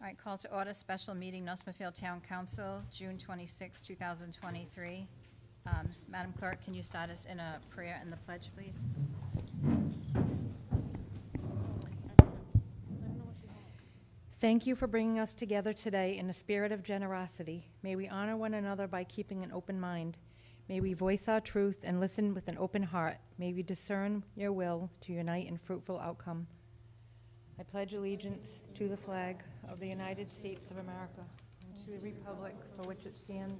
All right, call to order, special meeting, North Smithfield Town Council, June 26, 2023. Madam Clerk, can you start us in a prayer and the pledge, please? Thank you for bringing us together today in a spirit of generosity. May we honor one another by keeping an open mind. May we voice our truth and listen with an open heart. May we discern your will to unite in fruitful outcome. I pledge allegiance to the flag of the United States of America and to the republic for which it stands,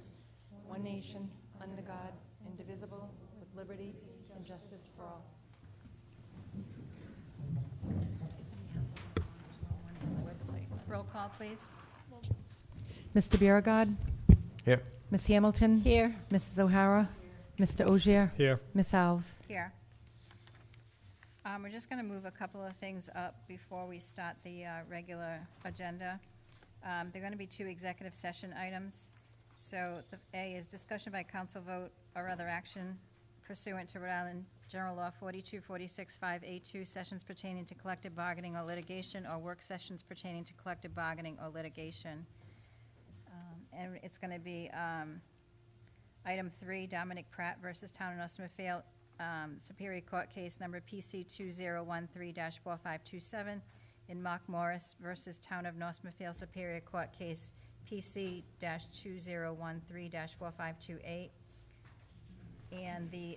one nation, under God, indivisible, with liberty and justice for all. Roll call, please. Mr. Biragad. Here. Ms. Hamilton. Here. Mrs. O'Hara. Mr. Ogier. Here. Ms. Alves. Here. We're just going to move a couple of things up before we start the regular agenda. There are going to be two executive session items. So the A is discussion by council vote or other action pursuant to Rhode Island General Law 42465A2, sessions pertaining to collective bargaining or litigation, or work sessions pertaining to collective bargaining or litigation. And it's going to be item 3, Dominic Pratt versus Town of North Smithfield, Superior Court case number PC 2013-4527, and Mark Morris versus Town of North Smithfield Superior Court case PC-2013-4528, and the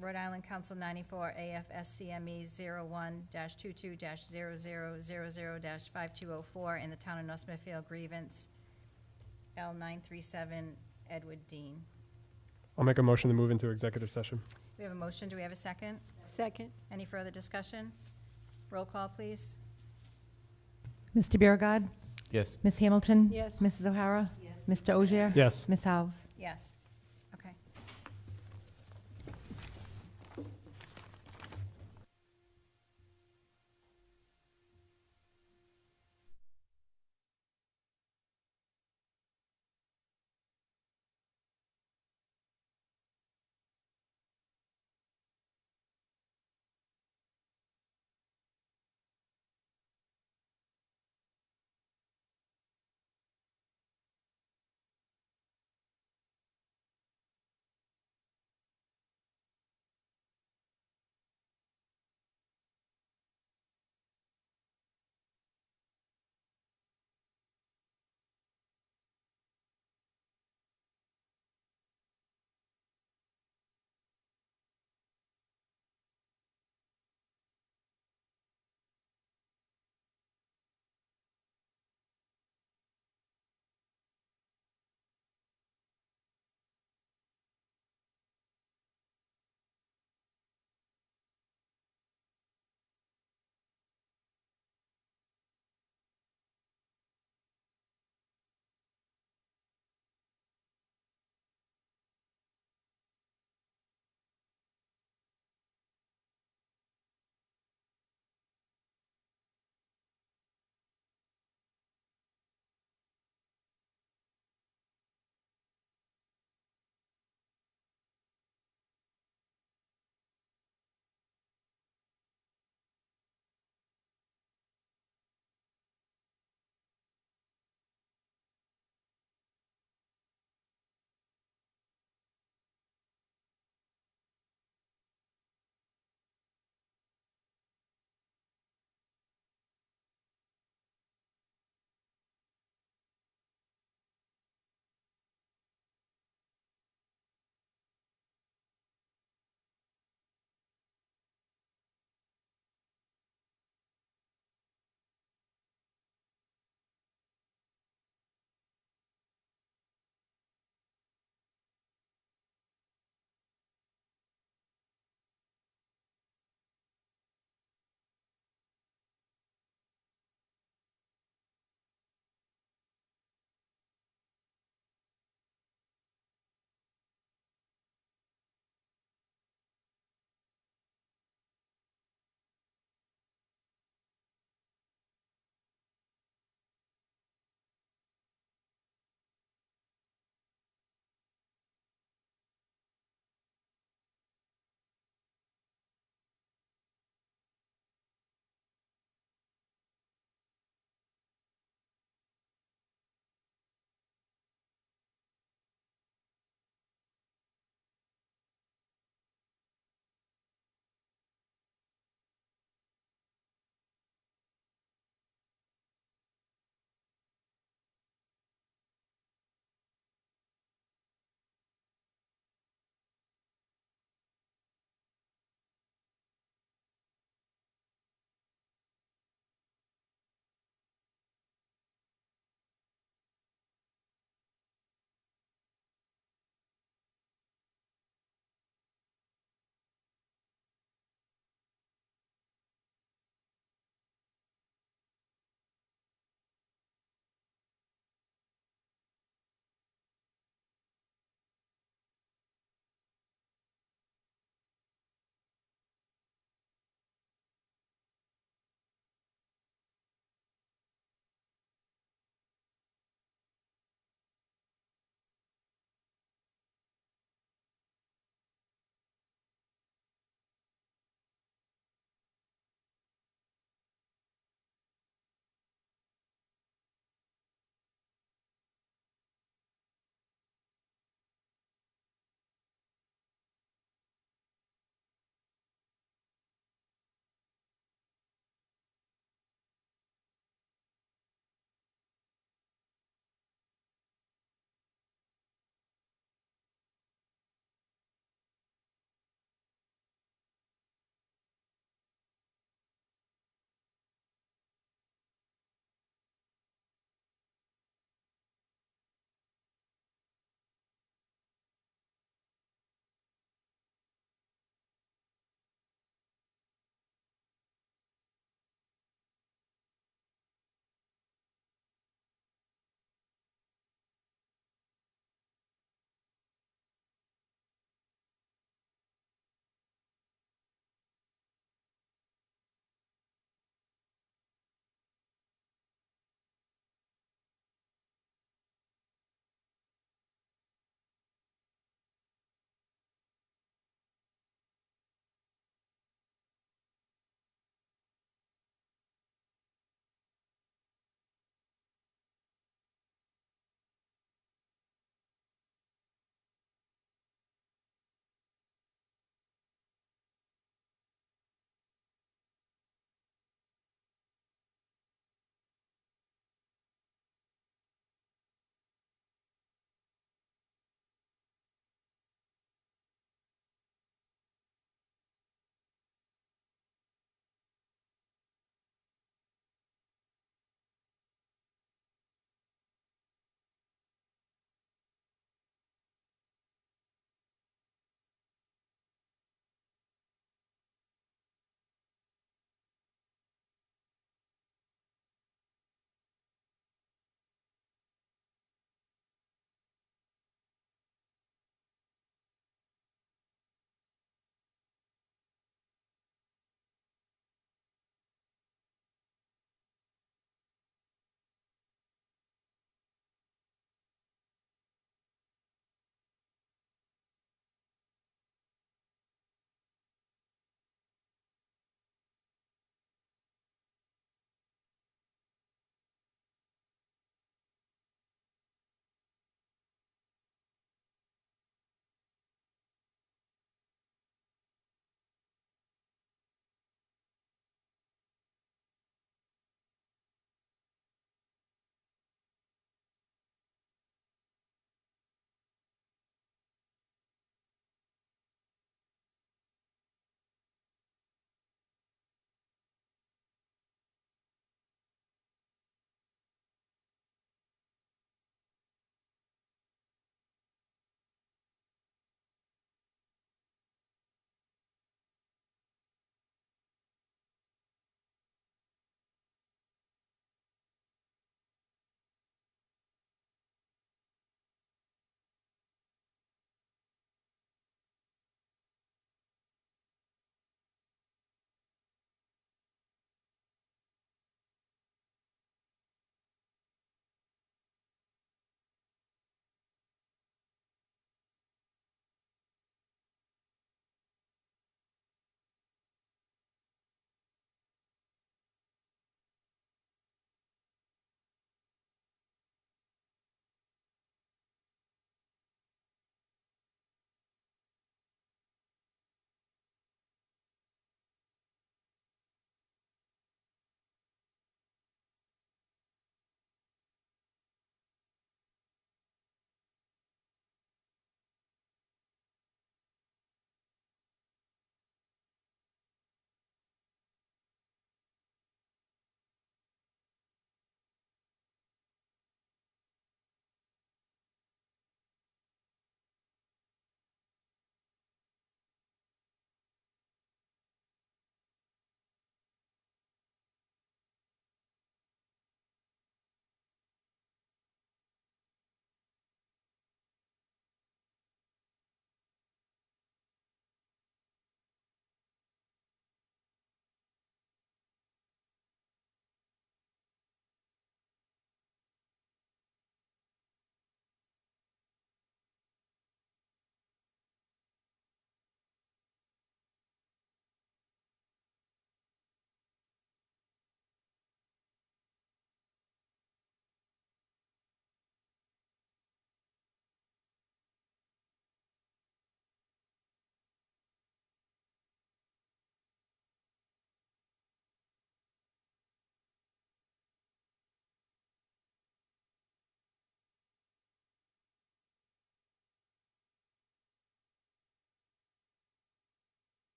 Rhode Island Council 94 AFSCME 01-22-0000-5204, and the Town of North Smithfield grievance L937 Edward Dean. I'll make a motion to move into executive session. We have a motion. Do we have a second? Second. Any further discussion? Roll call, please. Mr. Biragad. Yes. Ms. Hamilton. Yes. Mrs. O'Hara. Yes. Mr. Ogier. Yes. Ms. Alves. Yes.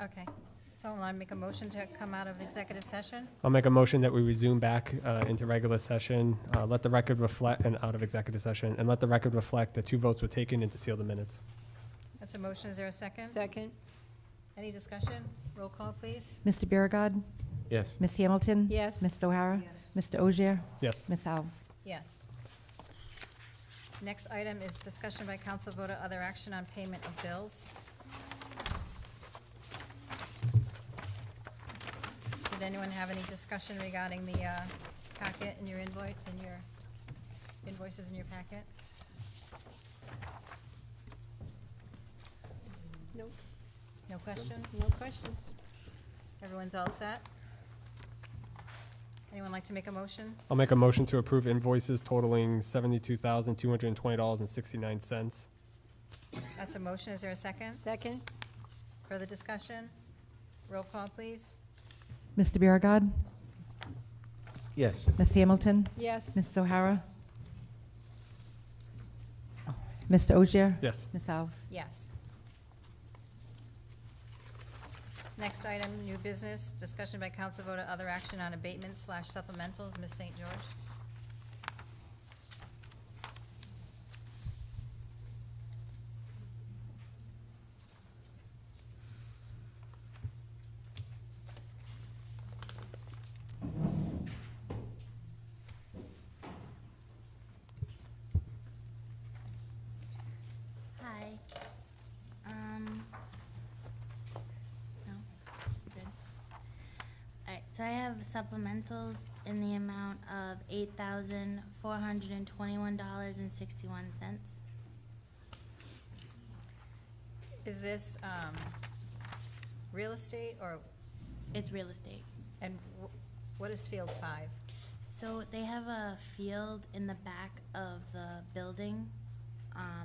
Okay. Someone want to make a motion to come out of executive session? I'll make a motion that we resume back into regular session, let the record reflect, and out of executive session, and let the record reflect that 2 votes were taken and to seal the minutes. That's a motion. Is there a second? Second? Any discussion? Roll call, please. Mr. Biragad. Yes. Ms. Hamilton. Yes. Ms. O'Hara. Mr. Ogier. Yes. Ms. Alves. Yes. Next item is discussion by council vote or other action on payment of bills. Did anyone have any discussion regarding the packet and your invoice, and your invoices in your packet? Nope. No questions? No questions. Everyone's all set? Anyone like to make a motion? I'll make a motion to approve invoices totaling $72,220.69. That's a motion. Is there a second? Second? Further discussion? Roll call, please. Mr. Biragad. Yes. Ms. Hamilton. Yes. Ms. O'Hara. Mr. Ogier. Yes. Ms. Alves. Yes. Next item, new business, discussion by council vote or other action on abatements / supplementals. Ms. St. George? Hi. No, good. All right, so I have supplementals in the amount of $8,421.61. Is this real estate or, It's real estate. and what is Field 5? So they have a field in the back of the building.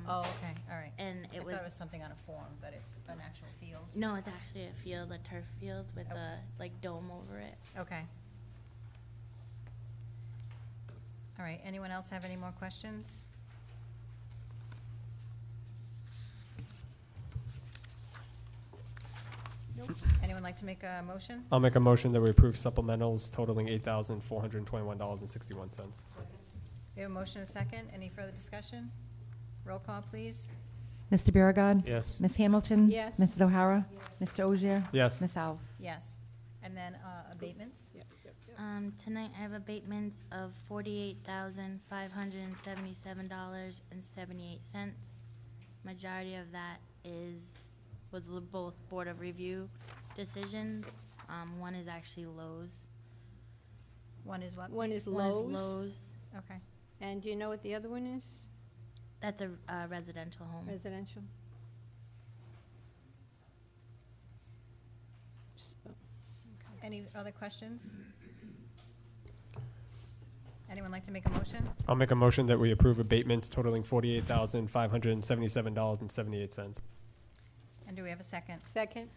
Oh, okay, all right. And I it thought was, it was something on a form, but it's an actual field. no, it's actually a field, a turf field with Okay. a, like, dome over it. Okay. All right, anyone else have any more questions? Nope. Anyone like to make a motion? I'll make a motion that we approve supplementals totaling $8,421.61. We have a motion and a second. Any further discussion? Roll call, please. Mr. Biragad. Yes. Ms. Hamilton. Yes. Mrs. O'Hara. Mr. Ogier. Yes. Ms. Alves. Yes. And then abatements? Tonight I have abatements of $48,577.78. Majority of that was both Board of Review decisions. One is actually Lowe's. One is what? One please? is One is Lowe's. Lowe's. Okay. And do you know what the other one is? That's a residential home. Residential? Any other questions? Anyone like to make a motion? I'll make a motion that we approve abatements totaling $48,577.78. And do we have a second? Second?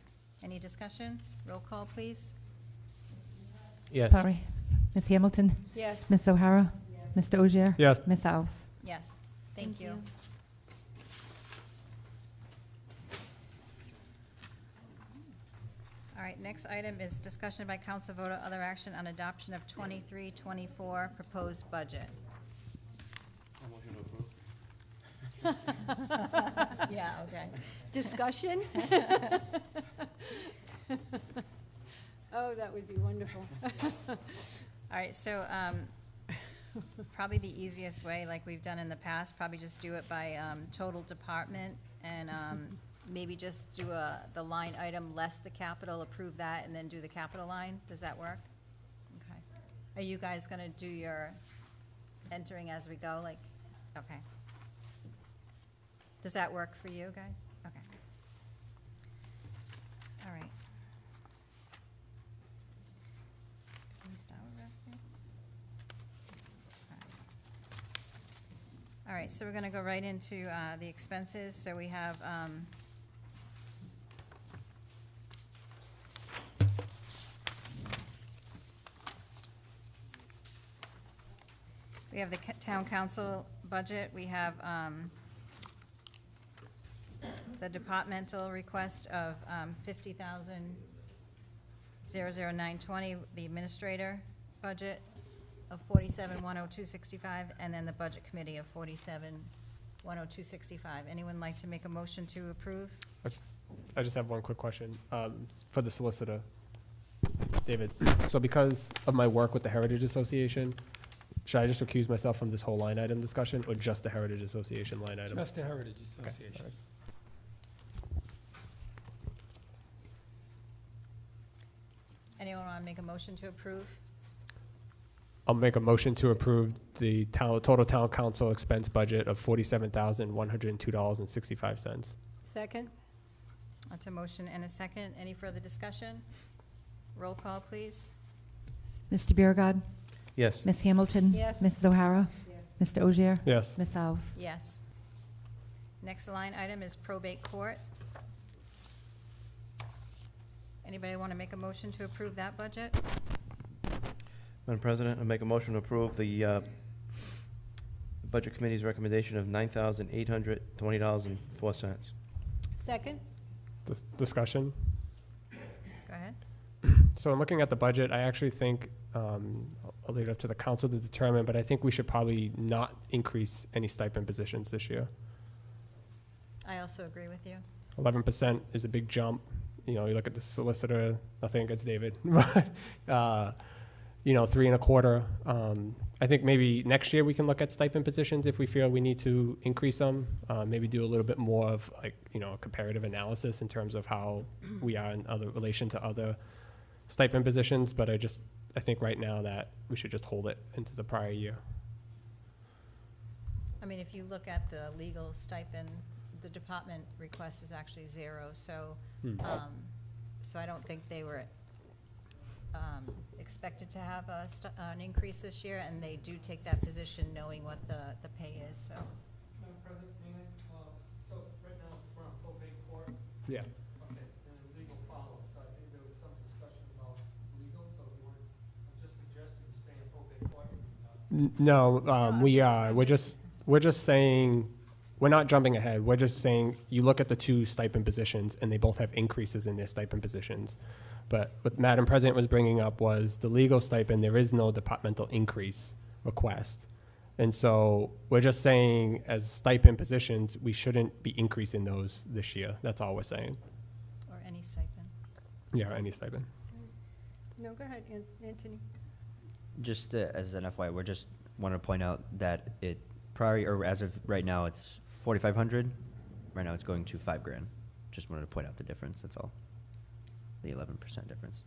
Any discussion? Roll call, please. Yes. Sorry. Ms. Hamilton. Yes. Ms. O'Hara. Mr. Ogier. Yes. Ms. Alves. Yes. Thank you. All right, next item is discussion by council vote or other action on adoption of 23-24 proposed budget. Yeah, okay. Discussion? Oh, that would be wonderful. All right, so probably the easiest way, like we've done in the past, probably just do it by total department and maybe just do the line item less the capital, approve that, and then do the capital line. Does that work? Okay. Are you guys gonna do your entering as we go, like, okay. Does that work for you guys? Okay. All right. Can we start with revenue? All right, so we're gonna go right into the expenses. So we have the town council budget. We have the departmental request of 50,00920, the administrator budget of 47,102.65, and then the budget committee of 47,102.65. Anyone like to make a motion to approve? I just have one quick question for the solicitor, David. So because of my work with the Heritage Association, should I just recuse myself from this whole line item discussion, or just the Heritage Association line item? Just the Heritage Okay, Association. all right. Anyone want to make a motion to approve? I'll make a motion to approve the total town council expense budget of $47,102.65. Second? That's a motion and a second. Any further discussion? Roll call, please. Mr. Biragad. Yes. Ms. Hamilton. Yes. Mrs. O'Hara. Mr. Ogier. Yes. Ms. Alves. Yes. Next line item is probate court. Anybody want to make a motion to approve that budget? Madam President, I make a motion to approve the Budget Committee's recommendation of $9,820.04. Second? Discussion? Go ahead. So in looking at the budget, I actually think, I'll leave it up to the council to determine, but I think we should probably not increase any stipend positions this year. I also agree with you. 11% is a big jump. You know, you look at the solicitor, nothing against David, but, 3.25. I think maybe next year we can look at stipend positions if we feel we need to increase them. Maybe do a little bit more of a comparative analysis in terms of how we are in other relation to other stipend positions. But I think right now that we should just hold it into the prior year. I mean, if you look at the legal stipend, the department request is actually 0, so, so I don't think they were expected to have an increase this year, and they do take that position knowing what the pay is, so. Madam President, so right now, we're on probate court. Yeah. Okay, and legal follows. So I think there was some discussion about legal, so we weren't, I'm just suggesting we stay in probate court. No, we just- are. We're just saying, we're not jumping ahead. We're just saying, you look at the two stipend positions, and they both have increases in their stipend positions. But what Madam President was bringing up was the legal stipend, there is no departmental increase request. And so we're just saying, as stipend positions, we shouldn't be increasing those this year. That's all we're saying. Or any stipend. Yeah, any stipend. No, go ahead, Anthony. Just as an FYI, we're just want to point out that it as of right now, it's 4,500. Right now, it's going to $5,000. Just wanted to point out the difference. That's all. The 11% difference.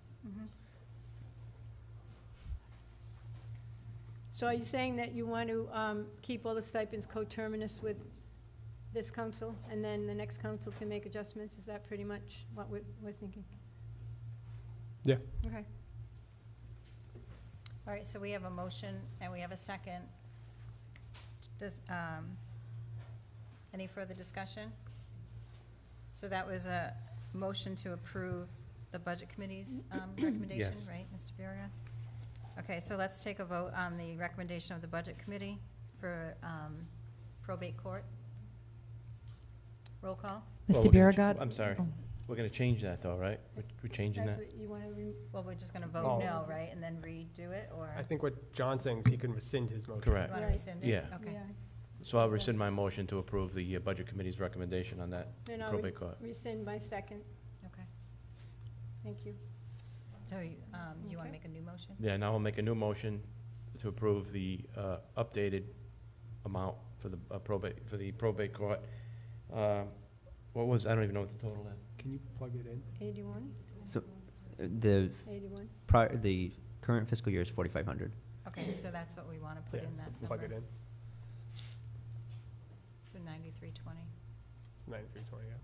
So are you saying that you want to keep all the stipends coterminous with this council, and then the next council can make adjustments? Is that pretty much what we're thinking? Yeah. Okay. All right, so we have a motion and we have a second. Does, any further discussion? So that was a motion to approve the Budget Committee's recommendation, Yes. right, Mr. Biragad? Okay, so let's take a vote on the recommendation of the Budget Committee for probate court. Roll call? Well, Mr. we're gonna Biragad. I'm sorry. Oh. We're going to change that, though, right? We're changing That's that? what you want to, Well, we're just going to Oh. vote no, right, and then redo it, or? I think what John's saying is he can rescind his motion. Correct. You want to Right. rescind it? Yeah. Okay. yeah. So I'll rescind my motion to approve the Budget Committee's recommendation on that Then I'll probate court. rescind my second. Okay. Thank you. So you want to Okay. make a new motion? Yeah, now I'll make a new motion to approve the updated amount for the probate court. What was, I don't even know what the total is. Can you plug it in? 81? So the 81? the current fiscal year is 4,500. Okay, so that's what we want to put Yeah, in that number. plug it in. So 9320. 9320, yeah.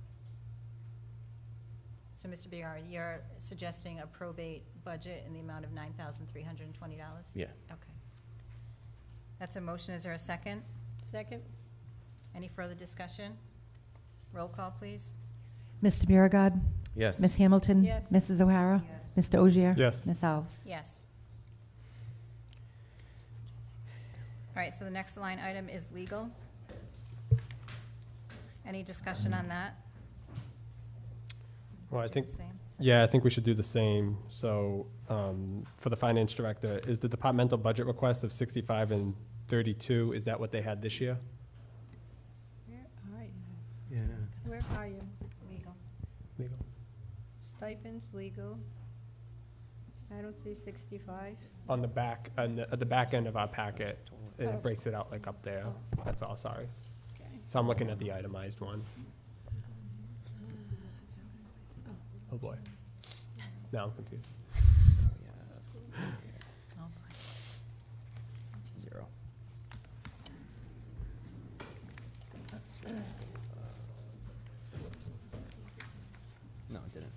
So, Mr. Biard, you're suggesting a probate budget in the amount of $9,320? Yeah. Okay. That's a motion. Is there a second? Second? Any further discussion? Roll call, please. Mr. Biragad. Yes. Ms. Hamilton. Yes. Mrs. O'Hara. Mr. Ogier. Yes. Ms. Alves. Yes. All right, so the next line item is legal. Any discussion on that? Well, I Do think, the same? yeah, I think we should do the same. So, for the finance director, is the departmental budget request of 65 and 32, is that what they had this year? Where are you? Yeah. Where are you? Legal. Legal. Stipends, legal. I don't see 65. On the back, at the back end of our packet, Oh. it breaks it out like up there. That's all, sorry. Okay. So I'm looking at the itemized one. Oh, boy. Now I'm confused. Oh, boy. 0. No, it didn't.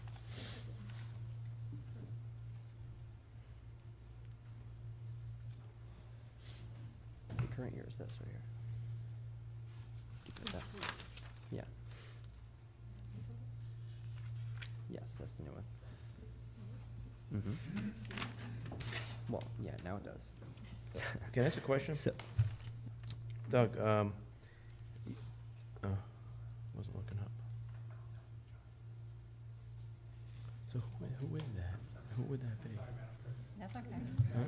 The current year is this right here. Keep it that. Yeah. Yes, that's the new one. Well, yeah, now it does. Can I ask a question? So, Doug, wasn't looking up. So who is that? Who would that be? That's okay. Huh?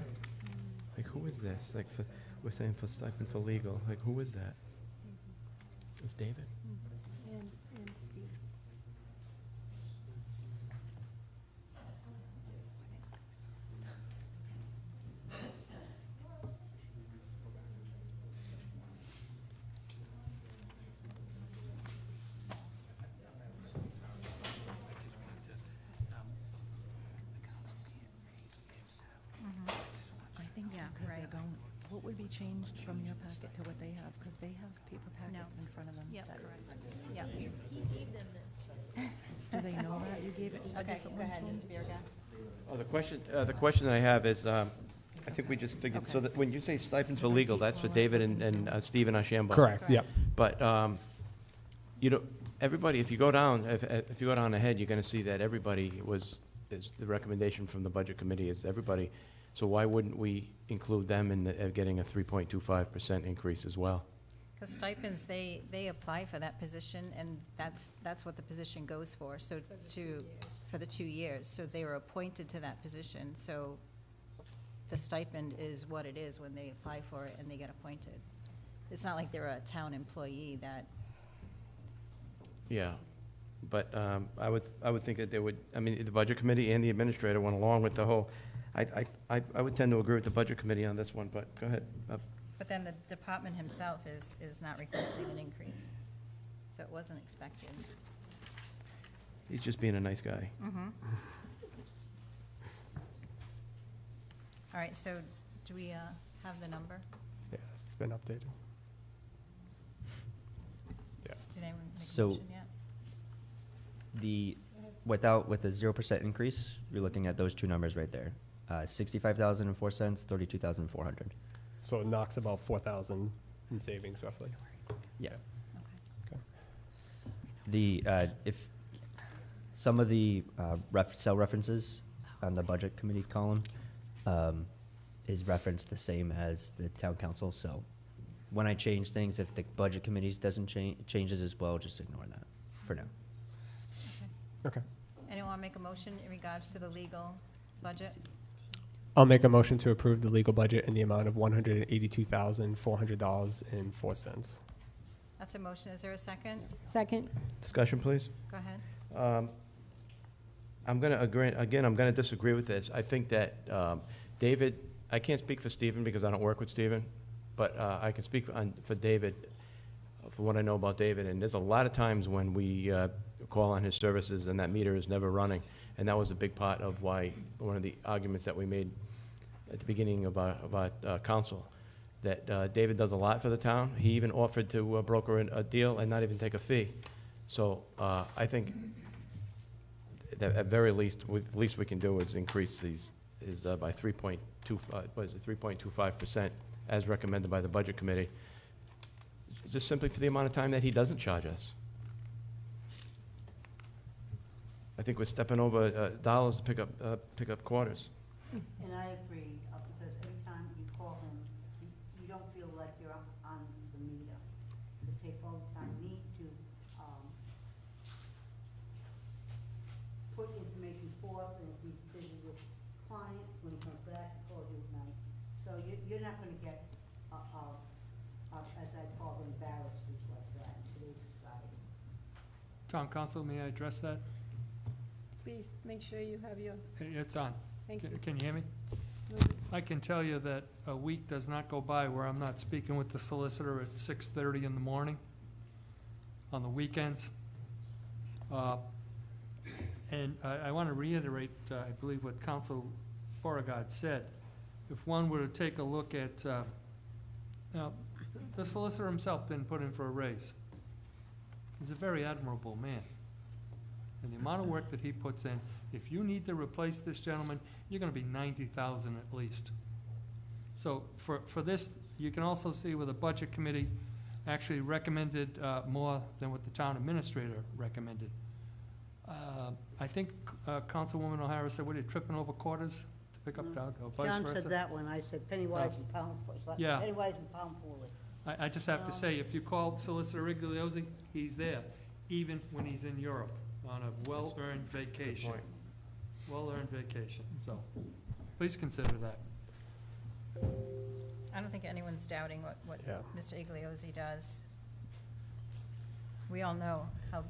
Like, who is this? Like, we're saying for stipend for legal, like, who is that? It's David? And Steve. I think Yeah, because right. they're going, what would be changed from your packet to what they have? Because they have paper packets in front of them. Yep, that- correct. Yep. Do they know that you gave it to a Okay, different go one? ahead, Mr. Biragad. Oh, the question that I have is, I think we just figured, so that when you say stipends for legal, that's for David and Stephen Ashambo. Correct, yep. But, you know, everybody, if you go down, if you go down ahead, you're gonna see that everybody is the recommendation from the budget committee is everybody. So why wouldn't we include them in getting a 3.25% increase as well? Because stipends, they apply for that position, and that's what the position goes for, so for the 2 years. So they were appointed to that position, so the stipend is what it is when they apply for it and they get appointed. It's not like they're a town employee that, Yeah, but I would think that they would, I mean, the budget committee and the administrator went along with the whole, I would tend to agree with the budget committee on this one, but go ahead. but then the department himself is not requesting an increase. So it wasn't expected. He's just being a nice guy. Mm-hmm. All right, so do we have the number? Yeah, it's been updated. Yeah. Did anyone make a So- motion yet? with a 0% increase, you're looking at those two numbers right there. 65,004 32,400. So it knocks about 4,000 in savings roughly. Yeah. Okay. If some of the cell references on the budget committee column is referenced the same as the town council, so when I change things, if the budget committees doesn't changes as well, just ignore that for now. Okay. Anyone want to make a motion in regards to the legal budget? I'll make a motion to approve the legal budget in the amount of $182,400.04. That's a motion. Is there a second? Second. Discussion, please. Go ahead. I'm going to agree, again, I'm going to disagree with this. I think that David, I can't speak for Stephen because I don't work with Stephen, but I can speak for David, for what I know about David. And there's a lot of times when we call on his services and that meter is never running. And that was a big part of why, one of the arguments that we made at the beginning of our council, that David does a lot for the town. He even offered to broker a deal and not even take a fee. So I think that at very least, least we can do is increase these, by 3.25%, as recommended by the budget committee. Just simply for the amount of time that he doesn't charge us. I think we're stepping over dollars to pick up quarters. And I agree, because every time you call him, you don't feel like you're on the meter. To take all the time, you need to put information forth, and if he's busy with clients, when he comes back, he calls you at night. So you're not gonna get, as I call them, barristers like that in today's society. Town council, may I address that? Please make sure you have your, It's on. thank you. Can you hear me? I can tell you that a week does not go by where I'm not speaking with the solicitor at 6:30 in the morning on the weekends. And I want to reiterate, I believe what Council Beauregard said. If one were to take a look at, now, the solicitor himself didn't put in for a raise. He's a very admirable man. And the amount of work that he puts in, if you need to replace this gentleman, you're gonna be 90,000 at least. So for this, you can also see where the Budget Committee actually recommended more than what the town administrator recommended. I think Councilwoman O'Hara said, what are you, tripping over quarters to pick up Doug, or vice John versa? said that one, I said penny wise and pound foolish. Yeah. Penny wise and pound foolish. I just have to say, if you call Solicitor Rigliosi, he's there, even when he's in Europe on a well-earned vacation. point. Well-earned vacation, so please consider that. I don't think anyone's doubting what Yeah. Mr. Igliozzi does. We all know how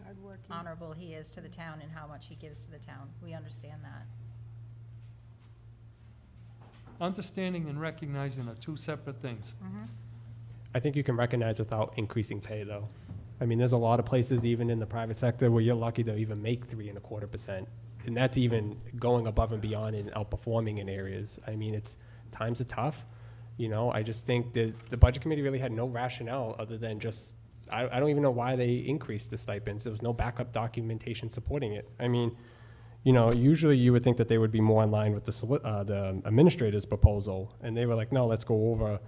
Hardworking. honorable he is to the town and how much he gives to the town. We understand that. Understanding and recognizing are two separate things. I think you can recognize without increasing pay, though. I mean, there's a lot of places, even in the private sector, where you're lucky to even make 3.25%. And that's even going above and beyond and outperforming in areas. I mean, times are tough. You know, I just think the Budget Committee really had no rationale other than just, I don't even know why they increased the stipends. There was no backup documentation supporting it. I mean, you know, usually you would think that they would be more in line with the administrator's proposal, and they were like, no, let's go over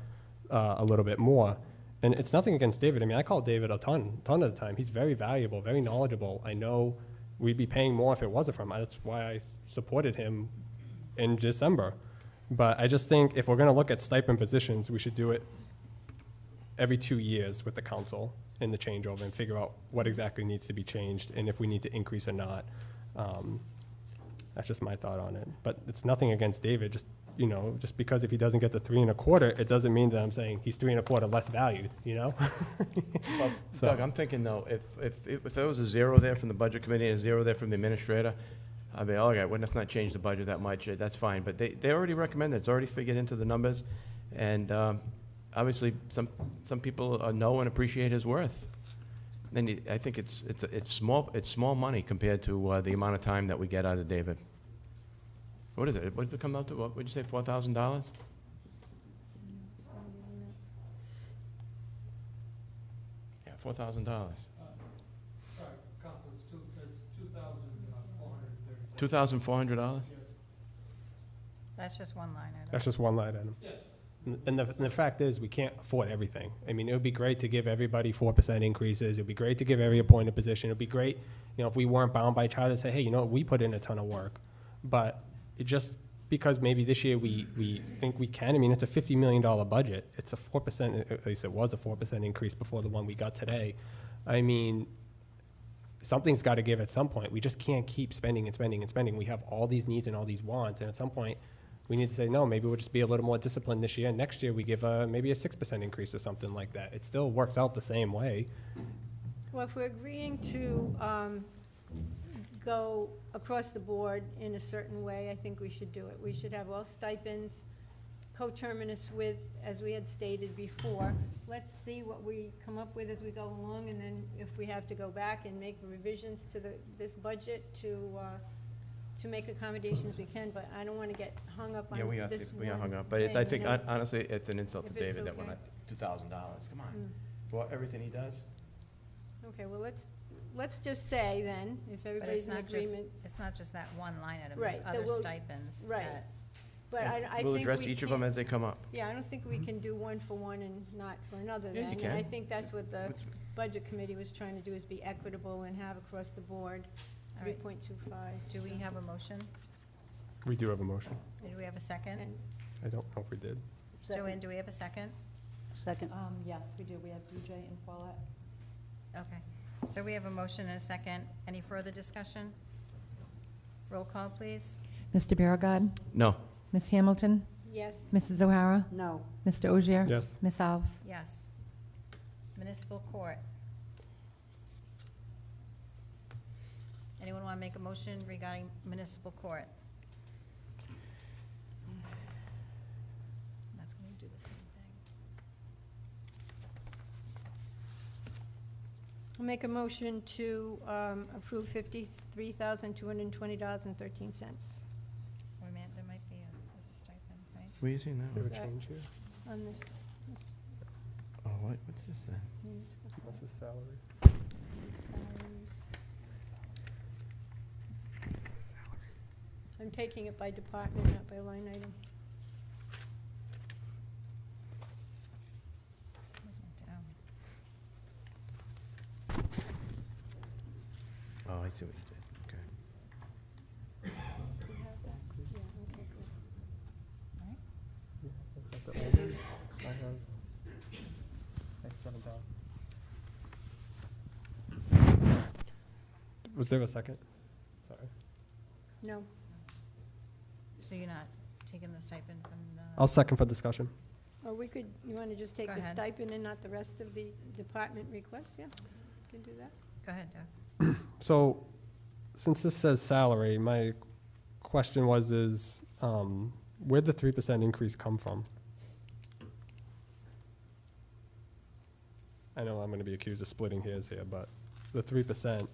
a little bit more. And it's nothing against David. I mean, I call David a ton of the time. He's very valuable, very knowledgeable. I know we'd be paying more if it wasn't for him. That's why I supported him in December. But I just think if we're going to look at stipend positions, we should do it every 2 years with the council in the changeover and figure out what exactly needs to be changed and if we need to increase or not. That's just my thought on it. But it's nothing against David. Just, you know, just because if he doesn't get the 3.25, it doesn't mean that I'm saying he's 3.25 less valued, you know? Well, So- Doug, I'm thinking though, if there was a zero there from the Budget Committee and a zero there from the administrator, I'd be, okay, well, let's not change the budget that much, that's fine. But they already recommended, it's already figured into the numbers. And obviously, some people know and appreciate his worth. Then I think it's small money compared to the amount of time that we get out of David. What is it? What does it come out to? What would you say, $4,000? Yeah, $4,000. Sorry, Council, it's $2,437. $2,400? Yes. That's just one line item. That's just one line item. Yes. And the fact is, we can't afford everything. I mean, it would be great to give everybody 4% increases. It would be great to give every appointed position. It would be great, you know, if we weren't bound by charter to say, hey, you know what, we put in a ton of work. But it just, because maybe this year we think we can, I mean, it's a $50 million budget. It's a 4%, at least it was a 4% increase before the one we got today. I mean, something's got to give at some point. We just can't keep spending and spending and spending. We have all these needs and all these wants, and at some point, we need to say, no, maybe we'll just be a little more disciplined this year. Next year, we give maybe a 6% increase or something like that. It still works out the same way. Well, if we're agreeing to go across the board in a certain way, I think we should do it. We should have all stipends coterminous with, as we had stated before. Let's see what we come up with as we go along, and then if we have to go back and make revisions to this budget to make accommodations, we can, but I don't want to get hung up on Yeah, we this are one hung up. But I thing, think, you know? honestly, it's an insult to If it's David that we're okay. not, $2,000, come on. For everything he does? Okay, well, let's just say then, if But everybody's it's in not just, agreement. it's not just that one line item, Right, there's that other will- stipends. right. that- But I think We'll address we each of them can't- as they come up. Yeah, I don't think we can do one for one and not for another Yeah, then. you And I can. think that's what the It's- Budget Committee was trying to do, is be equitable and have across the board All right. 3.25. Do we have a motion? We do have a motion. Do we have a second? And I don't know if we did. Joanne, do we have a second? Second. Yes, we do. We have DJ and Paulette. Okay. So we have a motion and a second. Any further discussion? Roll call, please. Mr. Biragad. No. Ms. Hamilton. Yes. Mrs. O'Hara. No. Mr. Ogier. Yes. Ms. Alves. Yes. Municipal court. Anyone want to make a motion regarding municipal court? That's going to do the same thing. I'll make a motion to approve $53,220.13. Wait a minute, there might be there's a stipend, right? What are you seeing now? Is Is that- change here? On this Oh, what's this then? municipal What's the salary? salaries. I'm taking it by department, not by line item. This went down. Oh, I see what you did, okay. Do you have that? Yeah, okay, good. Right? Is that the older? I have like 7,000. Was there a second? Sorry. No. So you're not taking the stipend from the? I'll second for discussion. Or we could, you want to just take Go the ahead. stipend and not the rest of the department requests? Yeah, can do that. Go ahead, Doug. So, since this says salary, my question is, where'd the 3% increase come from? I know I'm gonna be accused of splitting hairs here, but the 3%, So is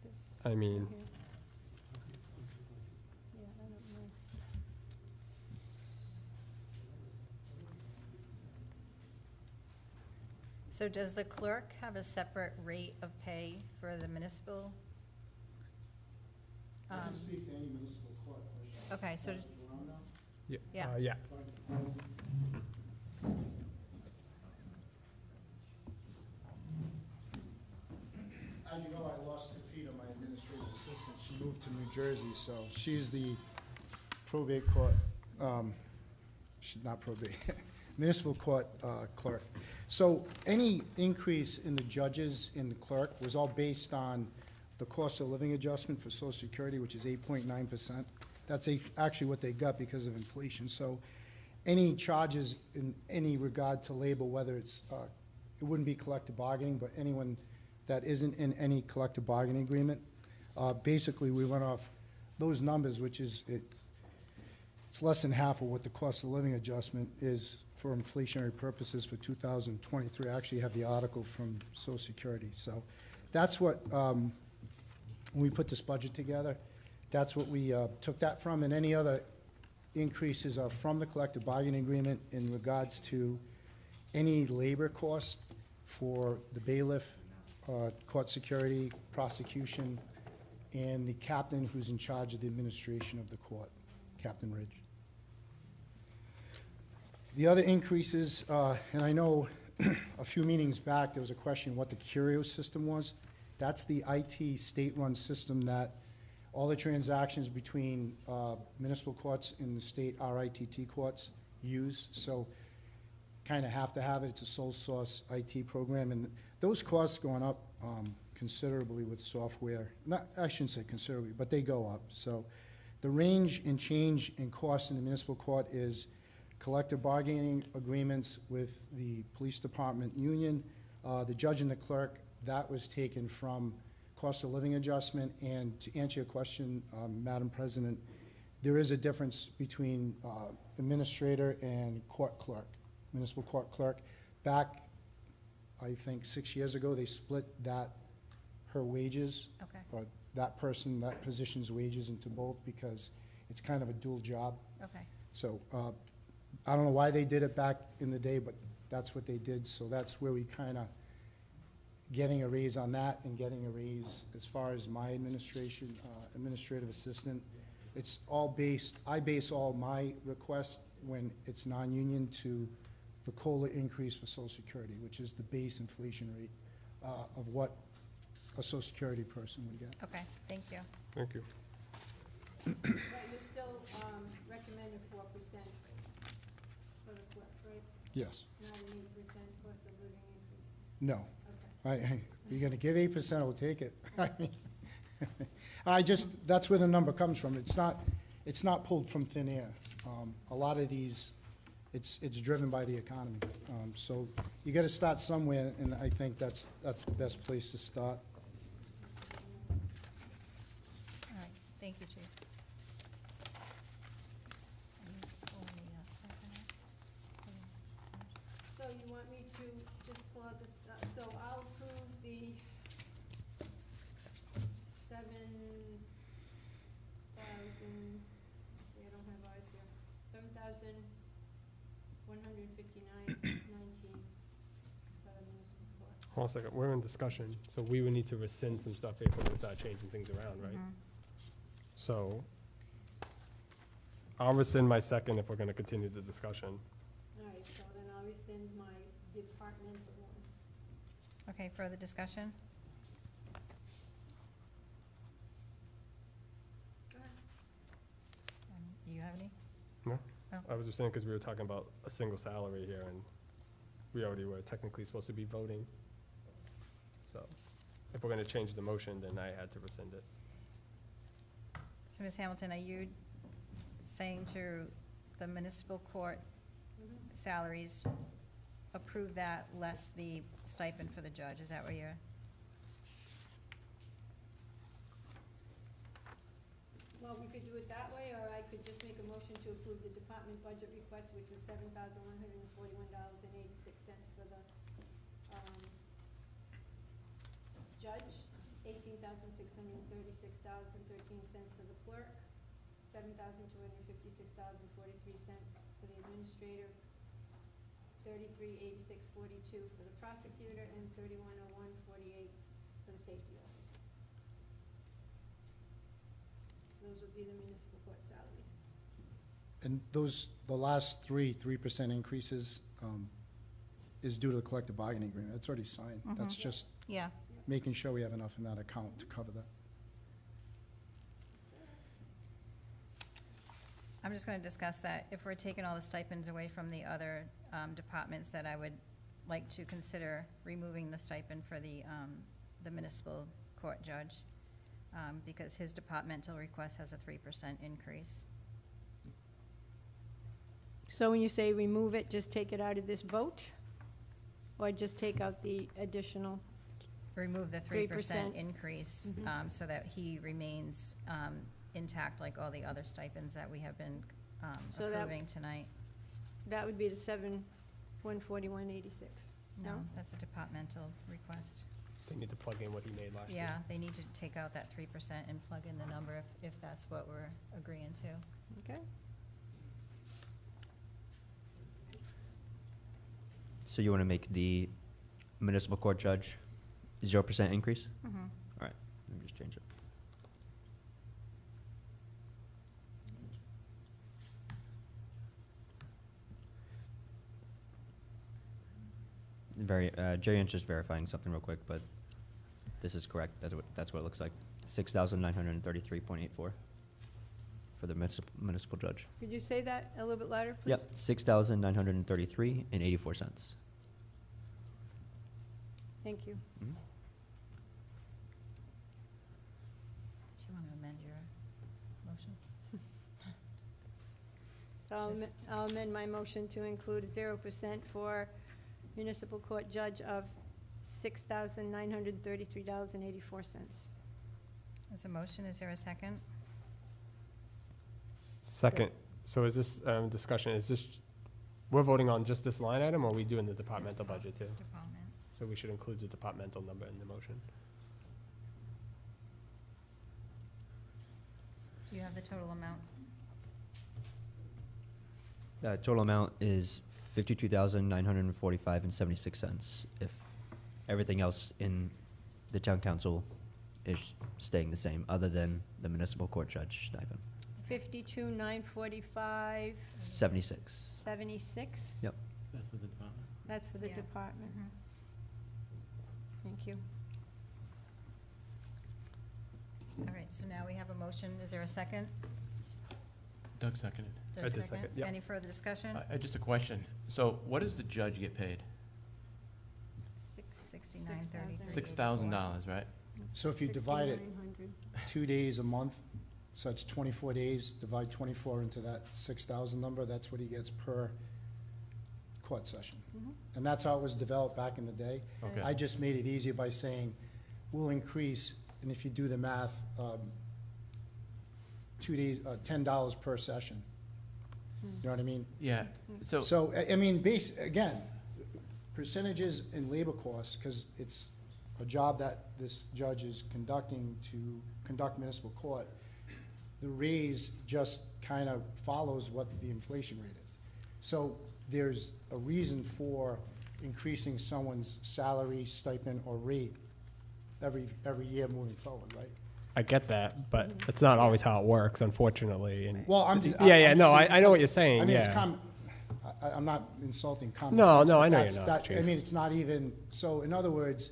this I mean, here? Yeah, I don't know. So does the clerk have a separate rate of pay for the municipal? I can speak to any municipal court question. Okay, so, yeah, Yeah. yeah. As you know, I lost 2 feet of my administrative assistant. She moved to New Jersey, so she's the probate court, not probate, municipal court clerk. So any increase in the judges and the clerk was all based on the cost of living adjustment for Social Security, which is 8.9%. That's actually what they got because of inflation. So any charges in any regard to labor, whether it's, it wouldn't be collective bargaining, but anyone that isn't in any collective bargaining agreement, basically we went off those numbers, which is, it's less than half of what the cost of living adjustment is for inflationary purposes for 2023. I actually have the article from Social Security. So that's what, when we put this budget together, that's what we took that from, and any other increases are from the collective bargaining agreement in regards to any labor cost for the bailiff, court security, prosecution, and the captain who's in charge of the administration of the court, Captain Ridge. The other increases, and I know a few meetings back, there was a question what the Curio system was. That's the IT state-run system that all the transactions between municipal courts and the state RITT courts use. So kind of have to have it. It's a sole source IT program. And those costs going up considerably with software. Not, I shouldn't say considerably, but they go up. So the range and change in costs in the municipal court is collective bargaining agreements with the police department union, the judge and the clerk. That was taken from cost of living adjustment. And to answer your question, Madam President, there is a difference between administrator and court clerk, municipal court clerk. Back, I think 6 years ago, they split her wages, okay, or that position's wages into both because it's kind of a dual job. okay. So I don't know why they did it back in the day, but that's what they did. So that's where we kind of getting a raise on that and getting a raise as far as my administration, administrative assistant. It's all based, I base all my requests when it's non-union to the COLA increase for Social Security, which is the base inflation rate of what a Social Security person would get. Okay, thank you. Thank you. But you're still recommending 4% for the clerk, right? Yes. Not an 8% cost of living increase? No. Okay. You're going to give 8%, I'll take it. I mean, That's where the number comes from. It's not pulled from thin air. A lot of these, it's driven by the economy. So you gotta start somewhere, and I think that's the best place to start. All right, thank you, Chief. So you want me to just pull out this, so I'll approve the 7,000, see, I don't have ours here, 7,159.19 for the municipal court. Hold on a second, we're in discussion, so we would need to rescind some stuff here if we're gonna start changing things around, right? So, I'll rescind my second if we're gonna continue the discussion. All right, so then I'll rescind my departmental one. Okay, further discussion? Go ahead. You have any? No? Oh. I was just saying, because we were talking about a single salary here, and we already were technically supposed to be voting. So, if we're gonna change the motion, then I had to rescind it. So, Ms. Hamilton, are you saying to the municipal court salaries, approve that less the stipend for the judge? Is that what you're? Well, we could do it that way, or I could just make a motion to approve the department budget request, which was $7,141.86 for the, judge, $18,636.13 for the clerk, $7,256.43 for the administrator, $33,86.42 for the prosecutor, and $31,01.48 for the safety officer. Those would be the municipal court salaries. And the last 3% increases is due to the collective bargaining agreement. That's already signed. That's just Yeah. making sure we have enough in that account to cover that. I'm just going to discuss that. If we're taking all the stipends away from the other departments, that I would like to consider removing the stipend for the municipal court judge, because his departmental request has a 3% increase. So when you say remove it, just take it out of this vote? Or just take out the additional? Remove the 3% increase, Mhm. so that he remains intact like all the other stipends that we have been So that- approving tonight. That would be the 7,141.86. No? That's a departmental request. They need to plug in what he made last year. Yeah, they need to take out that 3% and plug in the number if that's what we're agreeing to. Okay. So you want to make the municipal court judge 0% increase? All right, let me just change it. Jerry just verifying something real quick, but this is correct. That's what it looks like. 6,933.84 for the municipal judge. Could you say that a little bit louder, please? Yep, 6,933.84. Thank you. Do you want to amend your motion? So I'll amend my motion to include 0% for municipal court judge of $6,933.84. There's a motion, is there a second? Second, so is this discussion, is this, we're voting on just this line item, or are we doing the departmental budget too? Department. So we should include the departmental number in the motion. Do you have the total amount? Total amount is 52,945.76 cents. If everything else in the town council is staying the same, other than the municipal court judge stipend. 52,945. 76. 76? Yep. That's for the department. That's for the Yeah. department. Mhm. Thank you. All right, so now we have a motion. Is there a second? Doug seconded. Doug I did second, yep. Any further discussion? Just a question. So what does the judge get paid? $69.33. $6,000, right? So if you divide it 5,900. 2 days a month, so it's 24 days, divide 24 into that 6,000 number, that's what he gets per court session. And that's how it was developed back in the day. Okay. I just made it easier by saying, we'll increase, and if you do the math, 2 days, $10 per session. You know what I mean? Yeah, so, So, I mean, again, percentages in labor costs, because it's a job that this judge is conducting to conduct municipal court, the raise just kind of follows what the inflation rate is. So there's a reason for increasing someone's salary, stipend, or rate every year moving forward, right? I get that, but that's not always how it works, unfortunately. And Well, I'm just. yeah, I'm no, just saying I know what you're saying. I mean, it's yeah. I'm not insulting common No, sense. no, but I know you're that's- not, that- I Chief. mean, it's not even, so in other words,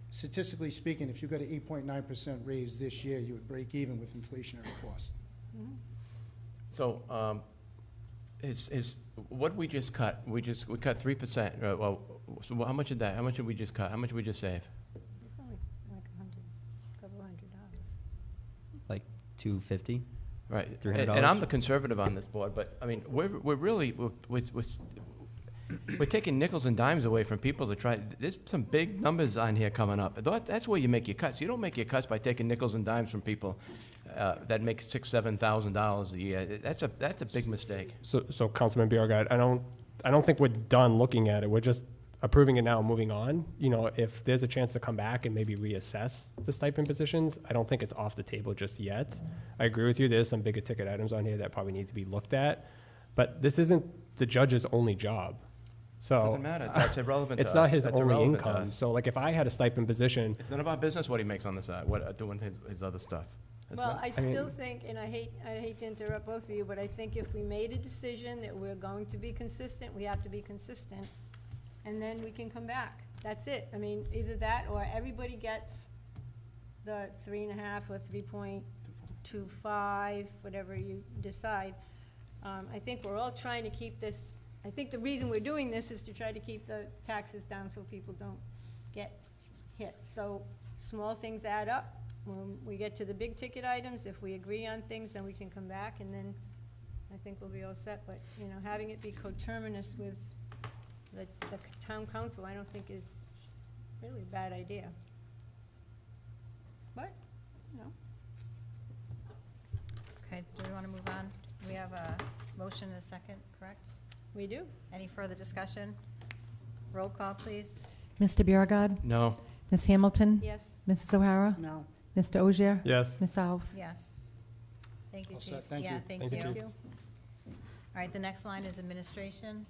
statistically speaking, if you got an 8.9% raise this year, you would break even with inflationary costs. so, what we just cut, we cut 3%, well, so how much did we just cut? How much did we just save? It's only like couple $100. Like 250? Right, $300? and I'm the conservative on this board, but, I mean, we're really, we're taking nickels and dimes away from people to try, there's some big numbers on here coming up. That's where you make your cuts. You don't make your cuts by taking nickels and dimes from people that make $6,000-$7,000 a year. That's a big mistake. So Councilman Bjerregaard, I don't think we're done looking at it. We're just approving it now and moving on. You know, if there's a chance to come back and maybe reassess the stipend positions, I don't think it's off the table just yet. I agree with you. There's some bigger ticket items on here that probably need to be looked at, but this isn't the judge's only job. So Doesn't matter, it's irrelevant to us. it's not his That's only irrelevant to income. us. So like if I had a stipend position, It's none of our business what he makes on the side, doing his other stuff. It's Well, not- I mean- still think, and I hate to interrupt both of you, but I think if we made a decision that we're going to be consistent, we have to be consistent, and then we can come back. That's it. I mean, either that, or everybody gets the 3.5 or 3.25, whatever you decide. I think we're all trying to keep this, I think the reason we're doing this is to try to keep the taxes down so people don't get hit. So, small things add up. When we get to the big ticket items, if we agree on things, then we can come back, and then I think we'll be all set. But, you know, having it be coterminous with the town council, I don't think is really a bad idea. But, you know. Okay, do we want to move on? We have a motion and a second, correct? We do. Any further discussion? Roll call, please. Mr. Bjerregaard? No, Ms. Hamilton? Yes. Mrs. O'Hara? No. Mr. Ogier? yes. Ms. Alves? Yes. Thank you, All Chief. set. Thank Yeah, you. thank Thank you, you. Chief. All right, the next line is administration.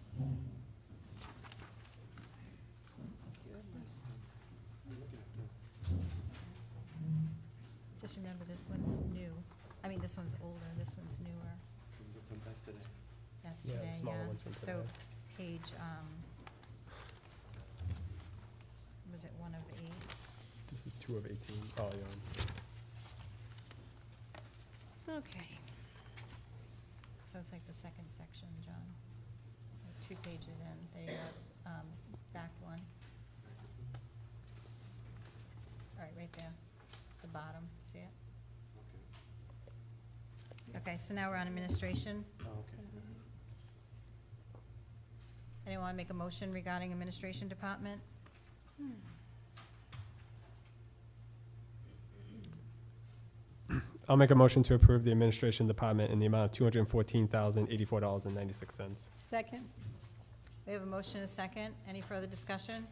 Just remember, this one's new. I mean, this one's older, this one's newer. That's Yeah, the today, smaller yeah. one's from So, today. page, was it 1 of 8? This is 2 of 18. Oh, yeah. Okay. So it's like the second section, John. Like 2 pages in, the back one. All right, right there, the bottom, see it? Okay, so now we're on administration. Anyone want to make a motion regarding administration department? I'll make a motion to approve the administration department in the amount of $214,084.96. Second? We have a motion and a second. Any further discussion?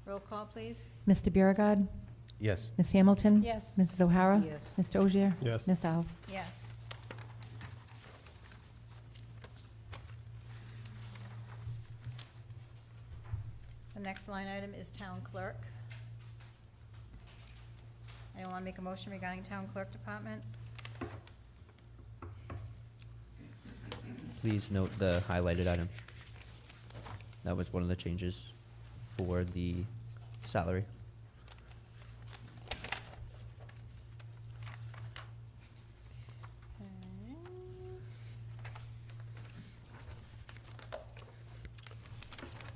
Roll call, please. Mr. Bjerregaard? yes. Ms. Hamilton? Yes. Mrs. O'Hara? Yes. Mr. Ogier? Yes. Ms. Alves? Yes. The next line item is town clerk. Anyone want to make a motion regarding town clerk department? Please note the highlighted item. That was one of the changes for the salary.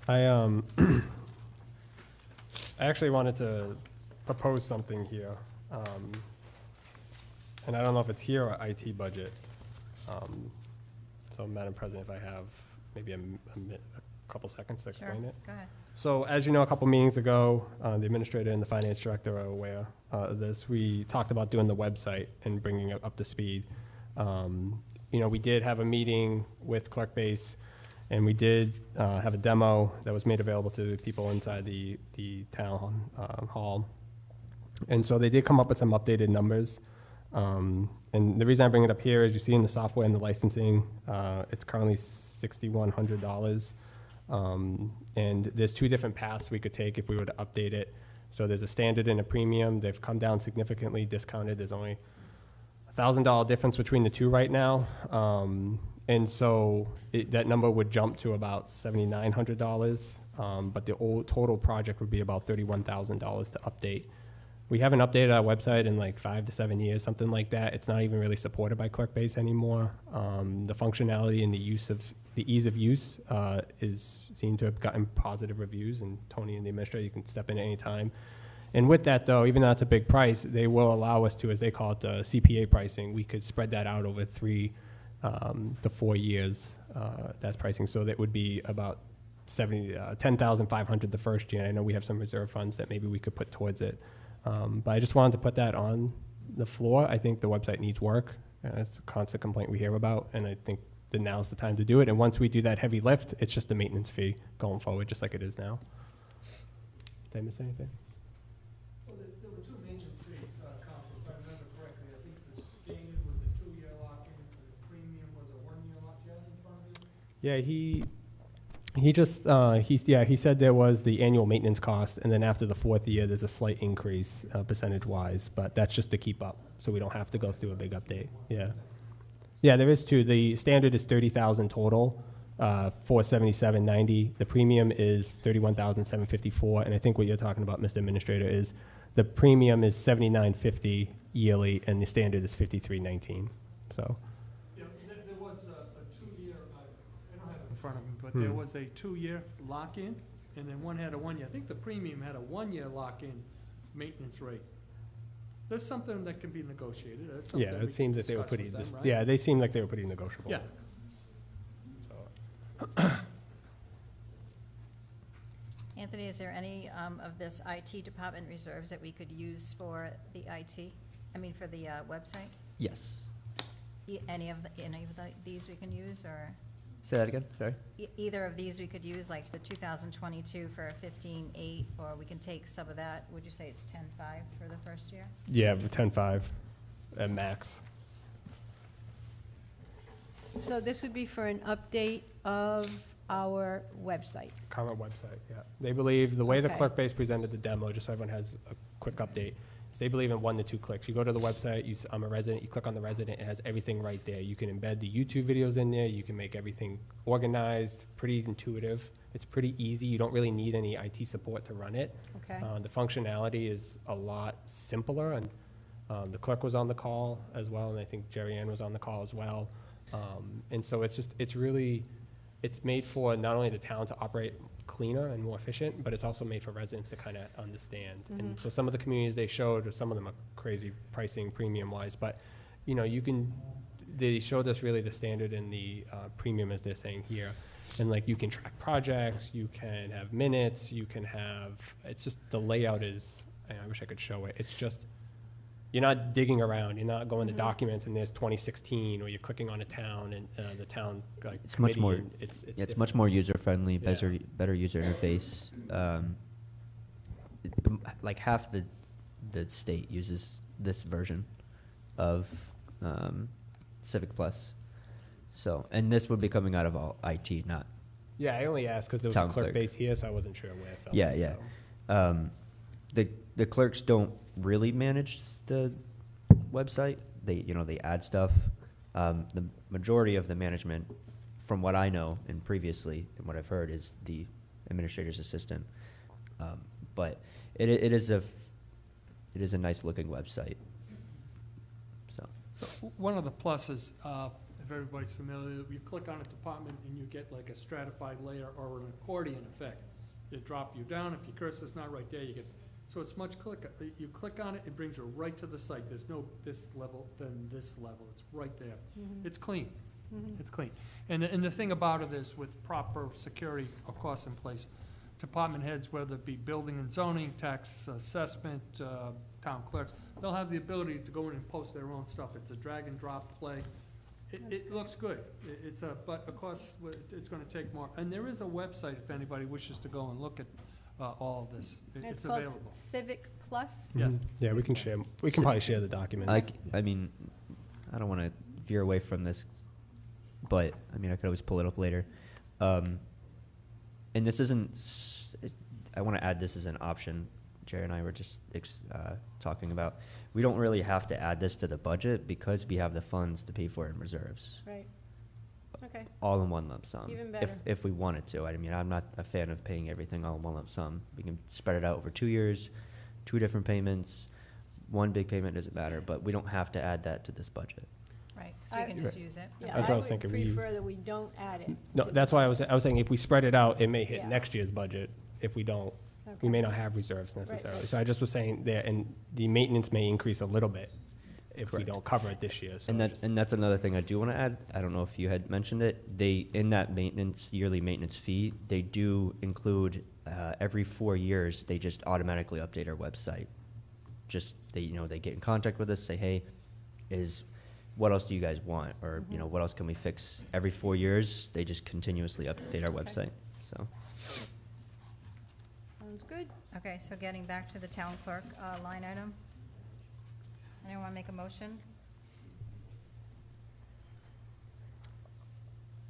I I actually wanted to propose something here. And I don't know if it's here or IT budget. So Madam President, if I have maybe a couple seconds to explain Sure, it. go ahead. So as you know, a couple meetings ago, the administrator and the finance director are aware of this. We talked about doing the website and bringing it up to speed. You know, we did have a meeting with Clerkbase, and we did have a demo that was made available to people inside the town hall. And so they did come up with some updated numbers. And the reason I bring it up here is you see in the software and the licensing, it's currently $6,100. And there's two different paths we could take if we were to update it. So there's a standard and a premium. They've come down significantly discounted. There's only $1,000 difference between the two right now. And so that number would jump to about $7,900. But the total project would be about $31,000 to update. We haven't updated our website in like 5 to 7 years, something like that. It's not even really supported by Clerkbase anymore. The functionality and the ease of use is seen to have gotten positive reviews, and Tony and the administrator, you can step in at any time. And with that though, even though it's a big price, they will allow us to, as they call it, the CPA pricing, we could spread that out over 3 to 4 years, that's pricing. So that would be about $10,500 the first year. And I know we have some reserve funds that maybe we could put towards it. But I just wanted to put that on the floor. I think the website needs work. It's a constant complaint we hear about, and I think that now's the time to do it. And once we do that heavy lift, it's just a maintenance fee going forward, just like it is now. Did I miss anything? Well, there were two maintenance fees, Council, if I remember correctly. I think the standard was a 2-year lock-in, and the premium was a 1-year lock-in in front of you? Yeah, he said there was the annual maintenance cost, and then after the 4th year, there's a slight increase percentage-wise, but that's just to keep up, so we don't have to go through a big update. Yeah, yeah, there is two. The standard is $30,000 total, $477.90. The premium is $31,754, and I think what you're talking about, Mr. Administrator, is the premium is $79.50 yearly, and the standard is $53.19. So. Yeah, there was a 2-year, I don't have it in front of me, but there was a 2-year lock-in, and then one had a 1-year. I think the premium had a 1-year lock-in maintenance rate. That's something that can be negotiated. That's something Yeah, we it seems can that they were discuss pretty, with them, right? yeah, they seemed like they were pretty negotiable. Yeah. So. Anthony, is there any of this IT department reserves that we could use for the IT, for the website? Yes. Any of these we can use, or Say that again, sorry? either of these we could use, like the 2022 for 15.8, or we can take some of that? Would you say it's 10.5 for the first year? Yeah, 10.5 at max. So this would be for an update of our website. Current website, yeah. They believe, the way the Okay. clerk base presented the demo, just so everyone has a quick update, is they believe in 1 to 2 clicks. You go to the website, I'm a resident, you click on the resident, it has everything right there. You can embed the YouTube videos in there, you can make everything organized, pretty intuitive. It's pretty easy, you don't really need any IT support to run it. Okay. The functionality is a lot simpler, and the clerk was on the call as well, and I think Jerry Ann was on the call as well. And so it's made for not only the town to operate cleaner and more efficient, but it's also made for residents to kind of understand. And so some of the communities they showed, some of them are crazy pricing premium wise, but they showed us really the standard and the premium, as they're saying here. And like, you can track projects, you can have minutes, it's just, the layout is, I wish I could show it. It's just, you're not digging around, you're not going to documents and there's 2016, or you're clicking on a town and the town, like, It's much more, committee, and it's much more user-friendly, Yeah. better user interface. Like half the state uses this version of Civic Plus. So, and this would be coming out of all IT, not, Yeah, I only asked because there was a Town clerk clerk. base here, so I wasn't sure where it fell. yeah, yeah. so. The clerks don't really manage the website. They add stuff. The majority of the management, from what I know and previously and what I've heard, is the administrator's assistant. But it is a nice looking website. So One of the pluses, if everybody's familiar, you click on a department and you get like a stratified layer or an accordion effect. it drop you down. If your cursor's not right there, you get, so it's much quicker. You click on it, it brings you right to the site. There's no this level, then this level. It's right there. It's clean. It's clean. And the thing about it is with proper security, of course, in place, department heads, whether it be building and zoning, tax assessment, town clerks, they'll have the ability to go in and post their own stuff. It's a drag and drop play. It looks good. It's a, but of course, it's gonna take more. And there is a website if anybody wishes to go and look at all of this. It's called available. Civic Plus? Yes. Yeah, we can share, we can probably share the documents. I mean, I don't want to veer away from this, but, I mean, I could always pull it up later. And this isn't, I want to add this as an option. Jerry and I were just talking about, we don't really have to add this to the budget because we have the funds to pay for it in reserves. Right. Okay. All in one lump sum. Even better. If we wanted to. I mean, I'm not a fan of paying everything all in one lump sum. We can spread it out over 2 years, 2 different payments, one big payment, doesn't matter, but we don't have to add that to this budget. Right, because we can just use it. Yeah, That's what I was thinking, I would prefer that we don't add it. No, that's why I was saying if we spread it out, it may hit Yeah. next year's budget. If we don't, we Okay. may not have reserves necessarily. right. So I just was saying that, and the maintenance may increase a little bit if we Correct. don't cover it this year. So And just- that's another thing I do want to add. I don't know if you had mentioned it. They, in that maintenance, yearly maintenance fee, they do include, every 4 years, they just automatically update our website. Just, they, they get in contact with us, say, hey, what else do you guys want? Or, what else can we fix? Every 4 years, they just continuously update our website, so. Sounds good. Okay, so getting back to the town clerk line item. Anyone want to make a motion?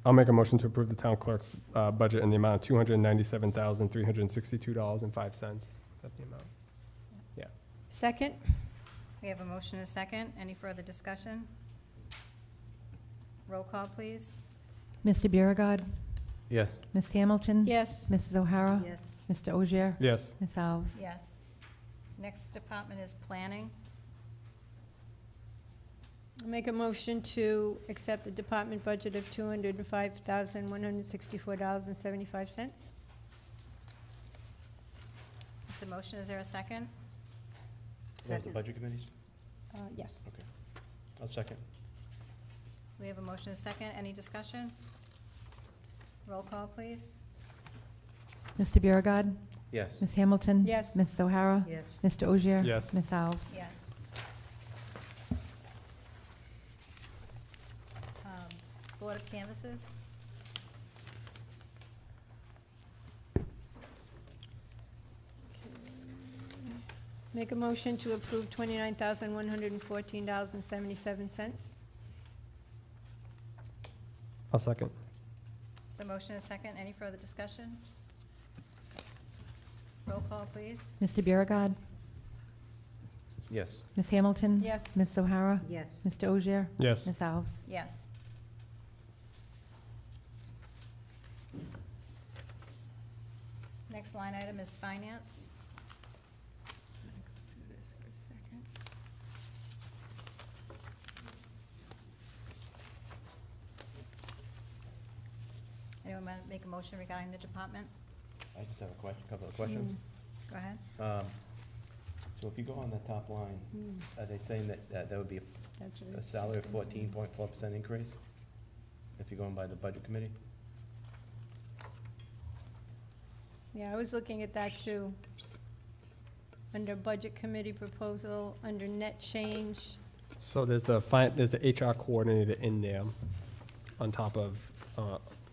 I'll make a motion to approve the town clerk's budget in the amount of $297,362.05. Is that the amount? Yeah. Second? We have a motion and a second. Any further discussion? Roll call, please. Mr. Biragad. Yes. Ms. Hamilton. Yes. Mrs. O'Hara. Yes. Mr. Ogier. Yes. Ms. Alves. Yes. Next department is planning. I'll make a motion to accept the department budget of $205,164.75. It's a motion. Is there a second? Close the budget committees? Yes. Okay. I'll second. We have a motion and a second. Any discussion? Roll call, please. Mr. Biragad. Yes. Ms. Hamilton. Yes. Mrs. O'Hara. Yes. Mr. Ogier. Yes. Ms. Alves. Yes. Board of Canvassers. Make a motion to approve $29,114.77. I'll second. It's a motion and a second. Any further discussion? Roll call, please. Mr. Biragad. Yes. Ms. Hamilton. Yes. Mrs. O'Hara. Yes. Mr. Ogier. Yes. Ms. Alves. Yes. Next line item is finance. Anyone want to make a motion regarding the department? I just have a couple of questions. Go ahead. So if you go on the top line, are they saying that that would be That's a salary of 14.4% increase? If you're going by the budget committee? Yeah, I was looking at that too. Under budget committee proposal, under net change. So there's the HR coordinator in there on top of,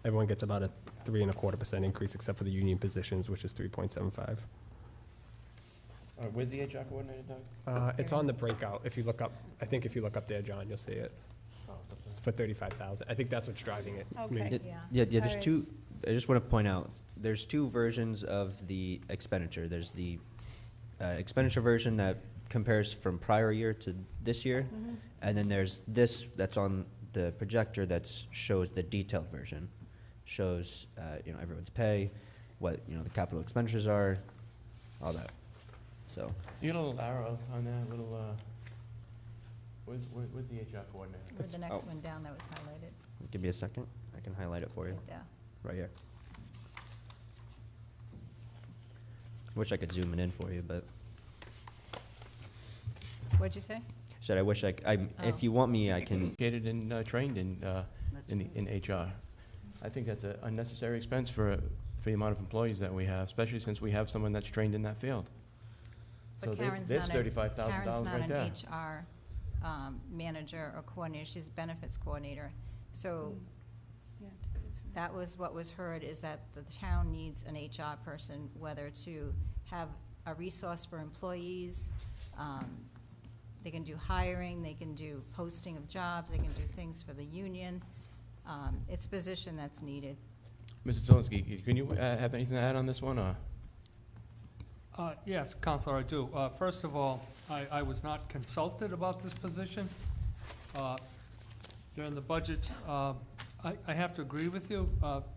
everyone gets about a 3.25% increase except for the union positions, which is 3.75. All right, where's the HR coordinator, Doug? It's on the breakout. If you look up, I think if you look up there, John, you'll see it. Oh, it's up there. It's for 35,000. I think that's what's driving it. Okay. Maybe- Yeah. There's Alright. two, I just want to point out, there's two versions of the expenditure. There's the expenditure version that compares from prior year to this year, and then there's this that's on the projector that shows the detailed version. Shows, everyone's pay, what, the capital expenditures are, all that. So, You got a little arrow on that, little, where's the HR coordinator? With the next oh. one down that was highlighted. give me a second, I can highlight it for you, Right there. right here. Wish I could zoom it in for you, but What'd you say? I wish Oh. if you want me, I can. Educated and trained in HR. I think that's an unnecessary expense for the amount of employees that we have, especially since we have someone that's trained in that field. So But there's Karen's $35,000 not right an there. HR manager or coordinator, she's a benefits coordinator. So Yeah, it's different. that was what was heard, is that the town needs an HR person, whether to have a resource for employees, they can do hiring, they can do posting of jobs, they can do things for the union. It's a position that's needed. Mrs. Zelinski, can you have anything to add on this one, or? Yes, Counselor, I do. First of all, I was not consulted about this position. During the budget, I have to agree with you.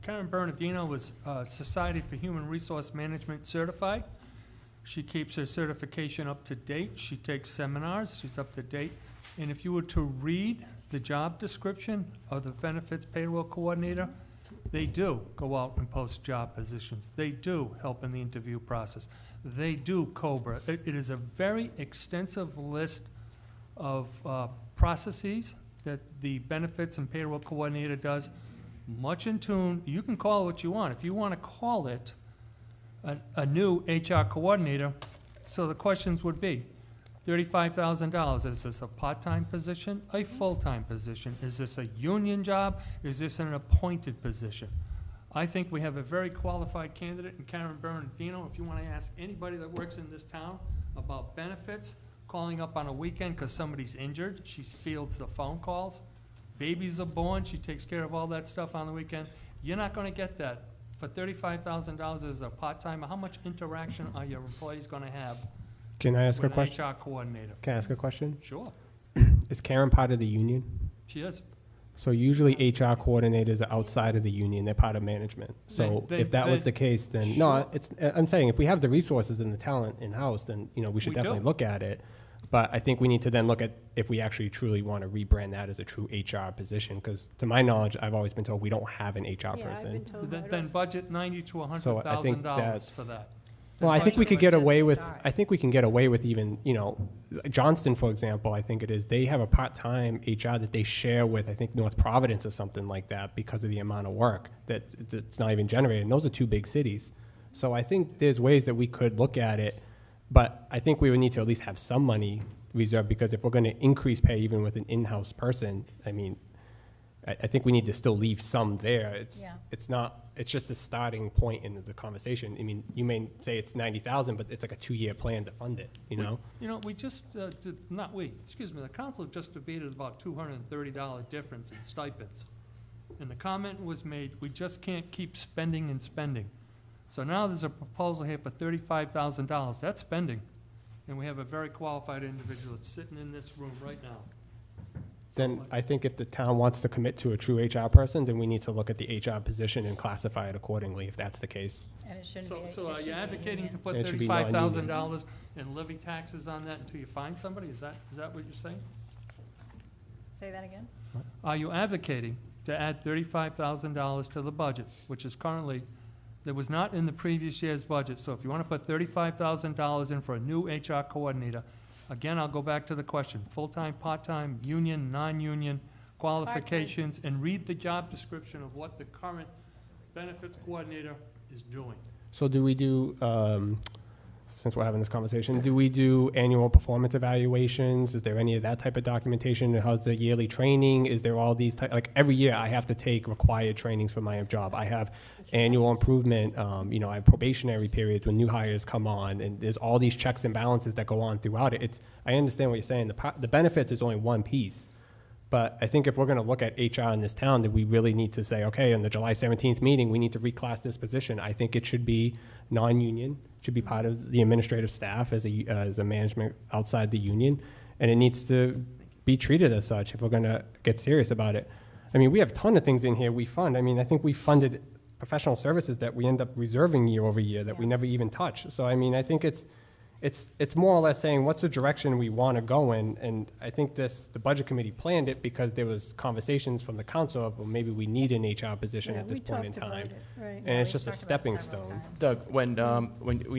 Karen Bernardino was Society for Human Resource Management certified. She keeps her certification up to date. She takes seminars. She's up to date. And if you were to read the job description of the benefits payroll coordinator, they do go out and post job positions. They do help in the interview process. They do COBRA. It is a very extensive list of processes that the benefits and payroll coordinator does, much in tune. You can call it what you want. If you want to call it a new HR coordinator, so the questions would be, $35,000, is this a part-time position, a full-time position? Is this a union job? Is this an appointed position? I think we have a very qualified candidate in Karen Bernardino. If you want to ask anybody that works in this town about benefits, calling up on a weekend because somebody's injured, she fields the phone calls. Babies are born, she takes care of all that stuff on the weekend. You're not going to get that. For $35,000 as a part-timer, how much interaction are your employees going to have Can I ask a with an question? HR coordinator? Can I ask a question? Sure, Is Karen part of the union? she is. So usually HR coordinators are outside of the union, they're part of management. So Then- if that was then- the case, then, Sure. no, I'm saying if we have the resources and the talent in-house, then, we should We do. definitely look at it. But I think we need to then look at if we actually truly want to rebrand that as a true HR position, because to my knowledge, I've always been told we don't have an HR Yeah, I've been person. told Then that then also. budget $90,000 to So I think $100,000 that's- for that. Well, I think we budget could was get just a away with, start. I think we can get away with even, Johnston, for example, I think it is, they have a part-time HR that they share with, I think, North Providence or something like that because of the amount of work that it's not even generated. And those are two big cities. So I think there's ways that we could look at it, but I think we would need to at least have some money reserved, because if we're going to increase pay even with an in-house person, I think we need to still leave some there. Yeah. It's just a starting point in the conversation. You may say it's 90,000, but it's like a 2-year plan to fund it, We just, the council just debated about $230 difference in stipends. And the comment was made, we just can't keep spending and spending. So now there's a proposal here for $35,000. That's spending. And we have a very qualified individual that's sitting in this room right now. Then I think if the town wants to commit to a true HR person, then we need to look at the HR position and classify it accordingly, if that's the case. And it shouldn't be. So are you advocating to put It should be $35,000 and levy taxes on that until you find somebody? Is that what you're saying? Say that again? Are you advocating to add $35,000 to the budget, which is currently, that was not in the previous year's budget? So if you want to put $35,000 in for a new HR coordinator, again, I'll go back to the question, full-time, part-time, union, non-union, qualifications, and read the job description of what the current benefits coordinator is doing. So do we do, since we're having this conversation, do we do annual performance evaluations? Is there any of that type of documentation? How's the yearly training? Is there all these like every year I have to take required trainings for my job. I have annual improvement, I have probationary periods when new hires come on, and there's all these checks and balances that go on throughout it. I understand what you're saying. The benefits is only one piece. But I think if we're going to look at HR in this town, that we really need to say, okay, in the July 17th meeting, we need to reclass this position. I think it should be non-union, should be part of the administrative staff as a management outside the union, and it needs to be treated as such if we're going to get serious about it. We have a ton of things in here we fund. I think we funded professional services that we end up reserving year over year that we never even touch. So, I think it's more or less saying, what's the direction we want to go in? And I think the budget committee planned it because there was conversations from the council of, well, maybe we need an HR position Yeah, at this we point in talked about time. it, right. And it's we just a talked about it stepping several stone. times. Doug, when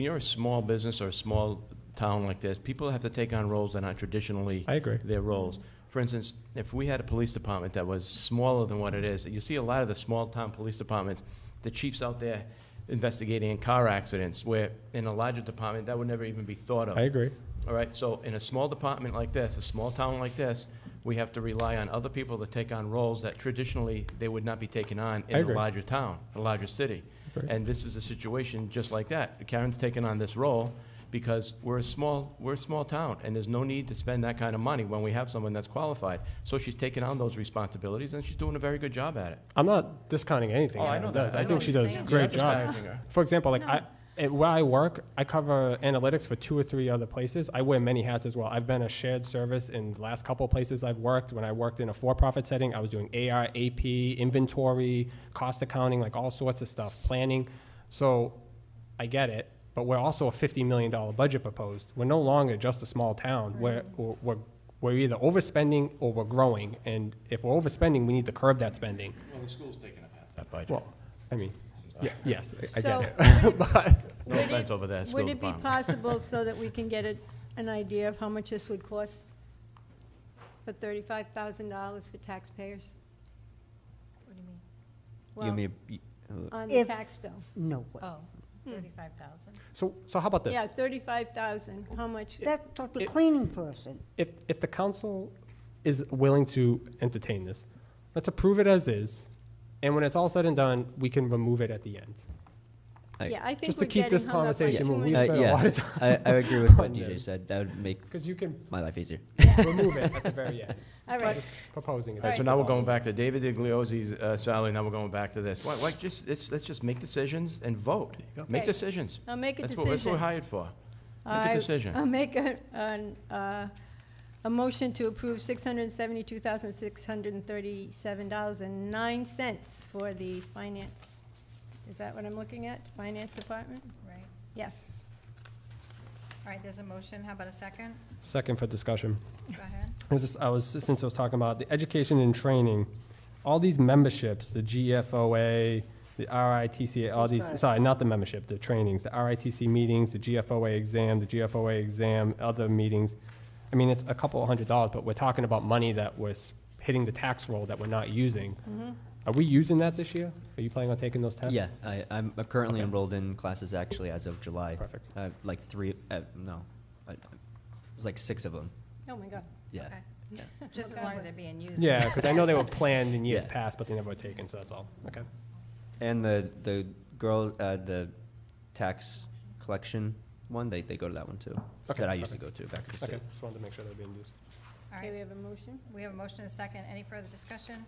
you're a small business or a small town like this, people have to take on roles that aren't traditionally I agree. their roles. For instance, if we had a police department that was smaller than what it is, you see a lot of the small-town police departments, the chief's out there investigating car accidents, where in a larger department, that would never even be thought of. I agree. All right, so in a small department like this, a small town like this, we have to rely on other people to take on roles that traditionally they would not be taking on I in a agree. larger town, a larger city. Agree. And this is a situation just like that. Karen's taking on this role because we're a small town, and there's no need to spend that kind of money when we have someone that's qualified. So she's taking on those responsibilities, and she's doing a very good job at it. I'm not discounting anything Oh, I Karen know does. that. I I know think what she you're does a saying. great Not job. disparaging her. For example, like No. where I work, I cover analytics for 2 or 3 other places. I wear many hats as well. I've been a shared service in the last couple of places I've worked. When I worked in a for-profit setting, I was doing AR, AP, inventory, cost accounting, like all sorts of stuff, planning. So I get it, but we're also a $50 million budget proposed. We're no longer just a small town. We're either overspending or we're growing. And if we're overspending, we need to curb that spending. Well, the school's taking up half that budget. Well, I mean, yes, I So, get it. But No Would offense it- over there, school Would it be department. possible so that we can get an idea of how much this would cost for $35,000 for taxpayers? What do you mean? Well, You mean, on the If- tax bill. No way. Oh, 35,000. so how about this? Yeah, 35,000, how much? That's like the it- cleaning person. If the council is willing to entertain this, let's approve it as is, and when it's all said and done, we can remove it at the end. Yeah, I think Just to we're keep this getting hung up on conversation too moving. many. spent a lot of time I agree with what on DJ this. said. That would make Because you can my life easier. remove it at the very end. All by right, just proposing it. All right, so now we're going back to David Igliozzi's salary, now we're going back to this. Why, let's just make decisions and vote. Make Okay. decisions. I'll make a That's what we're decision. hired for. Make a I'll decision. make a motion to approve $672,637.09 for the finance. Is that what I'm looking at? Finance Department? Right. Yes. All right, there's a motion. How about a second? Second for discussion. Go ahead. Since I was talking about the education and training, all these memberships, the GFOA, the RITC, all these, Right. sorry, not the membership, the trainings, the RITC meetings, the GFOA exam, other meetings. I mean, it's a couple $100, but we're talking about money that was hitting the tax roll that we're not using. Are we using that this year? Are you planning on taking those tests? Yeah, I'm currently Okay. enrolled in classes actually as of July. Perfect. Like 3, no, it was like 6 of them. Oh, my God. Yeah. Okay. Yeah. Just as long as they're being used. Yeah, because I know they were planned in years Yeah. past, but they never were taken, so that's all. Okay. And the the tax collection one, they go to that one too. Okay, That I used to go to back in the Okay, state. just wanted to make sure they're being used. All Okay, right, we have a motion? we have a motion and a second. Any further discussion?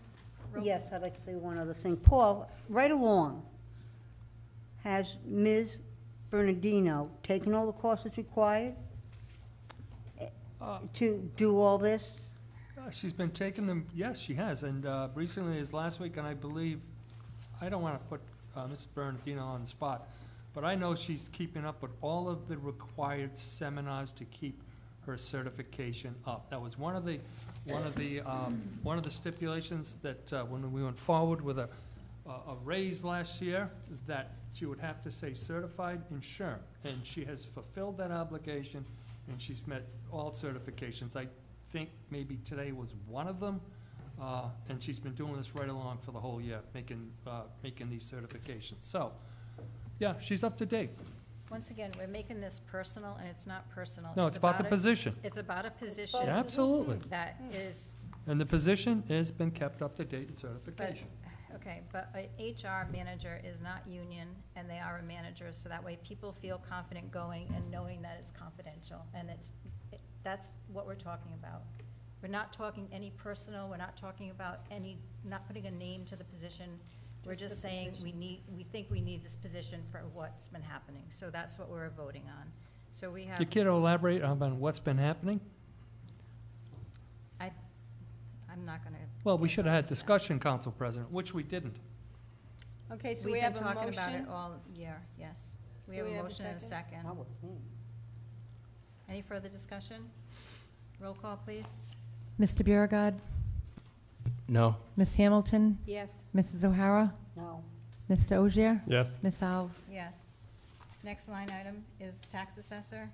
Roll- Yes, I'd like to say one other thing. Paul, right along, has Ms. Bernardino taken all the courses required to do all this? She's been taking them, yes, she has, and recently as last week, and I believe, I don't want to put Mrs. Bernardino on the spot, but I know she's keeping up with all of the required seminars to keep her certification up. That was one of the stipulations that when we went forward with a raise last year, that she would have to say certified insurance, and she has fulfilled that obligation, and she's met all certifications. I think maybe today was one of them, and she's been doing this right along for the whole year, making these certifications. So, yeah, she's up to date. Once again, we're making this personal, and it's not personal. No, it's about the position. It's about a position Yeah, absolutely. that is, And the position has been kept up to date in but, certification. okay, but a HR manager is not union, and they are a manager, so that way people feel confident going and knowing that it's confidential, and that's what we're talking about. We're not talking any personal, we're not talking about not putting a name to the position. We're just saying we think we need this position for what's been happening. So that's what we're voting on. So we have, You care to elaborate on what's been happening? I'm not gonna. Well, we should have had discussion, Council President, which we didn't. Okay, so we We've been have a talking about it motion. all year, yes. We Do have a motion and a second. That was me. Any further discussion? Roll call, please. Mr. Biragad, No. Ms. Hamilton, Yes. Mrs. O'Hara, No. Mr. Ogier, Yes. Ms. Alves. Yes. Next line item is tax assessor.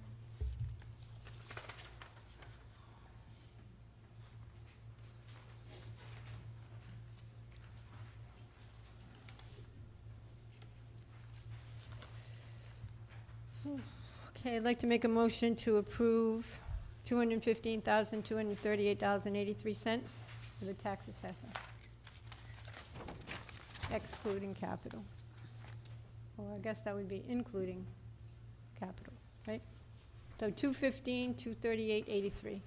Okay, I'd like to make a motion to approve $215,238.83 for the tax assessor, excluding capital. Or I guess that would be including capital, right? So 215, 238.83,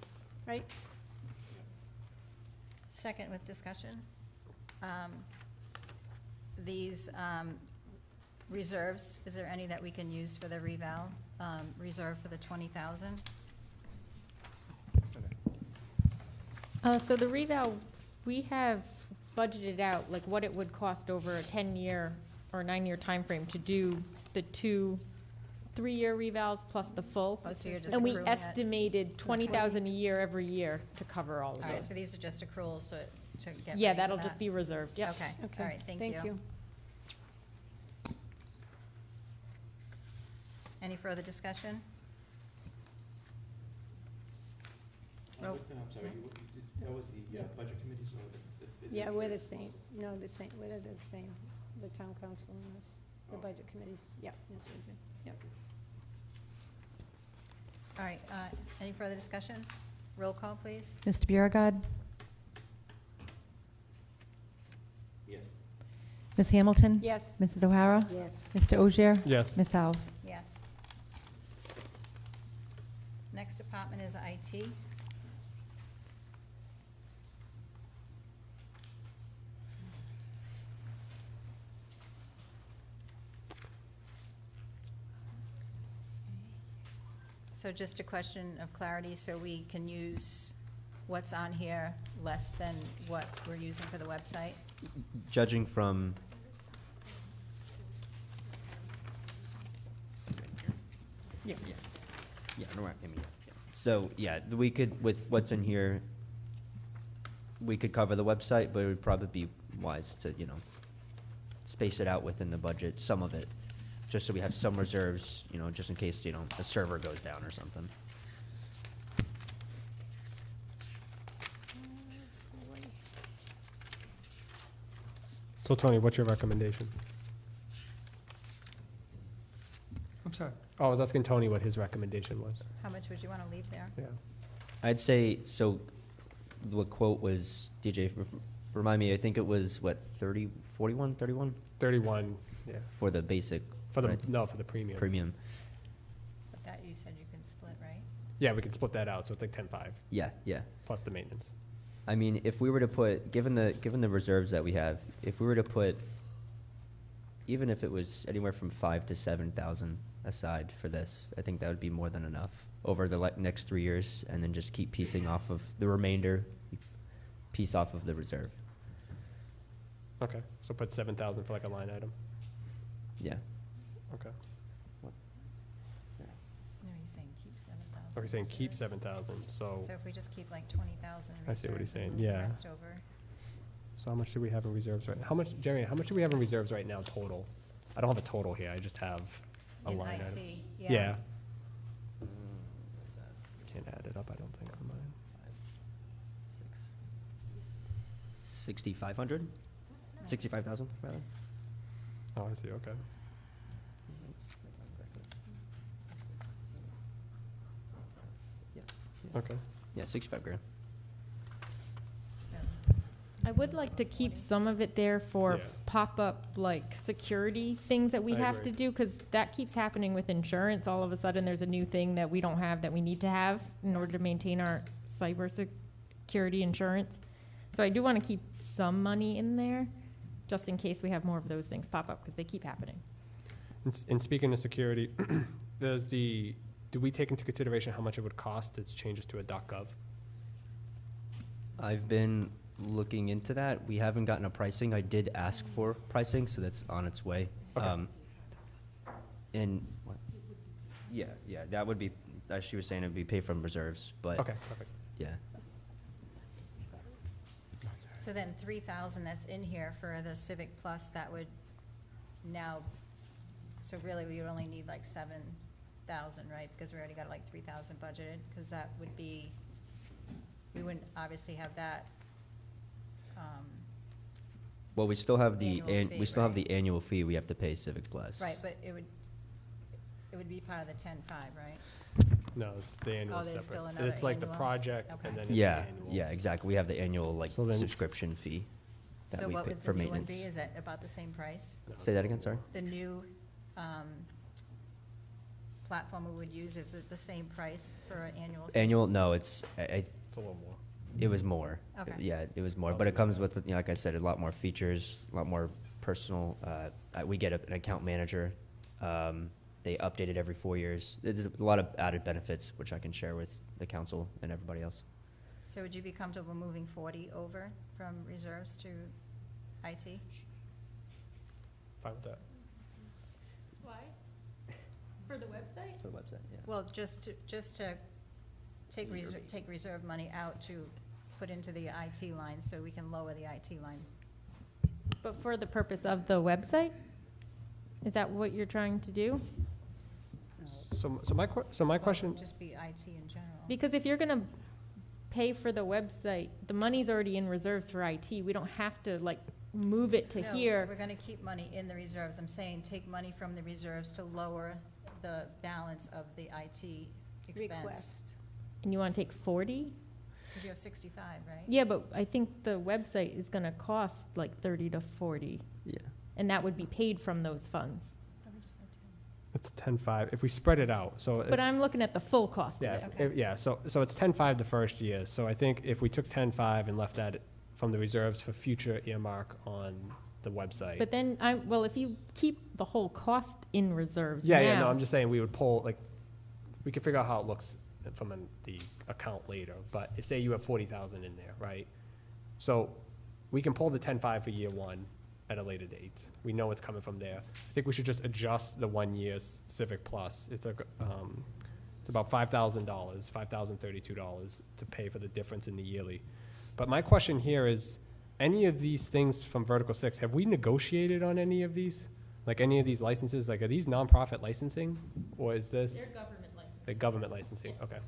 right? Second with discussion. These reserves, is there any that we can use for the reval, reserve for the 20,000? So the reval, we have budgeted out like what it would cost over a 10-year or 9-year timeframe to do the 2 3-year revals plus the full. Oh, so you're just And we accruing it. estimated 20,000 a year every year to cover all of All right, it. so these are just accruals, so to get Yeah, ready for that'll that. just be reserved, yeah. Okay, Okay. all right, thank you. Any further discussion? Roll- I'm sorry, that was the budget committee, so Yeah, we're the same, no, the same, we're the same, the town council and us, the budget committees, yeah, yes, we've been, yep. All right, any further discussion? Roll call, please. Mr. Biragad, Yes. Ms. Hamilton, Yes, Mrs. O'Hara, Yes. Mr. Ogier, Yes. Ms. Alves. Yes. Next department is IT. So just a question of clarity, so we can use what's on here less than what we're using for the website? Judging from. Yeah, yeah, yeah, no, I mean, yeah. So, yeah, we could, with what's in here, we could cover the website, but it would probably be wise to, space it out within the budget, some of it, just so we have some reserves, just in case, a server goes down or something. So Tony, what's your recommendation? I'm sorry. Oh, I was asking Tony what his recommendation was. How much would you want to leave there? Yeah. I'd say, so, the quote was, DJ, remind me, I think it was, what, 30, 41, 31? 31, yeah. For the basic, For the, right, no, for the premium. premium. But that you said you can split, right? Yeah, we can split that out, so it's like 10.5 Yeah, yeah. plus the maintenance. I mean, if we were to put, given the reserves that we have, if we were to put, even if it was anywhere from 5,000 to 7,000 aside for this, I think that would be more than enough over the next 3 years, and then just keep piecing off of the remainder, piece off of the reserve. Okay, so put 7,000 for like a line item. Yeah. Okay. No, he's saying keep 7,000. Or he's saying keep reserves. 7,000, so So if we just keep like 20,000 I see what he's reserves and saying, move the yeah. rest over. So how much do we have in reserves right now? How much, Jerry, how much do we have in reserves right now total? I don't have a total here, I just have a In line item. IT, Yeah. Can't add it up, I don't think, on mine. 6,500? 65,000, rather? Oh, I see, okay. Okay. Yeah, 65 grand. So, I would like to keep some of it there for Yeah. pop-up, like, security things that we I have agree. to do, because that keeps happening with insurance. All of a sudden, there's a new thing that we don't have that we need to have in order to maintain our cybersecurity insurance. So I do want to keep some money in there, just in case we have more of those things pop up, because they keep happening. And speaking of security, do we take into consideration how much it would cost to change this to a .gov? I've been looking into that. We haven't gotten a pricing. I did ask for pricing, so that's on its way. Okay. And, what? Yeah, that would be as she was saying, it'd be paid from reserves, but. Okay, perfect. Yeah. So then 3,000 that's in here for the Civic Plus, that would now, so really we would only need like 7,000, right? Because we already got like 3,000 budgeted, because that would be, we wouldn't obviously have that. Well, we still have the, Annual fee, we still have right? the annual fee we have to pay Civic Plus. Right, but it would be part of the 10.5, right? No, it's the annual Oh, separate. there's still another It's like the annual? project Okay. and then it's the Yeah, annual. yeah, exactly. We have the annual, like, So then- subscription fee that So we what pay would for the new one maintenance. be? Is that about the same price? No, Say that again, sorry? The new platform we would use, is it the same price for an annual? fee? Annual, no, it's, It's a little more. it was more. Okay. Yeah, it was more, but it comes with, you know, like I said, a lot more features, a lot more personal, we get an account manager. They update it every 4 years. There's a lot of added benefits, which I can share with the council and everybody else. So would you be comfortable moving 40 over from reserves to IT? Fine with that. Why? For the website? For the website, yeah. Well, just to take reserve money out to put into the IT line, so we can lower the IT line. But for the purpose of the website? Is that what you're trying to do? So my question, Well, just be IT in general. Because if you're gonna pay for the website, the money's already in reserves for IT. We don't have to like move it to No, so here. we're gonna keep money in the reserves. I'm saying take money from the reserves to lower the balance of the IT expense. Request. And you wanna take 40? Because you have 65, right? Yeah, but I think the website is gonna cost like 30 to 40, Yeah. and that would be paid from those funds. Thought we just said 10. it's 10.5. If we spread it out, so. But I'm looking at the full cost of Yeah, it. Okay. yeah, so it's 10.5 the first year. So I think if we took 10.5 and left that from the reserves for future earmark on the website. But then well, if you keep the whole cost in reserves Yeah, no, now- I'm just saying we would pull, like, we could figure out how it looks from the account later. But if, say you have 40,000 in there, right? So we can pull the 10.5 for year one at a later date. We know it's coming from there. I think we should just adjust the 1 year's Civic Plus. It's about $5,000, $5,032 to pay for the difference in the yearly. But my question here is, any of these things from Vertical 6, have we negotiated on any of these? Like any of these licenses, like are these nonprofit licensing? Or is this? They're government licenses. They're government licensing, okay.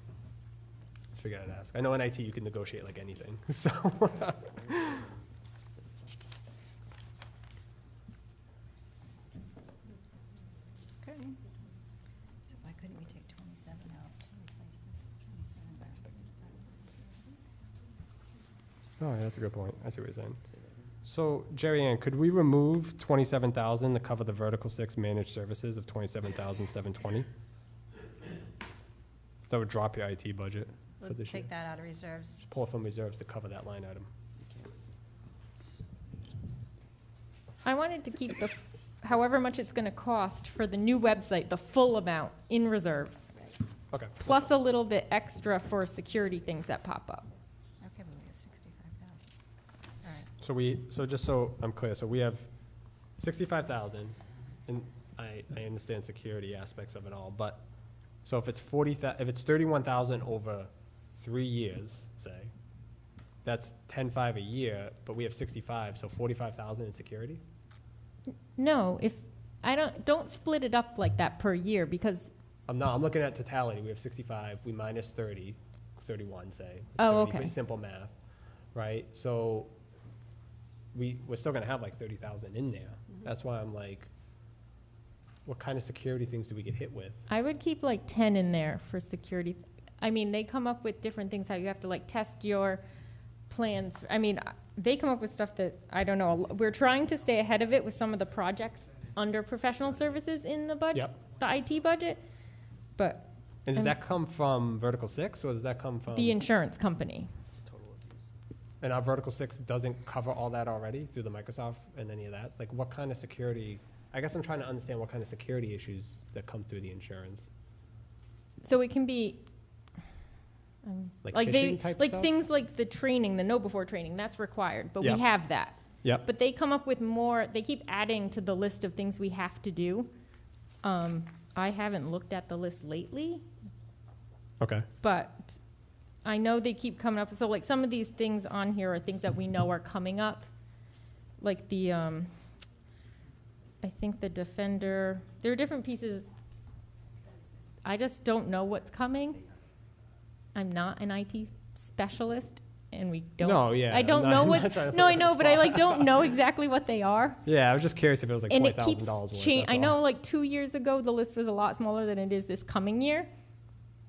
Just figured I'd ask. I know in IT you can negotiate like anything, so. Okay. So why couldn't we take 27 out to replace this 27 back? Oh, yeah, that's a good point. I see what you're saying. So, Jerry Ann, could we remove 27,000 to cover the Vertical 6 managed services of 27,720? That would drop your IT budget for Let's this year. take that out of reserves. Pull it from reserves to cover that line item. I wanted to keep the, however much it's gonna cost for the new website, the full amount in reserves, Okay. plus a little bit extra for security things that pop up. Okay, but we got 65,000. All right. So just so I'm clear, so we have 65,000, and I understand security aspects of it all, but, so if it's if it's 31,000 over 3 years, say, that's 10.5 a year, but we have 65, so 45,000 in security? No, don't split it up like that per year, because, I'm looking at totality. We have 65, we minus 30, 31, say. Oh, 30 for okay. Simple math, right? So we're still gonna have like 30,000 in there. That's why I'm like, what kind of security things do we get hit with? I would keep like 10 in there for security. I mean, they come up with different things, how you have to like test your plans. I mean, they come up with stuff that, I don't know, we're trying to stay ahead of it with some of the projects under professional services in the budget, Yep. the IT budget, but And does that come from Vertical 6, or does that come from? the insurance company. And our Vertical 6 doesn't cover all that already through the Microsoft and any of that? Like, what kind of security, I guess I'm trying to understand what kind of security issues that come through the insurance. So it can be, Like they, phishing type like stuff? things like the training, the know before training, that's required, but we Yeah. have that. Yep. But they come up with more, they keep adding to the list of things we have to do. I haven't looked at the list lately, Okay. But I know they keep coming up. So like some of these things on here are things that we know are coming up. Like the, I think the Defender, there are different pieces. I just don't know what's coming. I'm not an IT specialist and we don't. No, yeah, I don't I'm know not- I'm what, not trying to no, put I you on the know, but I spot. like don't know exactly what they are. Yeah, I was just curious if it was like And it $20,000 keeps worth. changing. that's I know all. like 2 years ago, the list was a lot smaller than it is this coming year.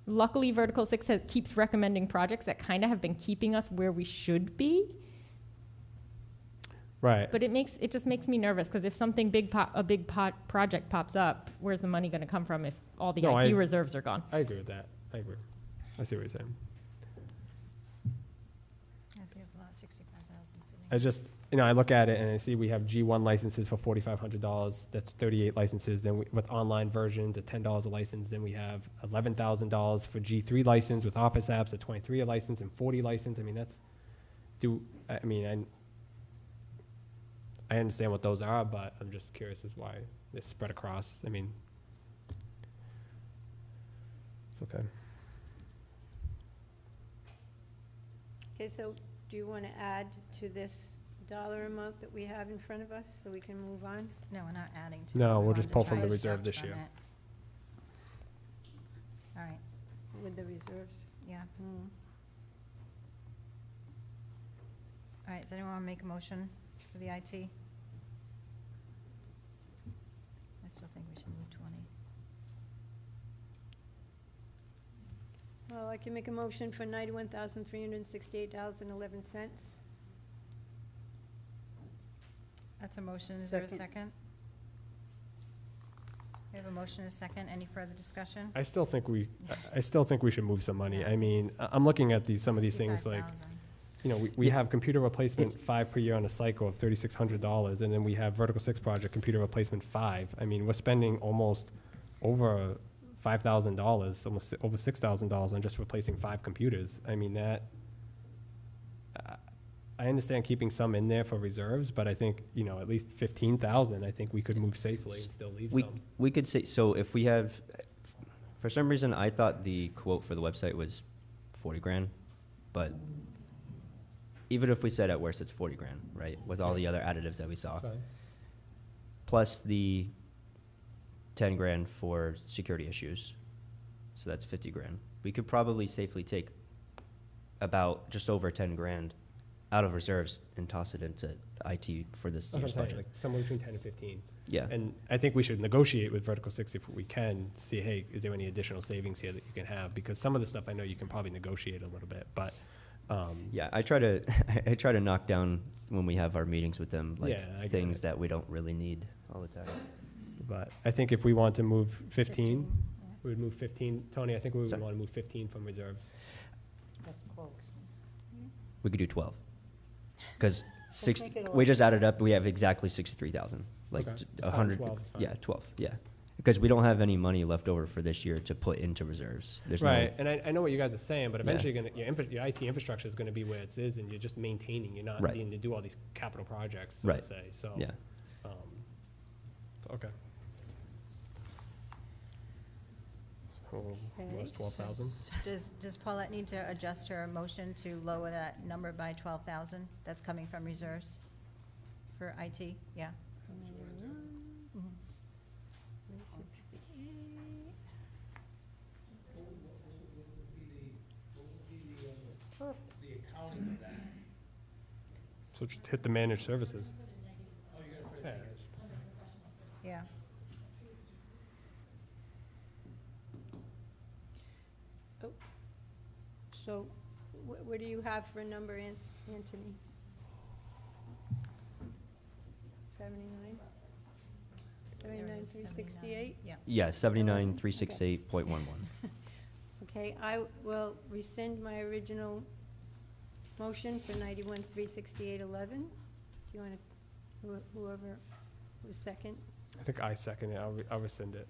Luckily, Vertical 6 keeps recommending projects that kind of have been keeping us where we should be. Right. But it just makes me nervous because if something project pops up, where's the money going to come from if all the No, IT I- reserves are gone? I agree with that. I agree. I see what you're saying. I think it's about 65,000 sitting. I just, I look at it and I see we have G1 licenses for $4,500. That's 38 licenses. Then with online versions at $10 a license, then we have $11,000 for G3 license with Office apps at 23 a license and 40 license. I mean, I understand what those are, but I'm just curious as why they're spread across. I mean, it's okay. Okay, so do you want to add to this dollar amount that we have in front of us so we can move on? No, we're not adding to. No, it. we'll We're just going pull to from try the to reserve start this from year. it. All right, With the reserves? yeah. Hmm. All right, does anyone want to make a motion for the IT? I still think we should move 20. Well, I can make a motion for $91,368.11. That's a motion. Is there a Second. second? We have a motion and a second. Any further discussion? I still think we should move some money. I mean, I'm looking at some of these things like, 65,000. we have computer replacement 5 per year on a cycle of $3,600, and then we have Vertical 6 project computer replacement 5. I mean, we're spending almost over $5,000, almost over $6,000 on just replacing 5 computers. I mean, I understand keeping some in there for reserves, but I think, at least 15,000, I think we could move safely and still leave some. We could say, so if we have, for some reason, I thought the quote for the website was 40 grand, but even if we said at worst it's 40 grand, right, with all the other additives that we saw, Fine. plus the 10 grand for security issues, so that's 50 grand. We could probably safely take about just over 10 grand out of reserves and toss it into IT for this That's what year's I'm saying, budget. like somewhere between 10 and 15. Yeah. And I think we should negotiate with Vertical 6 if we can, see, hey, is there any additional savings here that you can have? Because some of the stuff I know you can probably negotiate a little bit, but, Yeah, I try to I try to knock down when we have our meetings with them, like Yeah, I get things it. that we don't really need all the time. but I think if we want to move 15, 15, yeah. we would move 15. Tony, I think we would Sorry. want to move 15 from reserves. That's close. We could do 12. Because make it we all. just added up, we have exactly 63,000. Like Okay. j- Fine, 100. 12 is fine. Yeah, 12. Yeah. Because we don't have any money left over for this year to put into reserves. There's Right, and I know what you guys are saying, but Yeah. eventually your IT infrastructure is going to be where it is, and you're just maintaining. You're not Right. needing to do all these capital projects, so to Right. say. So, Yeah. Okay. So, was 12,000? Does Paulette need to adjust her motion to lower that number by 12,000? That's coming from reserves for IT, yeah? Mhm. So just hit the managed services. Yeah. Yeah. So what do you have for a number, Anthony? 79? 79,368? Yeah. Yeah, 79,368.11. Okay, I will rescind my original motion for 91,368.11. Do you want to, whoever was second? I think I second it. I'll rescind it.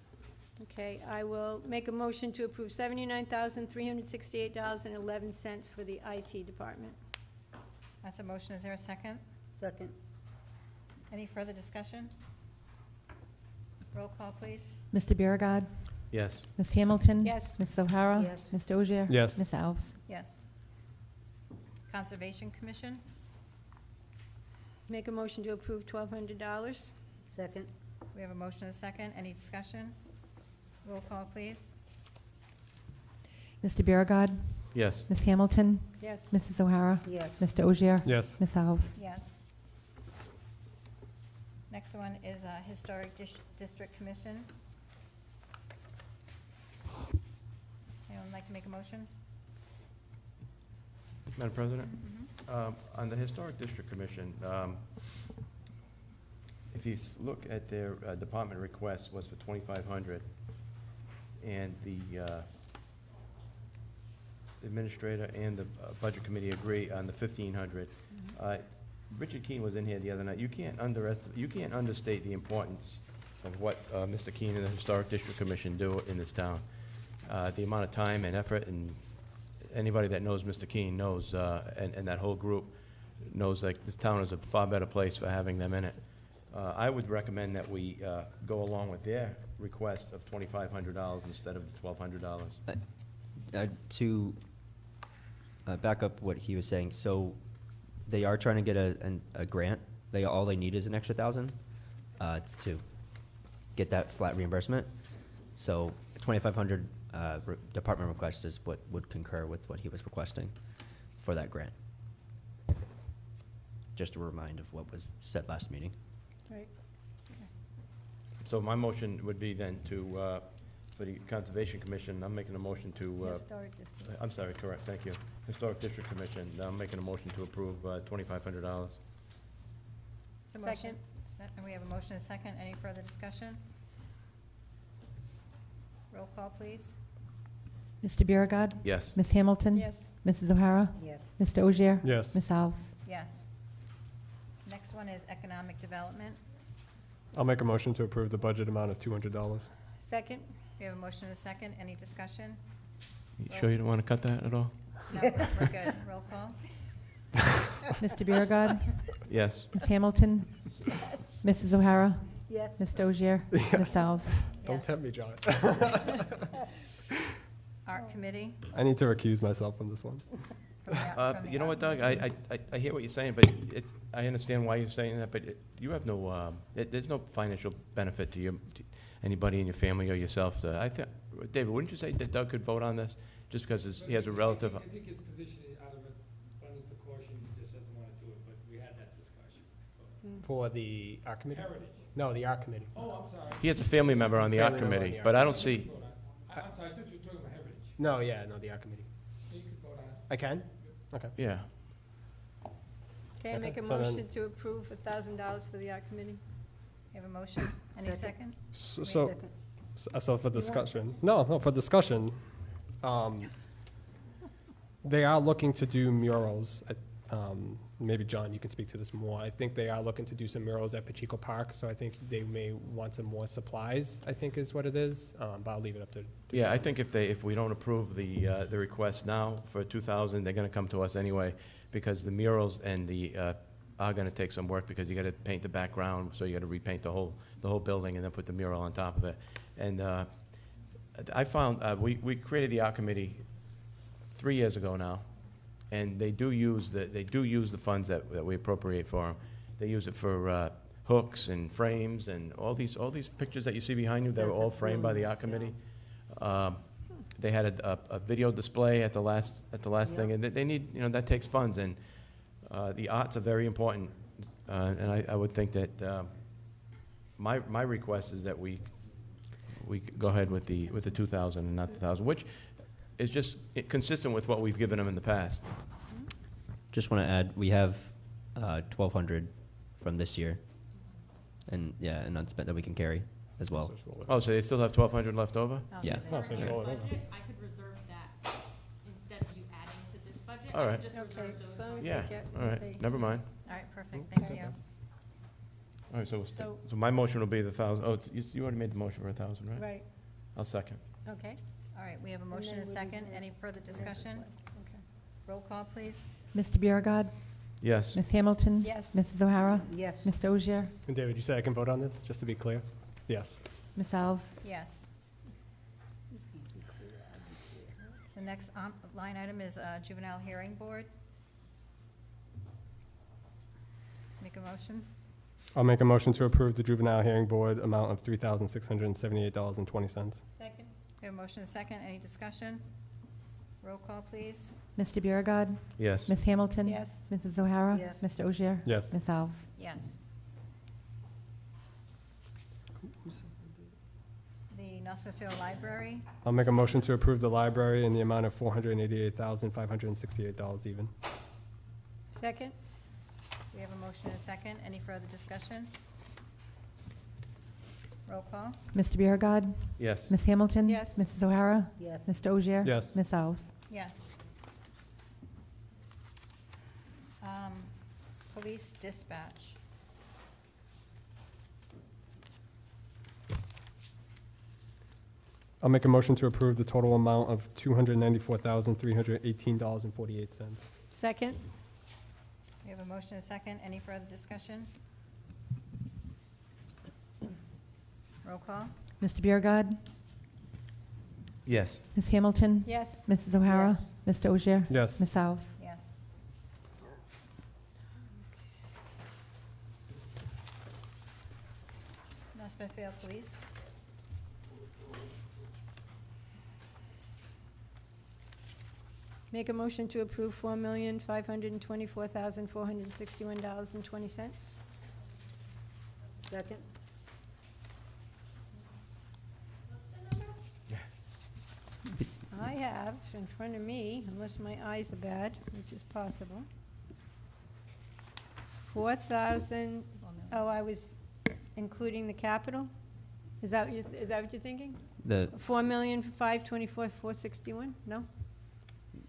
Okay, I will make a motion to approve $79,368.11 for the IT department. That's a motion. Is there a second? Second. Any further discussion? Roll call, please. Mr. Biragad. Yes. Ms. Hamilton? Yes. Ms. O'Hara? Yes. Ms. Dozier? Yes. Ms. Alves? Yes. Conservation Commission, Make a motion to approve $1,200. Second. we have a motion and a second. Any discussion? Roll call, please. Mr. Biragad. Yes. Ms. Hamilton? Yes. Mrs. O'Hara? Yes. Ms. Dozier? Yes. Ms. Alves? Yes. Next one is Historic District Commission. Anyone like to make a motion? Madam President? Mhm. On the Historic District Commission, if you look at their department request was for 2,500, and the administrator and the Budget Committee agree on the 1,500. Richard Keene was in here the other night. You can't understate the importance of what Mr. Keene and the Historic District Commission do in this town. The amount of time and effort, and anybody that knows Mr. Keene knows, and that whole group knows, like, this town is a far better place for having them in it. I would recommend that we go along with their request of $2,500 instead of $1,200. To back up what he was saying, so they are trying to get a grant. All they need is an extra 1,000 to get that flat reimbursement. So 2,500 department request is what would concur with what he was requesting for that grant. Just a reminder of what was said last meeting. Right. So my motion would be then to, for the Conservation Commission, I'm making a motion to, Historic District. I'm sorry, correct, thank you. Historic District Commission, I'm making a motion to approve $2,500. It's a motion. Second. And we have a motion and a second. Any further discussion? Roll call, please. Mr. Biragad. Yes. Ms. Hamilton? Yes. Mrs. O'Hara? Yes. Ms. Dozier? Yes. Ms. Alves? Yes. Next one is Economic Development. I'll make a motion to approve the budget amount of $200. Second. We have a motion and a second. Any discussion? You sure you don't want to cut that at all? No, we're good. Roll call. Mr. Biragad. Yes. Ms. Hamilton? Mrs. O'Hara? Yes. Ms. Dozier? Ms. Alves? Don't Yes. tempt me, John. Art Committee. I need to recuse myself from this one. from the You know Art what, Doug, Committee. I hear what you're saying, but I understand why you're saying that, but you have no, there's no financial benefit to you, to anybody in your family or yourself. David, wouldn't you say that Doug could vote on this, just because he has a relative? I think his position is out of abundance of caution, he just doesn't want to do it, but we had that discussion. For the art committee? Heritage. No, the art committee. Oh, I'm sorry. He has a family member on the art Family member on committee, the but art I don't see, I'm sorry, I thought you were talking about heritage. No, yeah, no, the art committee. You could vote on it. I can? Okay. yeah. Okay, I make a So then- motion to approve $1,000 for the Art Committee. We have a motion. Any Second. second? So, Second. so for discussion, no, for discussion, they are looking to do murals. Maybe, John, you can speak to this more. I think they are looking to do some murals at Pacheco Park, so I think they may want some more supplies, I think is what it is. But I'll leave it up to. Yeah, I think if we don't approve the request now for 2,000, they're gonna come to us anyway, because the murals and are gonna take some work, because you gotta paint the background, so you gotta repaint the whole building and then put the mural on top of it. And I found, we created the art committee 3 years ago now, and they do use the funds that we appropriate for them. They use it for hooks and frames and all these pictures that you see behind you that are all framed by the art committee. They had a video display at the last thing, and they need, that takes funds, and the arts are very important. And I would think that my request is that we go ahead with the 2,000 and not the 1,000, which is just consistent with what we've given them in the past. Just want to add, we have 1,200 from this year, and yeah, and unspent that we can carry as well. Oh, so they still have 1,200 left over? Oh, so Yeah. they- Oh, so just roll it over. I could reserve that instead of you adding to this budget. All I right. could just Okay, reserve as those long as ones. Yeah, get all what right, they- never mind. All right, perfect. Thank you. All right, so So- my motion will be the 1,000. Oh, you already made the motion for 1,000, right? Right, I'll second. okay. All right, we have a And motion then and a we'll second. reserve- Any further discussion? Okay. Roll call, please. Mr. Biragad. Yes. Ms. Hamilton? Yes. Mrs. O'Hara? Yes. Ms. Dozier? And David, you say I can vote on this, just to be clear? Yes. Ms. Alves? Yes. The next line item is Juvenile Hearing Board. Make a motion. I'll make a motion to approve the Juvenile Hearing Board amount of $3,678.20. Second? We have a motion and a second. Any discussion? Roll call, please. Mr. Biragad. Yes. Ms. Hamilton. Yes. Mrs. O'Hara. Yes. Mr. Ogier. Yes. Ms. Alves. Yes. The North Smithfield Library. I'll make a motion to approve the library in the amount of $488,568 even. Second? We have a motion and a second. Any further discussion? Roll call. Mr. Biragad. Yes. Ms. Hamilton. Yes. Mrs. O'Hara. Yes. Mr. Ogier. Yes. Ms. Alves. Yes. Police dispatch. I'll make a motion to approve the total amount of $294,318.48. Second? We have a motion and a second. Any further discussion? Roll call. Mr. Biragad. Yes. Ms. Hamilton. Yes. Mrs. O'Hara. Mr. Ogier. Yes. Ms. Alves. Yes. North Smithfield Police. Make a motion to approve $4,524,461.20. Second? I have in front of me, unless my eyes are bad, which is possible, 4,000, oh, I was including the capital? Is that what you're thinking? The, 4,524,461? No?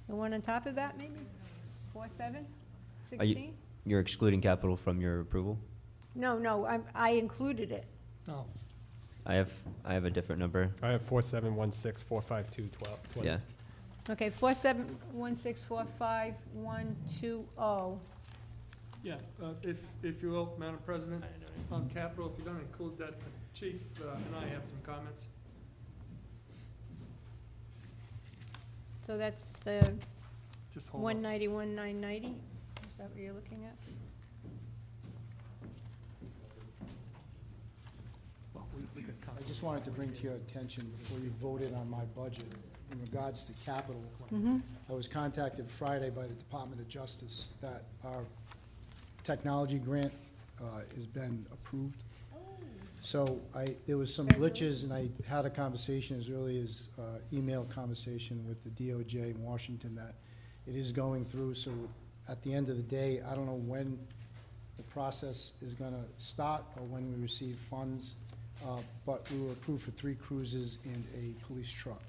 The one on top of that, maybe? 4,7? Are you- 16? you're excluding capital from your approval? No, I included it. No. I have a different number. I have 4716,452.12. Yeah. Okay, 471645120. Yeah, if you will, Madam President, on capital, if you're gonna include that, Chief and I have some comments. So that's the Just hold on. 191,990? Is that what you're looking at? Well, we could I just wanted to bring to your attention, before you voted on my budget, in regards to capital, I was contacted Friday by the Department of Justice that our technology grant has been approved. So there was some glitches, and I had a conversation as early as email conversation with the DOJ in Washington that it is going through. So at the end of the day, I don't know when the process is going to start or when we receive funds, but we were approved for 3 cruises and a police truck.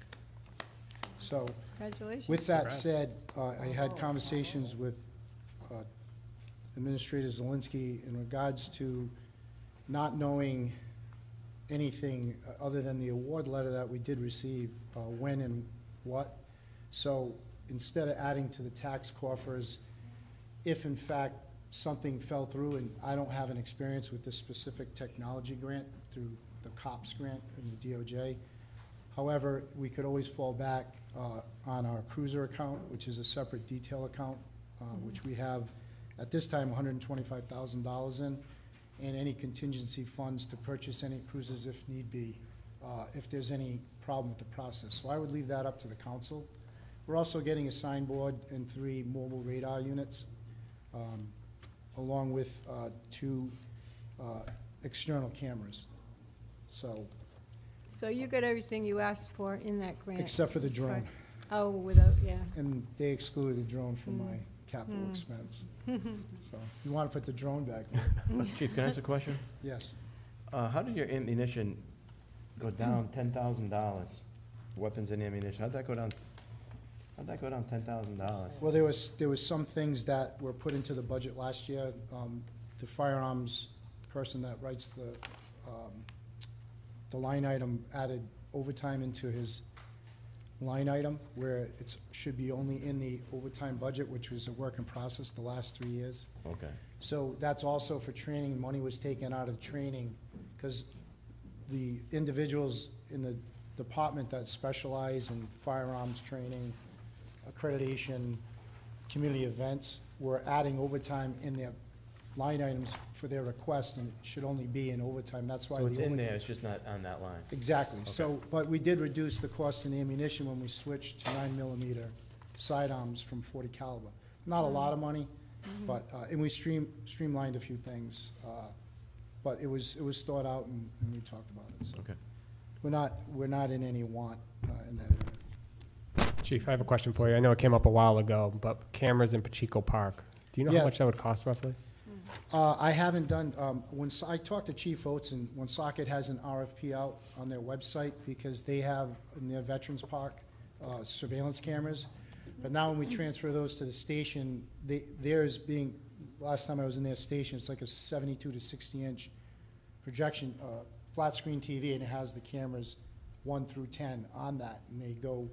So Congratulations. with that said, I had conversations with Administrator Zelinski in regards to not knowing anything other than the award letter that we did receive, when and what. So instead of adding to the tax coffers, if in fact something fell through, and I don't have an experience with this specific technology grant through the COPS grant and the DOJ, however, we could always fall back on our cruiser account, which is a separate detail account, which we have at this time $125,000 in, and any contingency funds to purchase any cruises if need be, if there's any problem with the process. So I would leave that up to the council. We're also getting a signboard and 3 mobile radar units, along with 2 external cameras. So, So you got everything you asked for in that grant? except for the drone. Right. Oh, without, yeah. And they excluded the drone from my capital expense. So you want to put the drone back there? Chief, can I ask a question? Yes. How did your ammunition go down $10,000? Weapons and ammunition, how'd that go down $10,000? Well, there was some things that were put into the budget last year. The firearms person that writes the line item added overtime into his line item, where it should be only in the overtime budget, which was a work in process the last 3 years. Okay. So that's also for training. Money was taken out of training, because the individuals in the department that specialize in firearms training, accreditation, community events, were adding overtime in their line items for their request, and it should only be in overtime. That's why. So it's the in only- there, it's just not on that line. Exactly. So, but we did reduce the cost in ammunition when we switched to 9mm sidearms from 40 caliber. Not a lot of money, but, and we streamlined a few things. But it was thought out, and we talked about it. So Okay. we're not in any want in that area. Chief, I have a question for you. I know it came up a while ago, but cameras in Pacheco Park, do you know Yeah. how much that would cost roughly? I haven't done, I talked to Chief Oates, and when Socket has an RFP out on their website, because they have in their Veterans Park surveillance cameras, but now when we transfer those to the station, theirs being, last time I was in their station, it's like a 72 to 60-inch projection, flat screen TV, and it has the cameras 1 through 10 on that, and they go,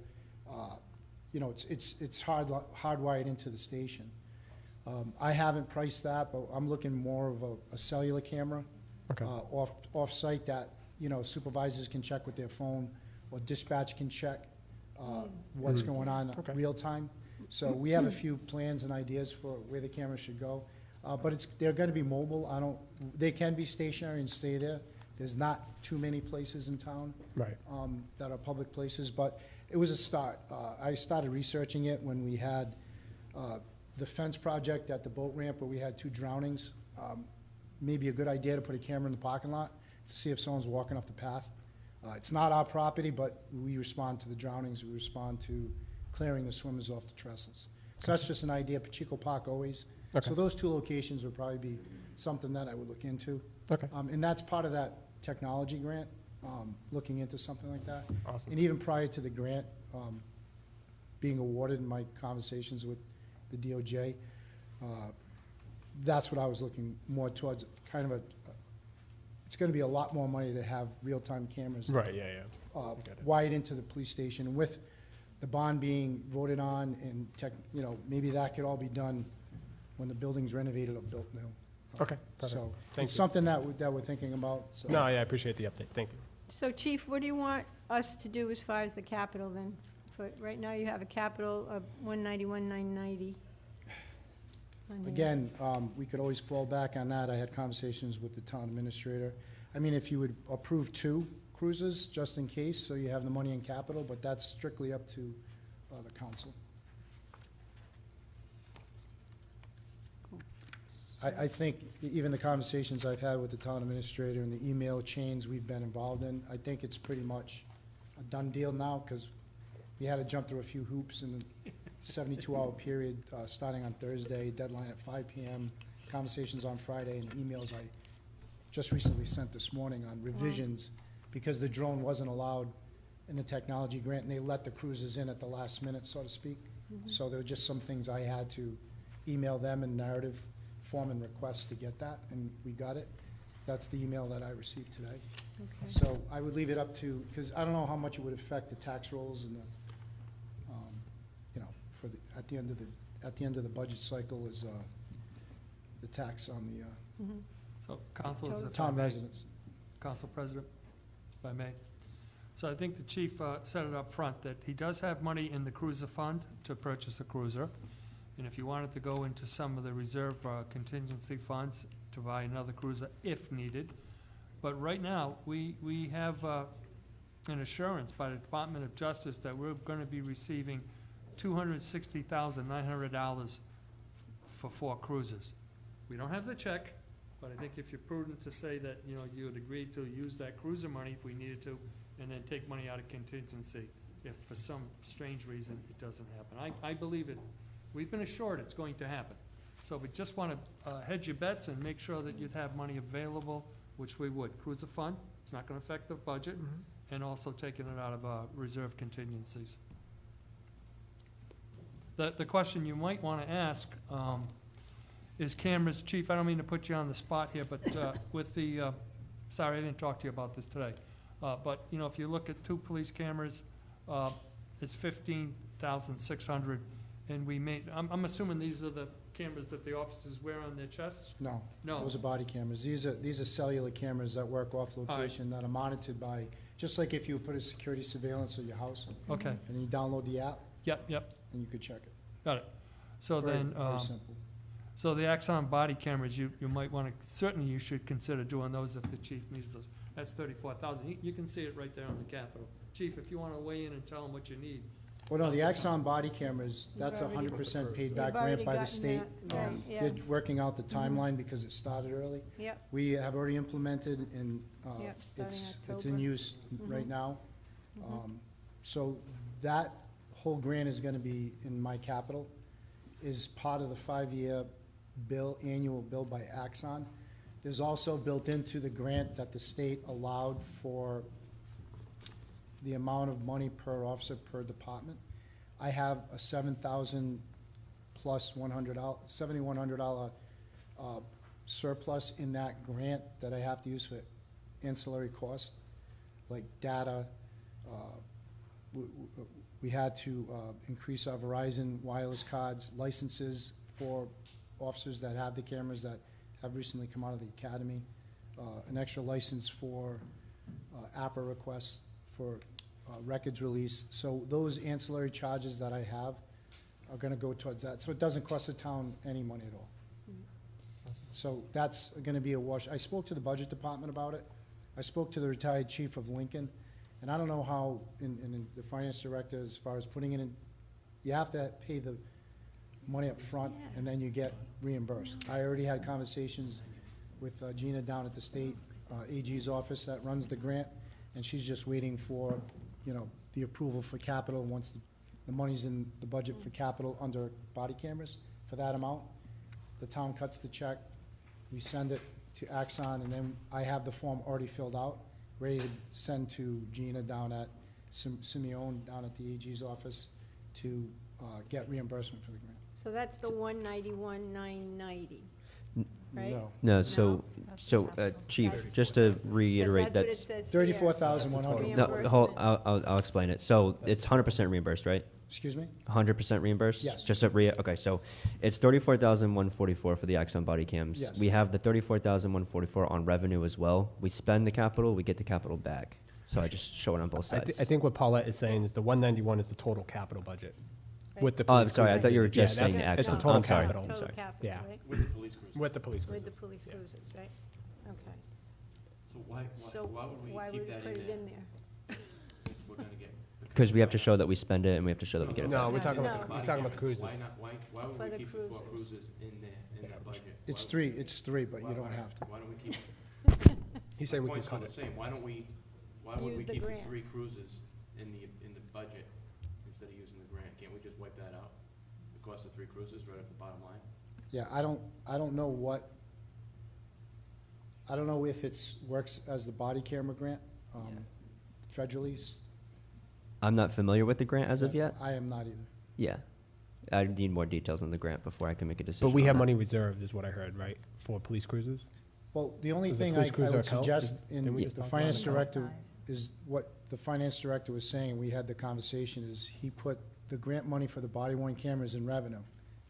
it's hardwired into the station. I haven't priced that, but I'm looking more of a cellular camera. Okay. Off-site that, supervisors can check with their phone, or dispatch can check what's going on Okay. real time. So we have a few plans and ideas for where the camera should go. But they're gonna be mobile. They can be stationary and stay there. There's not too many places in town Right. that are public places, but it was a start. I started researching it when we had the fence project at the boat ramp where we had 2 drownings. Maybe a good idea to put a camera in the parking lot to see if someone's walking up the path. It's not our property, but we respond to the drownings. We respond to clearing the swimmers off the trestles. So that's just an idea. Pacheco Park always. Okay. So those 2 locations would probably be something that I would look into. Okay. And that's part of that technology grant, looking into something like that. Awesome. And even prior to the grant being awarded in my conversations with the DOJ, that's what I was looking more towards, kind of it's gonna be a lot more money to have real-time cameras Right, yeah. Got it. wired into the police station. And with the bond being voted on and maybe that could all be done when the building's renovated or built new. Okay, perfect. So Thank it's you. something that we're thinking about, so. No, yeah, I appreciate the update. Thank you. So Chief, what do you want us to do as far as the capital then? Right now you have a capital of 191,990. on here. Again, we could always fall back on that. I had conversations with the town administrator. I mean, if you would approve 2 cruises, just in case, so you have the money in capital, but that's strictly up to the council. I think even the conversations I've had with the town administrator and the email chains we've been involved in, I think it's pretty much a done deal now, because we had to jump through a few hoops in the 72-hour period, starting on Thursday, deadline at 5 p.m., conversations on Friday, and emails I just recently sent this morning on revisions, because the drone wasn't allowed in the technology grant, and they let the cruises in at the last minute, so to speak. So there were just some things I had to email them in narrative form and request to get that, and we got it. That's the email that I received today. Okay. So I would leave it up to, because I don't know how much it would affect the tax rolls and the, at the end of the budget cycle is the tax on the So, council, if I town may, residents. Council President, if I may. So I think the chief said it up front, that he does have money in the cruiser fund to purchase a cruiser. And if you wanted to go into some of the reserve contingency funds to buy another cruiser if needed. But right now, we have an assurance by the Department of Justice that we're going to be receiving $260,900 for 4 cruisers. We don't have the check, but I think if you're prudent to say that, you would agree to use that cruiser money if we needed to, and then take money out of contingency if for some strange reason it doesn't happen. I believe it. We've been assured it's going to happen. So we just want to hedge your bets and make sure that you'd have money available, which we would. Cruiser fund, it's not going to affect the budget, and also taking it out of reserve contingencies. The question you might want to ask is cameras. Chief, I don't mean to put you on the spot here, but with the, sorry, I didn't talk to you about this today. But, if you look at 2 police cameras, it's $15,600. And we made, I'm assuming these are the cameras that the officers wear on their chests? No. No. Those are body cameras. These are cellular cameras that work off location, that are monitored by, just like if you put a security surveillance of your house, Okay, and then you download the app, Yep, and you could check it. got it. So Very, then, very simple. so the Axon body cameras, you might want to, certainly you should consider doing those if the chief needs those. That's 34,000. You can see it right there on the Capitol. Chief, if you want to weigh in and tell them what you need. Well, no, the Axon body cameras, that's We've already- 100% paid We've back already grant by the gotten state. that, right, yeah. They're working out the timeline because it started early. Yep, We have already implemented and Yep, starting it's in October. use right now. So that whole grant is gonna be in my capital, is part of the 5-year bill, annual bill by Axon. There's also built into the grant that the state allowed for the amount of money per officer per department. I have a $7,000 plus $7,100 surplus in that grant that I have to use for ancillary costs, like data. We had to increase our Verizon wireless cards, licenses for officers that have the cameras that have recently come out of the academy, an extra license for APRA requests for records release. So those ancillary charges that I have are gonna go towards that. So it doesn't cost the town any money at all. So that's gonna be a wash. I spoke to the budget department about it. I spoke to the retired chief of Lincoln, and I don't know how, in the finance director, as far as putting it in, you have to pay the money up front, and then you get reimbursed. I already had conversations with Gina down at the state AG's office that runs the grant, and she's just waiting for, the approval for capital. Once the money's in the budget for capital under body cameras for that amount, the town cuts the check, we send it to Axon, and then I have the form already filled out, ready to send to Gina down at Simeone, down at the AG's office, to get reimbursement for the grant. so that's the 191,990, right? No, No, so, No? Chief, That's- just to reiterate, That's what it that's, says here. 34,100. no, Reimbursement. I'll explain it. So it's 100% reimbursed, right? Excuse me? 100% reimbursed? Yes. Just okay, so it's 34,144 for the Axon body cams. Yes. We have the 34,144 on revenue as well. We spend the capital, we get the capital back. So I just show it on both sides. I think what Paulette is saying is the 191 is the total capital budget with the Oh, I'm police sorry, I cruisers. thought you were Yeah, just saying that's- the It's the Axon. total I'm sorry. capital. I'm Total sorry. capital, Yeah. right? With the police cruisers. With the police With the cruisers. police Yeah. cruisers, right? Okay. So why So would we why keep would we that put in it there in there? if we're gonna get? Because we have to show that we spend it and we have to show that we get it No, back. we're talking No. about, he's talking about the cruises. Why not, why For would the we keep the 4 cruisers. cruisers in there, in that budget? It's Why- three, but you don't have to. Why don't we keep? He's saying we My can point's still cut the it. same, why would we Use the keep the grant. 3 cruisers in the budget instead of using the grant? Can't we just wipe that out? The cost of 3 cruisers right off the bottom line? Yeah, I don't know I don't know if it's, works as the body camera grant, federally. I'm not familiar with the grant as of Yeah, yet. I am not either. Yeah. I need more details on the grant before I can make a decision. But we on have that. money reserved, is what I heard, right, for police cruisers? Well, the only Does the thing police I cruiser would account? suggest Didn't in we just the talk about finance it? director is what the finance director was saying, we had the conversation, is he put the grant money for the body worn cameras in revenue.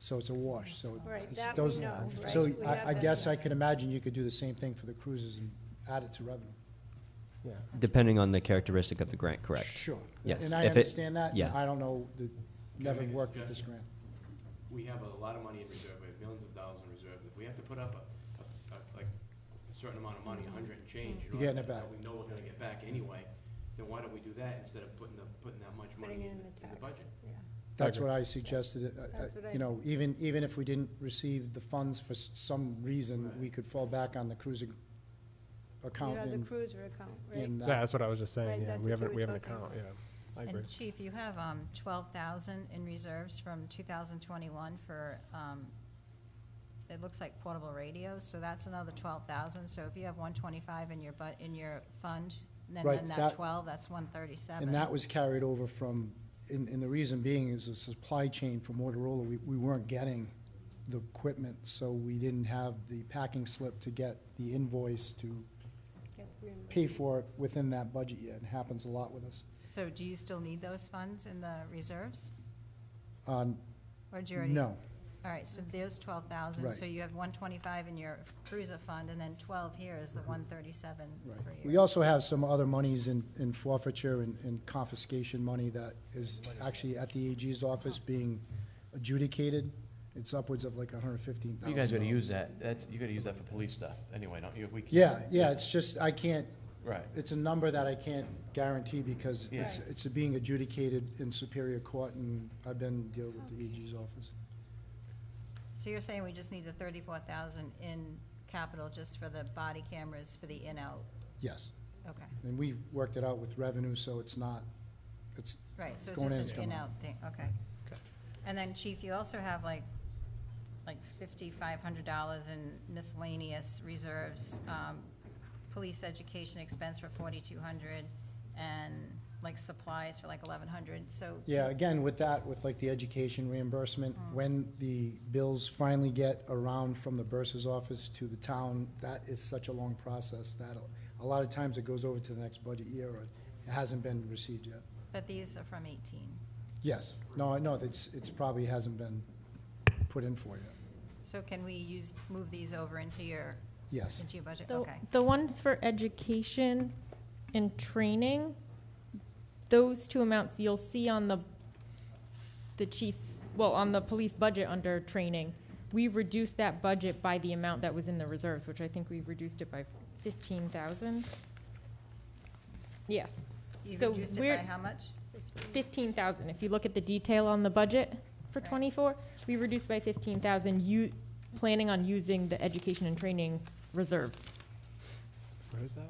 So it's a wash, so. Right, it's- that we those- know, right? So We have I that. guess I could imagine you could do the same thing for the cruises and add it to revenue. Yeah. Depending on the characteristic of the grant, correct? Sure. Yes. And I If it- understand that. yeah. I don't know, never make a worked with this grant. We have a lot of money in reserve, we have millions of dollars in reserves. If we have to put up like a certain amount of money, 100 and change, You're getting it back. that we know we're gonna get back anyway, then why don't we do that instead of putting that much Putting money it in in the the tax, budget? yeah. That's agree. what I suggested. That's what I You know, even if we didn't receive the funds for some reason, Right. we could fall back on the cruiser You account have the in cruiser account, right? in Yeah, that. that's what I was just Right, saying, yeah, that's we what have you an were talking account, yeah, I agree. And Chief, you have 12,000 in reserves from 2021 for, it looks like portable radios, so that's another 12,000. So if you have 125 in your fund, and Right, then that that- 12, that's 137. And that was carried over from, and the reason being is the supply chain for Motorola, we weren't getting the equipment, so we didn't have the packing slip to get the invoice to Get reimbursed. pay for it within that budget yet. It happens a lot with us. So do you still need those funds in the reserves? Uh, Or do you already? No, All right, so there's 12,000. Right. So you have 125 in your cruiser fund, and then 12 here is the 137 Right. per year. We also have some other monies in forfeiture and confiscation money that is actually at the AG's office being adjudicated. It's upwards of like $115,000. You guys gotta use that, you gotta use that for police stuff, anyway, don't you? We can't- Yeah, it's just, I can't, Right. it's a number that I can't guarantee because Yeah. it's being adjudicated in Superior Court, and I've been dealing with the AG's office. So you're saying we just need the 34,000 in capital just for the body cameras for the in-out? Yes, Okay, and we worked it out with revenue, so it's not, it's, right, so going it's in, just it's an coming out. in-out thing, okay. Okay. And then, Chief, you also have like $5,500 in miscellaneous reserves, police education expense for 4,200, and like supplies for like 1,100, so. yeah, again, with that, with like the education reimbursement, when the bills finally get around from the bursar's office to the town, that is such a long process that a lot of times it goes over to the next budget year, or it hasn't been received yet. But these are from 18. Yes, no, it's probably hasn't been put in for yet. So can we move these over into your Yes, budget? The, Okay. the ones for education and training, those two amounts you'll see on the chief's, well, on the police budget under training. We reduced that budget by the amount that was in the reserves, which I think we reduced it by 15,000. Yes, You so reduced it we're- by how much? 15,000. If you look at the detail on the budget for Right. 24, we reduced by 15,000, planning on using the education and training reserves. Where is that?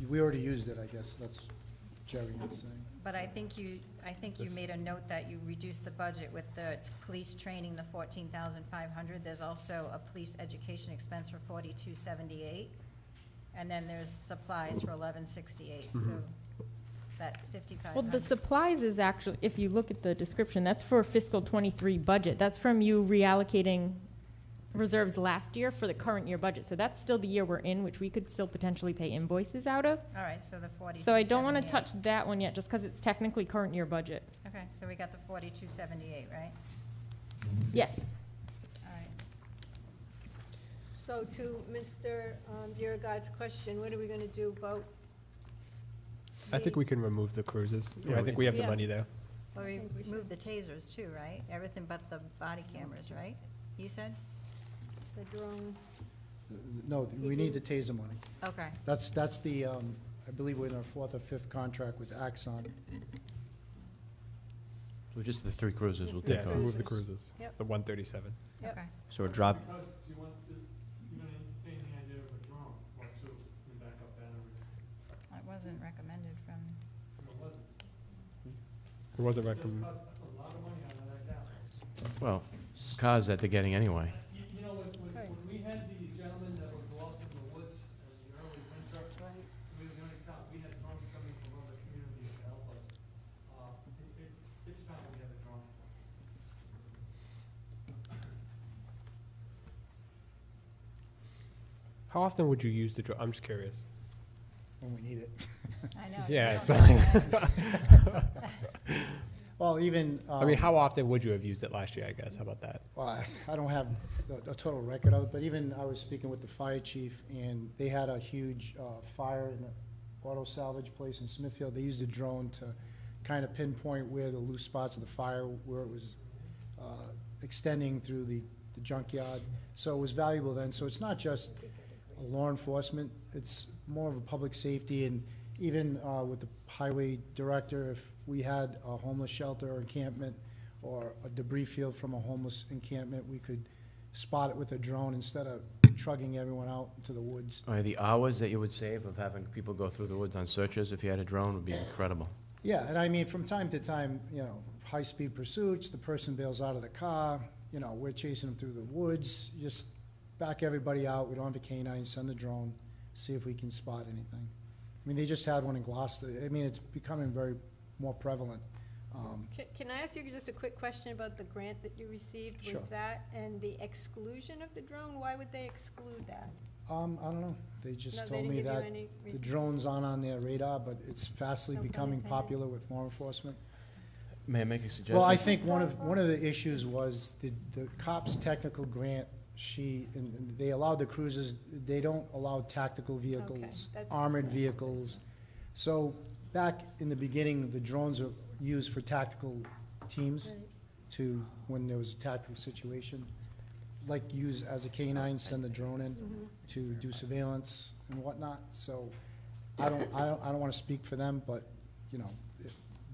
we already used it, I guess, that's Jerry was saying. But I think you made a note that you reduced the budget with the police training, the 14,500. There's also a police education expense for 4,278. And then there's supplies for 1168, so that 5,500. Well, the supplies is actually, if you look at the description, that's for fiscal '23 budget. That's from you reallocating reserves last year for the current year budget. So that's still the year we're in, which we could still potentially pay invoices out of. All right, so the 4,278. So I don't want to touch that one yet, just because it's technically current year budget. Okay, so we got the 4,278, right? Yes. All right. So to Mr. Biragad's question, what are we gonna do about? I think we can remove the cruises. Yeah, I think we have the Yeah. money there. Well, I we think we should. moved the tasers too, right? Everything but the body cameras, right? You said? The drone, No, we need the taser money. Okay, That's the, I believe we're in our fourth or fifth contract with Axon. So just the 3 cruisers will Just the take Yeah, so over. move the cruises. Yep. The 137. Yep. okay. So we're drop, Because do you want, you're gonna entertain the idea of a drone or two in backup batteries? It wasn't recommended from, It wasn't. It wasn't Just recommended. cut a lot of money out of that gap. Well, cars that they're getting anyway. You know, when we had the gentleman that was lost in the woods in the early winter, we were the only town, we had drones coming from other communities to help us. It's time we have a drone. How often would you use the drone? I'm just curious. When we need it. I know. Yeah, you so- don't- Well, even. I mean, how often would you have used it last year, I guess? How about that? Well, I don't have a total record of it, but even I was speaking with the fire chief, and they had a huge fire in an auto salvage place in Smithfield. They used a drone to kind of pinpoint where the loose spots of the fire, where it was extending through the junkyard. So it was valuable then. So it's not just a law enforcement, it's more of a public safety, and even with the highway director, if we had a homeless shelter or encampment or a debris field from a homeless encampment, we could spot it with a drone instead of trugging everyone out into the woods. The hours that you would save of having people go through the woods on searches if you had a drone would be incredible. Yeah, and I mean, from time to time, high-speed pursuits, the person bails out of the car, we're chasing them through the woods, just back everybody out, we don't have a canine, send the drone, see if we can spot anything. I mean, they just had one in Gloucester. I mean, it's becoming very more prevalent. can I ask you just a quick question about the grant that you received? Sure. Was that and the exclusion of the drone? Why would they exclude that? I don't know, they just No, they told didn't me give you that any the reason. drone's on their radar, but it's fastly Okay. becoming popular with law enforcement. May I make a suggestion? Well, I think one of the issues was the cops' technical grant sheet, and they allowed the cruisers, they don't allow tactical vehicles, that's- armored vehicles. So back in the beginning, the drones are used for tactical teams to, when there was a tactical situation, like use as a K-9, send the drone in to do surveillance and whatnot. So I don't want to speak for them, but, you know,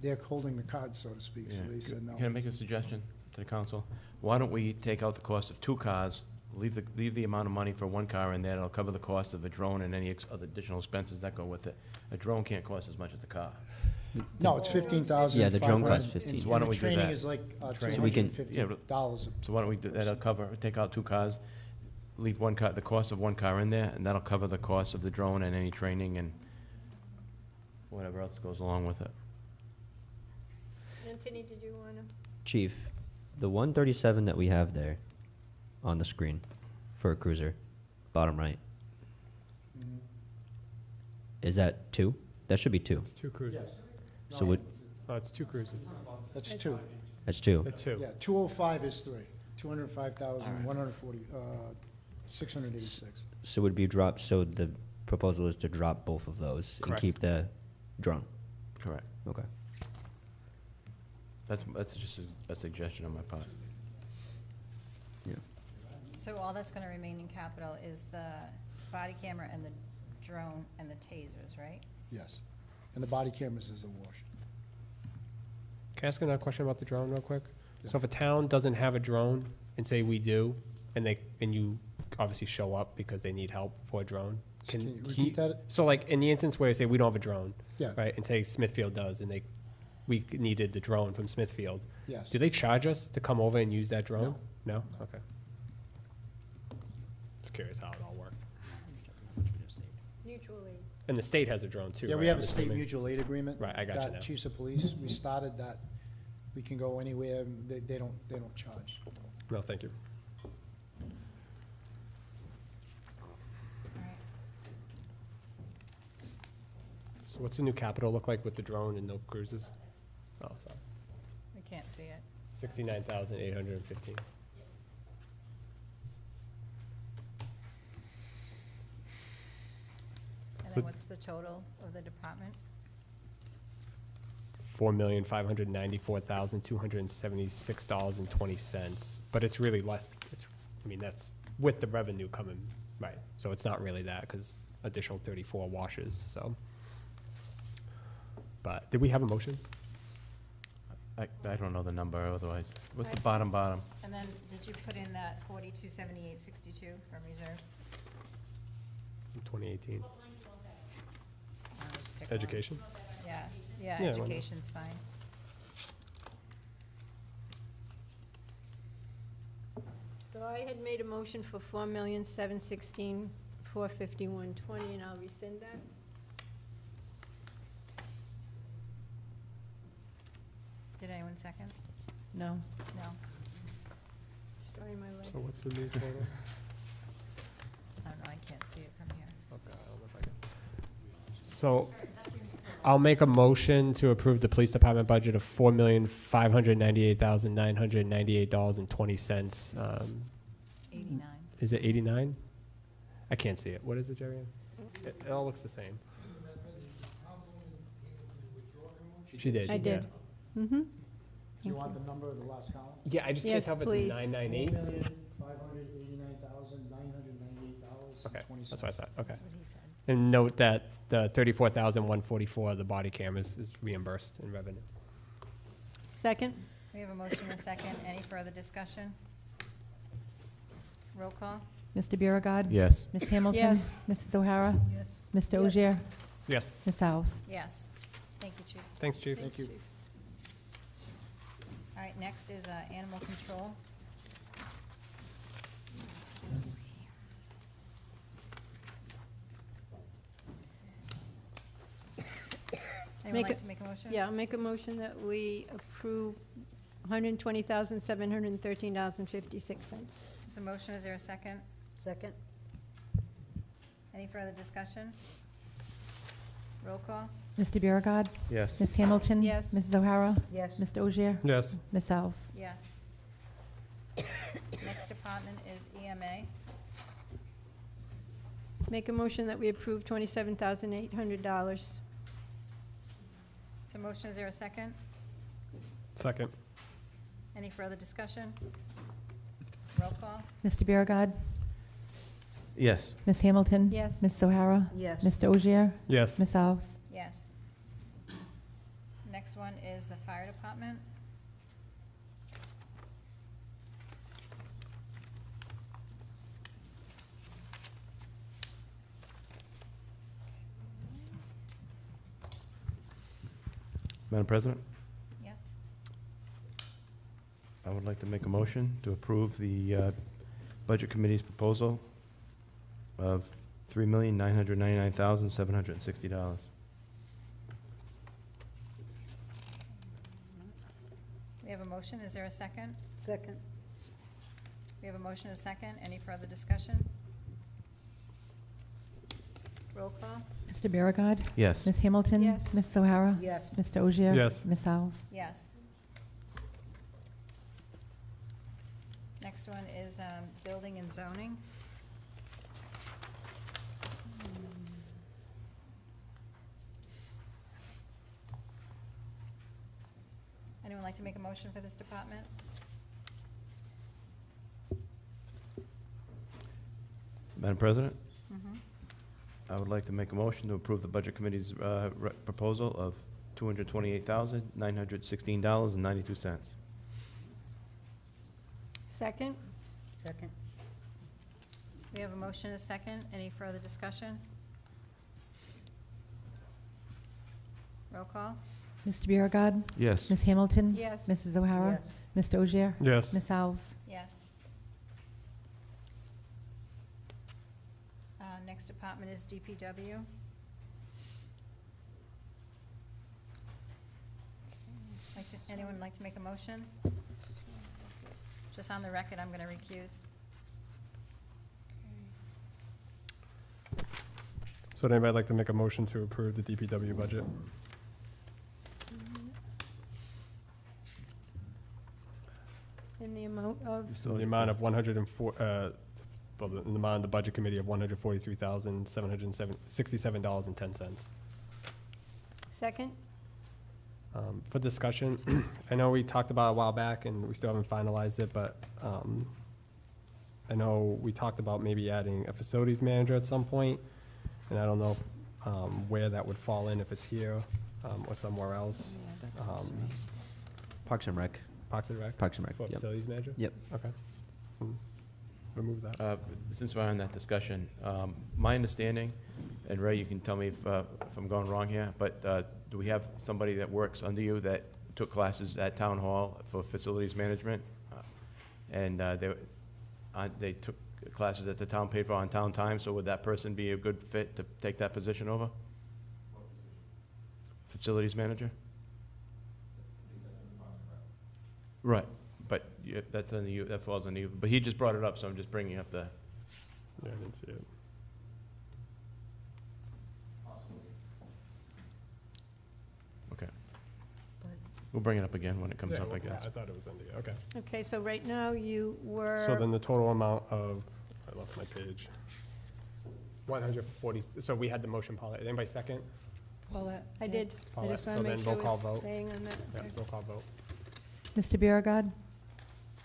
they're holding the cards, so to speak, so Yeah. they said no. Can I make a suggestion to the council? Why don't we take out the cost of 2 cars, leave the amount of money for 1 car in there, it'll cover the cost of a drone and any other additional expenses that go with it. A drone can't cost as much as a car. No, it's 15,000. Yeah, the drone costs 15. So why don't we the do training that? is like So we can- $250. So why don't we, that'll cover, take out 2 cars, leave 1 car, the cost of 1 car in there, and that'll cover the cost of the drone and any training and whatever else goes along with it. Anthony, did you want to? Chief, the 137 that we have there on the screen for a cruiser, bottom right, is that 2? That should be 2. It's 2 cruises. Yes, So would, Oh, it's 2 cruises. that's 2. that's 2. It's 2. Yeah, 205 is 3. 205,140, 686. So would be dropped, so the proposal is to drop both of those and Correct. keep the drone? Correct. Okay. That's just a suggestion on my part. So all that's gonna remain in capital is the body camera and the drone and the tasers, right? Yes. And the body cameras is a wash. Can I ask another question about the drone real quick? Yeah. So if a town doesn't have a drone, and say we do, and you obviously show up because they need help for a drone, Can you repeat that? So like in the instance where, say, we don't have a drone, Yeah, right, and say Smithfield does, and we needed the drone from Smithfield, yes. do they charge us to come over and use that drone? No. No? Okay. Just curious how it all worked. Mutual aid. And the state has a drone too, Yeah, we right, have I'm a state assuming? mutual aid agreement. Right, I got you that now. Chiefs of police, we started that, we can go anywhere, they don't charge. No, thank you. All right. So what's the new capital look like with the drone and no cruises? Oh, sorry. We can't see it. 69,815. And So- then what's the total of the department? $4,594,276.20, but it's really less, that's with the revenue coming, right, so it's not really that, because additional 34 washes, so. But, did we have a motion? I don't know the number otherwise. What's the bottom? And then, did you put in that 427862 for reserves? In 2018? I'll just pick one. Education? Yeah, Yeah, why not? education's fine. So I had made a motion for 4,716,451.20, and I'll rescind that. Did anyone second? No. No. Destroying my So life. what's the new total? I don't know, I can't see it from here. Okay, I don't know if I can. So, I'll make a motion to approve the police department budget of $4,598,998.20. 89. Is it 89? I can't see it. What is it, Jerry? It all looks the same. She did. I yeah. did. Mm-hmm. Do you want the number of the last column? Yeah, I just can't Yes, tell if please. it's 998. $4,589,998.20. Okay, that's what I thought. Okay. That's what he said. And note that the 34,144 of the body cameras is reimbursed in revenue. Second? We have a motion and a second. Any further discussion? Roll call? Mr. Biragad. Yes. Ms. Hamilton. Yes. Mrs. O'Hara. Yes. Mr. Yes. Ogier. Yes. Ms. House. Yes. Thank you, Chief. Thanks, Chief. Thank you. All right, next is animal control. Anyone Make like a- to make a motion? Yeah, I'll make a motion that we approve $120,713.56. So motion, is there a second? Second? Any further discussion? Roll call? Mr. Biragad. Yes. Ms. Hamilton. Yes. Mrs. O'Hara. Yes. Mr. Ogier. Yes. Ms. Alves. Yes. Next department is E EMA. Make a motion that we approve $27,800. So motion, is there a second? Second. Any further discussion? Roll call? Mr. Biragad. Yes. Ms. Hamilton. Yes. Mrs. O'Hara. Yes. Mr. Ogier. Yes. Ms. Alves. Yes. Next one is the fire department. Madam President, Yes. I would like to make a motion to approve the Budget Committee's proposal of $3,999,760. We have a motion, is there a second? Second. We have a motion, a second. Any further discussion? Roll call? Mr. Biragad. Yes. Ms. Hamilton. Yes. Mrs. O'Hara. Yes. Mr. Ogier. Yes. Ms. Alves. Yes. Next one is building and zoning. Anyone like to make a motion for this department? Madam President, Mhm. I would like to make a motion to approve the Budget Committee's proposal of $228,916.92. Second? Second. We have a motion, a second. Any further discussion? Roll call? Mr. Biragad. Yes. Ms. Hamilton. Yes. Mrs. O'Hara. Yes. Mr. Ogier. Yes. Ms. Alves. Yes. Next department is DPW. Anyone like to make a motion? Just on the record, I'm going to recuse. So would anybody like to make a motion to approve the DPW budget? In the amount of, So the amount of 104, well, the amount of the budget committee of $143,767.10. second? For discussion, I know we talked about it a while back and we still haven't finalized it, but I know we talked about maybe adding a facilities manager at some point, and I don't know where that would fall in, if it's here or somewhere else. Parks and Rec. Parks and Rec? Parks and Rec, For yep. facilities manager? Yep. Okay. Remove that. Since we're on that discussion, my understanding, and Ray, you can tell me if I'm going wrong here, but do we have somebody that works under you that took classes at Town Hall for facilities management? And they took classes that the town paid for on town time, so would that person be a good fit to take that position over? Facilities manager? Right, but that's under you, that falls under you. But he just brought it up, so I'm just bringing up the, Yeah, I didn't see it. okay. We'll bring it up again when it comes Yeah, up, I well, guess. I thought it was under, okay. Okay, so right now you were. So then the total amount of, I lost my page. 140, so we had the motion, Paula. Anybody second? Paulette. I did. I Paulette, just want so to then make roll sure call we're vote. staying on that. Yeah, Okay. roll call vote. Mr. Biragad.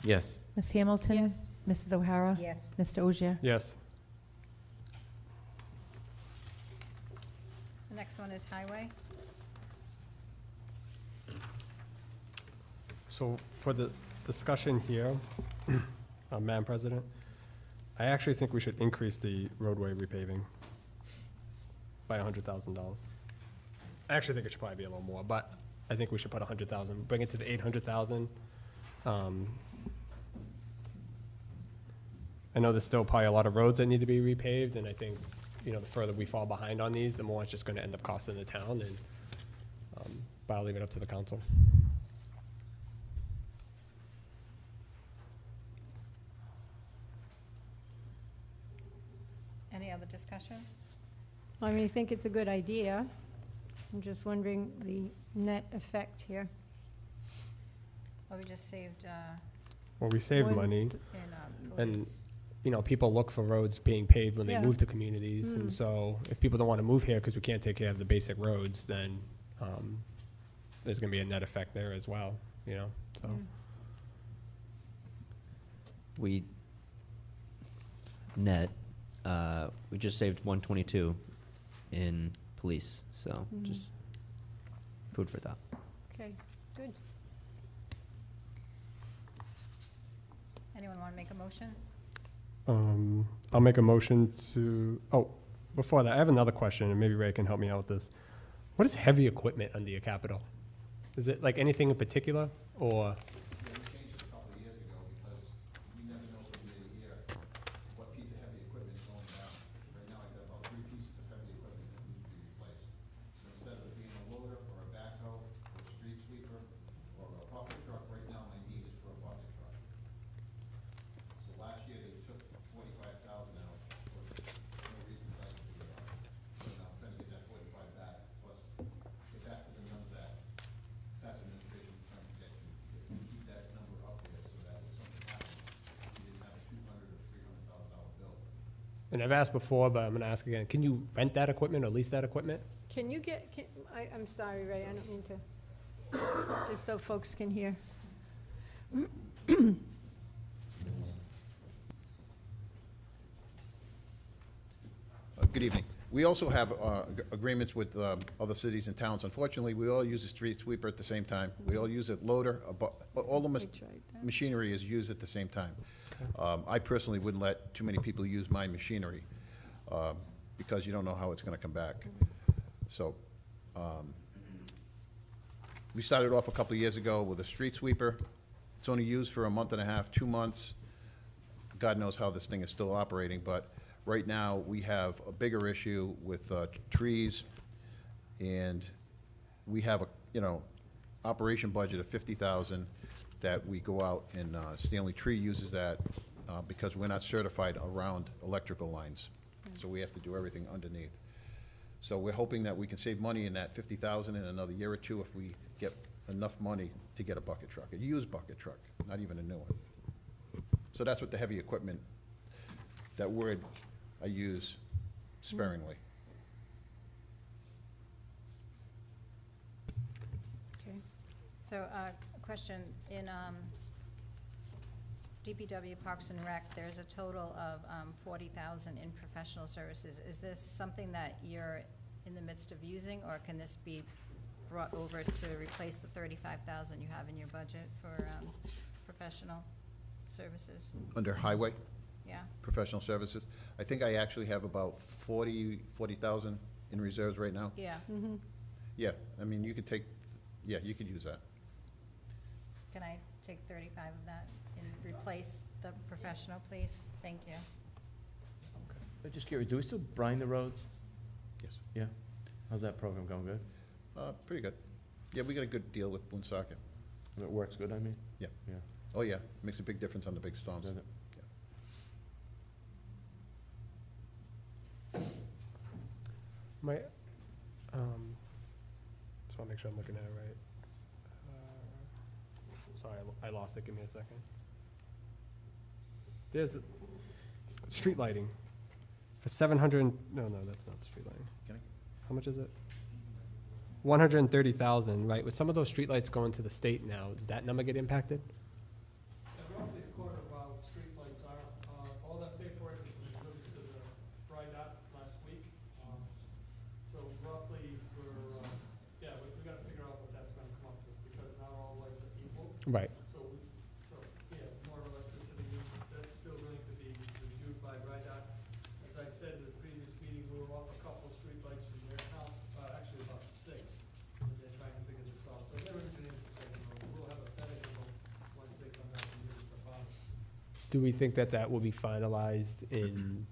Yes. Ms. Hamilton. Yes. Mrs. O'Hara. Yes. Mr. Ogier. Yes. The next one is highway. So for the discussion here, Madam President, I actually think we should increase the roadway repaving by $100,000. I actually think it should probably be a little more, but I think we should put 100,000, bring it to the 800,000. I know there's still probably a lot of roads that need to be repaved, and I think, the further we fall behind on these, the more it's just gonna end up costing the town, and, but I'll leave it up to the council. Any other discussion? I mean, I think it's a good idea. I'm just wondering the net effect here. Well, we just saved, Well, we saved One- money, in, And- police. you know, people look for roads being paved when they Yeah. move to communities. Mm. And so if people don't want to move here because we can't take care of the basic roads, then there's going to be a net effect there as well, you know, so. Yeah. We, net, we just saved 122 in police, so Mhm. just food for thought. Okay, good. Anyone want to make a motion? I'll make a motion to, before that, I have another question, and maybe Ray can help me out with this. What is heavy equipment under your capital? Is it like anything in particular, or? Yeah, we changed it a couple of years ago because we never know from year to year what piece of heavy equipment is going down. Right now, I've got about 3 pieces of heavy equipment that need to be replaced. So instead of it being a loader or a backhoe or a street sweeper or a bucket truck, right now my need is for a bucket truck. So last year, they took 45,000 out for no reason that I can figure out. So now I'm trying to get that 45 back, plus get back to the number that tax administration is trying to get you. Keep that number up there so that if something happens, you didn't have a $200,000 or $300,000 bill. And I've asked before, but I'm going to ask again. Can you rent that equipment or lease that equipment? Can you get, I'm sorry, Ray, I don't mean to, just so folks can hear. Good evening. We also have agreements with other cities and towns. Unfortunately, we all use a street sweeper at the same time. We all use a loader, all the We tried that. machinery is used at the same time. I personally wouldn't let too many people use my machinery because you don't know how it's going to come back. So we started off a couple of years ago with a street sweeper. It's only used for a month and a half, 2 months. God knows how this thing is still operating, but right now, we have a bigger issue with trees, and we have a, operation budget of 50,000 that we go out, and Stanley Tree uses that because we're not certified around electrical lines. So we have to do everything underneath. So we're hoping that we can save money in that 50,000 in another year or two if we get enough money to get a bucket truck, a used bucket truck, not even a new one. So that's what the heavy equipment, that word I use sparingly. Okay. So, a question, in DPW Parks and Rec, there's a total of 40,000 in professional services. Is this something that you're in the midst of using, or can this be brought over to replace the 35,000 you have in your budget for professional services? Under highway, Yeah? professional services, I think I actually have about 40,000 in reserves right now. Yeah. Mhm. Yeah, I mean, you could take, yeah, you could use that. Can I take 35 of that and replace the professional, please? Thank you. I'm just curious, do we still brine the roads? Yes. Yeah. How's that program going? Good? Pretty good. Yeah, we got a good deal with Woonsocket. It works good, I mean? Yeah. Yeah. Oh, yeah, makes a big difference on the big storms. Does it? My, just want to make sure I'm looking at it right. Sorry, I lost it. Give me a second. There's street lighting for 700. No, that's not street lighting. Can I? How much is it? 130,000, right? With some of those streetlights going to the state now, does that number get impacted? Roughly a quarter of our streetlights are, all that paperwork was delivered to the RIGL last week. So roughly, we gotta figure out what that's gonna come up with, because not all lights are equal. Right. So, more electricity use, that's still going to be reviewed by RIGL. As I said in the previous meeting, we were off a couple of streetlights from their count, actually about 6, and they're trying to figure this out. So their engineers are taking over. We'll have a better handle once they come back and use it for bond. Do we think that that will be finalized in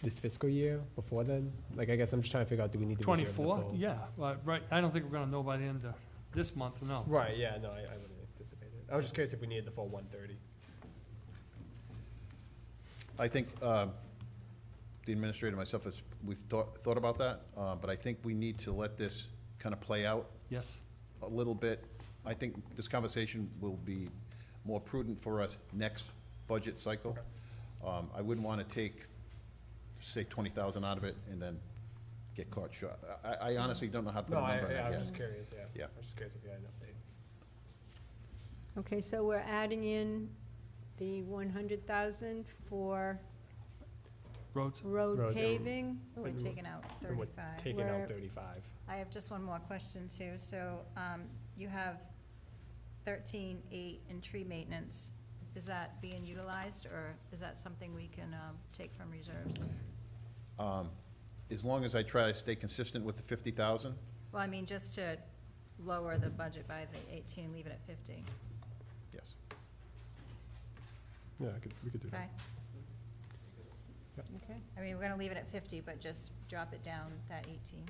this fiscal year before then? Like, I guess I'm just trying to figure out, do we need to reserve the 24? full- Yeah, right, I don't think we're gonna know by the end of this month, no. Right, yeah, no, I wouldn't anticipate it. I was just curious if we needed the full 130. I think the administrator and myself, we've thought about that, but I think we need to let this kind of play out Yes. a little bit. I think this conversation will be more prudent for us next budget cycle. I wouldn't want to take, say, 20,000 out of it and then get caught short. I honestly don't know how to put a number on that yet. curious, Yeah. I was just curious if you had an update. Okay, so we're adding in the 100,000 for Roads? road Roads, paving. We're taking out And we're 35. taking Where- out 35. I have just one more question too. So, you have 13.8 in tree maintenance. Is that being utilized, or is that something we can, take from reserves? As long as I try to stay consistent with the 50,000, Well, I mean, just to lower the budget by the 18, leave it at 50, yes. Yeah, we could do okay? Okay. I mean, we're gonna leave it at 50, but just drop it down that 18.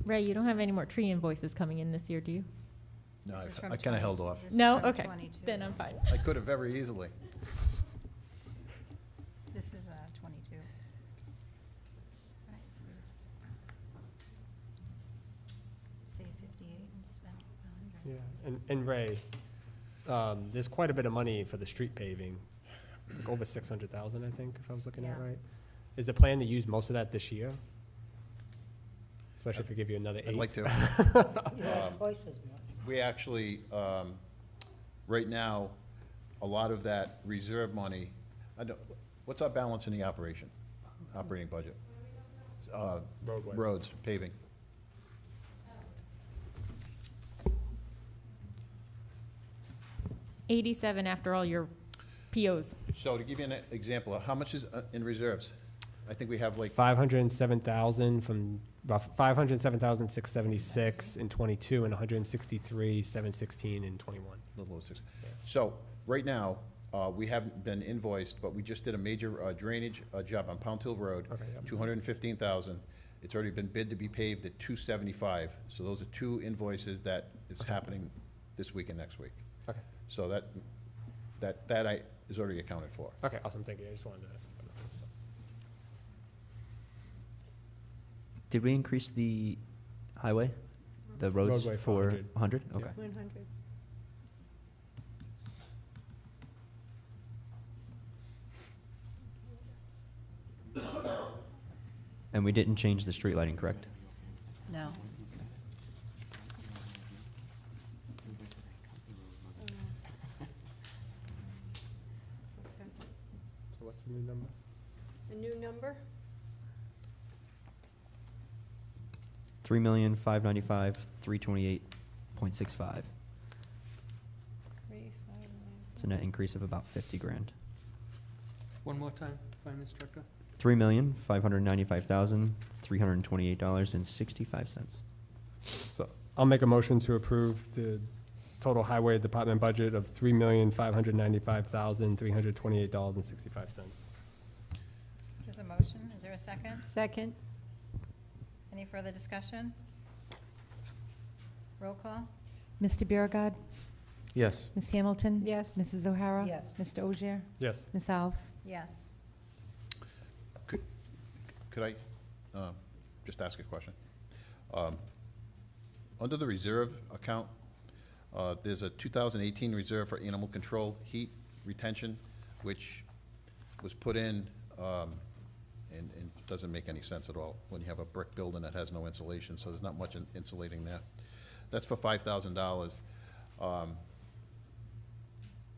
Ray, you don't have any more tree invoices coming in this year, do you? No, This is from I kind of held 22. off. This is No? from Okay. 22. Then I'm fine. I could have very easily. This is 22. Right, so just say 58 and spend 100. Yeah, and Ray, there's quite a bit of money for the street paving, like over 600,000, I think, if I was looking at it Yeah. right. Is the plan to use most of that this year? Especially if we give you another 8? I'd like to. Twice as much. We actually, right now, a lot of that reserve money, what's our balance in the operating budget? Roadway. Roads, paving. $87 after all your POs. So to give you an example, of how much is in reserves? I think we have like, 507,000 from, 507,676 in 22 and 163,716 in 21. a little over 6. So, right now, we haven't been invoiced, but we just did a major drainage job on Pound Hill Road, Okay, yep. 215,000. It's already been bid to be paved at 275. So those are 2 invoices that is happening this week and next week. Okay. So that is already accounted for. Okay, awesome, thank you, I just wanted to. Did we increase the highway, the roads Roadway for 100. 100? Yeah. Okay. 100. And we didn't change the street lighting, correct? No. Okay. So what's the new number? The new number? 3,595,328.65. 359. It's a net increase of about 50 grand. One more time, Finance Director. $3,595,328.65. So I'll make a motion to approve the total highway department budget of $3,595,328.65. There's a motion. Is there a second? Second. Any further discussion? Roll call? Mr. Biragad. Yes. Ms. Hamilton? Yes. Mrs. O'Hara? Yes. Mr. Ogier? Yes. Ms. Alves? Yes. Could I just ask a question? Under the reserve account, there's a 2018 reserve for animal control heat retention, which was put in and doesn't make any sense at all when you have a brick building that has no insulation, so there's not much insulating there. That's for $5,000.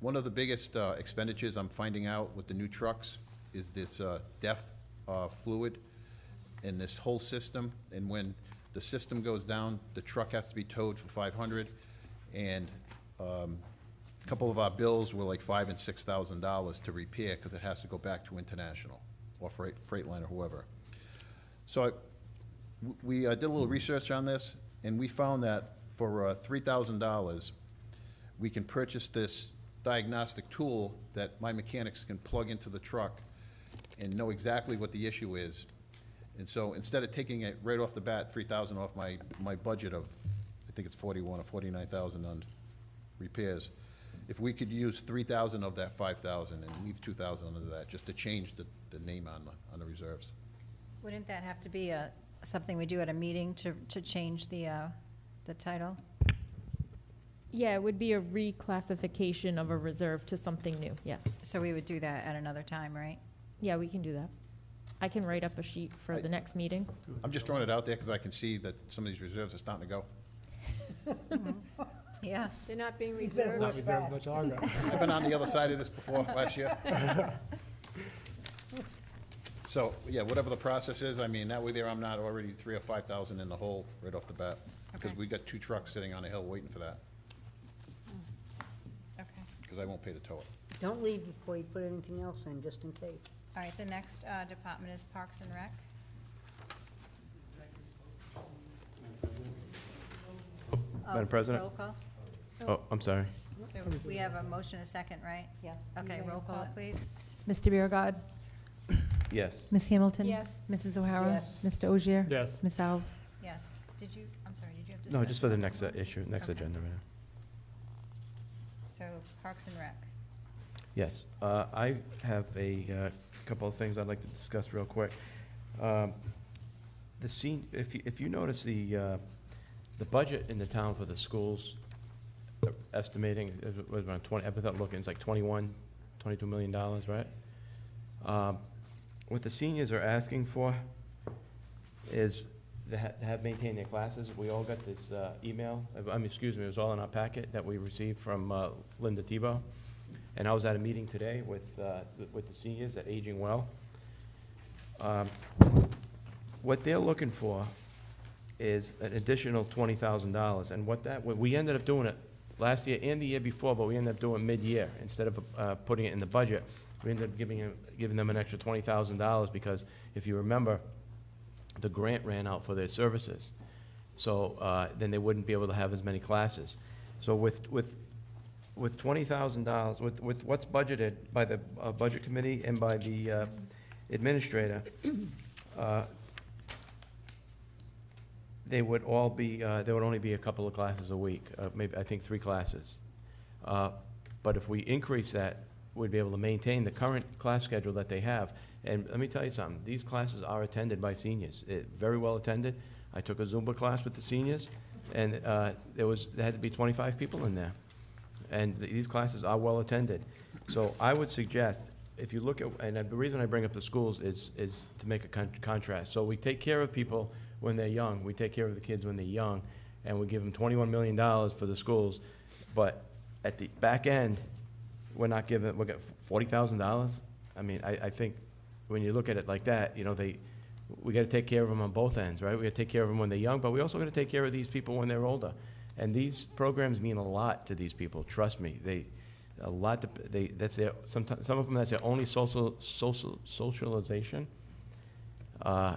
One of the biggest expenditures I'm finding out with the new trucks is this DEF fluid in this whole system, and when the system goes down, the truck has to be towed for $500, and a couple of our bills were like $5,000 and $6,000 to repair because it has to go back to International or Freightliner or whoever. So we did a little research on this, and we found that for $3,000, we can purchase this diagnostic tool that my mechanics can plug into the truck and know exactly what the issue is. And so instead of taking it right off the bat, 3,000 off my budget of, I think it's 41 or 49,000 on repairs, if we could use 3,000 of that 5,000 and leave 2,000 under that, just to change the name on the reserves. Wouldn't that have to be something we do at a meeting to change the title? Yeah, it would be a reclassification of a reserve to something new, yes. So we would do that at another time, right? Yeah, we can do that. I can write up a sheet for the next meeting. I'm just throwing it out there because I can see that some of these reserves are starting to go. Yeah. They're not being You better reserved. Not reserved much longer. I've been on the other side of this before, last year. So, yeah, whatever the process is, I mean, that way there I'm not already 3,000 or 5,000 in the hole right off the bat. Because Okay. we got 2 trucks sitting on a hill waiting for that, Okay. because I won't pay to tow it. Don't leave before you put anything else in, just in case. All right, the next department is Parks and Rec. Madam President? Roll call. Oh, I'm sorry. So we have a motion, a second, right? Yes. Okay, roll call, please. Mr. Biragad. Yes. Ms. Hamilton. Yes. Mrs. O'Hara. Yes. Mr. Ogier. Yes. Ms. Alves. Yes. Did you, I'm sorry, did you have to? No, say- just for the next issue, next Okay. agenda. Right? So Parks and Rec. Yes, I have a couple of things I'd like to discuss real quick. The scene, if you notice the budget in the town for the schools, estimating, it was around 20, I thought looking, it's like $22 million, right? What the seniors are asking for is to have maintained their classes. We all got this email, excuse me, it was all in our packet that we received from Linda Tebow. And I was at a meeting today with the seniors at Aging Well. What they're looking for is an additional $20,000. And what we ended up doing it last year and the year before, but we ended up doing mid-year. Instead of putting it in the budget, we ended up giving them an extra $20,000 because if you remember, the grant ran out for their services. So then they wouldn't be able to have as many classes. So with $20,000, with what's budgeted by the Budget Committee and by the administrator, they would all be, there would only be a couple of classes a week, maybe, I think 3 classes. But if we increase that, we'd be able to maintain the current class schedule that they have. And let me tell you something, these classes are attended by seniors, very well attended. I took a Zumba class with the seniors, and there had to be 25 people in there. And these classes are well attended. So I would suggest, if you look at, and the reason I bring up the schools is to make a contrast. So we take care of people when they're young, we take care of the kids when they're young, and we give them $21 million for the schools, but at the back end, we're got $40,000. I mean, I think when you look at it like that, you know, we gotta take care of them on both ends, right? We gotta take care of them when they're young, but we also gotta take care of these people when they're older. And these programs mean a lot to these people, trust me. Some of them, that's their only socialization.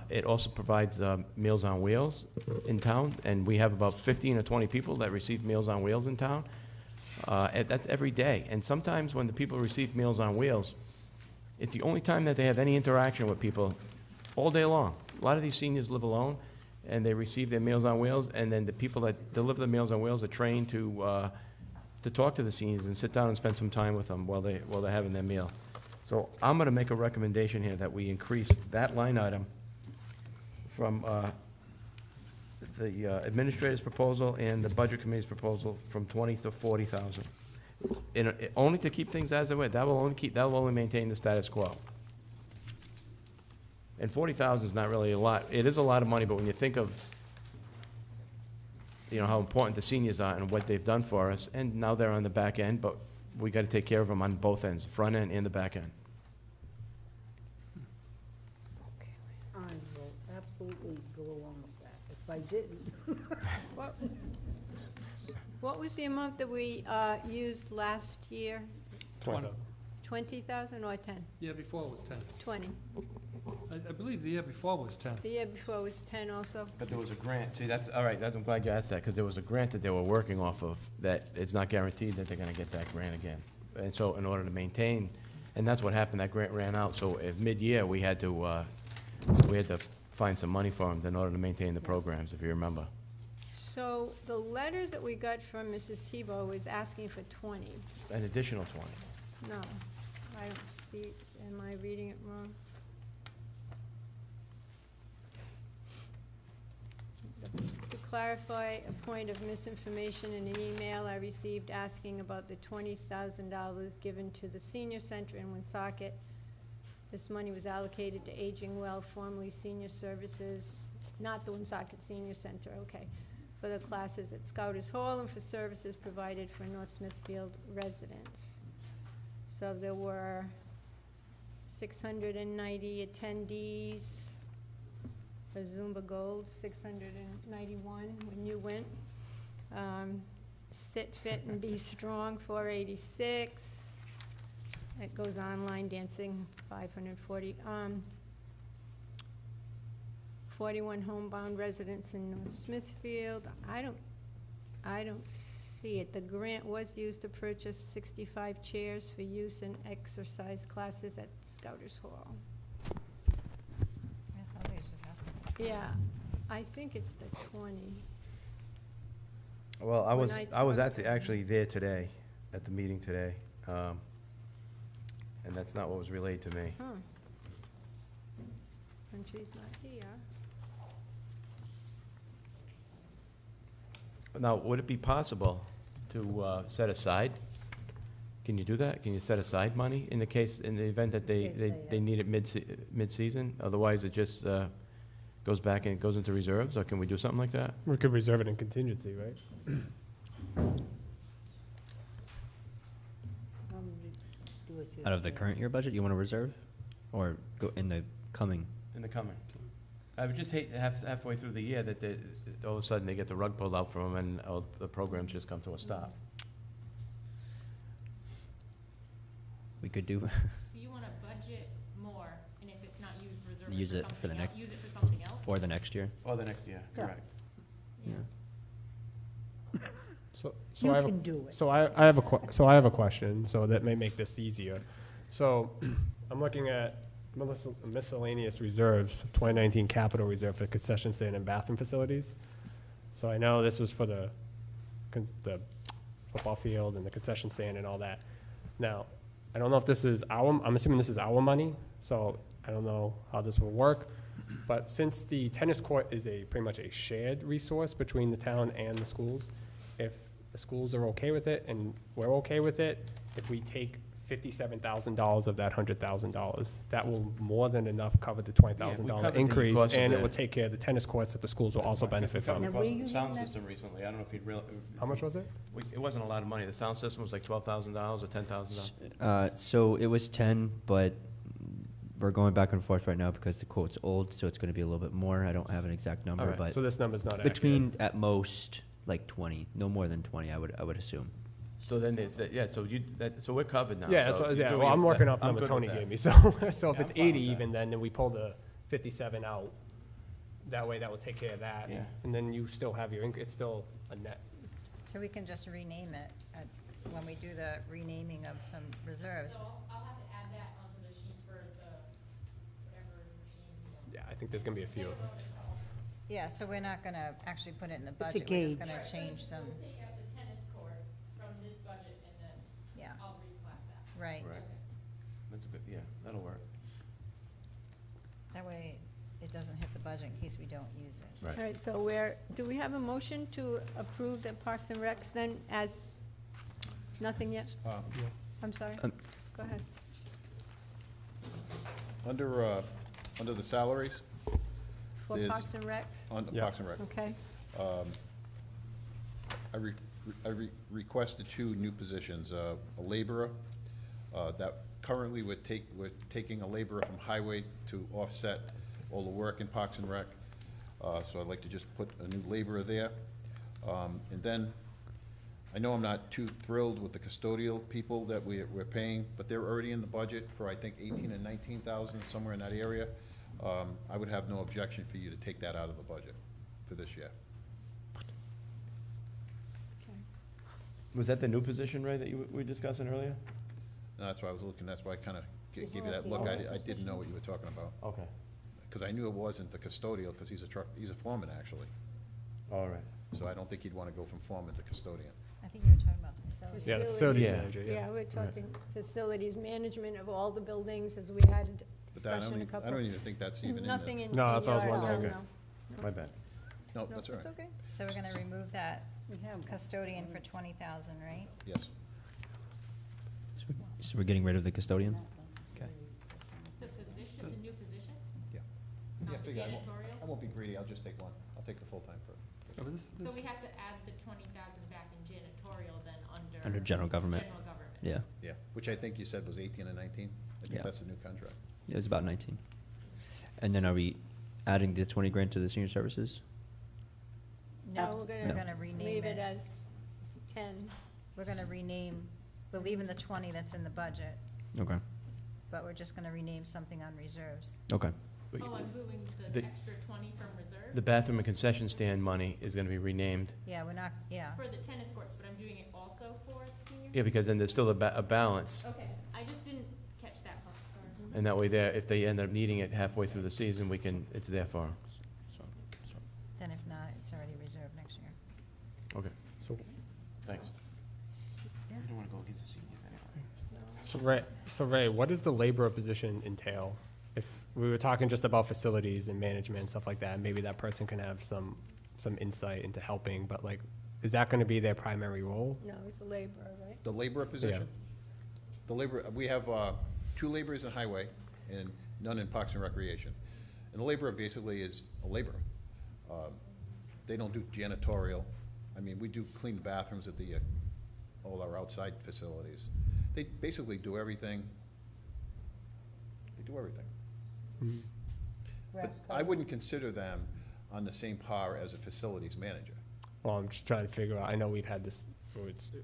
It also provides Meals on Wheels in town, and we have about 15 or 20 people that receive Meals on Wheels in town. And that's every day. And sometimes when the people receive Meals on Wheels, it's the only time that they have any interaction with people all day long. A lot of these seniors live alone, and they receive their Meals on Wheels, and then the people that deliver the Meals on Wheels are trained to talk to the seniors and sit down and spend some time with them while they're having their meal. So I'm gonna make a recommendation here that we increase that line item from the administrator's proposal and the Budget Committee's proposal from 20 to 40,000. Only to keep things as they were. That will only maintain the status quo. And 40,000 is not really a lot. It is a lot of money, but when you think of, you know, how important the seniors are and what they've done for us, and now they're on the back end, but we got to take care of them on both ends, front end and the back end. I will absolutely go along with that. If I didn't, What was the amount that we used last year? 20,000 or 10? Year before was 10. 20. I believe the year before was 10. The year before was 10 also? But there was a grant, see, that's, all right, I'm glad you asked that, because there was a grant that they were working off of, that it's not guaranteed that they're gonna get that grant again. And so in order to maintain, and that's what happened, that grant ran out, so at mid-year, we had to find some money for them in order to maintain the programs, if you remember. So the letter that we got from Mrs. Tebow was asking for 20. An additional 20. No, I don't see, am I reading it wrong? To clarify a point of misinformation in an email I received asking about the $20,000 given to the senior center in Woonsocket. This money was allocated to Aging Well, formerly Senior Services, not the Woonsocket Senior Center, okay, for the classes at Scouters Hall and for services provided for North Smithfield residents. So there were 690 attendees for Zumba Gold, 691 when you went. Sit, Fit, and Be Strong, 486. It goes online dancing, 540. 41 homebound residents in North Smithfield. I don't see it. The grant was used to purchase 65 chairs for use in exercise classes at Scouters Hall. Yes, I was just asking. Yeah, I think it's the 20. Well, When I was talked to actually there today, at the meeting today, and that's not what was relayed to me. Huh. And she's not here. Now, would it be possible to set aside? Can you do that? Can you set aside money in the event that they need it mid-season? Otherwise, it just goes back and goes into reserves, or can we do something like that? We could reserve it in contingency, right? Out of the current year budget, you want to reserve? Or go in the coming? In the coming. I would just hate halfway through the year that all of a sudden they get the rug pulled out from them and all the programs just come to a stop. We could do, So you want to budget more, and if it's not used, reserve Use it it for for the something else, next- use it for something else? or the next year? Or the next year, Yeah. correct. Yeah. So You I have can do it. So I have a question, so that may make this easier. So I'm looking at miscellaneous reserves, 2019 capital reserve for concession stand and bathroom facilities. So I know this was for the football field and the concession stand and all that. Now, I don't know if this is I'm assuming this is our money, so I don't know how this will work. But since the tennis court is pretty much a shared resource between the town and the schools, if the schools are okay with it and we're okay with it, if we take $57,000 of that $100,000, that will more than enough cover the $20,000 covered the increase, cost of and it the- will take care of the tennis courts that the schools will also benefit We covered from. the Now, cost were of you the sound using that- system recently. I don't know if you'd How much was it? It wasn't a lot of money. The sound system was like $12,000 or $10,000. So it was 10, but we're going back and forth right now because the quote's old, so it's going to be a little bit more. I don't have an exact number, Alright, but So this number's not accurate. between, at most, like 20, no more than 20, I would assume. So then they said, yeah, so so we're covered now. Yeah, so so, you yeah, do well, what I'm you- working off the I'm number good Tony with that. gave me, so, so if Yeah, it's I'm fine 80 with that. even, then we pull the 57 out. That way, that will take care of that. Yeah. And then you still have it's still a net. So we can just rename it when we do the renaming of some reserves. So I'll have to add that onto the sheet for the, whatever machine. Yeah, I think there's gonna be a few. Yeah, so we're not gonna actually put it in the a budget, we're just gauge. gonna change some, Take out the tennis court from this budget, and then yeah, I'll reclass that. right. Right. That's a good, yeah, that'll work. That way, it doesn't hit the budget in case we don't use it. Right. All right, so do we have a motion to approve the Parks and Recs then as, nothing yet? I'm sorry? Um, Go ahead. Under the salaries, For There's- Parks and Recs, on Yeah. Parks and Rec, okay? I requested 2 new positions, a laborer, that currently we're taking a laborer from highway to offset all the work in Parks and Rec. So I'd like to just put a new laborer there. And then, I know I'm not too thrilled with the custodial people that we're paying, but they're already in the budget for, I think, 18 and 19,000, somewhere in that area. I would have no objection for you to take that out of the budget for this year. Okay. Was that the new position, Ray, that you were discussing earlier? No, that's why I was looking, that's why I kind of gave you that look. I didn't know what you were talking about, Okay, because I knew it wasn't the custodial, because he's a foreman, actually. all right. So I don't think he'd want to go from foreman to custodian. I think you were talking about the facilities. Yeah, the Facilities. facilities Yeah. manager, yeah. Yeah, we're talking facilities management of all the buildings, as we had But that, discussion a couple. I don't even think that's even in there. Nothing in. No, that's what I was your- wondering. no, Okay. no. My bad. No, that's all It's right. okay. So we're gonna remove that We have custodian for 20,000, right? Yes. So we're getting rid of the custodian? Okay. The position, the new position? Yeah. Not Yeah, the figure, janitorial? I won't be greedy, I'll just take one. I'll take the full-time for. Yeah, but this, So we have to add the 20,000 back in janitorial then under. Under general government. General government. Yeah. Yeah, which I think you said was 18 and 19. I think Yeah. that's a new contract. Yeah, it's about 19. And then are we adding the 20 grand to the senior services? No, we're We're gonna gonna rename leave it. it as 10. We're gonna rename, we're leaving the 20 that's in the budget, Okay. but we're just gonna rename something on reserves. Okay. Oh, I'm moving The- the extra 20 from reserve? The bathroom and concession stand money is gonna be renamed. Yeah, we're not, yeah. For the tennis courts, but I'm doing it also for senior? Yeah, because then there's still a balance. Okay, I just didn't catch that part, sorry. And that way there, if they end up needing it halfway through the season, it's there for 'em. Then if not, it's already reserved next year. Okay, So, thanks. Yeah. I don't wanna go against the seniors anyway. so Ray, what does the laborer position entail? If we were talking just about facilities and management and stuff like that, maybe that person can have some insight into helping, but like, is that gonna be their primary role? No, it's a laborer, right? The laborer position? The laborer, we have 2 laborers in highway and none in Parks and Recreation. And the laborer basically is a laborer. They don't do janitorial. I mean, we do clean the bathrooms at the, all our outside facilities. They basically do everything. They do everything. But I wouldn't consider them on the same par as a facilities manager. Well, I'm just trying to figure out, I know we've had this,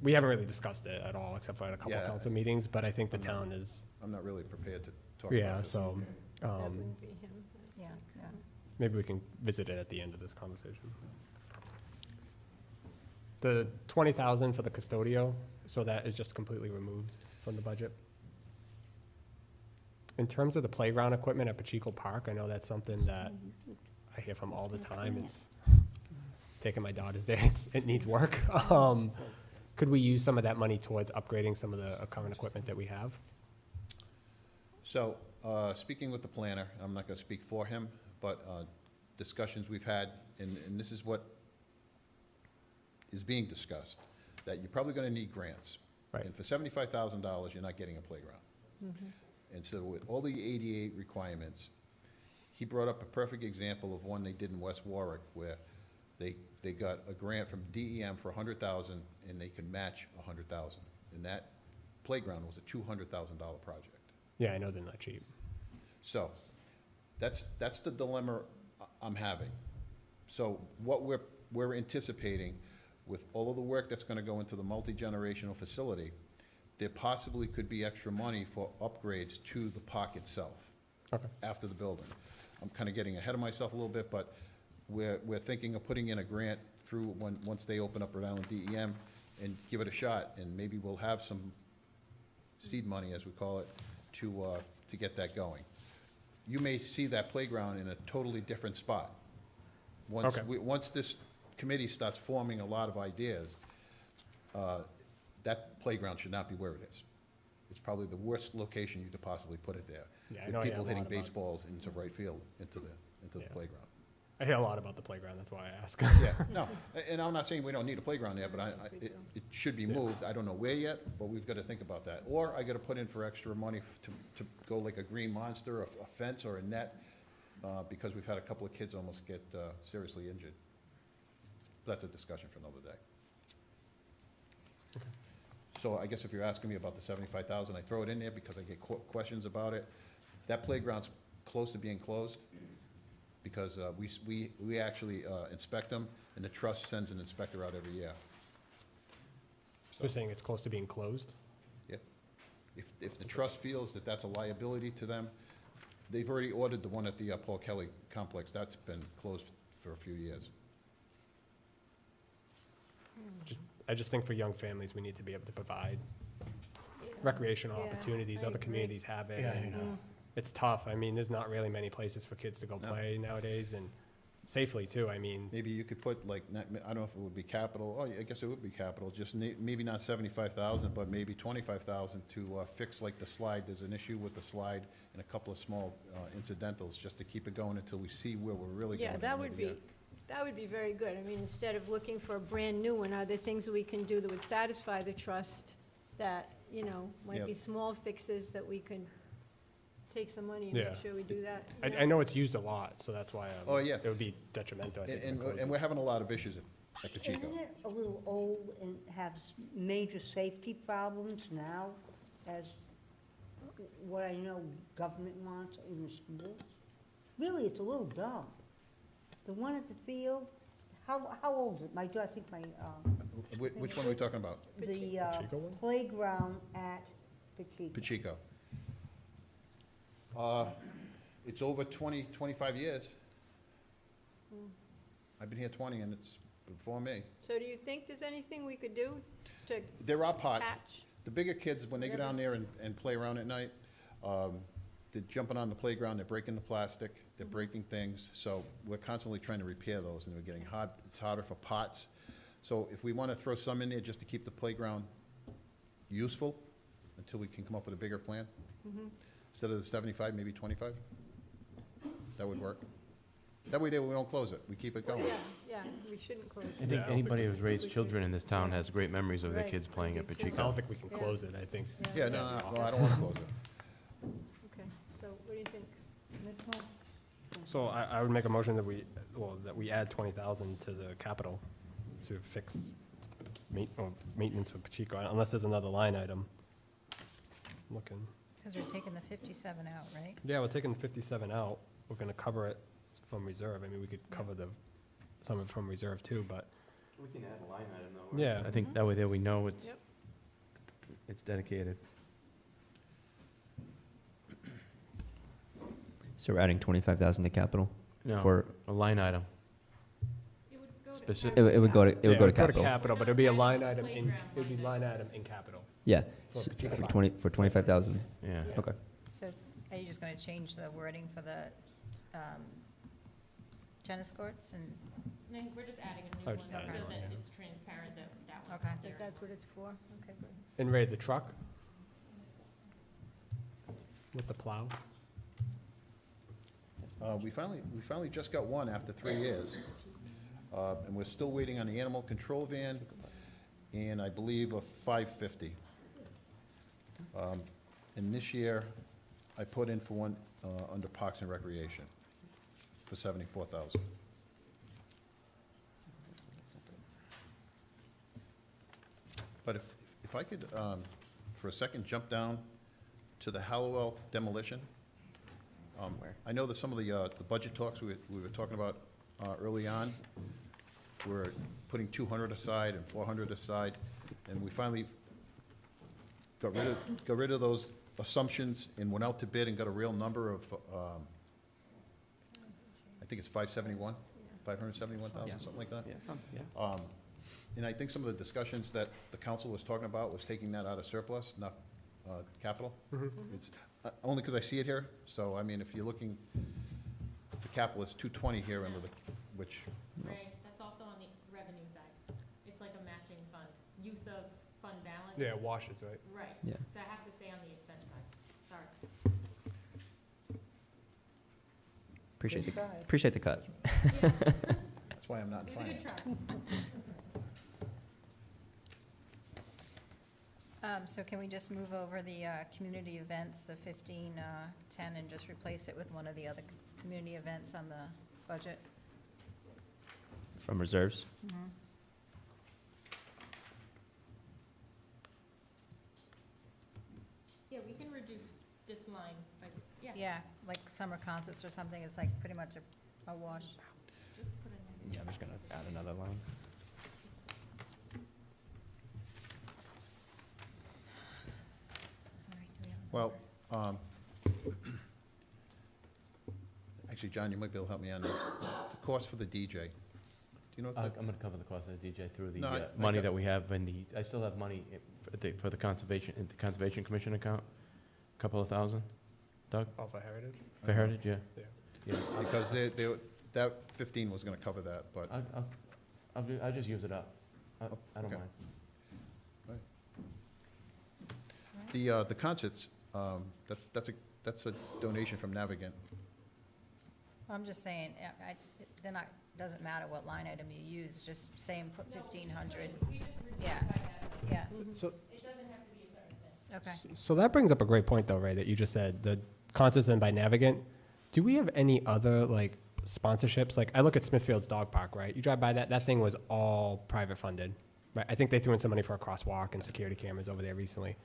we haven't really discussed it at all, except for at a couple Yeah. council meetings, but I think the I'm not- town is, I'm not really prepared to talk about yeah, this. so, That wouldn't be him. Yeah, yeah. maybe we can visit it at the end of this conversation. The 20,000 for the custodio, so that is just completely removed from the budget. In terms of the playground equipment at Pacheco Park, I know that's something that I hear from all the time. It's taking my daughters there. It needs work. Could we use some of that money towards upgrading some of the current equipment that we have? So, speaking with the planner, I'm not gonna speak for him, but discussions we've had, and this is what is being discussed, that you're probably gonna need grants. Right. And for $75,000, you're not getting a playground. And so with all the ADA requirements, he brought up a perfect example of one they did in West Warwick, where they got a grant from DEM for $100,000, and they could match $100,000. And that playground was a $200,000 project. Yeah, I know they're not cheap. So, that's the dilemma I'm having. So what we're anticipating, with all of the work that's gonna go into the multi-generational facility, there possibly could be extra money for upgrades to the park itself. Okay. After the building. I'm kinda getting ahead of myself a little bit, but we're thinking of putting in a grant through once they open up Rhode Island DEM and give it a shot, and maybe we'll have some seed money, as we call it, to get that going. You may see that playground in a totally different spot. Okay. Once this committee starts forming a lot of ideas, that playground should not be where it is. It's probably the worst location you could possibly put it there. Yeah, I With know I hear people a hitting lot about- baseballs into right field, into the Yeah. playground. I hear a lot about the playground, that's why I ask. Yeah, no, and I'm not saying we don't need a playground there, but it should be moved. I don't know where yet, but we've got to think about that. Or I got to put in for extra money to go like a green monster, a fence or a net, because we've had a couple of kids almost get seriously injured. That's a discussion for another day. So I guess if you're asking me about the 75,000, I throw it in there because I get questions about it. That playground's close to being closed, because we actually inspect them, and the trust sends an inspector out every year. You're saying it's close to being closed? Yep. If the trust feels that that's a liability to them, they've already ordered the one at the Paul Kelly complex. That's been closed for a few years. I just think for young families, we need to be able to provide recreational Yeah, opportunities. I Other agree. communities have it. Yeah, and, I know. It's tough. I mean, there's not really many places for kids to go No. play nowadays, and safely too. I mean, Maybe you could put like, I don't know if it would be capital, I guess it would be capital, just maybe not 75,000, but maybe 25,000 to fix like the slide. There's an issue with the slide and a couple of small incidentals, just to keep it going until we see where we're really going. Yeah, in that the would year. be, That would be very good. I mean, instead of looking for a brand-new one, are there things we can do that would satisfy the trust that, you know, might be Yeah. small fixes that we can take some money and Yeah. make sure we do that? you I know? know it's used a lot, so that's why Oh, yeah. it would be detrimental, I think. to close And it. we're having a lot of issues at Pacheco. Isn't it a little old and have major safety problems now as what I know government wants in the schools? Really, it's a little dumb. The one at the field, how old is it? I think my, Which one are we talking about? the Pacheco one? playground at Pacheco. Pacheco. It's over 25 years. I've been here 20, and it's before me. So do you think there's anything we could do to There are pots. patch? The bigger kids, when they go down there and play around at night, they're jumping on the playground, they're breaking the plastic, they're breaking things. So we're constantly trying to repair those, and we're getting hard, it's harder for pots. So if we want to throw some in there just to keep the playground useful until we can come up with a bigger plan, instead of the 75, maybe 25, that would work. That way, we don't close it, we keep it going. Yeah, we shouldn't close I it. think Yeah, I don't anybody think who's raised children in this town has great memories of their Right, kids I playing at do too. I don't Pacheco. think we can Yeah. close it, I think. Yeah, no, I don't want to close it. Okay, so what do you think? So I would make a motion that we add 20,000 to the capital to fix maintenance of Pacheco, unless there's another line item. Looking. Because we're taking the 57 out, right? Yeah, we're taking 57 out. We're gonna cover it from reserve. I mean, we could cover some of it from reserve too, but, We can add a line item though. yeah. I think that way there we know Yep. it's dedicated. So we're adding 25,000 to capital? No, For, a line item. It would go to Specific- it would go to, it would Yeah, go to capital. but it'd be a line item in, Playground it would be line line item in capital. Yeah, For s- Pacheco for Park. 25,000, Yeah. okay. So are you just going to change the wording for the tennis courts and, No, we're just adding a Oh, new one just so adding that one, yeah. it's transparent that that one's Okay. not I think there. that's what it's for? Okay, good. And Ray, the truck? With the plow? We finally just got one after 3 years. And we're still waiting on the animal control van and I believe a 550. And this year, I put in for one under Parks and Recreation for 74,000. But if I could, for a second, jump down to the Hallowell demolition. I know that some of the budget talks we were talking about early on, we're putting 200 aside and 400 aside, and we finally got rid of those assumptions and went out to bid and got a real number of, I think it's 571,000, something like that. Yeah, something, yeah. And I think some of the discussions that the council was talking about was taking that out of surplus, not capital. It's only because I see it here, so I mean, if you're looking, the capital is 220 here under the, which, Ray, that's also on the revenue side. It's like a matching fund, use of fund balance. Yeah, washes, right? Right. Yeah. So it has to stay on the expense side. Sorry. Appreciate the cut. that's why I'm not in It was a good finance. try. so can we just move over the community events, the 1510, and just replace it with one of the other community events on the budget? From reserves? Yeah, we can reduce this line, but, yeah. Yeah, like summer concerts or something, it's like pretty much a wash. Just put it in. Yeah, I'm just gonna add another line. All right, do we have- Well, actually, John, you might be able to help me on this. The cost for the DJ. Do you know I'm what that, gonna cover the cost of the DJ through the No, I money got- that we have in the, I still have money for the conservation, in the Conservation Commission account, a couple of thousand. Doug, Oh, for Heritage? for Heritage, yeah? Yeah. Yeah, because that 15 was gonna cover that, but, I'll just use it up. I don't Okay. mind. the concerts, that's a donation from Navigant. I'm just saying, they're not doesn't matter what line item you use, just saying put 1,500. Yeah, yeah, So, okay. so that brings up a great point though, Ray, that you just said, the concerts and by Navigant. Do we have any other like sponsorships? Like I look at Smithfield's dog park, right? You drive by that thing was all private funded, right? I think they threw in some money for a crosswalk and security cameras over there recently.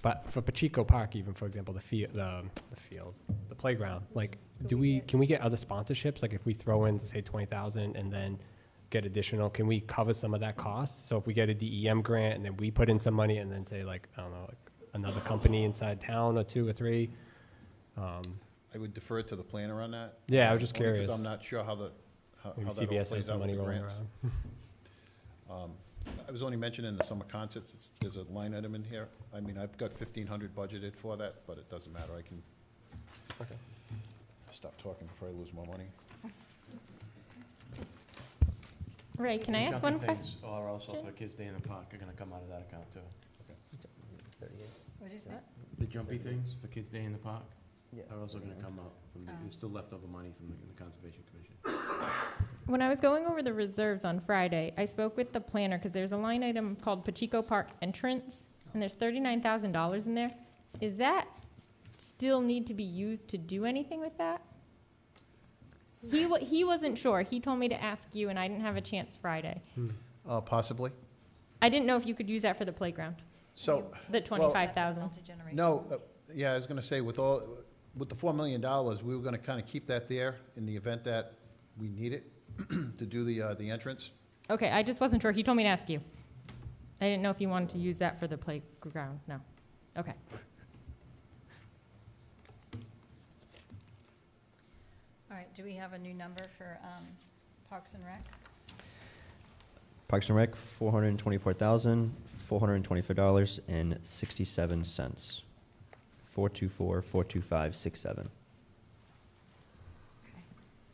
But for Pacheco Park, even for example, the playground, like, can we get other sponsorships? Like if we throw in, say, 20,000 and then get additional, can we cover some of that cost? So if we get a DEM grant and then we put in some money and then say like, I don't know, like another company inside town or two or three. I would defer it to the planner on that. Yeah, I was just Only curious. 'cause I'm not sure how Maybe that all CBS has plays some out with money the rolling grants. around. I was only mentioning the summer concerts, there's a line item in here. I mean, I've got 1,500 budgeted for that, but it doesn't matter, I can stop talking before I lose more money. Ray, can I ask one question? Or also for Kids Day in the Park are gonna come out of that account too. What'd you say? The jumpy things for Kids Day in the Park are also gonna come out from there's still leftover money from the Conservation Commission. When I was going over the reserves on Friday, I spoke with the planner, because there's a line item called Pacheco Park entrance, and there's $39,000 in there. Is that still need to be used to do anything with that? He wasn't sure. He told me to ask you, and I didn't have a chance Friday. Possibly. I didn't know if you could use that for the playground, So, the well, 25,000. Multi-generational. no, yeah, I was gonna say, with the $4 million, we were gonna kind of keep that there in the event that we need it to do the entrance. Okay, I just wasn't sure. He told me to ask you. I didn't know if you wanted to use that for the playground. No. Okay. All right, do we have a new number for Parks and Rec? Parks and Rec, $424,425.67. 424-425-67.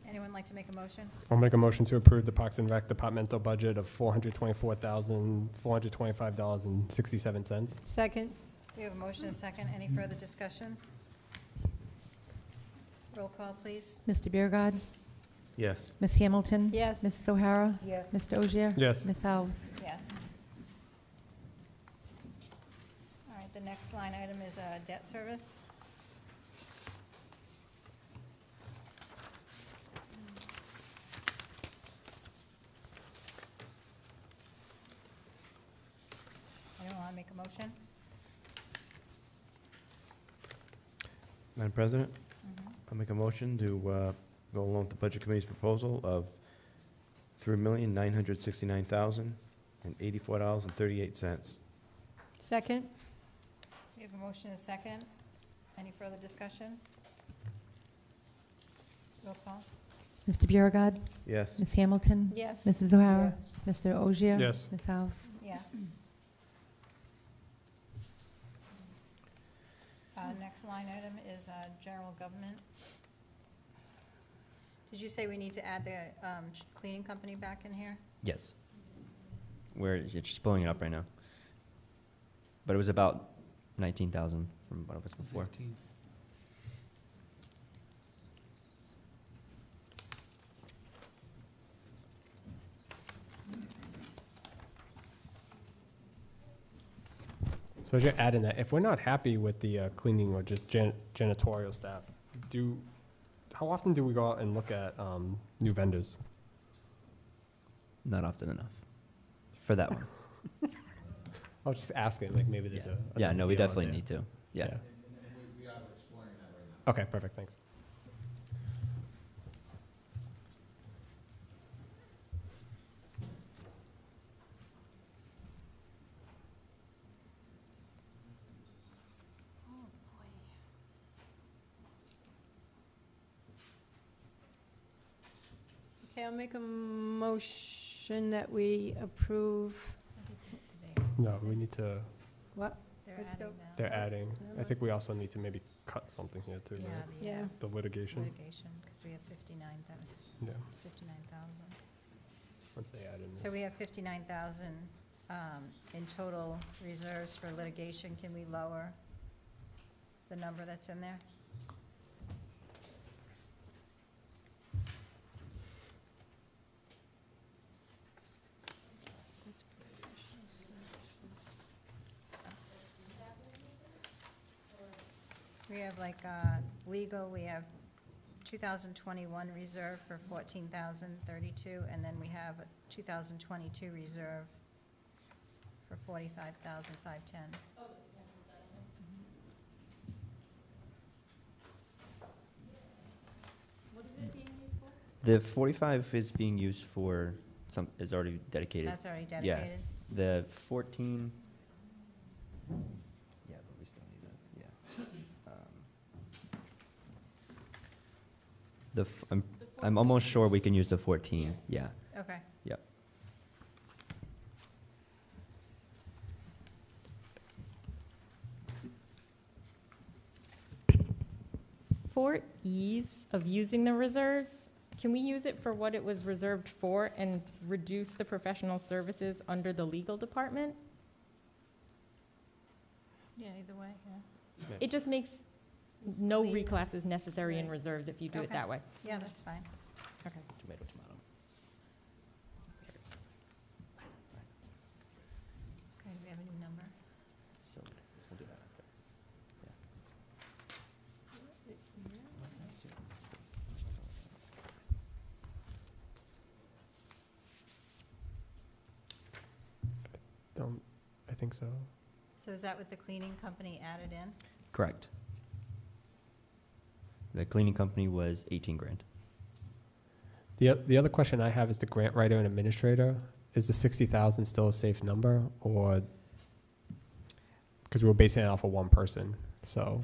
Anyone like to make a motion? I'll make a motion to approve the Parks and Rec departmental budget of $424,425.67. Second? We have a motion, a second. Any further discussion? Roll call, please. Mr. Biragad. Yes. Ms. Hamilton. Yes. Mrs. O'Hara. Yes. Mr. Ogier. Yes. Ms. Alves. Yes. All right, the next line item is debt service. Anyone want to make a motion? Madam President, I'll make a motion to go along with the Budget Committee's proposal of $3,969,084.38. Second? We have a motion, a second. Any further discussion? Roll call. Mr. Biragad. Yes. Ms. Hamilton. Yes. Mrs. O'Hara. Mr. Ogier. Yes. Ms. Alves. Yes. Next line item is general government. Did you say we need to add the cleaning company back in here? Yes. It's just pulling it up right now. But it was about 19,000 from what it was before. So as you're adding that, if we're not happy with the cleaning or just janitorial staff, how often do we go out and look at new vendors? Not often enough for that one. I was just asking, like maybe there's a Yeah, no, we deal out definitely there. need to. Yeah. Yeah. We are exploring that right now. Okay, perfect, thanks. Okay, I'll make a motion that we approve, No, we need to, what? They're We're adding still- that. they're adding, I think we also need to maybe cut something here too, Yeah, right? the Yeah. The litigation, litigation, because we have 59,000. yeah, 59,000. once they add in this. So we have 59,000 in total reserves for litigation. Can we lower the number that's in there? We have like, legal, we have 2021 reserve for 14,032, and then we have a 2022 reserve for 45,510. What is it being used for? The 45 is being used for is already dedicated. That's already Yeah. dedicated? The 14, yeah, but we still need that, yeah. I'm almost sure we can use the 14, yeah, Okay. yep. For ease of using the reserves, can we use it for what it was reserved for and reduce the professional services under the legal department? Yeah, either way, yeah. It just makes no Clean. reclasses necessary in reserves if you do it Okay. that way. Yeah, that's fine. Okay. Tomato, tomato. Okay, do we have a new number? So we'll do that after. I think so. So is that what the cleaning company added in? Correct. The cleaning company was 18 grand. The other question I have is the grant writer and administrator. Is the 60,000 still a safe number, or, because we were basing it off of one person, so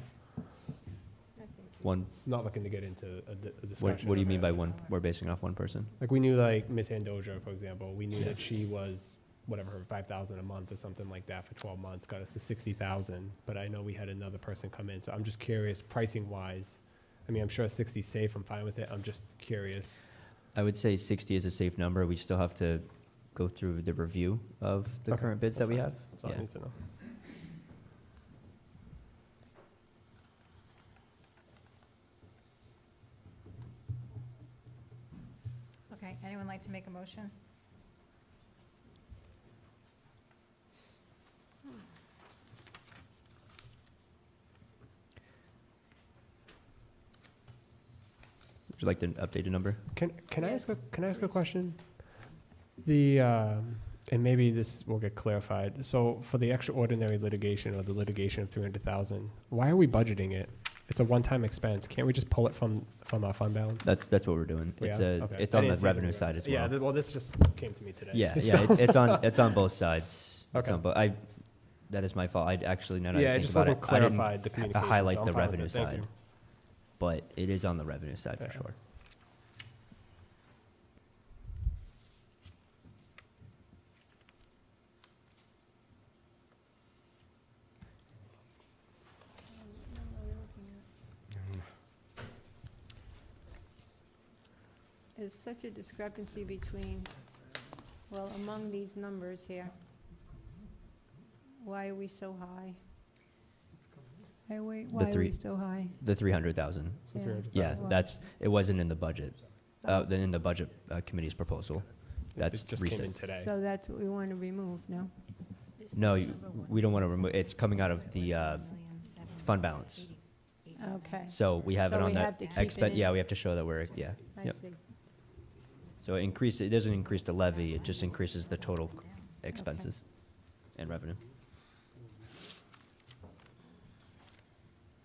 One, not looking to get into a discussion. what do you of mean it. by one, we're basing off one person? Like, we knew, like, Miss Andoja, for example, we knew that she was, whatever, 5,000 a month or something like that for 12 months, got us to 60,000, but I know we had another person come in, so I'm just curious, pricing-wise. I mean, I'm sure 60 is safe, I'm fine with it, I'm just curious. I would say 60 is a safe number. We still have to go through the review of the Okay, current bids that's that we fine. have. That's all I Yeah. need to know. Okay, anyone like to make a motion? Would you like the updated number? Can I Yes, ask a question? And maybe this will get clarified. So for the extraordinary litigation, or the litigation of 300,000, why are we budgeting it? It's a one-time expense. Can't we just pull it from our fund balance? That's what we're doing. It's Yeah? a, Okay. it's I on the didn't see it in revenue side as well. Yeah, well, this just came to me today. Yeah, So- yeah, it's on both sides. It's Okay. on that is my fault. I actually, now that I Yeah, it think just about it, wasn't I didn't clarified, the communication. highlight so I'm the fine with revenue it. Thank side. you. But it is on the revenue side for Yeah. sure. There's such a discrepancy between, well, among these numbers here. Why are we so high? Why are we three- so high? The 300,000. So Yeah. 300,000. Yeah, it wasn't in the budget, in the budget committee's proposal. That's It just came in recent. today. So that's what we want to remove, no? No, we don't want to remove, it's coming out of the fund balance. Okay. So we have it So on we that have to keep it expense, in? yeah, we have to show that we're, yeah. I Yep. see. So it doesn't increase the levy, it just increases the total expenses and revenue.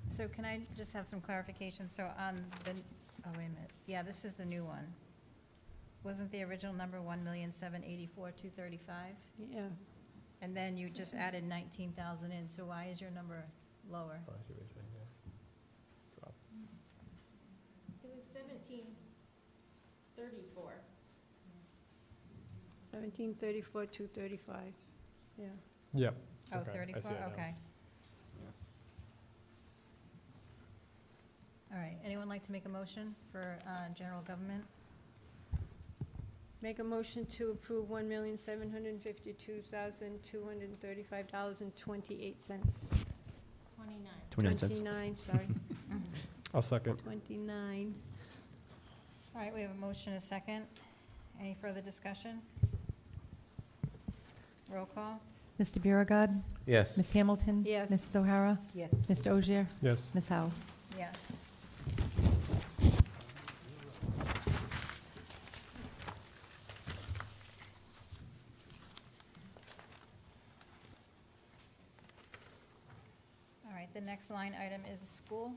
So can I just have some clarification? So on the, oh, wait a minute. Yeah, this is the new one. Wasn't the original number 1,784,235? Yeah. And then you just added 19,000 in, so why is your number lower? Oh, I see what you're saying, yeah. Drop. It was 1734. 1734, 235, yeah. Yep. Oh, Okay, I 34, see it now. okay. All right, anyone like to make a motion for general government? Make a motion to approve $1,752,235.28. 29 cents. 29, sorry, I'll second. 29. All right, we have a motion, a second. Any further discussion? Roll call? Mr. Biragad. Yes. Ms. Hamilton. Yes. Mrs. O'Hara. Yes. Mr. Ogier. Yes. Ms. Howe. Yes. All right, the next line item is school.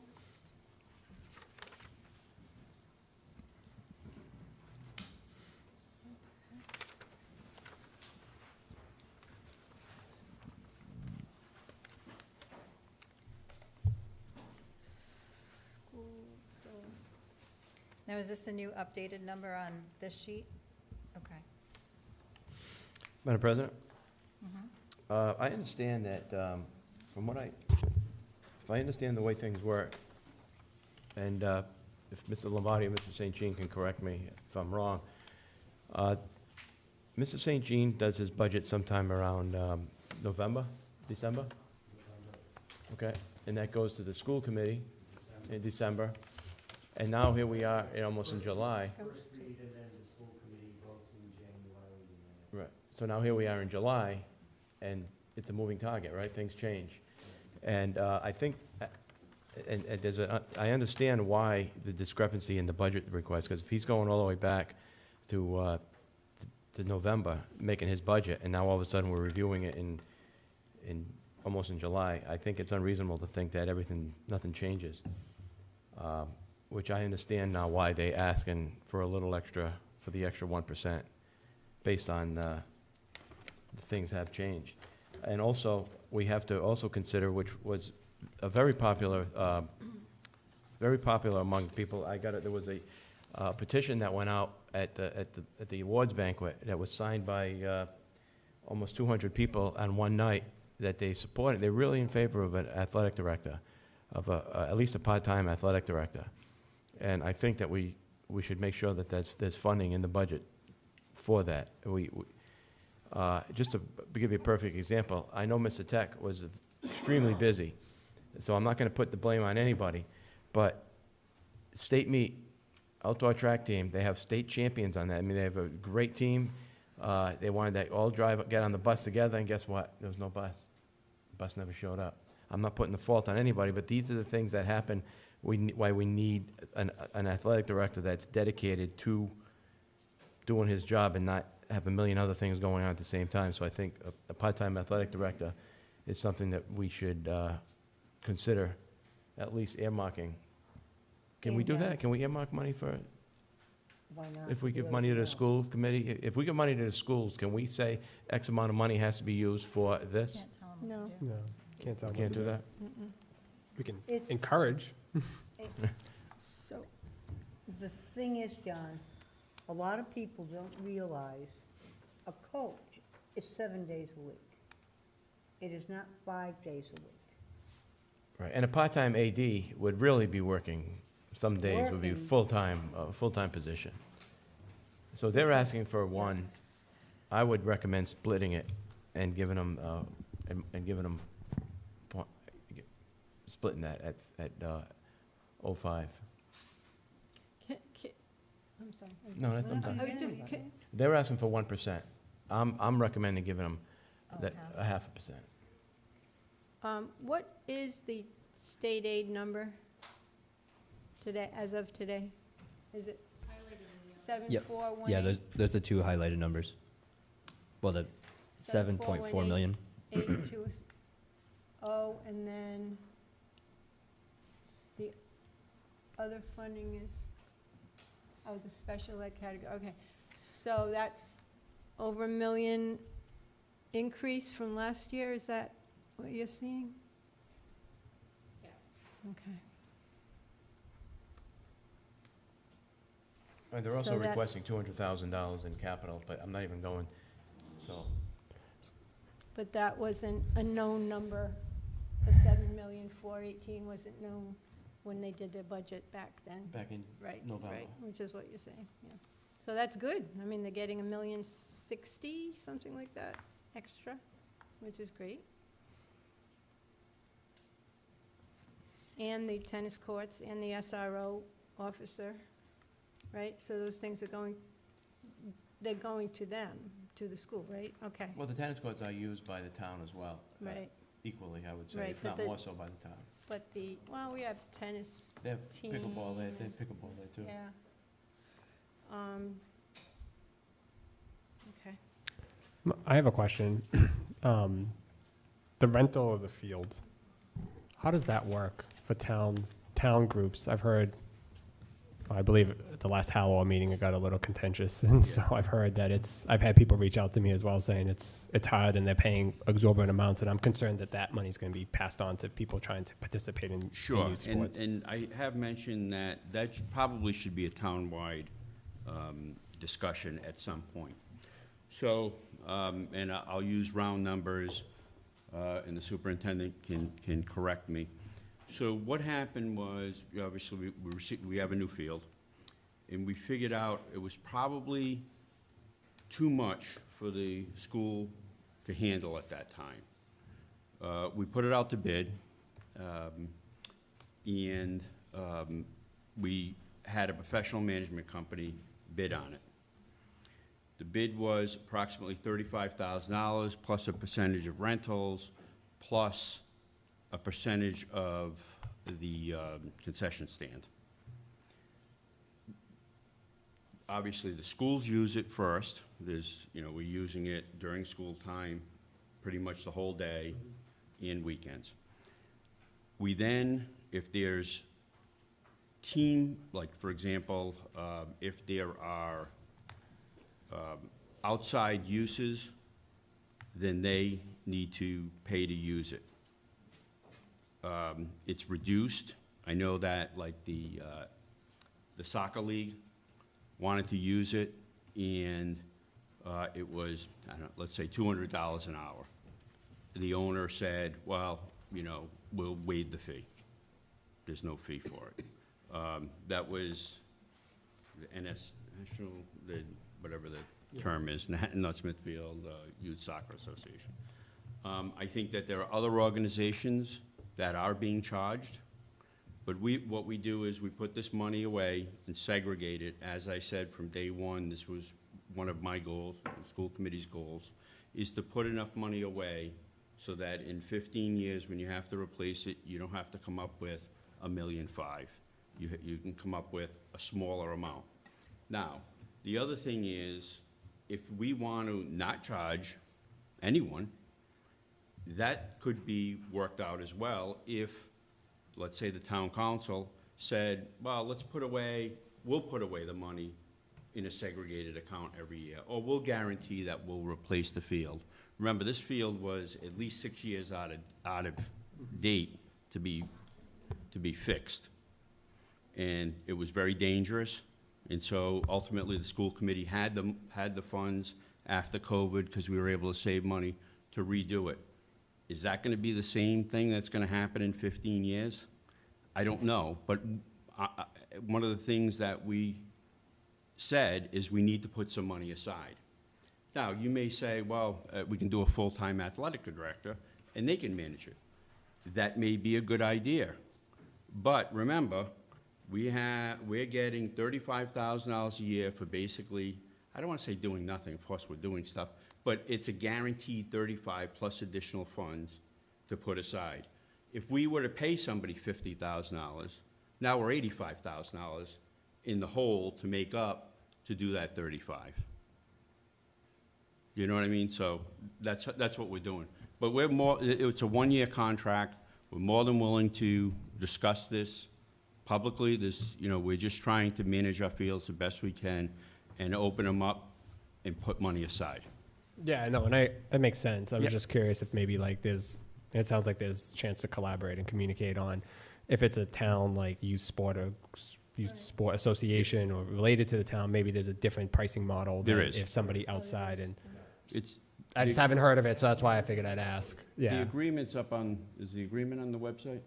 School, so. Now, is this the new updated number on this sheet? Okay. Madam President? Mhm. I understand that, if I understand the way things work, and if Mr. Lombardi or Mr. St. Jean can correct me if I'm wrong, Mr. St. Jean does his budget sometime around November, December? Okay, and that goes to the school committee in December. And now here we are, almost in July. Right, so now here we are in July, and it's a moving target, right? Things change. And I think, and I understand why the discrepancy in the budget request, because if he's going all the way back to November, making his budget, and now all of a sudden we're reviewing it almost in July, I think it's unreasonable to think that nothing changes. Which I understand now why they asking for a little extra, for the extra 1%, based on the things have changed. And also, we have to also consider, which was a very popular among people. There was a petition that went out at the awards banquet that was signed by almost 200 people on one night that they supported. They're really in favor of an athletic director, of at least a part-time athletic director. And I think that we should make sure that there's funding in the budget for that. Just to give you a perfect example, I know Mr. Tech was extremely busy, so I'm not going to put the blame on anybody, but state meet, outdoor track team, they have state champions on that. I mean, they have a great team. They wanted to all get on the bus together, and guess what? There was no bus. The bus never showed up. I'm not putting the fault on anybody, but these are the things that happen, why we need an athletic director that's dedicated to doing his job and not have a million other things going on at the same time. So I think a part-time athletic director is something that we should consider at least earmarking. Can we do that? Can we earmark money for it? Why not? If we give Do money to the everything school committee, if we give money to the schools, can we say X amount of money has to be used for this? Can't tell them what to do. No, can't tell. We them can't what do to that? Mm-mm. We can It's- encourage. So, else. The thing is, John, a lot of people don't realize a coach is 7 days a week. It is not 5 days a week. Right, and a part-time AD would really be working, some days would be Working. full-time position. So they're asking for one. I would recommend splitting it and giving them, splitting that at 05. I'm sorry. No, that's, I'm We're not done. gonna get just- anybody. They're asking for 1%. I'm recommending giving them Oh, that, half. a 0.5%. What is the state aid number today, as of today? Is it 7418? Yeah, there's the two highlighted numbers. Well, the 7.4 million. 820, and then the other funding is, the special ed category, okay. So that's over $1 million increase from last year, is that what you're seeing? Yes. Okay. And they're also So that's- requesting $200,000 in capital, but I'm not even going, so. But that wasn't a known number. The 7,418,000 wasn't known when they did their budget back then. Back in Right, November. right, which is what you're saying, yeah. So that's good. I mean, they're getting $1,060,000, something like that, extra, which is great. And the tennis courts and the SRO officer, right? So those things are they're going to them to the school, right? Okay, Well, the tennis courts are used by the town as well. right. Equally, I would say, Right, if but not the- more so by the town. But well, we have tennis, They have pickleball there, they Team. have pickleball there too. yeah. Okay. I have a question. The rental of the field, how does that work for town groups? I've heard, I believe at the last Halloween meeting, it got a little contentious, and so I've heard that I've had people reach out to me as well saying it's hard and they're paying exorbitant amounts, and I'm concerned that that money's gonna be passed on to people trying to participate in Sure, youth sports. and I have mentioned that probably should be a townwide discussion at some point. So, and I'll use round numbers, and the superintendent can correct me. So what happened was, obviously, we have a new field, and we figured out it was probably too much for the school to handle at that time. We put it out to bid, and we had a professional management company bid on it. The bid was approximately $35,000 plus a percentage of rentals, plus a percentage of the concession stand. Obviously, the schools use it first. We're using it during school time, pretty much the whole day and weekends. We then, if there's team, like for example, if there are outside uses, then they need to pay to use it. It's reduced. I know that like the soccer league wanted to use it, and it was, I don't know, let's say $200 an hour. The owner said, well, we'll waive the fee. There's no fee for it. That was the National, whatever the term is, not Smithfield Youth Soccer Association. I think that there are other organizations that are being charged, but what we do is we put this money away and segregate it. As I said from day one, this was one of my goals, the school committee's goals, is to put enough money away so that in 15 years, when you have to replace it, you don't have to come up with $1.5 million. You can come up with a smaller amount. Now, the other thing is, if we want to not charge anyone, that could be worked out as well if, let's say, the town council said, well, we'll put away the money in a segregated account every year, or we'll guarantee that we'll replace the field. Remember, this field was at least 6 years out of date to be fixed. And it was very dangerous. And so ultimately, the school committee had the funds after COVID, because we were able to save money, to redo it. Is that going to be the same thing that's going to happen in 15 years? I don't know, but one of the things that we said is we need to put some money aside. Now, you may say, well, we can do a full-time athletic director, and they can manage it. That may be a good idea. But remember, we're getting $35,000 a year for basically, I don't want to say doing nothing, of course we're doing stuff, but it's a guaranteed 35 plus additional funds to put aside. If we were to pay somebody $50,000, now we're $85,000 in the hole to make up to do that 35. You know what I mean? So that's what we're doing. But it's a one-year contract. We're more than willing to discuss this publicly. We're just trying to manage our fields the best we can and open them up and put money aside. Yeah, no, and that makes sense. I was Yep. just curious if maybe like it sounds like there's a chance to collaborate and communicate on if it's a town like youth sport or youth sport association or related to the town, maybe there's a different pricing model There than is. if somebody outside, and It's, I just haven't heard of it, so that's why I figured I'd ask. the Yeah. agreement's is the agreement on the website?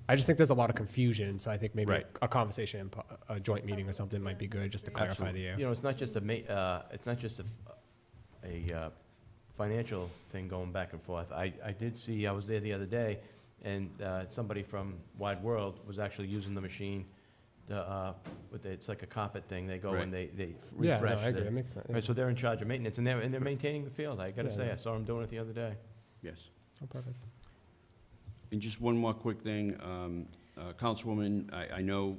I just think there's a lot of confusion, so I think maybe Right. a conversation, a joint meeting or something might be good just to clarify the air. It's not just a financial thing going back and forth. I did see, I was there the other day, and somebody from Wide World was actually using the machine it's like a carpet thing, they go Right. and they Yeah, no, refresh. I agree, the- that makes sense. Right, so they're in charge of maintenance, and they're maintaining the field, I gotta Yeah, say, yeah. I saw them doing it the other day. Yes. Oh, perfect. And just one more quick thing, Councilwoman, I know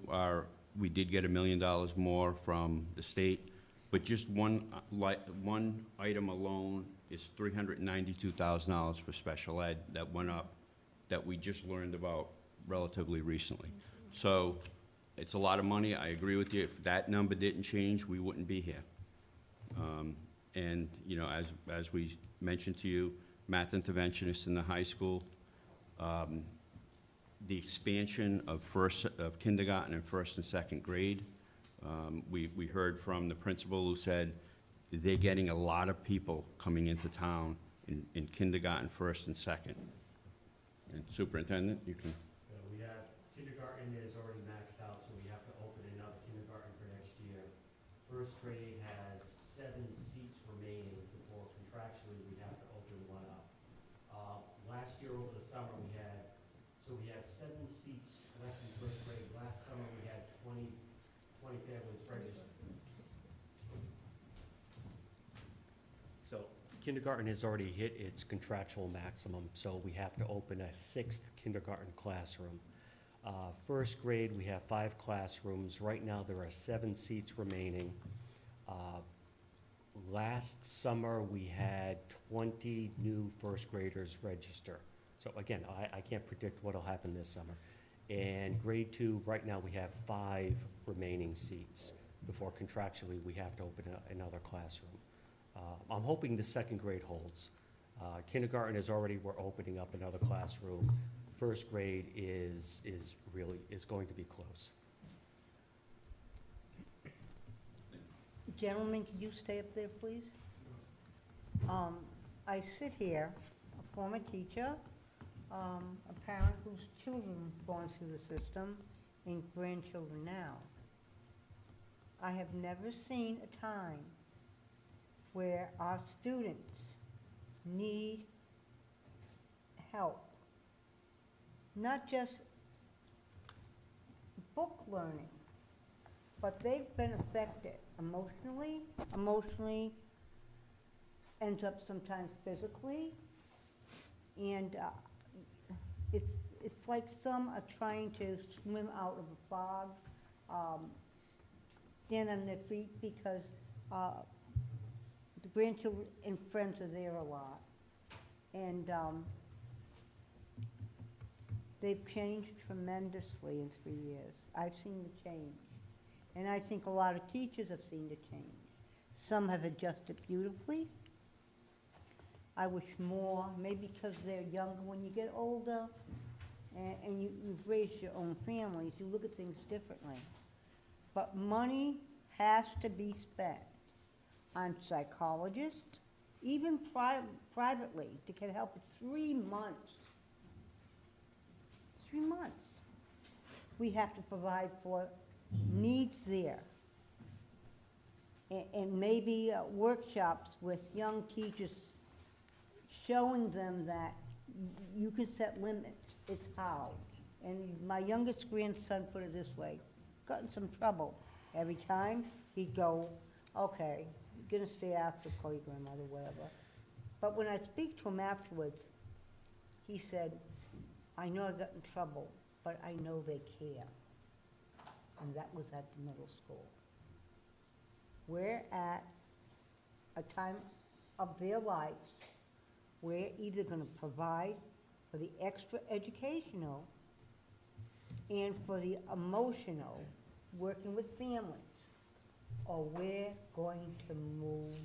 we did get $1 million more from the state, but just one item alone is $392,000 for special ed that went up, that we just learned about relatively recently. So it's a lot of money, I agree with you. If that number didn't change, we wouldn't be here. And, you know, as we mentioned to you, math interventionists in the high school, the expansion of kindergarten and first and second grade. We heard from the principal who said they're getting a lot of people coming into town in kindergarten, first and second. And Superintendent, you can. We have, kindergarten is already maxed out, so we have to open another kindergarten for next year. First grade has 7 seats remaining before contractually we have to open one up. Last year over the summer we had 7 seats left in first grade. Last summer we had 20 families registered. So kindergarten has already hit its contractual maximum, so we have to open a 6th kindergarten classroom. First grade, we have 5 classrooms. Right now, there are 7 seats remaining. Last summer, we had 20 new first graders register. So again, I can't predict what'll happen this summer. And grade 2, right now, we have 5 remaining seats before contractually we have to open another classroom. I'm hoping the second grade holds. Kindergarten is already, we're opening up another classroom. First grade is going to be close. Gentlemen, could you stay up there, please? I sit here, a former teacher, a parent whose children have gone through the system, and grandchildren now. I have never seen a time where our students need help. Not just book learning, but they've been affected emotionally, ends up sometimes physically, and it's like some are trying to swim out of a fog, stand on their feet because the grandchildren and friends are there a lot. And they've changed tremendously in 3 years. I've seen the change. And I think a lot of teachers have seen the change. Some have adjusted beautifully. I wish more, maybe because they're younger. When you get older and you've raised your own families, you look at things differently. But money has to be spent on psychologists, even privately, to get help. It's 3 months. 3 months. We have to provide for needs there. And maybe workshops with young teachers showing them that you can set limits. It's how. And my youngest grandson put it this way, got in some trouble. Every time he'd go, okay, you're gonna stay after, call your grandmother, whatever. But when I speak to him afterwards, he said, I know I got in trouble, but I know they care. And that was at the middle school. We're at a time of their lives, we're either gonna provide for the extra educational and for the emotional, working with families, or we're going to move,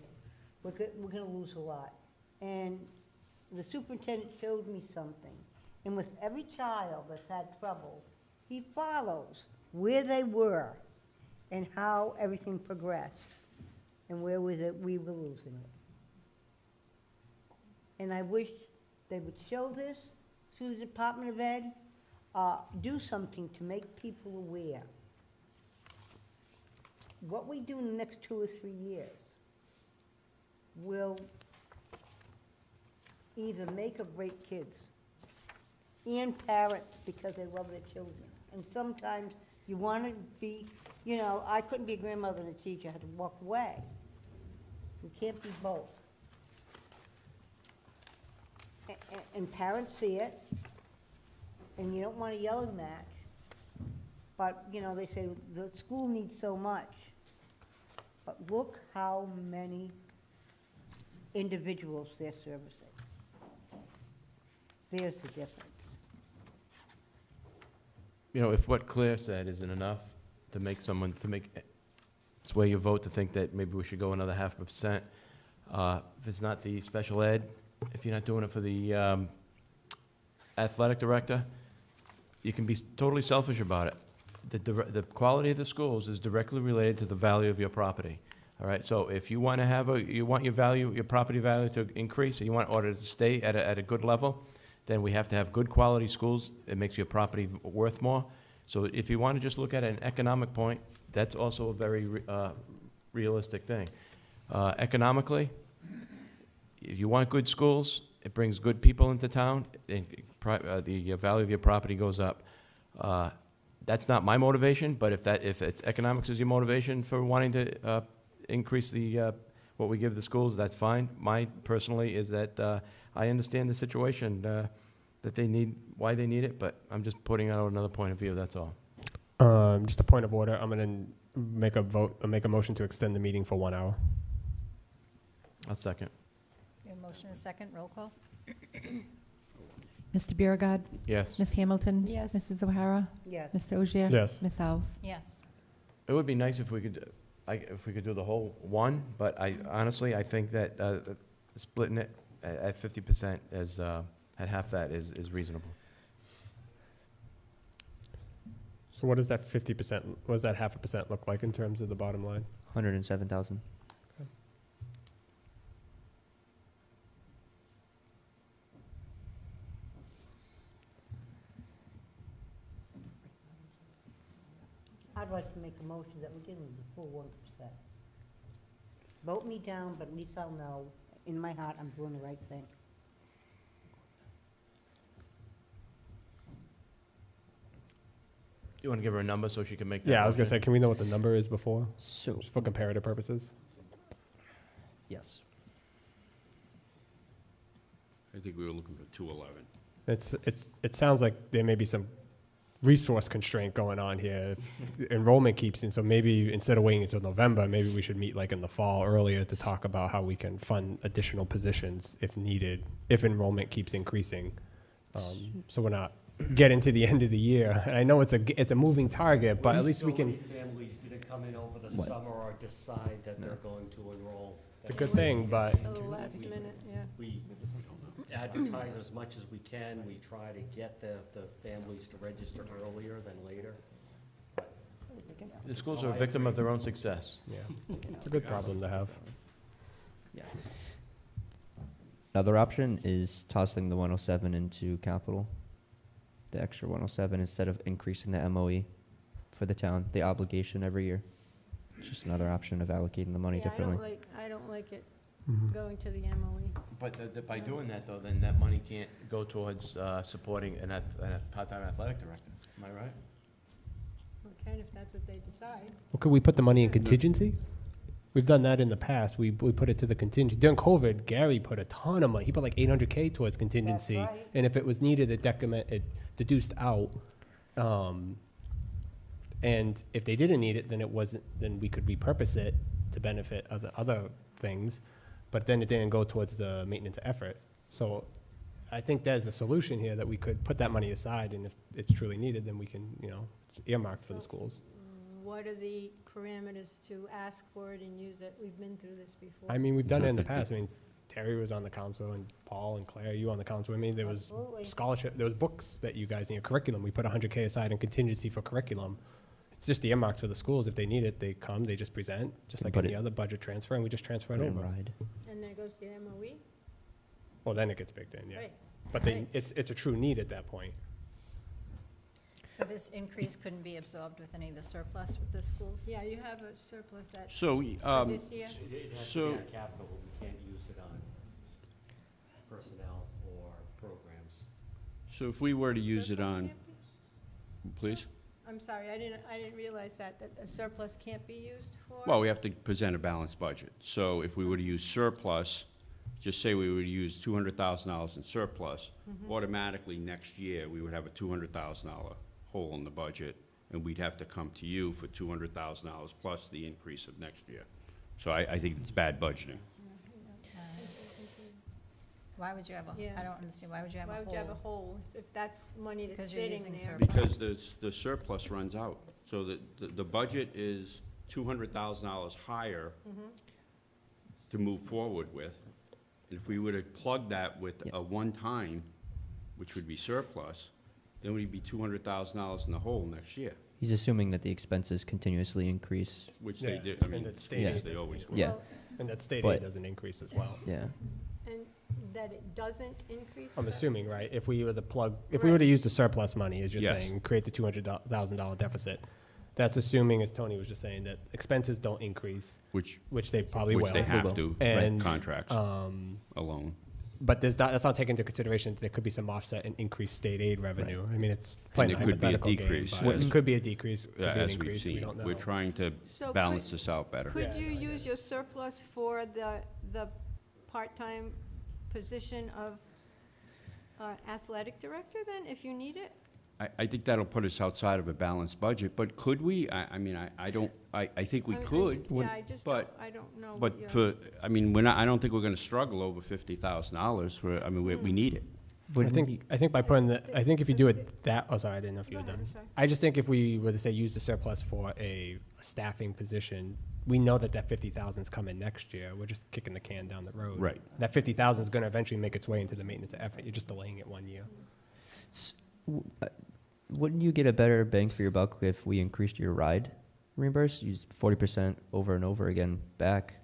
we're gonna lose a lot. And the superintendent showed me something. And with every child that's had trouble, he follows where they were and how everything progressed and where we were losing it. And I wish they would show this through the Department of Ed, do something to make people aware. What we do in the next 2 or 3 years will either make or break kids and parents because they love their children. And sometimes You want to be, you know, I couldn't be a grandmother and a teacher, I had to walk away. We can't be both. And parents see it, and you don't want to yell and match. But, you know, they say the school needs so much. But look how many individuals they're servicing. There's the difference. You know, if what Claire said isn't enough to make someone, sway your vote to think that maybe we should go another 0.5%, if it's not the special ed, if you're not doing it for the athletic director, you can be totally selfish about it. The quality of the schools is directly related to the value of your property. All right, so if you want to have you want your value, your property value to increase, and you want order to stay at a good level, then we have to have good quality schools. It makes your property worth more. So if you want to just look at an economic point, that's also a very realistic thing. Economically, if you want good schools, it brings good people into town, and the value of your property goes up. That's not my motivation, but if it's economics is your motivation for wanting to increase the what we give the schools, that's fine. Mine personally is that I understand the situation that they need, why they need it, but I'm just putting out another point of view. That's all. Just a point of order. I'm going to make a motion to extend the meeting for 1 hour. I'll second. We have a motion and a second. Roll call. Mr. Biragad. Yes. Ms. Hamilton. Yes. Mrs. O'Hara. Yes. Mr. Ogier. Yes. Ms. Alves. Yes. It would be nice if we could, if we could do the whole one, but honestly, I think that splitting it at 50% as at half that is reasonable. So what does that 50%, what does that 0.5% look like in terms of the bottom line? 107,000. I'd like to make a motion that we give them the full 1%. Vote me down, but at least I'll know, in my heart, I'm doing the right thing. You want to give her a number so she can make that Yeah, I was going to say, motion? can we know what the number is before, So, just for comparative purposes? yes. I think we were looking for 211. It sounds like there may be some resource constraint going on here. If enrollment keeps in, so maybe instead of waiting until November, maybe we should meet like in the fall earlier to talk about how we can fund additional positions if needed, if enrollment keeps increasing. So we're not getting to the end of the year. And I know it's a moving target, but at least we can. So many families didn't come in over the What? summer or decide that they're going to enroll. It's a good thing, but Till the last minute, yeah. We advertise as much as we can. We try to get the families to register earlier than later. The schools are a victim of their own success. yeah, it's a good problem to have. Yeah. Another option is tossing the 107 into capital, the extra 107, instead of increasing the MOE for the town, the obligation every year. It's just another option of allocating the money Yeah, differently. I don't like it Mhm. going to the MOE. But by doing that, though, then that money can't go towards supporting a part-time athletic director. Am I right? Okay, if that's what they decide. Well, could we put the money in contingency? We've done that in the past. We put it to the contingency. During COVID, Gary put a ton of money. He put like $800K towards contingency. right. And if it was needed, it deduced out. And if they didn't need it, then we could repurpose it to benefit other things. But then it didn't go towards the maintenance effort. So I think there's a solution here that we could put that money aside, and if it's truly needed, then we can, it's earmarked for the schools. What are the parameters to ask for it and use it? We've been through this before. I mean, we've done it in the past. I mean, Terry was on the council, and Paul and Claire, you on the council. I mean, there was Absolutely. scholarship, there was books that you guys need, curriculum. We put $100K aside in contingency for curriculum. It's just earmarked for the schools. If they need it, they come, they just present, just like Put any it- other budget transfer, and we just transfer it Put it in over. RIDE. And then it goes to the MOE? Well, then it gets baked in, yeah. Right. But Right. it's a true need at that point. So this increase couldn't be absorbed with any of the surplus with the schools? Yeah, you have a surplus that, So, for this year? It has to So- be on capital, but we can't use it on personnel or programs. so if we were to use it Surplus on, can't be- please? I'm sorry, I didn't realize that a surplus can't be used for? Well, we have to present a balanced budget. So if we were to use surplus, just say we would use $200,000 in surplus, automatically next year, we would have a $200,000 hole in the budget, and we'd have to come to you for $200,000 plus the increase of next year. So I think it's bad budgeting. Why would you have Yeah. I don't understand, why would you have a Why hole? would you have a hole if that's money that's Because you're sitting using there? surplus. Because the surplus runs out. So the budget is $200,000 higher to move forward with. And if we were to plug that with a one-time, which would be surplus, then we'd be $200,000 in the hole next year, He's assuming that the expenses continuously increase. which they Yeah, did, I and mean, that state aid they always will. Yeah. Well, And that state But- aid doesn't increase as well. Yeah. And that it doesn't increase? I'm that? assuming, right, if we were to plug, if we were to use the surplus money, as you're Yes. saying, create the $200,000 deficit, that's assuming, as Tony was just saying, that expenses don't increase, Which which they probably will. Which they have will. to, And, by contracts alone. But that's not taken into consideration that there could be some offset in increased state aid revenue. I mean, it's playing a there could be a hypothetical game, decrease, but as- it could be a decrease, could be an As we've increase, we seen. don't know. We're trying to So balance could- this out better. Could Yeah, you no, I use your surplus for the part-time position of athletic director then, if you need it? I think that'll put us outside of a balanced budget, but could we? I mean, I don't, I think we I mean, could. Yeah, I just don't, but- I don't know. what But your- for, I mean, we're not, I don't think we're gonna struggle over $50,000. I mean, we need it. I think by putting the, I think if you do it that, oh, sorry, I didn't know if you Go were ahead, done. I'm sorry. I just think if we were to say use the surplus for a staffing position, we know that 50,000 is coming next year. We're just kicking the can down the road. Right. That 50,000 is going to eventually make its way into the maintenance effort. You're just delaying it 1 year. Wouldn't you get a better bang for your buck if we increased your ride reimburse? Use 40% over and over again back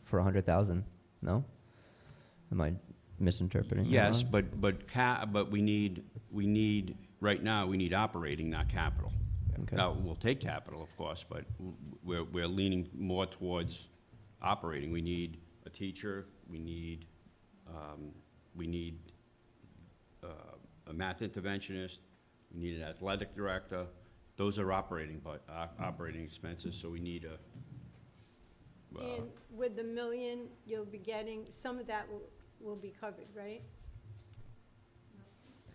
for 100,000? No? Am I misinterpreting? that Yes, wrong? but we need, right now, we need operating, not capital. Okay. Now, we'll take capital, of course, but we're leaning more towards operating. We need a teacher, we need a math interventionist, we need an athletic director. Those are operating, but operating expenses, so we need a, And with the million you'll be getting, some of that will be covered, right?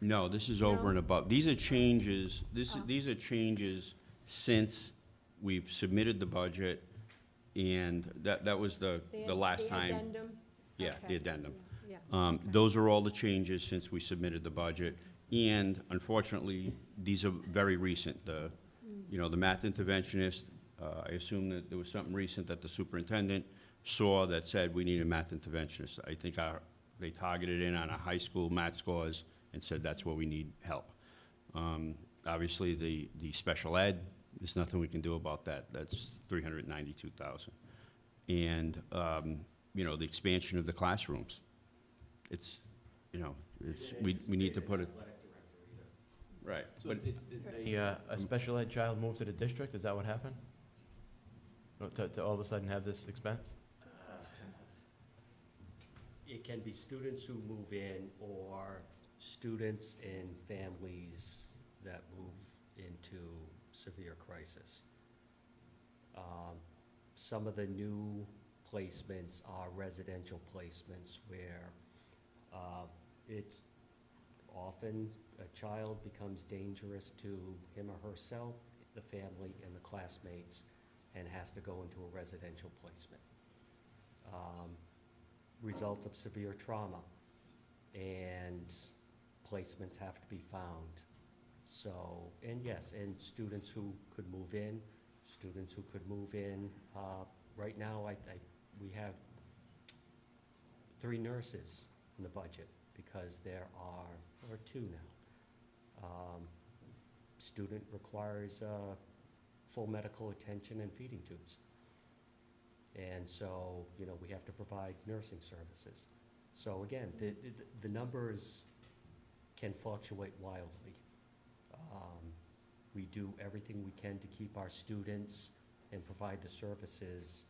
no, this is over No? and above. These are changes, Oh. these are changes since we've submitted the budget, and that was the last time. The addendum? Yeah, Okay. the addendum. Yeah. Those are all the changes since we submitted the budget, and unfortunately, these are very recent. You know, the math interventionist, I assume that there was something recent that the superintendent saw that said we need a math interventionist. I think they targeted in on our high school math scores and said that's where we need help. Obviously, the special ed, there's nothing we can do about that. That's $392,000. And, you know, the expansion of the classrooms. It's, you know, we need to put it. Right. So did a special ed child move to the district? Is that what happened? To all of a sudden have this expense? It can be students who move in or students and families that move into severe crisis. Some of the new placements are residential placements where it's often a child becomes dangerous to him or herself, the family, and the classmates, and has to go into a residential placement. Result of severe trauma, and placements have to be found. So, and yes, and students who could move in, students who could move in. Right now, we have 3 nurses in the budget because there are, or 2 now. Student requires full medical attention and feeding tubes. And so, you know, we have to provide nursing services. So again, the numbers can fluctuate wildly. We do everything we can to keep our students and provide the services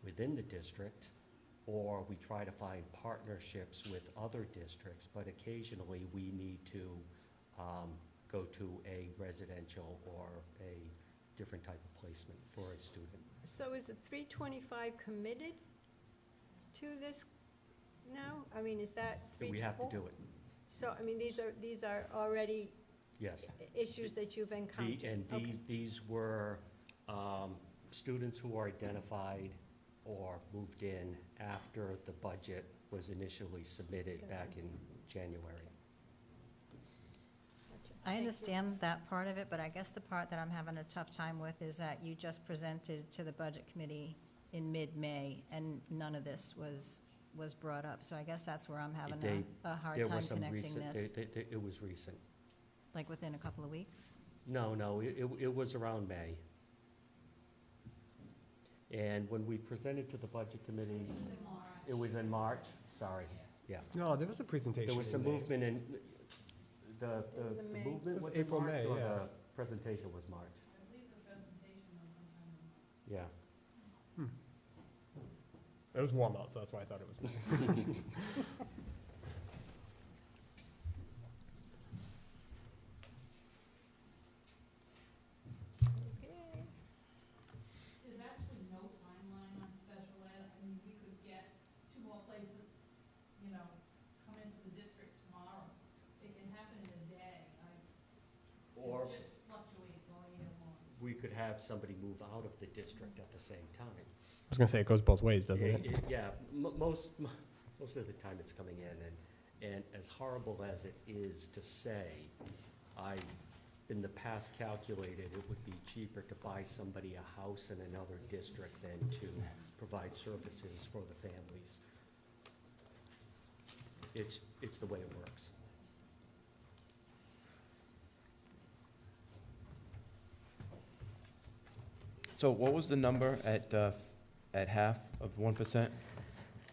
within the district, or we try to find partnerships with other districts, but occasionally we need to go to a residential or a different type of placement for a student. So is the 325 committed to this now? I mean, is that 3 We to have to 4? do it, So, I mean, these are already yes. issues that you've encountered? And Okay. these were students who were identified or moved in after the budget was initially submitted back in January. I understand that part of it, but I guess the part that I'm having a tough time with is that you just presented to the Budget Committee in mid-May, and none of this was brought up. So I guess that's where I'm having a hard There time was some connecting recent, this, it was recent. like within a couple of weeks. No, it was around May. And when we presented to the Budget Committee, it was in March, sorry, yeah. No, there was a presentation. There was some in May. movement in, the was in May. movement It was was in April, March, May, or yeah. the presentation was March? Yeah. It was warm out, so that's why I thought it was May. There's actually no timeline on special ed. I mean, we could get 2 more places, you know, come into the district tomorrow. It can happen in a day. Or It just fluctuates all year long. we could have somebody move out of the district at the same time. I was gonna say, it goes both ways, doesn't it? Yeah, most of the time it's coming in, and as horrible as it is to say, I, in the past calculated it would be cheaper to buy somebody a house in another district than to provide services for the families. It's the way it works. So what was the number at half of 1%?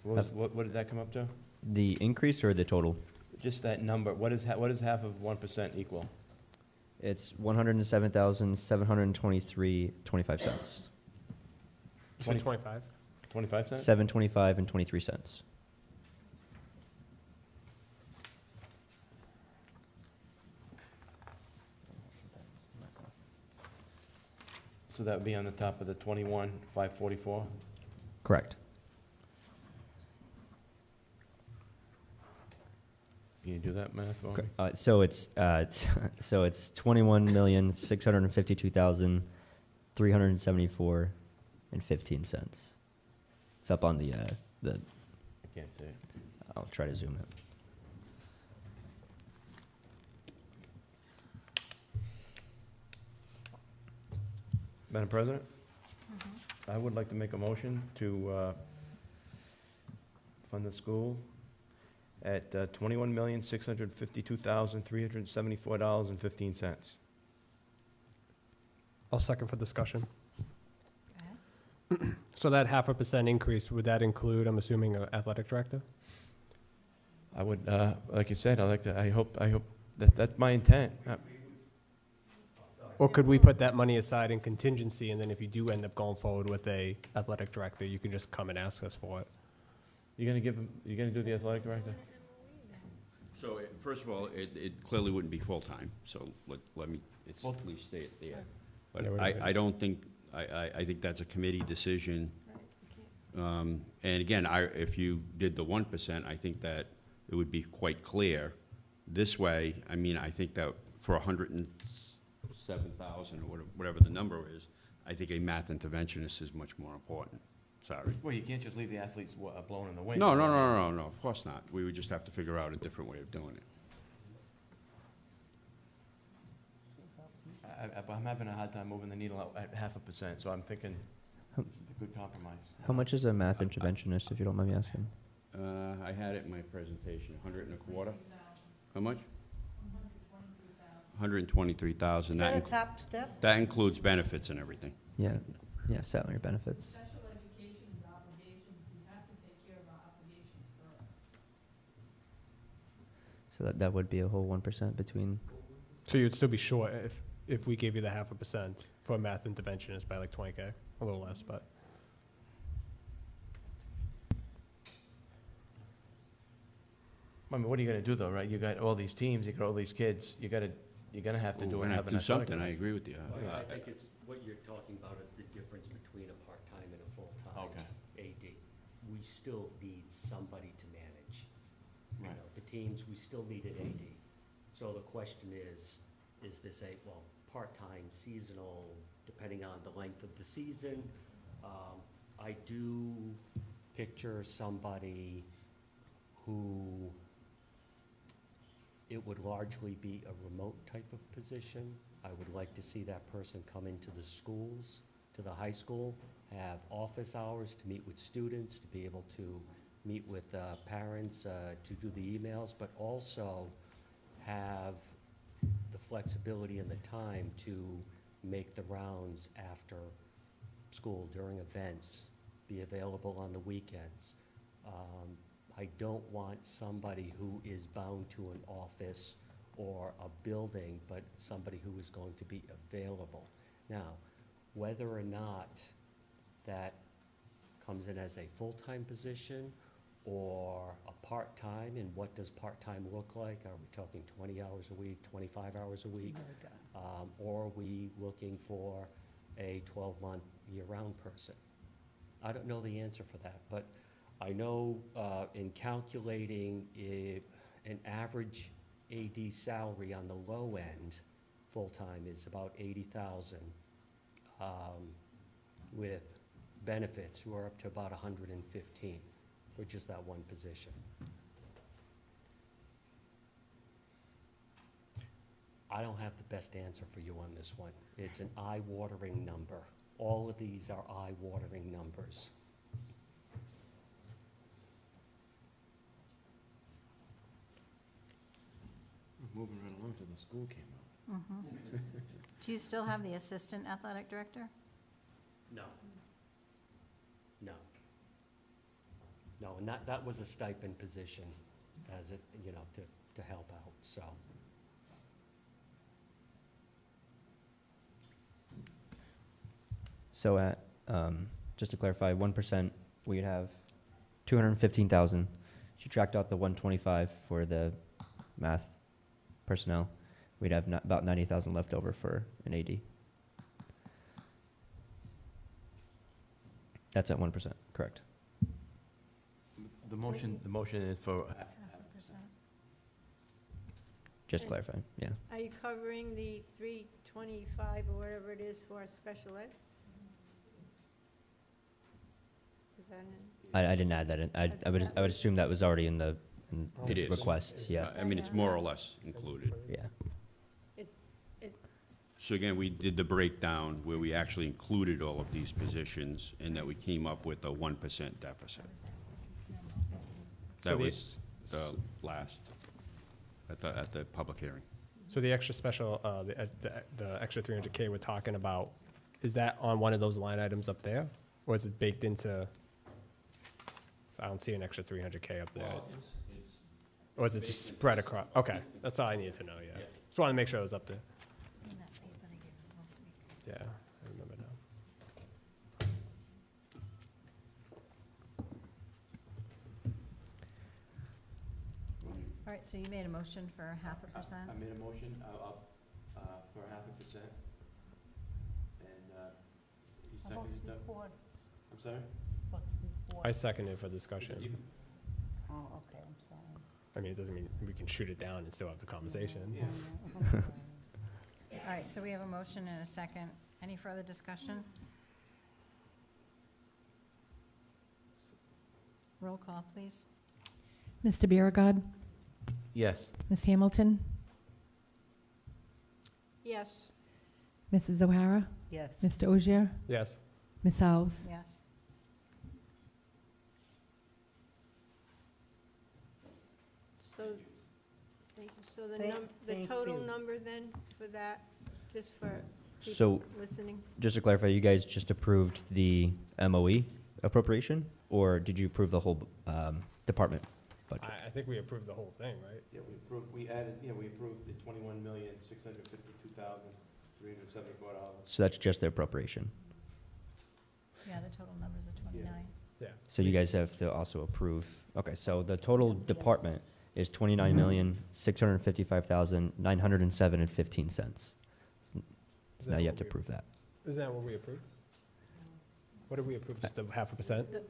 What did that come up to? The increase or the total? Just that number, what is half of 1% equal? It's 107,723.25 cents. You said 25? 25 cents? 725 and 23 cents. So that would be on the top of the 21,544? Correct. Can you do that math for me? So it's 21,652,374.15 cents. It's up on the I can't see it. I'll try to zoom it. Madam President? I would like to make a motion to fund the school at $21,652,374.15. I'll second for discussion. So that 0.5% increase, would that include, I'm assuming, an athletic director? I would, like you said, I hope that's my intent. Or could we put that money aside in contingency, and then if you do end up going forward with a athletic director, you can just come and ask us for it? You're gonna do the athletic director? So, first of all, it clearly wouldn't be full-time, so let me at least say it there. But Yeah, I don't think, I think that's a committee decision. And again, if you did the 1%, I think that it would be quite clear. This way, I mean, I think that for 107,000 or whatever the number is, I think a math interventionist is much more important. Sorry. Well, you can't just leave the athletes blown in the wind. No, of course not. We would just have to figure out a different way of doing it. I'm having a hard time moving the needle out at 0.5%, so I'm thinking this is a good compromise. How much is a math interventionist, if you don't mind me asking? I had it in my presentation, 125. How much? 123,000. Is that a top step? That includes benefits and everything. Yeah, salary benefits. Special education's obligations, we have to take care of our obligations first. So that would be a whole 1% between, So you'd still be short if we gave you the 0.5% for a math interventionist by like 20K, a little less, but. I mean, what are you gonna do though, right? You got all these teams, you got all these kids, you gotta You're gonna have to We're do it, gonna have have an to do athletic something, I event. agree with you. I think it's, what you're talking about is the difference between a part-time and a full-time Okay. AD. We still need somebody to manage. You Right. know, the teams, we still need an AD. So the question is this well, part-time, seasonal, depending on the length of the season? I do picture somebody who, it would largely be a remote type of position. I would like to see that person come into the schools, to the high school, have office hours to meet with students, to be able to meet with parents, to do the emails, but also have the flexibility and the time to make the rounds after school, during events, be available on the weekends. I don't want somebody who is bound to an office or a building, but somebody who is going to be available. Now, whether or not that comes in as a full-time position or a part-time, and what does part-time look like? Are we talking 20 hours a week, 25 hours a week? Or are we looking for a 12-month, year-round person? I don't know the answer for that, but I know in calculating an average AD salary on the low end, full-time, is about 80,000, with benefits who are up to about 115 for just that one position. I don't have the best answer for you on this one. It's an eye-watering number. All of these are eye-watering numbers. Moving right along till the school came out. Do you still have the assistant athletic director? No. No. No, and that was a stipend position as it, you know, to help out, so. So at, just to clarify, 1%, we'd have 215,000. Subtract out the 125 for the math personnel, we'd have about 90,000 left over for an AD. That's at 1%, correct? The motion is for, Just And- clarifying, yeah. Are you covering the 325 or whatever it is for special ed? Is that in? I didn't add that in. I would assume that was already in the It is. request, yeah, I mean, it's more or less included. yeah. So again, we did the breakdown where we actually included all of these positions and that we came up with a 1% deficit. So That the- was the last, at the public hearing. So the extra special, the extra 300K we're talking about, is that on one of those line items up there? Or is it baked into, I don't see an extra 300K up there. Or is it just spread across? Okay, that's all I needed to know, yeah. Just wanted to make sure it was up there. Yeah, I remember now. All right, so you made a motion for 0.5%? I made a motion, for 0.5%. And, you seconded that? I'm sorry? I second it for discussion. Oh, okay, I'm sorry. I mean, it doesn't mean we can shoot it down and still have the conversation. All right, so we have a motion and a second. Any further discussion? Roll call, please. Mr. Biragad, Yes. Ms. Hamilton, Yes. Mrs. O'Hara, Yes. Mr. Ogier, Yes. Ms. Alves. Yes. So, thank you. So the Thank total you. number then for that, just for So- people listening? Just to clarify, you guys just approved the MOE appropriation, or did you approve the whole department budget? I think we approved the whole thing, right? Yeah, we approved the $21,652,374. So that's just the appropriation. Yeah, the total numbers are 29. Yeah. So you guys have to also approve, okay, so the total department is 29,655,907.15. So now you have to prove that. Isn't that what we approved? What did we approve, just a 0.5%? The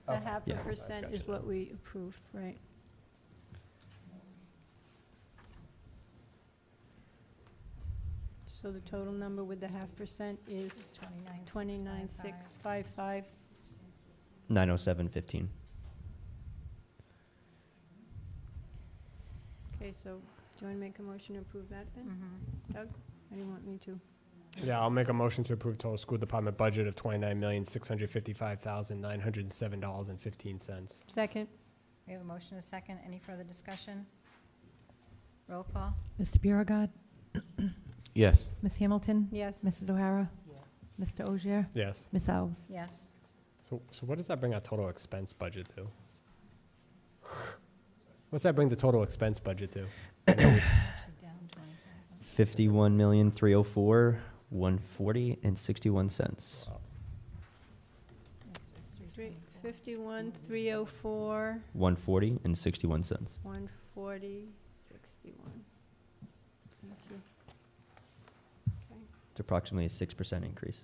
Oh. 0.5% Yeah. is what we approved, right? So the total number with the 0.5% is 29,655. 907.15. Okay, so do you want to make a motion to approve that then? Doug, how do you want me to? Yeah, I'll make a motion to approve total school department budget of $29,655,907.15. Second? We have a motion and a second. Any further discussion? Roll call? Mr. Biragad. Yes. Ms. Hamilton. Yes. Mrs. O'Hara. Mr. Ogier. Yes. Ms. Alves. Yes. So what does that bring our total expense budget to? What's that bring the total expense budget to? I know we- Actually down 20,000. 51,304,140.61. Next was 51,304, 140.61. 140, 61. Thank you. Okay. It's approximately a 6% increase.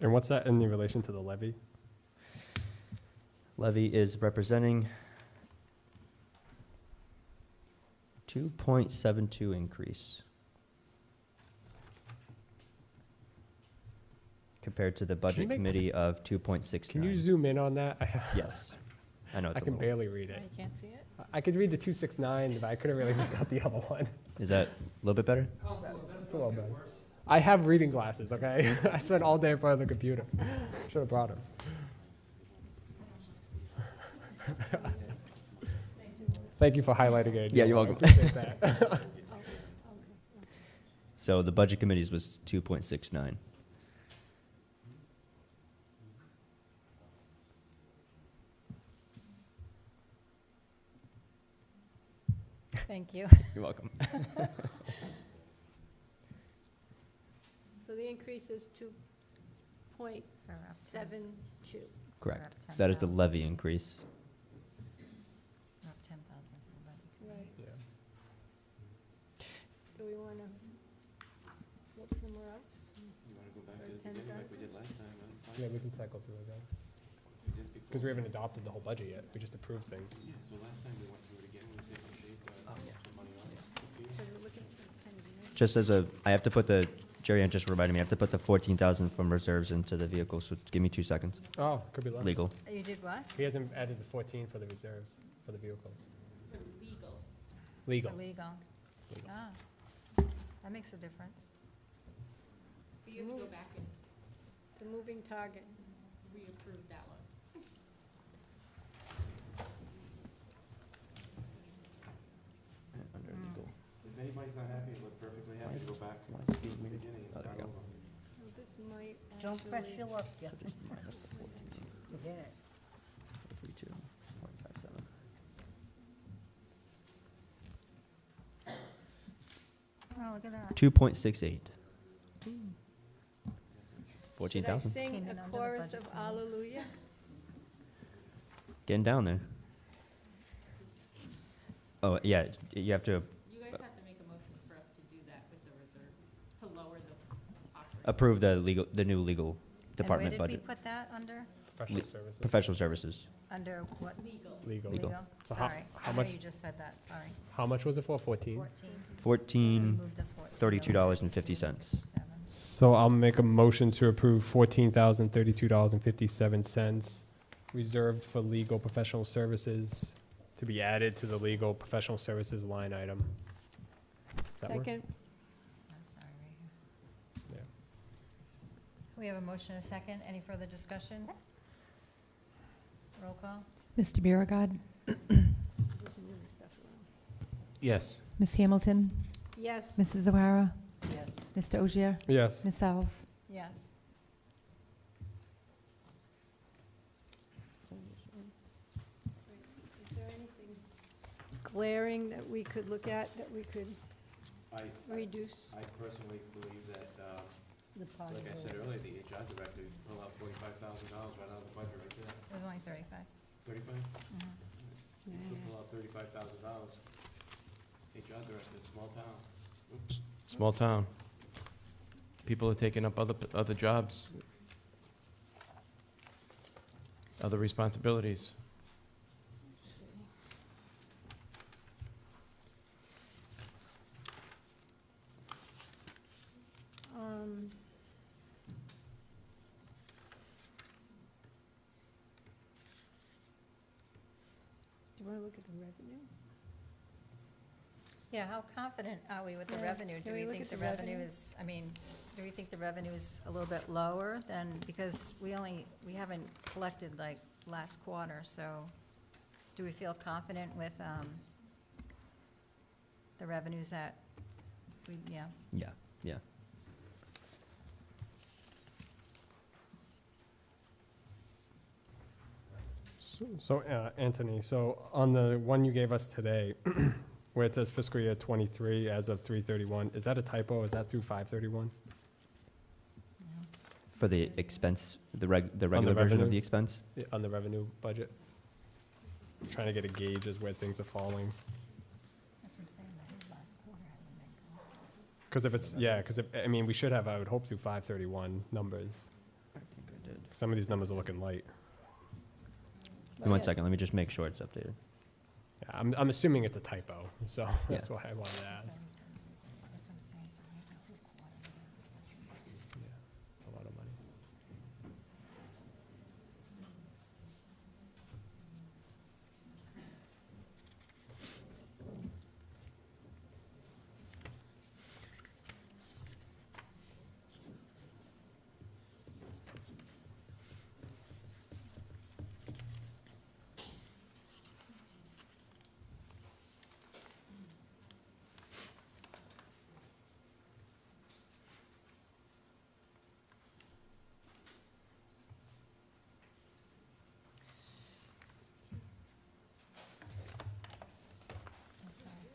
And what's that in relation to the levy? Levy is representing 2.72 increase compared to the budget make- committee of 2.69. Can you zoom in on that? Yes. I know it's I a can little. barely read it. You can't see it? I could read the 269, but I couldn't really make out the other one. Is that a little bit better? It's a little bit. I have reading glasses, okay? I spent all day in front of the computer. Should have brought them. Thank you for highlighting it. Yeah, you're I welcome. appreciate that. So the budget committee's was 2.69. Thank you. You're welcome. So the increase is So we're up 10. 2.72. Correct. up That is the 10,000. levy increase. We're up 10,000 for levy. Right. Yeah. Do we want to look somewhere else? You want to go back Or to the beginning like we 10,000? did last time? Yeah, we can cycle through again. Because we haven't adopted the whole budget yet. We just approved things. Yeah, so last time we went through it again, we said we shaved some money off. So we're looking for 10 grand. Just as a, I have to put the, Jerry Ann just reminded me, I have to put the 14,000 from reserves into the vehicle, so give me 2 seconds. Oh, could be less. Legal. You did what? He hasn't added the 14 for the reserves, for the vehicles. Legal. Legal. For legal. Legal. Ah, that makes a difference. But you have to go back and The moving target. reapprove that one. Under legal. If anybody's not happy, we're perfectly happy to go back to the beginning and Oh, there start we go. over. So this might Don't press actually- your luck, Jeff. Forget it. 32.57. Oh, look at that. 2.68. Should I 14,000. sing Came in a under the chorus budget of committee. Alleluia? Getting down there. Oh, yeah, you have to You guys have to make a motion for us to do that with the reserves, to lower the operating. approve the legal, the new legal department And where did budget. we put that under? Professional services. Professional services. Under what? Legal. Legal. Legal. Legal? So how- Sorry. how I know much- you just said that, sorry. How much was it for? 14? 14. Remove the 14. $32.50. So I'll make a motion to approve $14,032.57 reserved for legal professional services to be added to the legal professional services line item. Does that work? Second? Oh, sorry, right here. Yeah. We have a motion and a second. Any further discussion? Roll call? Mr. Biragad. Yes. Ms. Hamilton. Yes. Mrs. O'Hara. Yes. Mr. Ogier. Yes. Ms. Alves. Yes. Is there anything glaring that we could look at, that we could reduce? I personally believe that, The like I said possibility. earlier, the HR director, you pull out $45,000 right out of the budget right there. It was only 35. 35? Mhm. Could pull out $35,000. HR director, small town. Oops. Small town. People are taking up other jobs, other responsibilities. Do you want to look at the revenue? Yeah, how confident are we with the Yeah. revenue? Do Can we we look think at the the revenue revenue? is, I mean, do we think the revenue is a little bit lower than, because we haven't collected like last quarter, so do we feel confident with the revenues that we, yeah? Yeah, yeah. So, Anthony, so on the one you gave us today, where it says fiscal year '23 as of 3/31, is that a typo? Is that through 5/31? For the expense, the regular version revenue? of the expense? Yeah, on the revenue budget? Trying to get a gauge as where things are falling. That's what I'm saying, that his last quarter hasn't been collected. Because if it's, yeah, because I mean, we should have, I would hope, through 5/31 numbers. Some of these numbers are looking light. Give me 1 second, let me just make sure it's updated. Yeah, I'm assuming it's a typo, so Yeah. that's why I wanted to ask. That's what I'm saying, so we have the whole quarter. Yeah, it's a lot of money. I'm sorry.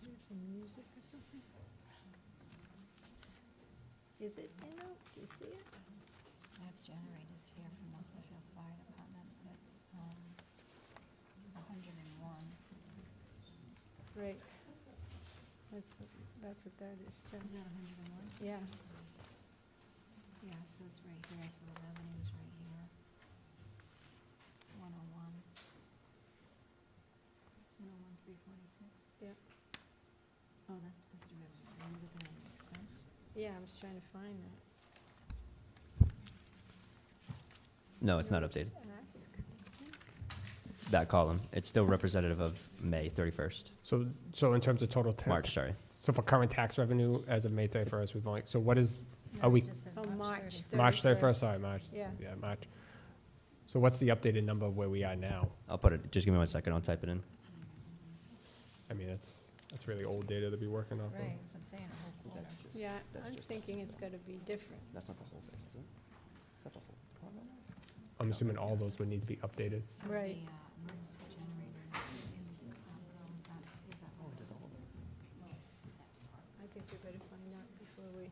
Do you have some music or something? Is it, do you see it? I have generators here from the Smithfield Fire Department, that's 101. Right. That's what that is. Is that 101? Yeah. Yeah, so it's right here, so the revenue is right here. 101. 101,346. Yep. Oh, that's the revenue. Are you looking at the expense? Yeah, I was trying to find that. No, it's not Can I updated. just ask? That column, it's still representative of May 31st, So in terms of total. March, sorry. So for current tax revenue, as of May 31st, we've only, so what is, No, are we, it just said Oh, March 31st. March 31st, sorry, March. Yeah. Yeah, March. So what's the updated number of where we are now? I'll put it, just give me 1 second, I'll type it in. I mean, that's really old data to be working off of. Right, that's what I'm saying, a whole quarter. Yeah, I'm thinking it's gotta be different. That's not the whole thing, is it? That's the whole. I'm assuming all those would need to be updated. So Right. the emergency generator, is that what it is? I think we better find out before we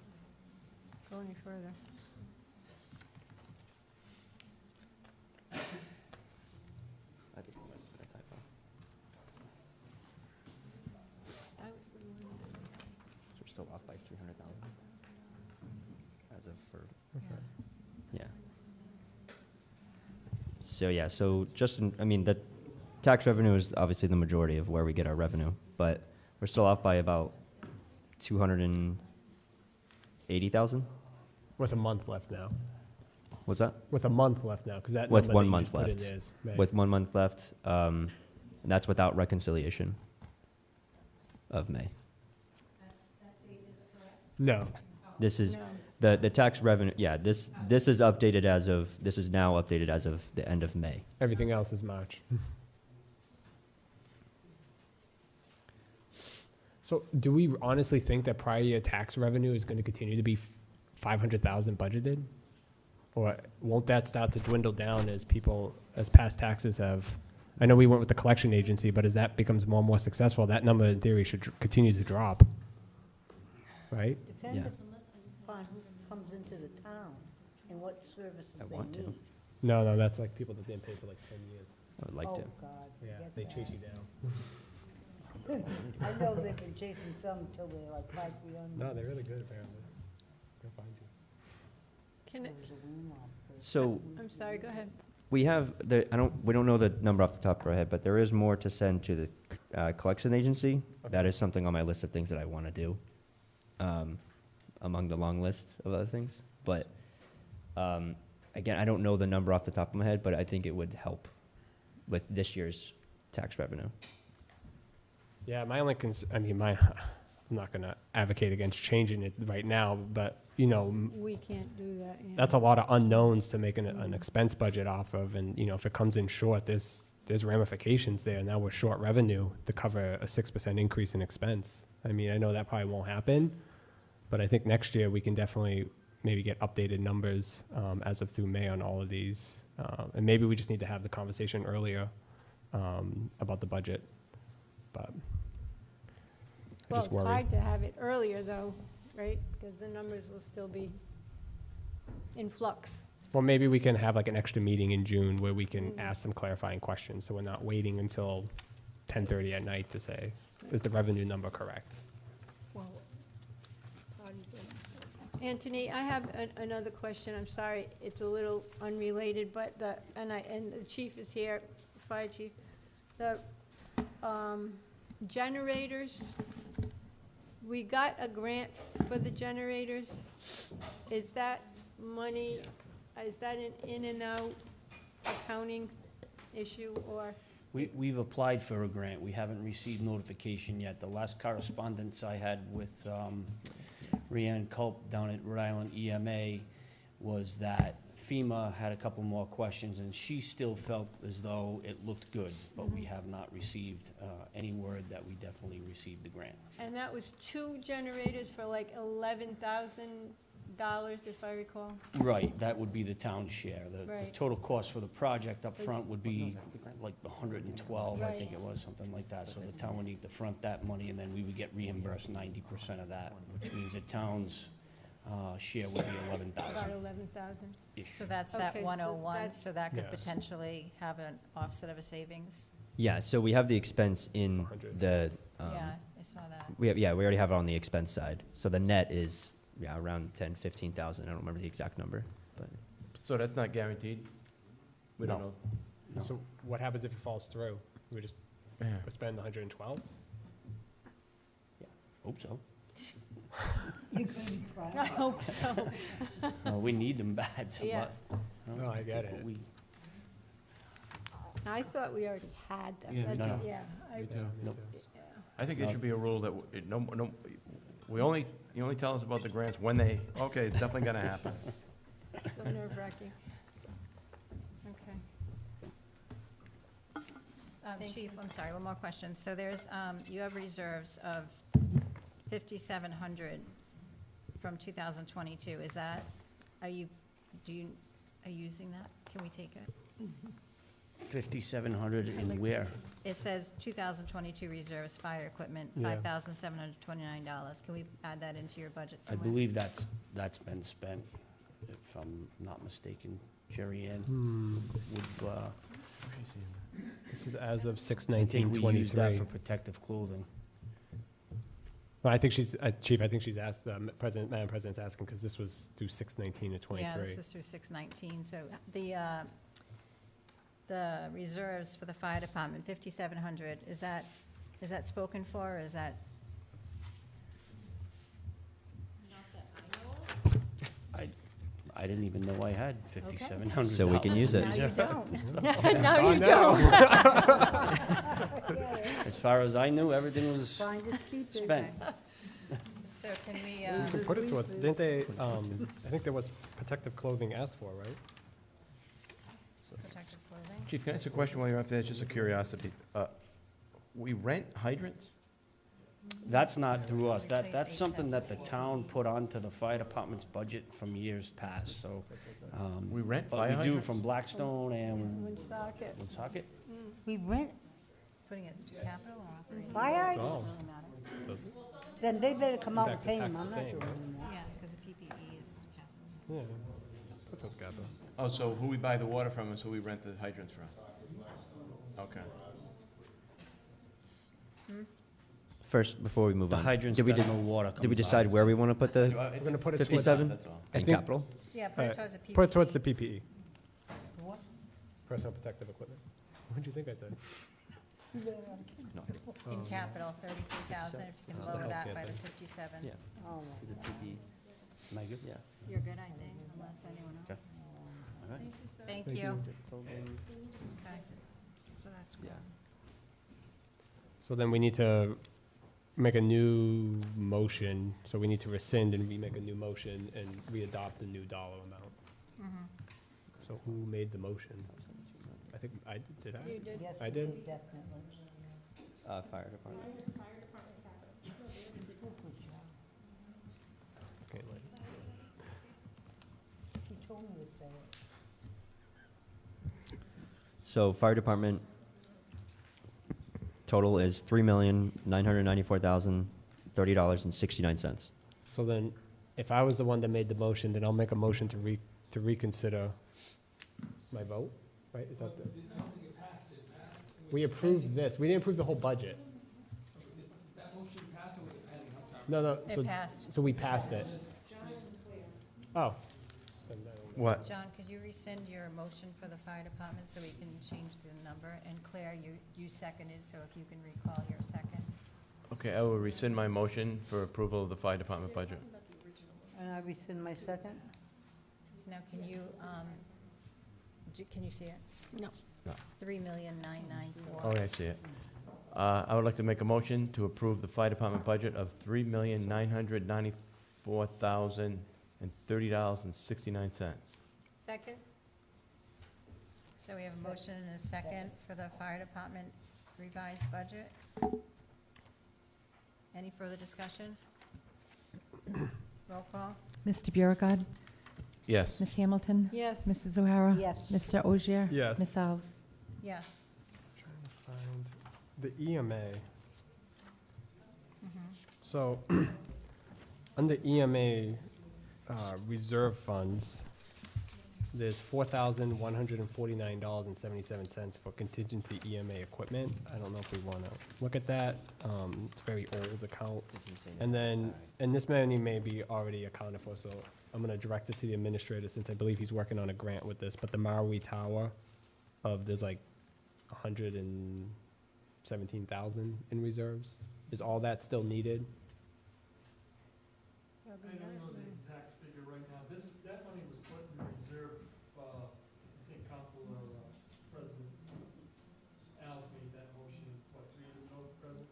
go any further. I think it was a typo. That was the one that. So we're still off by 300,000 as of for, Yeah. yeah. So, yeah, so just, I mean, the tax revenue is obviously the majority of where we get our revenue, but we're still off by about 280,000? With a month left now. What's that? With a month left now, because that With number 1 that you month just put in left. there is May. With 1 month left, and that's without reconciliation of May. No, This is, No. The tax revenue, yeah, this is updated as of, this is now updated as of the end of May. Everything else is March. So do we honestly think that prior year tax revenue is going to continue to be 500,000 budgeted? Or won't that start to dwindle down as past taxes have, I know we went with the collection agency, but as that becomes more and more successful, that number in theory should continue to drop, right? Depends Yeah. upon who comes into the town and what services I they want to. need. No, that's like people that didn't pay for like 10 years. I would like Oh, to. God, Yeah, forget they that. chase you down. I know they've been chasing some until they're like 5 feet under. No, they're really good apparently. They'll find you. Can, There was a lien on it. So I'm sorry, go ahead. we have, we don't know the number off the top of our head, but there is more to send to the collection agency. That is something on my list of things that I want to do, among the long list of other things. But again, I don't know the number off the top of my head, but I think it would help with this year's tax revenue. Yeah, my only I'm not going to advocate against changing it right now, but, you know, We can't do that, yeah. that's a lot of unknowns to make an expense budget off of. And, you know, if it comes in short, there's ramifications there. Now we're short revenue to cover a 6% increase in expense. I mean, I know that probably won't happen, but I think next year we can definitely maybe get updated numbers as of through May on all of these. And maybe we just need to have the conversation earlier about the budget. But I Well, just it's worry. hard to have it earlier, though, right? Because the numbers will still be in flux. Well, maybe we can have like an extra meeting in June where we can ask some clarifying questions, so we're not waiting until 10:30 at night to say, is the revenue number correct? Well, Anthony, I have another question. I'm sorry, it's a little unrelated, but and the chief is here, fire chief. The generators, we got a grant for the generators. Is that money, is that an in and out accounting issue, or? We've applied for a grant. We haven't received notification yet. The last correspondence I had with Rhiannon Culp down at Rhode Island EMA was that FEMA had a couple more questions, and she still felt as though it looked good, but we have not received any word that we definitely received the grant. And that was 2 generators for like $11,000, if I recall? Right, that would be the town share. The Right. total cost for the project up front would be like 112, I think it was, something like that. So the town would need to front that money, and then we would get reimbursed 90% of that, which means the town's share would be About 11,000. 11,000. So that's that Okay, so 101, that's- so that could Yes. potentially have an offset of a savings? Yeah, so we have the expense in 100. the, Yeah, I saw that. we already have it on the expense side. So the net is, around 10, 15,000. I don't remember the exact number, but. So that's not guaranteed? We don't No. know. No. So what happens if it falls through? We just Yeah. spend 112? Hope so. You're gonna be I crying. hope so. We need them bad, so Yeah. No, I get it. I thought we already had them. Yeah, That's- no. Yeah. Me too, me Nope. too. I think it should be a rule that, you only tell us about the grants when they, okay, it's definitely gonna happen. So nerve-wracking. Okay. Thank Chief, I'm sorry, one more question. So there's, you have reserves of 5,700 from 2022. Is that, are you using that? Can we take it? 5,700 in where? It says 2022 reserves, fire equipment, Yeah. $5,729. Can we add that into your budget I somewhere? believe that's been spent, if I'm not mistaken. Jerry Ann would, This is as of I think we use that 6/19/23. for protective clothing. Well, I think she's, Chief, I think she's asked, Madam President's asking, because this was through 6/19/23. Yeah, this is through 6/19. So the reserves for the fire department, 5,700, is that spoken for, or is that? I didn't even know I had 5,700. So we can use it. Now you don't. Now you don't. As far as I knew, everything was Find us keep it. spent. So can we, You can put it towards, didn't they, I think there was protective clothing asked for, right? protective clothing? Chief, can I ask a question while you're up there? It's just a curiosity. We rent hydrants? That's not through us. Replace That's something that the 8 town put onto the fire department's budget from years past, so. We rent But fire we do hydrants? from Blackstone and Woonsocket. Woonsocket. We rent Putting it to capital or operating? fire hydrants? Oh, Doesn't matter. does it? Then they better come out In and fact, pay the them. tax I'm is not the same, doing that. Yeah, because the PPE is capital. Yeah. Which one's capital? Oh, so who we buy the water from is who we rent the hydrants from? Okay. First, before we move The on. hydrants did we that de- no water Did we comes decide out. where we want to put the We're gonna put it towards- 57 That's all. I in think- capital? Yeah, put it Alright, towards the PPE. Put it towards the PPE, What? personal protective equipment. What'd you think I said? In capital, 33,000, if you can Just the lower that healthcare by the thing. 57. Yeah. Oh, To the PP. Am I good? Yeah. You're good, I think, unless anyone else. Okay. All right. Thank Thank you. you. Okay, so that's Yeah. good. So then we need to make a new motion, so we need to rescind and remake a new motion and re-adopt the new dollar amount. Mhm. So who made the motion? I think I, did I? You did. yes, I did? Definitely. Fire department. It's getting late. He told me to say it. So fire department total is $3,994,030.69. So then, if I was the one that made the motion, then I'll make a motion to reconsider my vote, right? Is that the? We approved this, we didn't approve the whole budget. No, It so, passed. so we passed it. Oh. Then I don't- What? John, could you rescind your motion for the fire department so we can change the number? And Claire, you seconded, so if you can recall your second. Okay, I will rescind my motion for approval of the fire department budget. And I rescind my second? So now can you, can you see it? No. No. 3,994. Oh, I see it. I would like to make a motion to approve the fire department budget of $3,994,030.69. Second? So we have a motion and a second for the fire department revised budget. Any further discussion? Roll call? Mr. Biragad. Yes. Ms. Hamilton. Yes. Mrs. O'Hara. Yes. Mr. Ogier. Yes. Ms. Alves. Yes. Trying to find the EMA. Mhm. So, under EMA reserve funds, there's $4,149.77 for contingency EMA equipment. I don't know if we want to look at that. It's a very old account. And then, and this money may be already accounted for, so I'm going to direct it to the administrator since I believe he's working on a grant with this. But the Maui Tower there's like 117,000 in reserves. Is all that still needed? I don't know the exact figure right now. That money was put in reserve, I think Council President Alves made that motion, 3 years ago, President?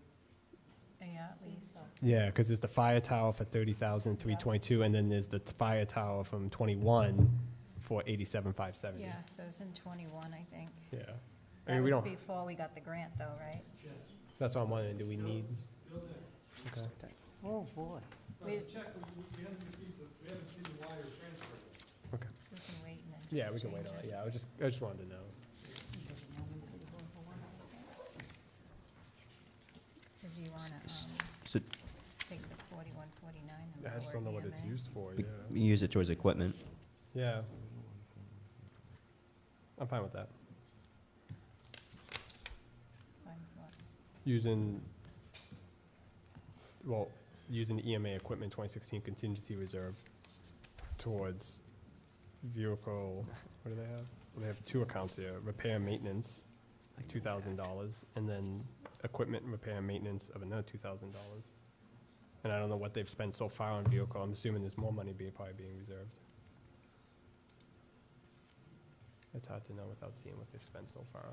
Yeah, at least. Yeah, because there's the fire tower for 30,322, and then there's the fire tower from 21 for 87,570. Yeah, so it's in 21, I think. Yeah. I That mean, we was don't, before we got the grant, though, right? Yes. that's what I'm wondering, do we need? Still there. Okay. Oh, boy. The check, we haven't received the wire transfer yet. Okay. So we can wait and then. Yeah, just we can wait change on it. it, yeah, I just wanted to know. So do you want to So take the 4149 and I just lower don't know what it's EMA? used for, we yeah. we use it towards equipment. Yeah. I'm fine with that. Fine with what? Using the EMA equipment 2016 contingency reserve towards vehicle, what do they have? They have 2 accounts here, repair and maintenance, like $2,000, and then equipment and repair and maintenance of another $2,000. And I don't know what they've spent so far on vehicle. I'm assuming there's more money probably being reserved. It's hard to know without seeing what they've spent so far.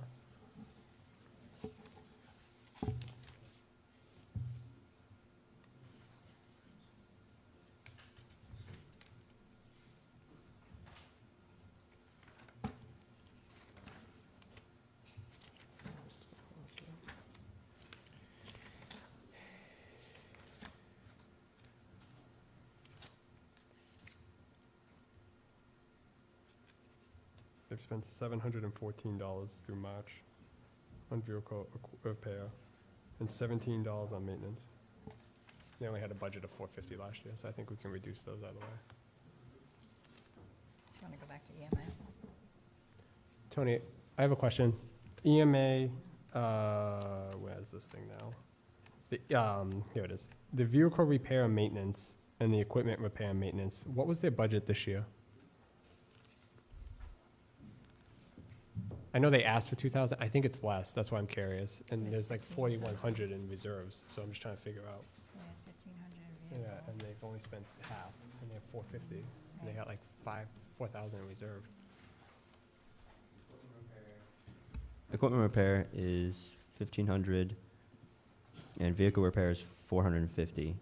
They've spent $714 through March on vehicle repair and $17 on maintenance. They only had a budget of $450 last year, so I think we can reduce those out of the way. Do you want to go back to EMA? Tony, I have a question. EMA, where is this thing now? Here it is. The vehicle repair and maintenance and the equipment repair and maintenance, what was their budget this year? I know they asked for 2,000. I think it's less. That's why I'm curious. And It's there's like 1,500. 4,100 in reserves, so I'm just trying to figure out. So we had 1,500 in Yeah, vehicle. and they've only spent half, and they have 450. And they got like 4,000 in reserve. Equipment repair is 1,500, and vehicle repair is 450.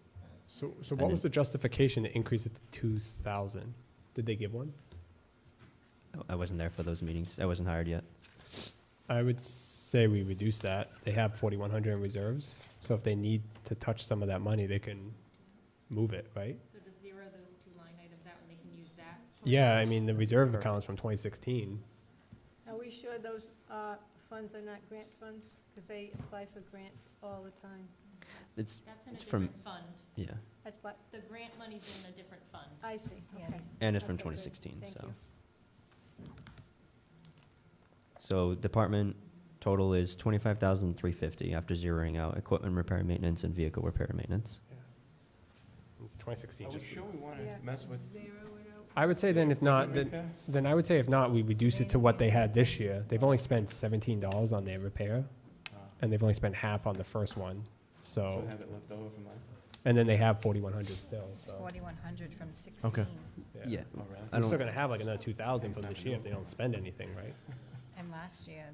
So And what was the then- justification to increase it to 2,000? Did they give one? I wasn't there for those meetings. I wasn't hired yet. I would say we reduce that. They have 4,100 in reserves, so if they need to touch some of that money, they can move it, right? So just zero those two line items out and they can use that? Yeah, I mean, the reserve account's from 2016. Are we sure those funds are not grant funds? Because they apply for grants all the time. It's That's in a it's from different fund. yeah, That's what, The grant money's in a different fund. I see, Yeah, okay. these- and it's from Okay, good. 2016. Thank So you. so department total is 25,350 after zeroing out equipment repair and maintenance and vehicle repair and maintenance. 2016 Are we just. sure we want Yeah. to mess with? I would say then if not, then I would say if not, we reduce it to what they had this year. They've only spent $17 on their repair, and they've only spent half on the first one, so. have it left over from last? And then they have 4,100 still, It's so. 4,100 from 16. Okay. Yeah, Oh, really? I We're don't. still gonna have like another 2,000 from this year if they don't spend anything, right? And last year,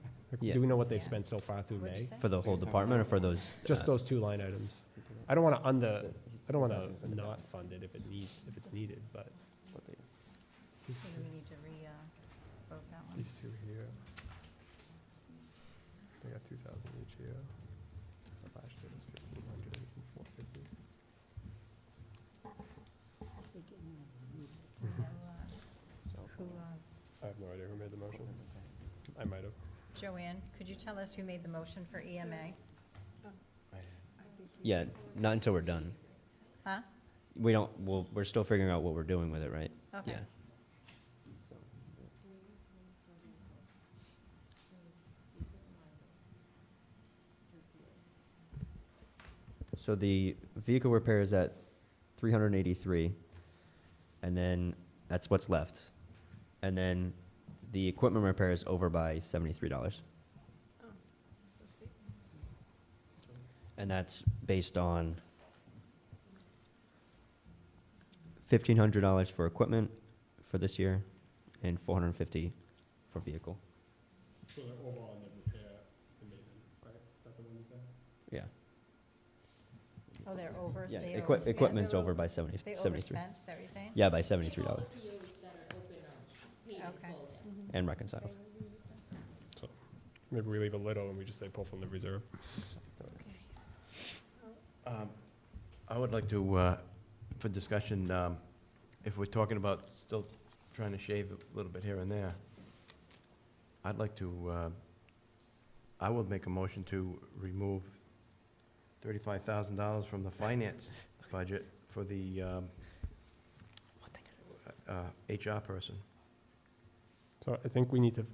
Yeah. Do we know what they've Yeah. spent so far through What'd May? you say? For the whole department or for those? Just those two line items. I don't wanna I don't wanna not fund it if it's needed, but. so do we need to vote that one? These two here. They got 2,000 each year. Last year was 1,500 and 450. Do you know, who, I have no idea who made the motion. I might have. Joanne, could you tell us who made the motion for EMA? Yeah, not until we're done. Huh? We don't. Well, we're still figuring out what we're doing with it, right? Okay. Yeah. So the vehicle repair is at 383, and then that's what's left. And then the equipment repair is over by $73. And that's based on $1,500 for equipment for this year and $450 for vehicle. So they're overall in the repair and maintenance, right? Is that the one you said? Yeah. Oh, they're over, Yeah, they overspent? equipment's over by 73. They overspent, is that what you're saying? Yeah, by $73 All the POs that are open are paid in Okay. full. and reconciled. So maybe we leave a little and we just say pull from the reserve. I would like to, for discussion, if we're talking about still trying to shave a little bit here and there, I'd like to, I would make a motion to remove $35,000 from the finance budget for the HR person. So I think we need to,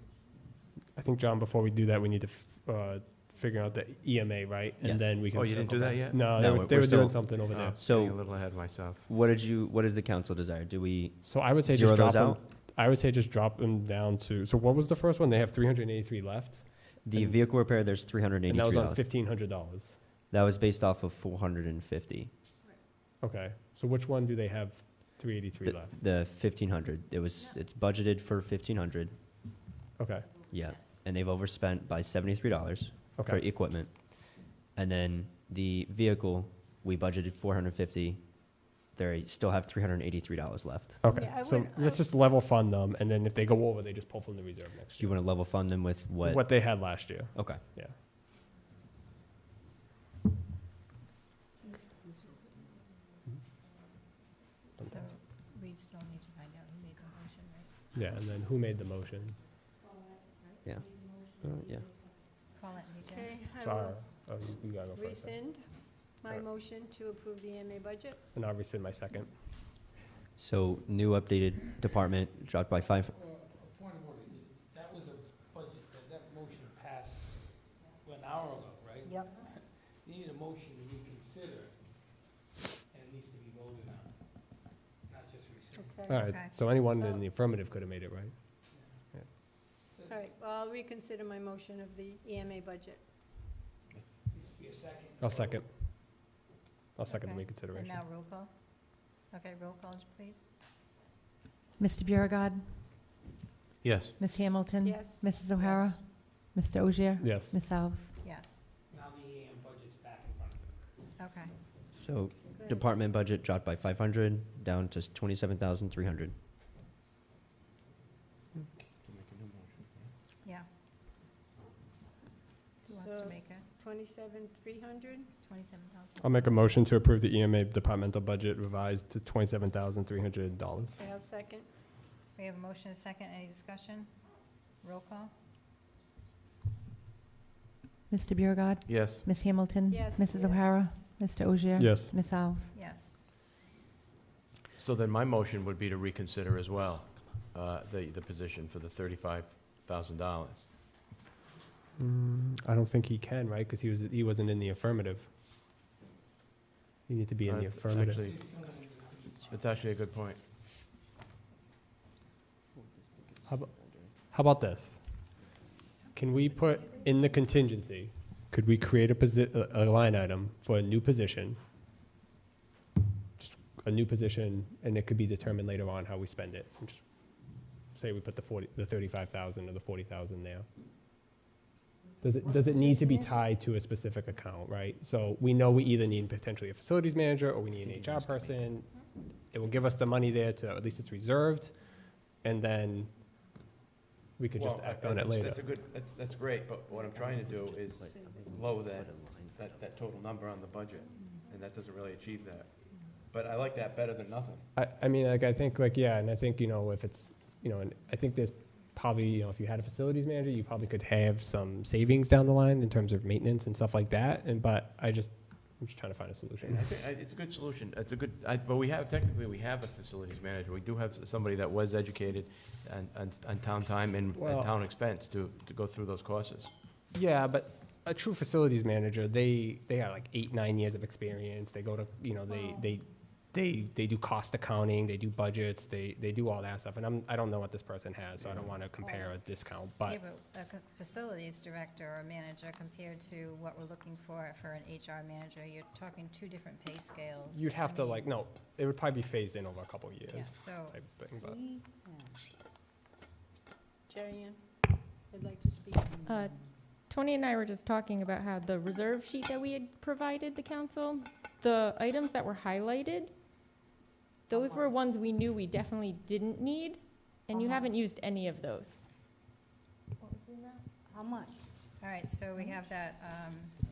John, before we do that, we need to figure out the EMA, right? Yes. And then we can. Oh, you didn't circle do that back. yet? No, No, they we're were still- doing something over there. So- Getting a little ahead of myself. What did the council desire? Do we, So I would say Zero just drop those them. out? I would say just drop them down to, so what was the first one? They have 383 left? the And- vehicle repair, there's And that was on $383. $1,500. That was based off of 450. Okay, so which one do they have 383 left? The 1,500. It's budgeted for 1,500. Okay, Yeah, and they've overspent by $73 for okay. equipment. And then the vehicle, we budgeted 450. They still have $383 left. Okay, Yeah, I so would- let's just level fund them, and then if they go over, they just pull from the reserve next Do you year. want to level fund them with what? What they had last year, Okay. yeah. So we still need to find out who made the motion, right? Yeah, and then who made the motion? Yeah. Yeah. Call it, DJ. Okay, I Sorry, will you gotta go first. rescind my Alright. motion to approve the EMA budget. And I'll rescind my second. So new updated department dropped by 5. Point of order, that was a budget, that motion passed an hour ago, right? Yep. You need a motion to reconsider, and it needs to be voted on, not just rescind. Okay. All right, Okay. so anyone in the affirmative could have made it, right? All right, well, I'll reconsider my motion of the EMA budget. Needs to be a second. I'll second. I'll second the Okay. reconsideration. And now roll call. Okay, roll call, please. Mr. Biragad, Yes. Ms. Hamilton? Yes. Mrs. O'Hara? Mr. Ogier? Yes. Ms. Alves? Yes. Now the EM budget's back in front of you. Okay. So department budget dropped by 500 down to 27,300. Yeah. Who wants to So- make it? 27,300? 27,000. I'll make a motion to approve the EMA departmental budget revised to $27,300. Okay, I'll second. We have a motion, a second, any discussion? Roll call? Mr. Biragad? Yes. Ms. Hamilton? Yes. Mrs. O'Hara? Mr. Ogier? Yes. Ms. Alves? Yes. So then my motion would be to reconsider as well, the position for the $35,000. I don't think he can, right? Because he wasn't in the affirmative. You need to be in the affirmative. Actually, it's actually a good point. How about this? Can we put in the contingency, could we create a line item for a new position? Just a new position, and it could be determined later on how we spend it. And just say we put the 35,000 or the 40,000 there. Does it need to be tied to a specific account, right? So we know we either need potentially a facilities manager or we need an HR person. It will give us the money there to, at least it's reserved, and then we could just Well, act on it later. That's great, but what I'm trying to do is lower that total number on the budget, and that doesn't really achieve that. But I like that better than nothing. I mean, like, I think, like, yeah, and I think, if it's, and I think there's probably, if you had a facilities manager, you probably could have some savings down the line in terms of maintenance and stuff like that, but I'm just trying to find a solution. I think it's a good solution. It's a good, but we have a facilities manager. We do have somebody that was educated on town time and Well- town expense to go through those courses. Yeah, but a true facilities manager, they have like 8-9 years of experience. They go to, they do cost accounting, they do budgets, they do all that stuff. And I don't know what this person has, so I don't want to compare a discount, Yeah, but but a facilities director or manager compared to what we're looking for an HR manager, you're talking two different pay scales. you'd have I to mean, no, it would probably be phased in over a couple of years. Yeah, so, type thing, but- Jerry Ann, would like to speak. Tony and I were just talking about how the reserve sheet that we had provided the council, the items that were highlighted, those were ones we knew we definitely didn't need, and you haven't used any of those. How much? all right, so we have that,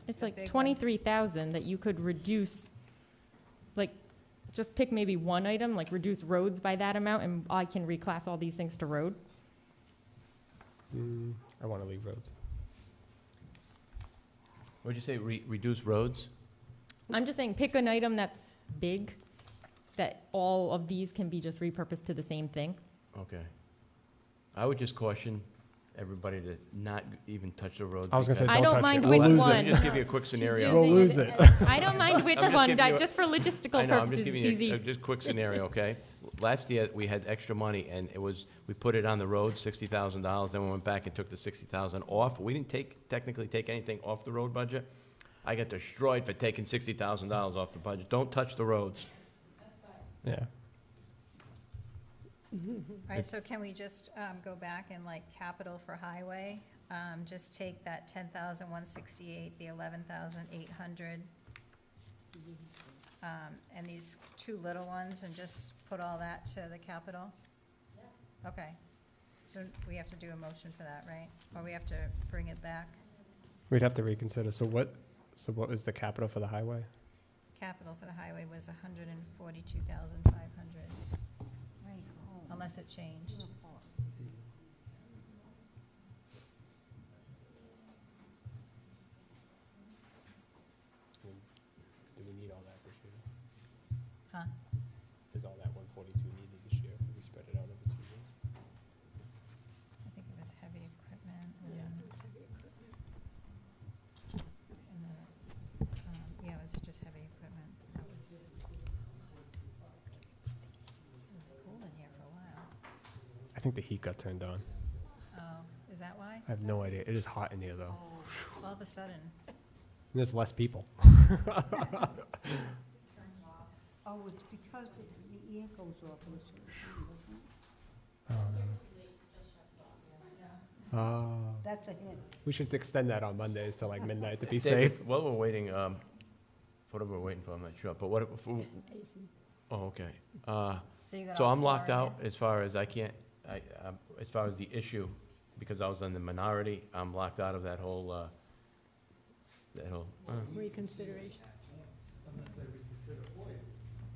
It's the like big one. 23,000 that you could reduce, like, just pick maybe one item, like reduce roads by that amount, and I can reclass all these things to road. I want to leave roads. What'd you say, reduce roads? I'm just saying, pick an item that's big, that all of these can be just repurposed to the same thing. Okay. I would just caution everybody to not even touch the roads. I was gonna say, because- I don't don't touch mind it. which We'll lose it. one. Let me just give you a quick scenario. We'll lose it. I don't mind which I'm just one, giving you a- just for logistical I know, I'm purposes, just it's giving you easy. a just quick scenario, okay? Last year, we had extra money, and we put it on the road, $60,000, then we went back and took the 60,000 off. We didn't technically take anything off the road budget. I got destroyed for taking $60,000 off the budget. Don't touch the roads. Yeah. all right, so can we just go back and like capital for highway? Just take that 10,168, the 11,800, and these two little ones, and just put all that to the capital? Okay, so we have to do a motion for that, right? Or we have to bring it back? We'd have to reconsider. So what was the capital for the highway? Capital for the highway was 142,500, unless it changed. need all that this year? Huh? Is all that 142 needed this year? We spread it out over 2 years? I think it was heavy equipment. Yeah, and- it's heavy equipment. and yeah, it was just heavy equipment. That was, it was cool in here for a while. I think the heat got turned on. Oh, is that why? I have no idea. It is hot in here, though. All of a sudden. And there's less people. Oh, it's because the air goes off at a certain time, doesn't it? That's a hint. We should extend that on Mondays to like midnight to be David, safe. while we're waiting, whatever we're waiting for, I'm not sure, but what, oh, okay. So you got So all I'm four locked in out it? as far as I can't, as far as the issue, because I was in the minority, I'm locked out of that whole, Reconsideration.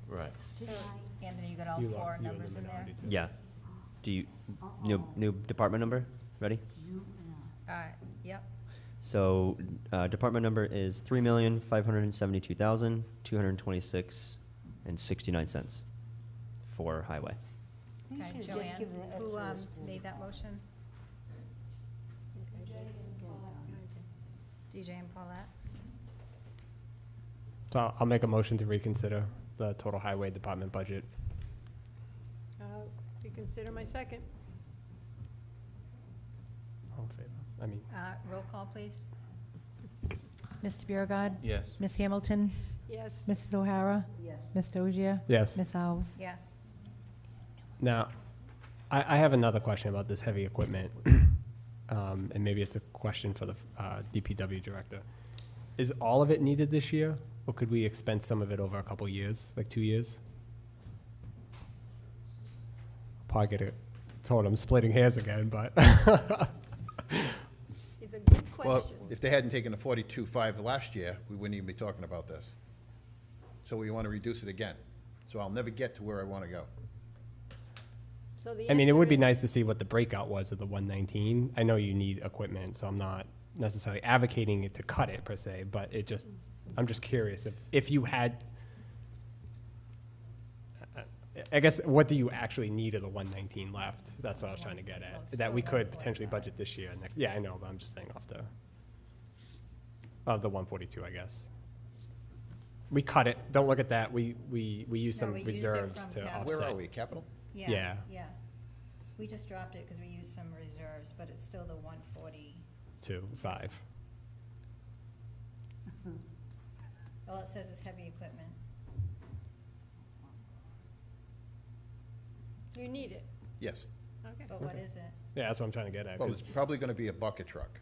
right. So, Anthony, you got all You four locked- you in the numbers in there? minority, too. Yeah. Do you, new department number, ready? Yep. So, department number is 3,572,226.69 for highway. You Okay, should just Joanne, give it an who extra school. made that motion? DJ and Paulette? So I'll make a motion to reconsider the total highway department budget. Reconsider my second. All in favor? I mean, Roll call, please. Mr. Biragad. Yes. Ms. Hamilton. Yes. Mrs. O'Hara. Yes. Ms. Dozier. yes. Ms. Alves. Yes. Now, I have another question about this heavy equipment. And maybe it's a question for the DPW director. Is all of it needed this year? Or could we expense some of it over a couple years, like 2 years? Probably get it told I'm splitting hairs again, but. It's a good Well, question. if they hadn't taken the 42.5 last year, we wouldn't even be talking about this. So we want to reduce it again. So I'll never get to where I want to go. So the I mean, it would be answer is- nice to see what the breakout was of the 119. I know you need equipment, so I'm not necessarily advocating it to cut it per se, but it just, I'm just curious if you had, I guess, what do you actually need of the 119 left? That's what I was trying to get Well, at, it's that we still could 145. potentially budget this year. Yeah, I know, but I'm just saying off the 142, I guess. We cut it. Don't look at that. We use No, some we used it reserves from to capital. offset. Where are we, capital? Yeah. Yeah. We just dropped it because we used some reserves, but it's still the 140. 2.5. All it says is heavy equipment. You need it. Yes. Okay. But what is it? Yeah, that's what I'm trying to get at. Well, 'cause- it's probably going to be a bucket truck.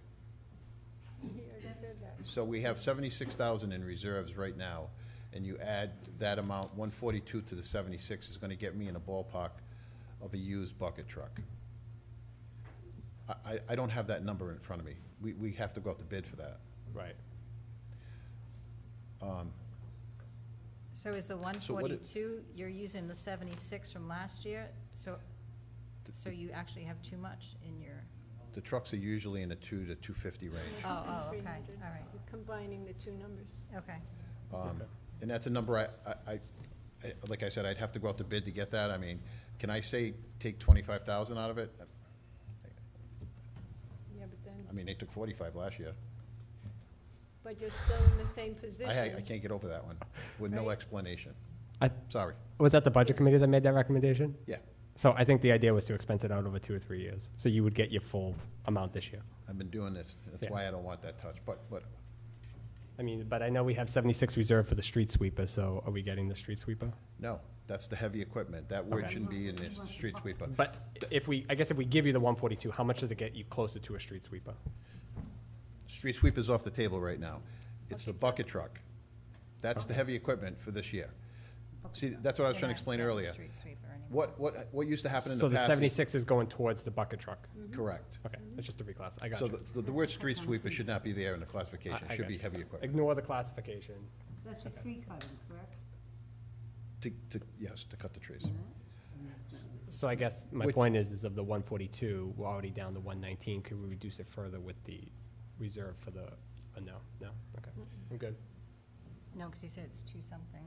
He already said that. So we have 76,000 in reserves right now, and you add that amount, 142 to the 76 is going to get me in a ballpark of a used bucket truck. I don't have that number in front of me. We have to go out to bid for that. Right. So is the So what it- 142, you're using the 76 from last year? So you actually have too much in your, The trucks are usually in the 2 to 250 range. oh, okay, 300. all right, You're combining the two numbers. okay. And that's a number like I said, I'd have to go out to bid to get that. I mean, can I say, take 25,000 out of it? Yeah, but then, I mean, they took 45 last year. but you're still in the same position. I can't get over that one with no Right. explanation. I, Sorry. was that the budget committee that made that recommendation? Yeah, So I think the idea was to expense it out over 2 or 3 years. So you would get your full amount this year. I've been doing this. That's Yeah. why I don't want that touch. But I mean, but I know we have 76 reserved for the street sweeper, so are we getting the street sweeper? no, that's the heavy equipment. That word Okay. shouldn't be in the street sweeper. But I guess if we give you the 142, how much does it get you closer to a street sweeper? Street sweeper's off the table right now. It's the bucket truck. That's the heavy equipment for this year. See, that's what I was You're trying to not explain getting earlier. street sweeper anymore. What used to happen in So the the past? 76 is going towards the bucket truck? Correct. Okay, that's just a reclass. I got So you. the word street sweeper should not be there in the classification. I It should got be you. heavy equipment. Ignore the classification. That's a tree cutting, correct? Yes, to cut the trees. So I guess my Which- point is of the 142, we're already down to 119. Could we reduce it further with the reserve for the, no? Okay, I'm good. No, because he said it's two something.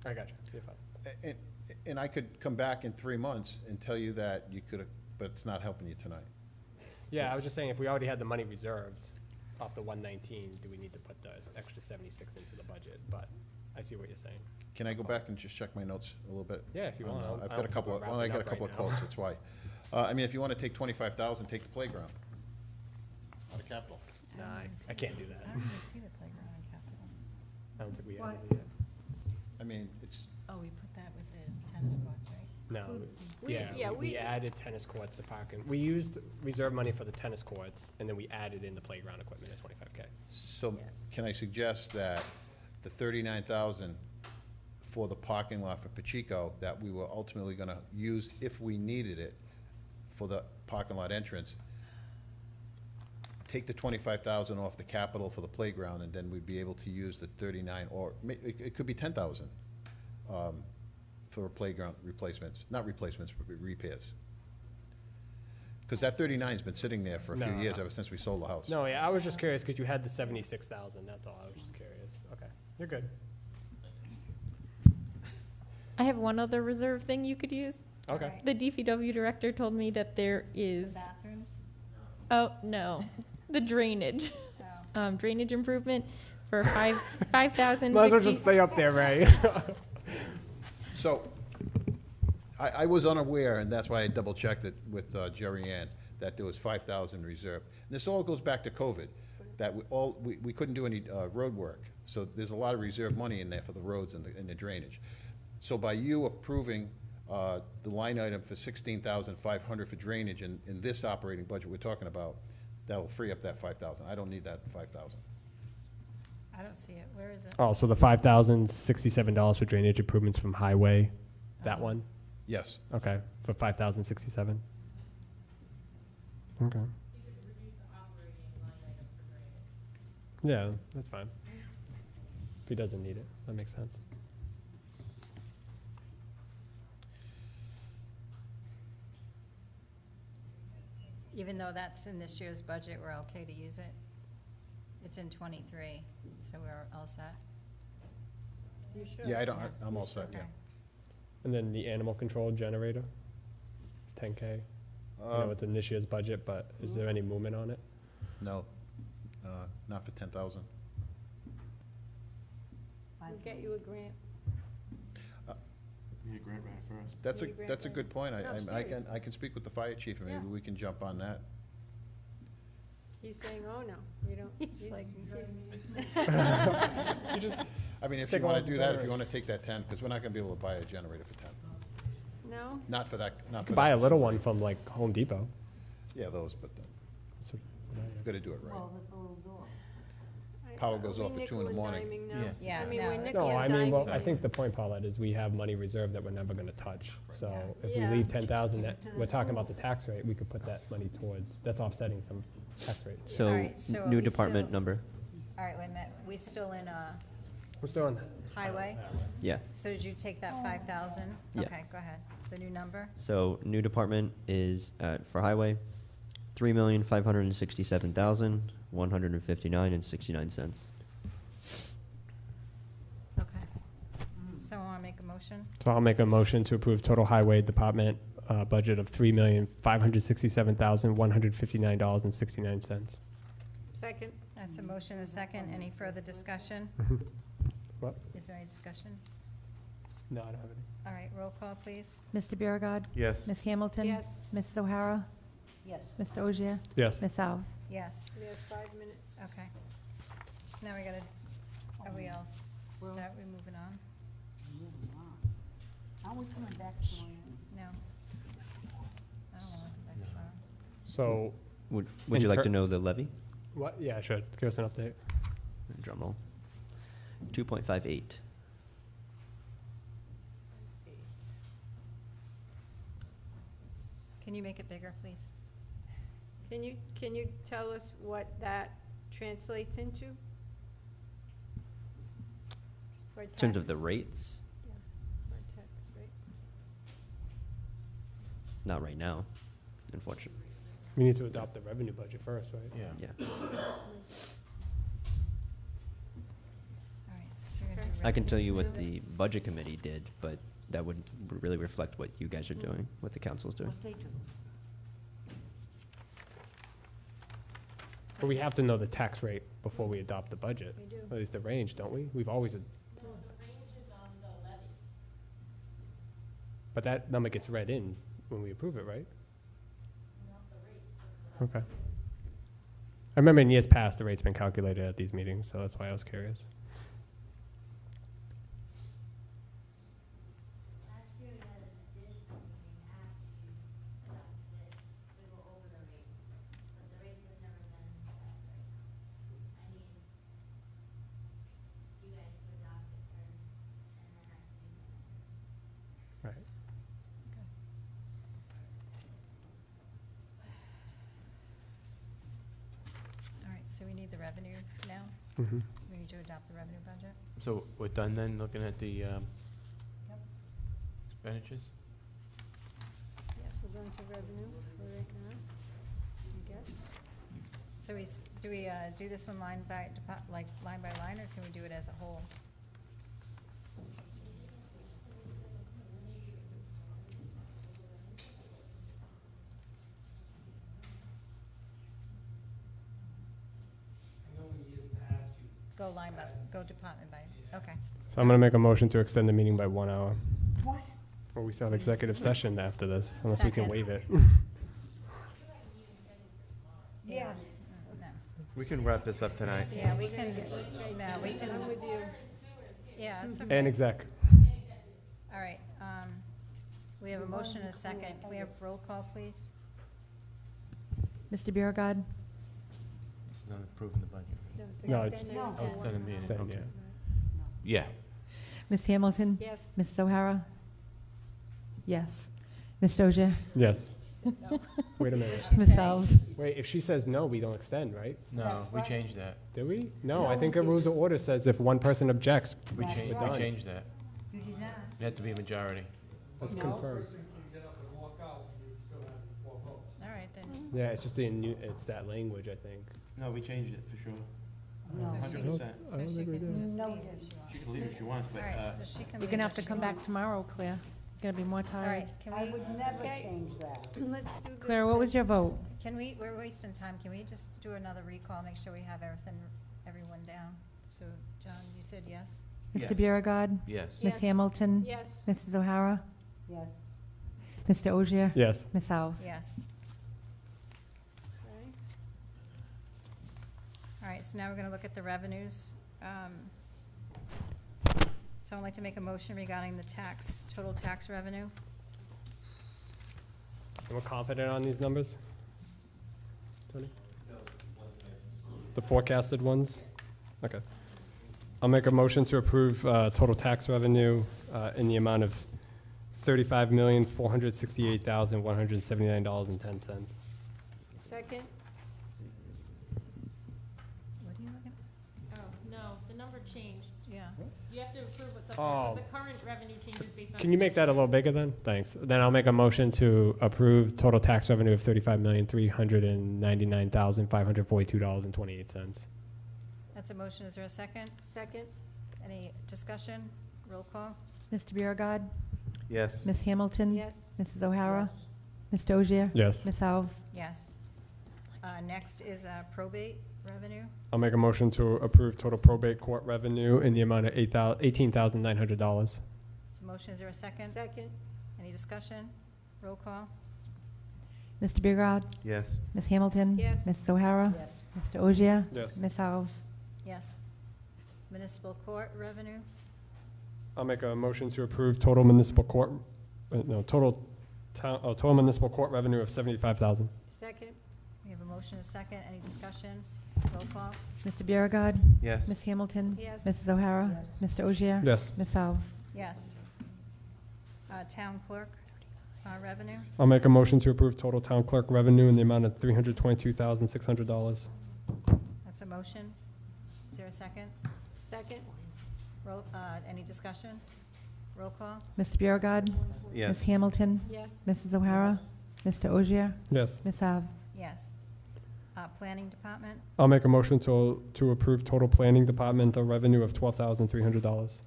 I got you. You're fine. And I could come back in 3 months and tell you that you could have, but it's not helping you tonight. Yeah, I was just saying, if we already had the money reserved off the 119, do we need to put the extra 76 into the budget? But I see what you're saying. Can I go back and just check my notes a little bit? Yeah, if you want. I've got a couple of, well, I got a couple of quotes, that's why. I mean, if you want to take 25,000, take the playground out of capital. Nah, I can't do that. I don't even see the playground on Capitol. I don't think we Why? added it yet. I mean, it's, Oh, we put that with the tennis courts, right? No, Yeah, we we- added tennis courts to parking. We used reserve money for the tennis courts, and then we added in the playground equipment at 25K. so can I suggest that the 39,000 for the parking lot for Pacheco, that we were ultimately gonna use if we needed it for the parking lot entrance, take the 25,000 off the capital for the playground, and then we'd be able to use the 39, or it could be 10,000 for playground replacements, not replacements, but repairs. Because that 39's been sitting there for a few No. years, ever since we sold the house. No, yeah, I was just curious, because you had the 76,000, that's all. I was just curious. Okay, you're good. I have one other reserve thing you could use. Okay. Alright. The DPW director told me that there The is, bathrooms? oh, no, the drainage, Oh. drainage improvement for 5,000. Might as well just stay up there, Ray. So, I was unaware, and that's why I double-checked it with Jerry Ann, that there was 5,000 reserved. And this all goes back to COVID, that we couldn't do any road work. So there's a lot of reserve money in there for the roads and the drainage. So by you approving the line item for 16,500 for drainage in this operating budget we're talking about, that'll free up that 5,000. I don't need that 5,000. I don't see it. Where is it? Oh, so the $5,067 for drainage improvements from highway, that one? Yes. Okay, for 5,067? Okay. Yeah, that's fine. If he doesn't need it, that makes sense. Even though that's in this year's budget, we're okay to use it? It's in '23, so we're all set? You sure? Yeah, I'm all set, yeah. Okay. And then the animal control generator, 10K. I know it's in this year's budget, but is there any movement on it? No, not for 10,000. We'll get you a grant. Yeah, grant writer first. That's Need a grant that's a good point. No, serious. I can speak with the fire chief, and maybe Yeah. we can jump on that. He's saying, oh, no, you don't. He's like, You just I mean, if Take you want all to do the that, if generators. you want to take that 10, because we're not going to be able to buy a generator for 10. No? Not for that, not for buy that a little facility. one from like Home Depot. Yeah, those, but So- you got to do it right. Well, the little door. Power goes Are off we at 2 in the nickel and morning. diming now? Yeah. I mean, No. we're nickel No, I and mean, well, diming. I think the point, Paulette, is we have money reserved that we're never gonna touch. So if we Yeah. leave 10,000, that, we're talking about the tax rate, we could put that money towards, that's offsetting some tax rate. So, Alright, so are new we department still- number, all right, wait a minute. We still in We're still on. highway? yeah. So did you take that 5,000? Yeah. Okay, go ahead. The new number? So, new department is, for highway, 3,567,159.69. Okay. So I want to make a motion? So I'll make a motion to approve total highway department, budget of $3,567,159.69. Second. That's a motion, a second. Any further discussion? What? Is there any discussion? No, I don't have any. All right, roll call, please. Mr. Biragad. Yes. Ms. Hamilton. Yes. Mrs. O'Hara. Yes. Mr. Ogier. Yes. Ms. Alves. Yes, We have 5 minutes. okay. So now we gotta, are we all start, we moving on? Moving on. Are we coming back tomorrow? No. I don't want to come back tomorrow. So, Would you like Incur- to know the levy? what, yeah, sure, give us an update. Drum roll. 2.58. Can you make it bigger, please? Can you tell us what that translates into? For In terms of the tax? rates, Yeah, for tax rate. not right now, unfortunately. We need to adopt the revenue budget first, right? Yeah. All right, so we're gonna do I can tell you what the budget committee did, but that would really reflect what you guys are doing, what the council's doing. What they do. But we have to know the tax rate before we adopt the budget. We do. At least the range, don't we? We've always, No, the range is on the levy. but that number gets read in when we approve it, right? Not the rates, just the levy. Okay. I remember in years past, the rate's been calculated at these meetings, so that's why I was curious. Last year we had an additional meeting after you adopted this to go over the rates, but the rates have never been set right now. I need you guys to adopt it first, and then I can make the numbers. Right. All right, so we need the revenue now? Mm-hmm. We need to adopt the revenue budget? So we're done then, looking at the expenditures? Yes, we're going to revenue for right now, I guess. So do we do this one line by, like, line by line, or can we do it as a whole? Go line by, go department by, okay. So I'm gonna make a motion to extend the meeting by 1 hour. What? Or we still have executive session after this, unless we can Second. waive it. Yeah. No. We can wrap this up tonight. Yeah, we can, no, we can, I'm with you. yeah, it's And okay. exec. All right, we have a motion and a second. Can we have roll call, please? Mr. Biragad, This is not approving the budget. No, it's- Extend it No. to Oh, extended meeting, Extend, okay. yeah. Yeah. Ms. Hamilton? Yes. Ms. O'Hara? Yes. Ms. Dozier? Yes. Wait a minute. Ms. Alves? Wait, if she says no, we don't extend, right? No, we changed that. Did we? No, I No, think we a rules of order says if one person objects, We That's changed, right. we changed that. You did not. It has to be a majority. let's No. confirm. Person can get up and walk out, and you'd still have the 4 votes. All right, then. Yeah, it's just it's that language, I think. No, we changed it for sure. No. So she- 100%. So I don't she think we can did. just No. leave if she wants. She can leave if she wants, All but, right, so she can You're leave gonna if have to she come back wants. tomorrow, Claire. You're gonna be more All tired. right, can I we, would never Okay. change that. Let's do this. Claire, what was your vote? can we, we're wasting time. Can we just do another recall, make sure we have everyone down? So, John, you said yes? Yes. Mr. Biragad? yes. Ms. Yes. Hamilton? Yes. Mrs. O'Hara? Yes. Mr. Ogier? Yes. Ms. Alves? Yes. Okay. All right, so now we're gonna look at the revenues. So I'd like to make a motion regarding the total tax revenue. And we're confident on these numbers? Tony? The forecasted ones? Okay. I'll make a motion to approve total tax revenue in the amount of $35,468,179.10. Second? What are you looking Oh, no, the number changed. at? Yeah. You have to approve what's up Oh. there, 'cause the current revenue changes based on. Can you make that a little bigger then? Thanks. Then I'll make a motion to approve total tax revenue of $35,399,542.28. That's a motion. Is there a second? Second? Any discussion? Roll call? Mr. Biragad? Yes. Ms. Hamilton? Yes. Mrs. O'Hara? Ms. Dozier? Yes. Ms. Alves? Yes. Next is probate revenue. I'll make a motion to approve total probate court revenue in the amount of $18,900. It's a motion. Is there a second? Second? Any discussion? Roll call? Mr. Biragad? Yes. Ms. Hamilton? Yes. Mrs. O'Hara? Yes. Mr. Ogier? Yes. Ms. Alves? Yes. Municipal court revenue. I'll make a motion to approve total municipal court, total municipal court revenue of $75,000. Second? We have a motion, a second. Any discussion? Roll call? Mr. Biragad? Yes. Ms. Hamilton? Yes. Mrs. O'Hara? Mr. Ogier? Yes. Ms. Alves? Yes. Town clerk revenue. I'll make a motion to approve total town clerk revenue in the amount of $322,600. That's a motion. Is there a second? Second? Roll, any discussion? Roll call? Mr. Biragad? Yes. Ms. Hamilton? Yes. Mrs. O'Hara? Mr. Ogier? Yes. Ms. Alves? Yes. Planning department. I'll make a motion to approve total planning departmental revenue of $12,300.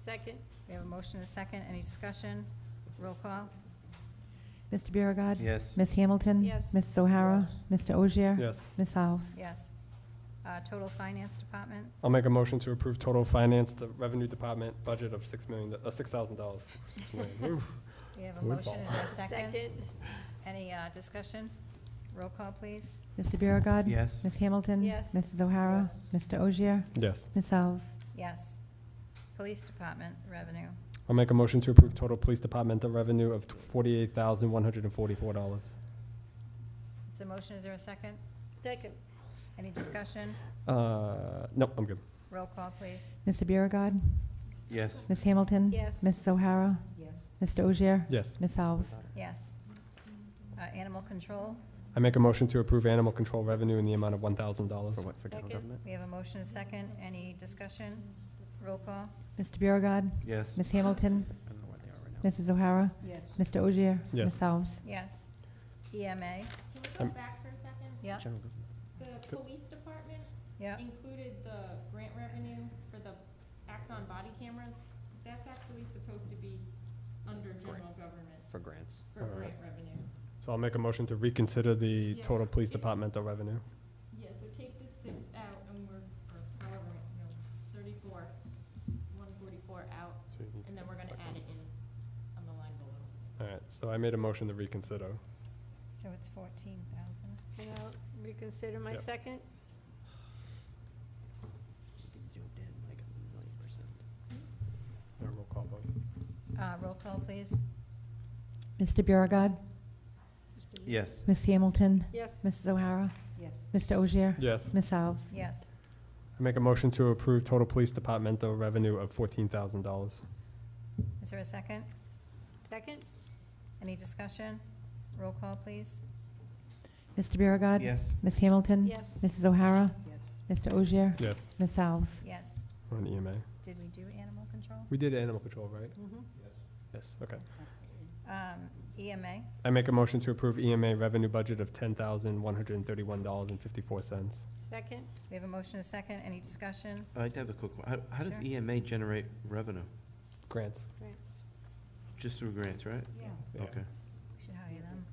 Second? We have a motion and a second. Any discussion? Roll call? Mr. Biragad. Yes. Ms. Hamilton. Yes. Mrs. O'Hara. Mr. Ogier. Yes. Ms. Alves. Yes. Total Finance Department? I'll make a motion to approve total finance, the revenue department budget of $6,000. $6 million. Woo. We have It's a a motion. windfall. Is there a second? Second? Any discussion? Roll call, please. Mr. Biragad. Yes. Ms. Hamilton. Yes. Mrs. O'Hara. Mr. Ogier. Yes. Ms. Alves. Yes. Police Department revenue? I'll make a motion to approve total police departmental revenue of $48,144. It's a motion. Is there a second? Second? Any discussion? Nope, I'm good. Roll call, please. Mr. Biragad. Yes. Ms. Hamilton. Yes. Mrs. O'Hara. Yes. Mr. Ogier. Yes. Ms. Alves. Yes. Animal Control? I make a motion to approve animal control revenue in the amount of $1,000. For what, for general Second. government? We have a motion and a second. Any discussion? Roll call? Mr. Biragad. Yes. Ms. Hamilton. I don't know where they are right now. Mrs. O'Hara. Yes. Mr. Ogier. Yes. Ms. Alves. Yes. EMA? Can we go back for a second? Yeah. General government. The police department Yeah. included the grant revenue for the Axon body cameras. That's actually supposed to be under general government For grants. for Alright. grant revenue. So I'll make a motion to reconsider the Yes. total police It- departmental revenue. Yeah, so take the 6 out and we're, or however, 34, 144 out, So you need to and then take we're a gonna second. add it in on the line below. All right, so I made a motion to reconsider. So it's 14,000. And I'll reconsider my Yep. second? Zoomed in like a million%. Roll call vote. Roll call, please. Mr. Biragad. Yes. Ms. Hamilton. Yes. Mrs. O'Hara. Yes. Mr. Ogier. Yes. Ms. Alves. Yes. I make a motion to approve total police departmental revenue of $14,000. Is there a second? Second? Any discussion? Roll call, please. Mr. Biragad. Yes. Ms. Hamilton. Yes. Mrs. O'Hara. Yes. Mr. Ogier. Yes. Ms. Alves. Yes. We're on EMA. Did we do animal control? We did animal control, right? Mm-hmm. Yes, okay. EMA? I make a motion to approve EMA revenue budget of $10,131.54. Second? We have a motion and a second. Any discussion? I'd have a quick one. How does Sure. EMA generate revenue? Grants. Grants. Just through grants, right? Yeah. Yeah. Okay. We should hire them.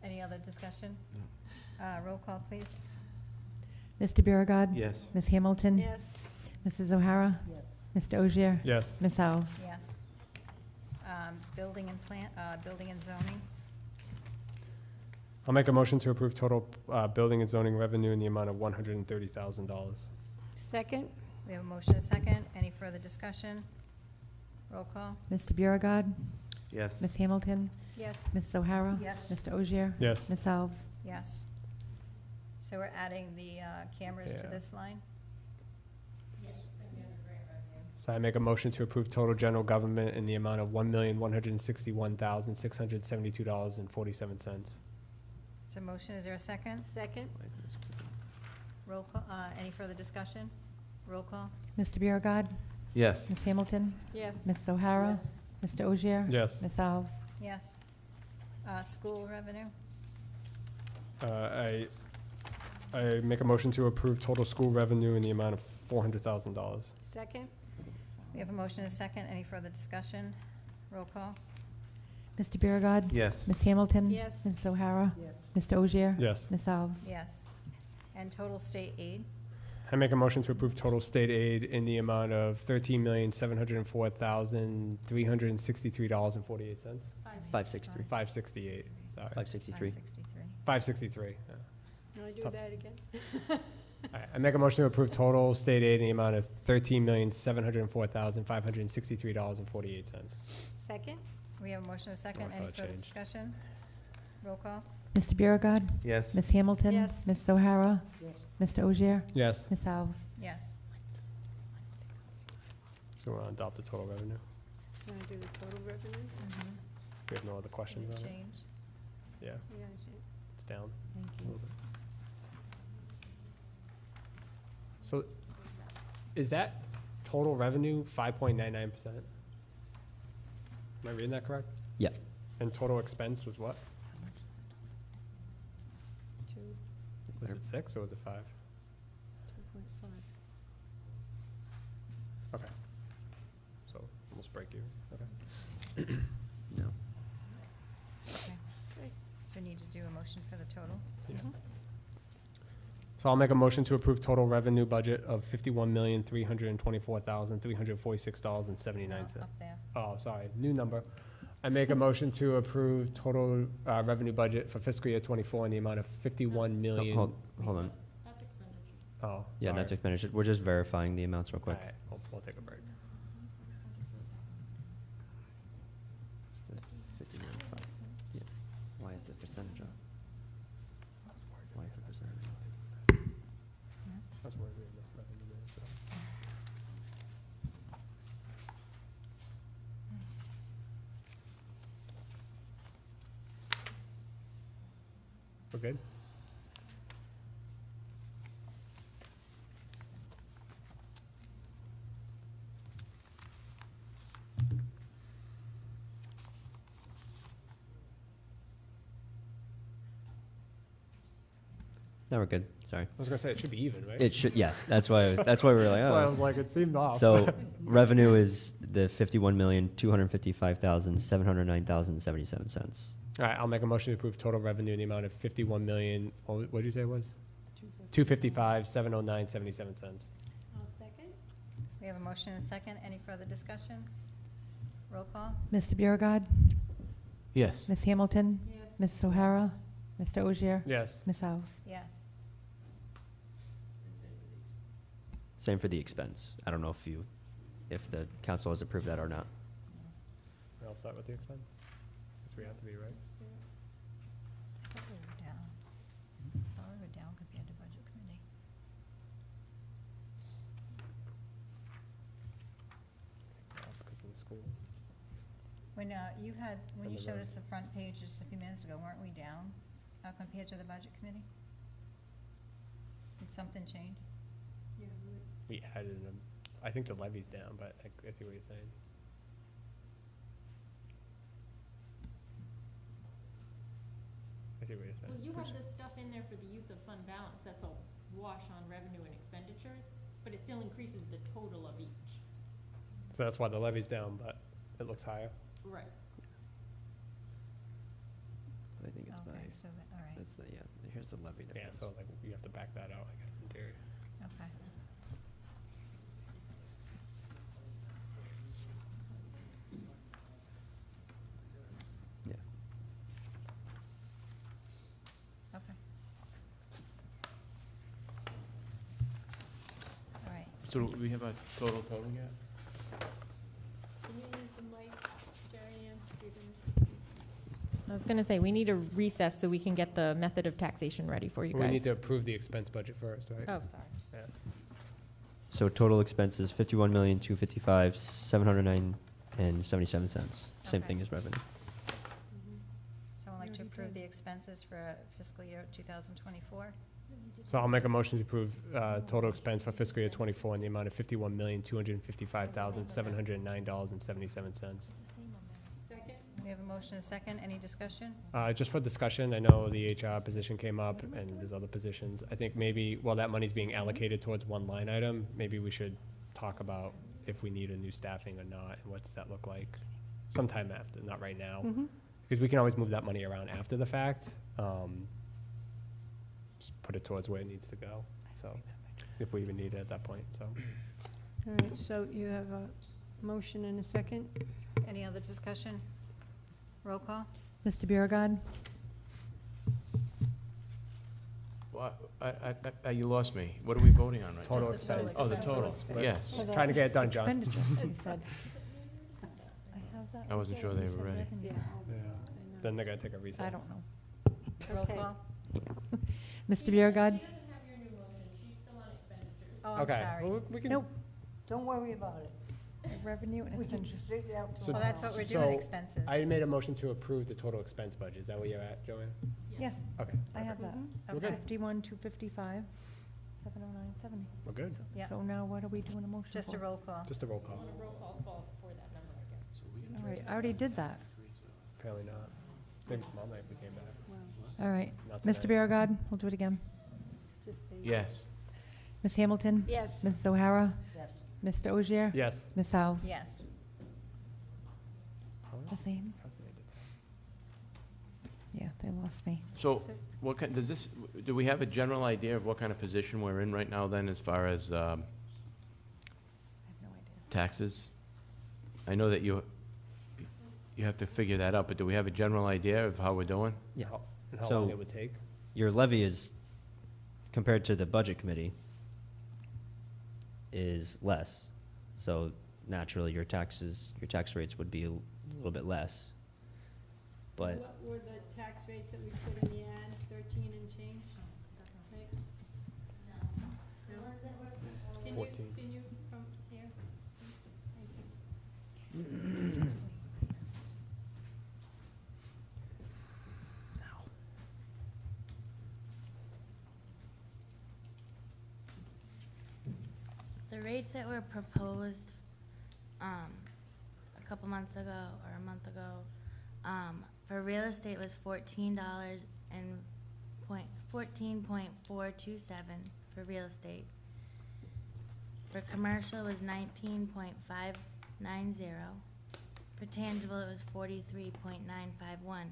Any other discussion? Roll call, please. Mr. Biragad. Yes. Ms. Hamilton. Yes. Mrs. O'Hara. Yes. Mr. Ogier. Yes. Ms. Alves. Yes. Building and building and zoning? I'll make a motion to approve total building and zoning revenue in the amount of $130,000. Second? We have a motion and a second. Any further discussion? Roll call? Mr. Biragad. Yes. Ms. Hamilton. Yes. Mrs. O'Hara. Yes. Mr. Ogier. Yes. Ms. Alves. Yes. So we're adding the cameras to Yeah. this line? Yes, and the other grant revenue. So I make a motion to approve total general government in the amount of $1,161,672.47. It's a motion. Is there a second? Second? Roll call, any further discussion? Roll call? Mr. Biragad. Yes. Ms. Hamilton. Yes. Mrs. O'Hara. Mr. Ogier. Yes. Ms. Alves. Yes. School revenue? I make a motion to approve total school revenue in the amount of $400,000. Second? We have a motion and a second. Any further discussion? Roll call? Mr. Biragad. Yes. Ms. Hamilton. Yes. Mrs. O'Hara. Yes. Mr. Ogier. Yes. Ms. Alves. Yes. And total state aid? I make a motion to approve total state aid in the amount of $13,704,363.48. 563. 568, sorry. 563. 563. 563. Yeah. Can I It's do tough. that again? All right, I make a motion to approve total state aid in the amount of $13,704,563.48. Second? We have a motion and a second. Oh, I thought Any it further changed. discussion? Roll call? Mr. Biragad. Yes. Ms. Hamilton. Yes. Mrs. O'Hara. Yes. Mr. Ogier. Yes. Ms. Alves. Yes. So we're on adopt the total revenue. Can I do the total revenue? We have no other questions Any on it? change? Yeah, Yeah, I see. it's down Thank a little bit. So is that total revenue 5.99%? Am I reading that correct? Yeah. And total expense was what? Two, Was it 6 or was it 5? 2.5. break you. Okay. No. Okay. So we need to do a motion for the total? Yeah. So I'll make a motion to approve total revenue budget of $51,324,346.79. Up there. Oh, sorry, new number. I make a motion to approve total revenue budget for fiscal year '24 in the amount of 51 million. Hold on. That's expenditure. Oh, Yeah, sorry. that's expenditure. We're just verifying the amounts real quick. All right, we'll take a break. It's the 51.5. Yeah. Why is the percentage off? Why is the percentage off? That's where we missed revenue there, so. We're good? No, we're good. Sorry. I was gonna say, it should be even, right? It should, yeah, that's why, that's why we were like, That's why I oh. was like, it seemed off. So revenue is the 51,255,709,77 All right, I'll make a motion to approve total revenue in the amount of 51 million, what did you say it was? 255,709.77 cents. I'll second. We have a motion and a second. Any further discussion? Roll call? Mr. Biragad. Yes. Ms. Hamilton. Yes. Ms. O'Hara. Mr. Ogier. Yes. Ms. Alves. Yes. Same for the expense. I don't know if the council has approved that or not. We're all set with the expense? Guess we have to be, right? I thought we were down. I thought we were down compared to budget committee. Because of the school. When you And you the showed road. us the front page just a few minutes ago, weren't we down compared to the budget committee? Did something change? We added them. I think the levy's down, but I see what you're saying. I see what you're saying. Well, you have this stuff in there for the use of fund balance, that's a wash on revenue and expenditures, but it still increases the total of each. So that's why the levy's down, but it looks higher. Right. I think it's Okay, so that, all right, that's the, yeah, here's the levy Yeah, difference. so like, you have to back that out, I guess, in theory. okay. Yeah. Okay. All right. So do we have a total yet? Can you use the mic, Jarian? I was gonna say, we need a recess so we can get the method of taxation ready for you We guys. need to approve the expense budget first, right? Oh, sorry. Yeah. So total expenses, 51,255,709.77. Same Okay. thing as revenue. So I'd like to approve the expenses for fiscal year 2024. So I'll make a motion to approve total expense for fiscal year '24 in the amount of $51,255,709.77. Second? We have a motion and a second. Any discussion? Just for discussion, I know the HR position came up and there's other positions. I think maybe, while that money's being allocated towards one line item, maybe we should talk about if we need a new staffing or not, and what does that look like sometime after, not right now. Because we can always move that money around after the fact. Just put it towards where it needs to go, so, if we even need it at that point, so. All right, so you have a motion and a second? Any other discussion? Roll call? Mr. Biragad. You lost me. What are we voting on right now? Total Just the total expense. Oh, the total, expenses. yes. Trying to get it done, John. Expenditure, he said. I have that I wasn't right sure there. they He were said ready. revenue. Yeah. Then they're gonna take a recess. I don't know. Roll Okay. call? Mr. Biragad. She doesn't have your new motion, she's still on expenditures. Oh, I'm Okay, sorry. well, we can. Nope. Don't worry about it. Revenue and We can expenditure. figure it out So- Well, tomorrow. that's what we're doing, So, expenses. I made a motion to approve the total expense budget. Is that where you're at, Joanne? Yes, Okay. I have that. We're good. 51, 255, 709.70. We're good. Yeah. So now what are we doing a motion for? Just a roll call. Just a roll call. I want a roll call for that number, I guess. All right, I already did that. Apparently not. Maybe tomorrow night we came back. All right. Not Mr. today. Biragad, we'll do it again. Just say Yes. Ms. Hamilton? Yes. Mrs. O'Hara? Yes. Mr. Ogier? Yes. Ms. Alves? Yes. the same? Yeah, they lost me. So, what kind, do we have a general idea of what kind of position we're in right now then, as far as, I have no idea. taxes? I know that you have to figure that out, but do we have a general idea of how we're doing? Yeah. And how So- long it would take? Your levy is, compared to the budget committee, is less. So naturally, your tax rates would be a little bit less. But What were the tax rates that we put in the ad, 13 and change? Right? The ones that were proposed. Can you, 14. can you come here? Thank you. The rates that were proposed, a couple months ago or a month ago, for real estate was $14 and 14.427 for real estate. For commercial was 19.590. For tangible, it was 43.951.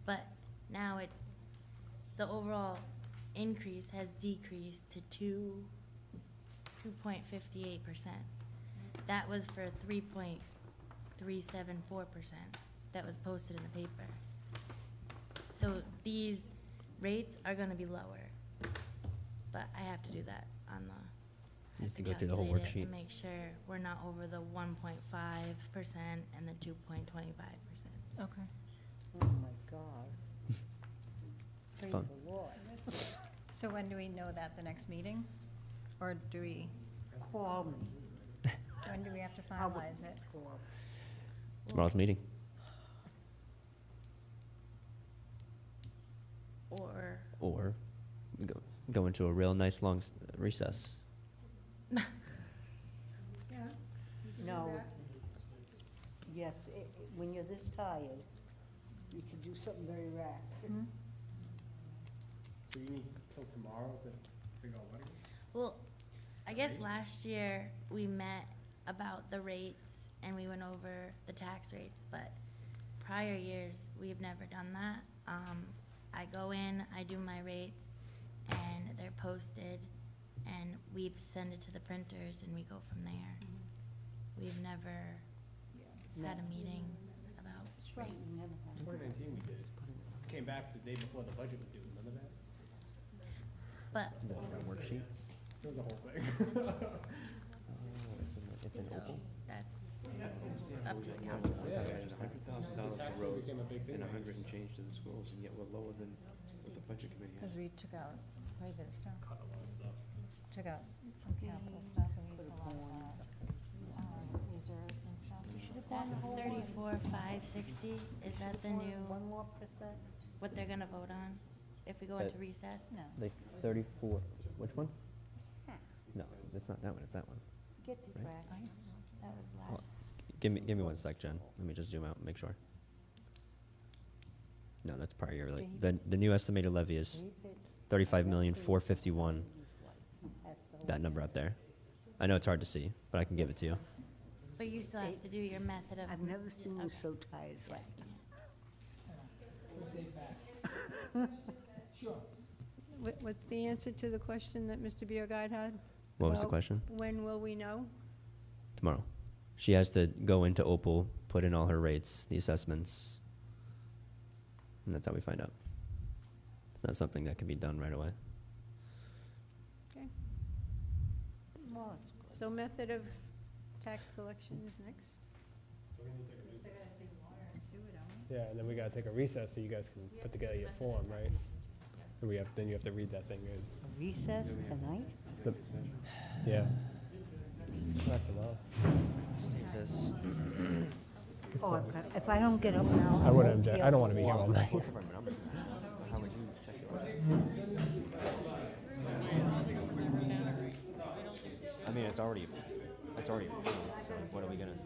But now the overall increase has decreased to 2.58%. That was for 3.374% that was posted in the paper. So these rates are gonna be lower, but I have to do that on the. You I have to go through the whole calculate it worksheet. and make sure we're not over the 1.5% and the 2.25%. Okay. Oh, my God. Praise Fun. the Lord. So when do we know that, the next meeting? Or do we, Call me. when do we have to I will finalize it? call. tomorrow's meeting. Or, Or we go into a real nice long recess. Yeah. you can do No. that. Yes, when you're this tired, you can do something very rash. So you need till tomorrow to figure out what? well, I guess last year we met about the rates and we went over the tax rates, but prior years, we've never done that. I go in, I do my rates, and they're posted, and we send it to the printers and we go from there. We've never had a meeting about Right, rates. you never have. 2019 we did. Came back the day before the budget was due, remember that? But, The worksheet. It was a whole thing. It's an so, opal. that's up to the council. $100,000 Taxes to roads became a big thing. and 100 and change to the schools, and yet we're lower than what the budget committee Because has. we took out quite a bit of stuff. Cut a lot of stuff. Took out some capital stuff and used a lot of reserves and stuff. That 34,560, is that the new, 1% more? what they're gonna vote on if we go into recess? No. Like 34, which one? Yeah. No, it's not that one, it's that one. Get the Right. track. That was Well, last. Give me 1 sec, Jen. Let me just zoom out and make sure. No, that's prior year. Like, the new estimated levy is 35,451,000. That number up there. I know it's hard to see, but I can give it to you. But you still have to do your method of. I've never seen you so tired, Yeah. What's the answer to the question that Mr. Biergard had? What was the About question? When will we know? Tomorrow. She has to go into Opal, put in all her rates, the assessments, and that's how we find out. It's not something that can be done right away. Okay. Well, So method of tax collection is next. We still gotta do water and sewer, don't we? Yeah, and then we gotta take a recess so you guys can put together your form, right? And then you have to read that thing. Recess tonight? Yeah. Not to know. Save this. Oh, if I don't get up now. I wouldn't won't object. be I don't able wanna be here all night. How would you check it? I mean, it's already approved, so what are we gonna?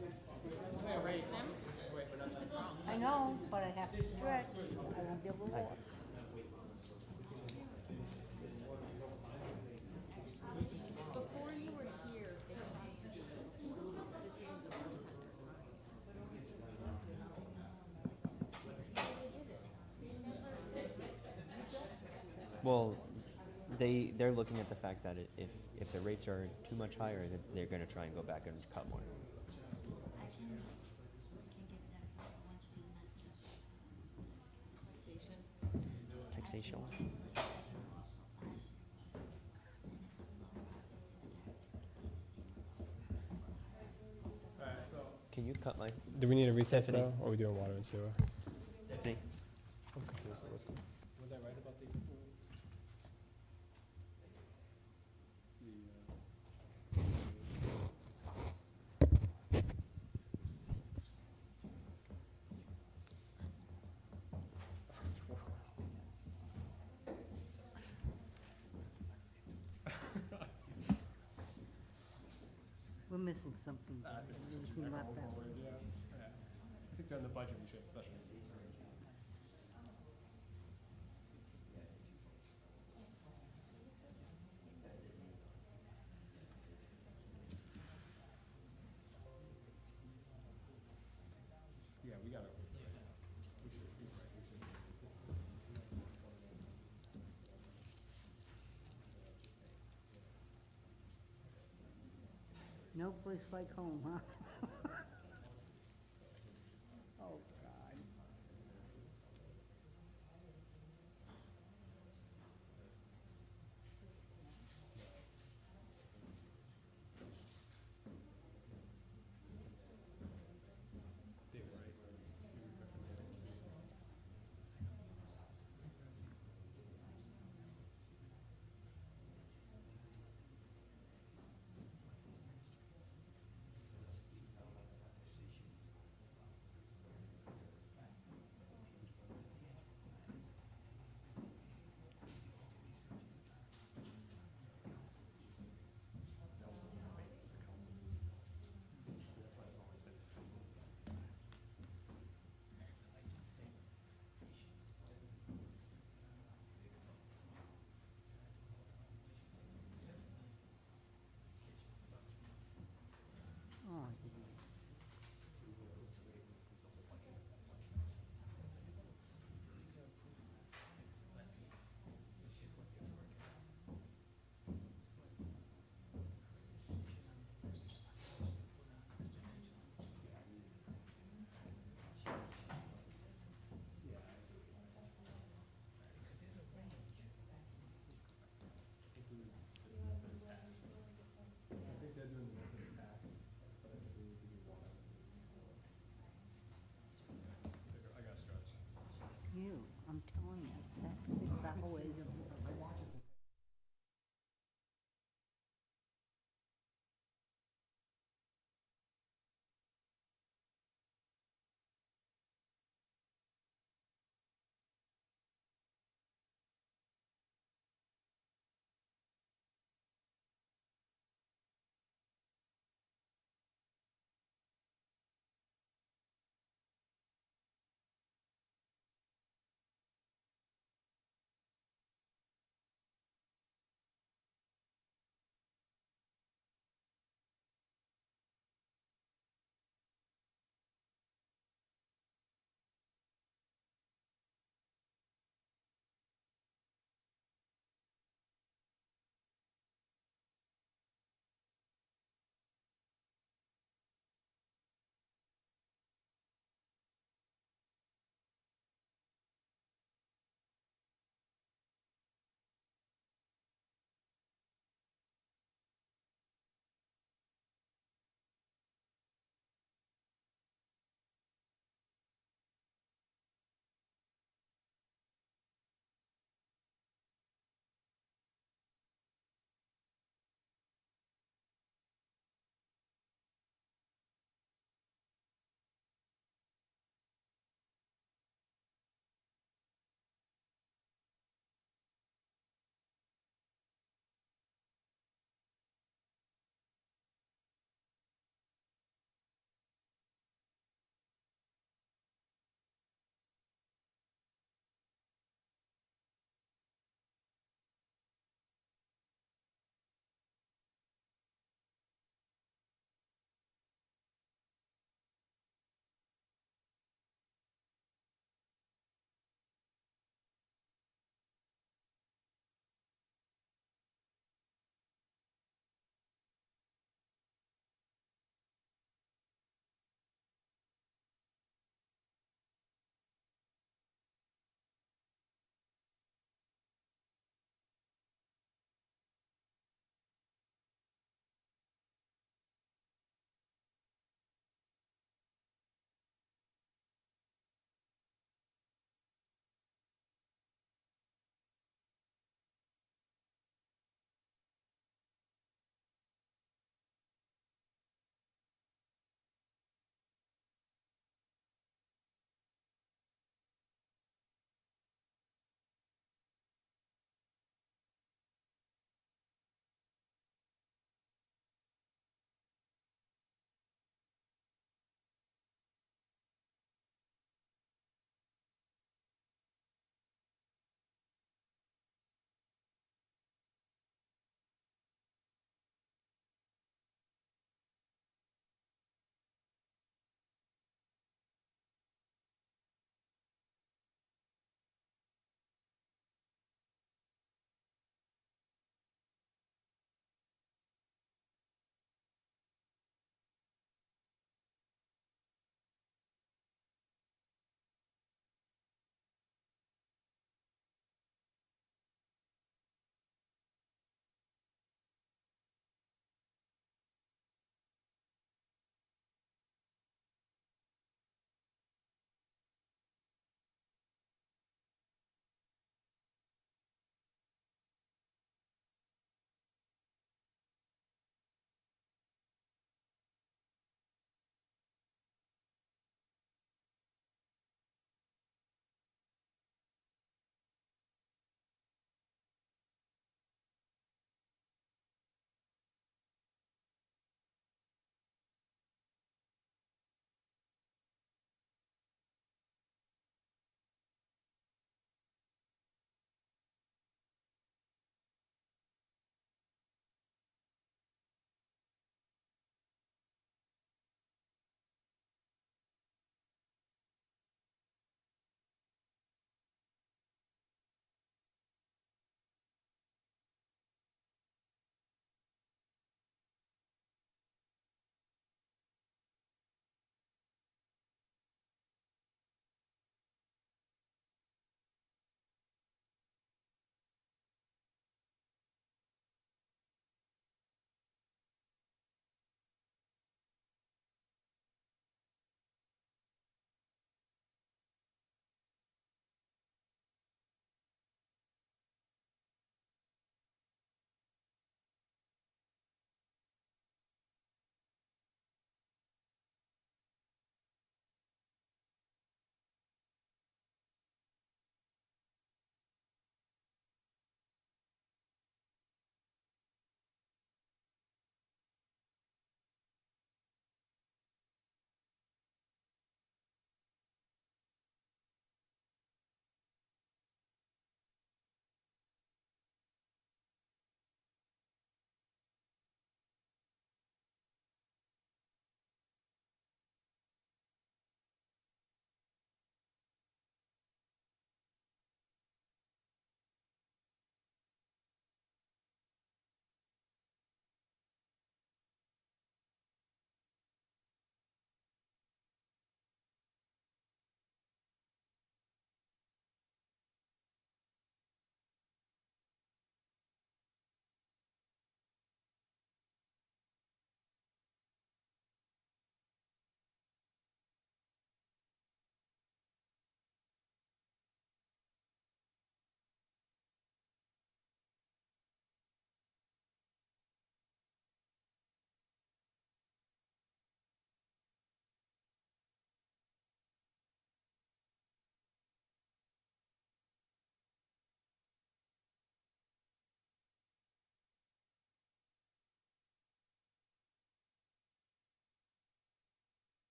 I know, but I have to stretch. I won't be able to walk. Before you were here, they had to, this isn't the first time they're trying. Well, they're looking at the fact that if the rates are too much higher, then they're gonna try and go back and cut more. Taxation. Can you cut my? Do we need a recess Stephanie. though, or are we doing water and sewer? Stephanie? I'm confused. What's going? Was I right about the? We're missing something. I think we We're should just missing never left move out. forward, yeah. I think on the budget, we should especially. Yeah, we gotta. No place like home, huh? Oh, God.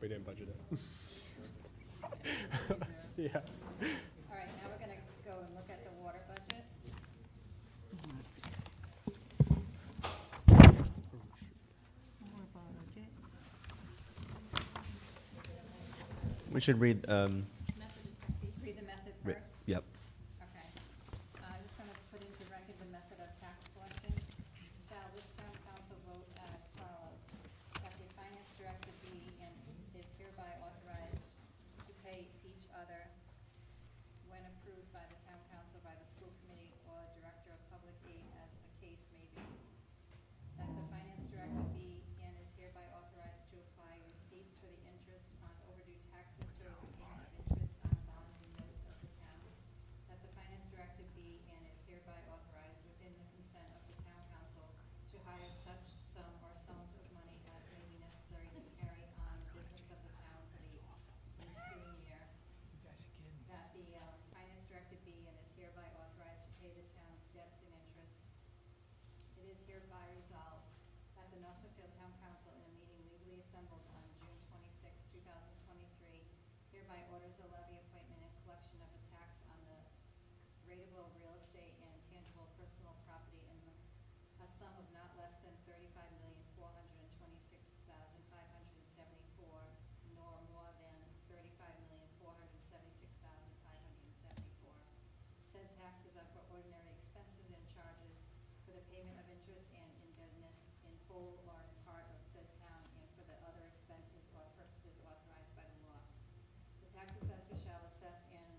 We didn't budget it. Reserve. Yeah. All right, now we're gonna go and look at the water budget. We should read, Read the method Ri- first? yep. Okay. I'm just gonna put into record the method of tax collection. Shall this town council vote as follows, that the finance director be and is hereby authorized to pay each other when approved by the town council, by the school committee, or director of public aid, as the case may be. That the finance director be and is hereby authorized to apply receipts for the interest on overdue taxes towards the payment of interest on bonds and notes of the town. That the finance director be and is hereby authorized within the consent of the town council to hire such sum or sums of money as may be necessary to carry on the business of the town for the ensuing year. That the finance director be and is hereby authorized to pay the town's debts and interest. It is hereby resolved that the North Smithfield Town Council, in a meeting legally assembled on June 26, 2023, hereby orders a levy appointment and collection of a tax on the rateable real estate and tangible personal property in a sum of not less than $35,426,574, nor more than $35,476,574. Said taxes are for ordinary expenses and charges for the payment of interest and indebtedness in whole or in part of said town and for the other expenses or purposes authorized by the law. The tax assessor shall assess and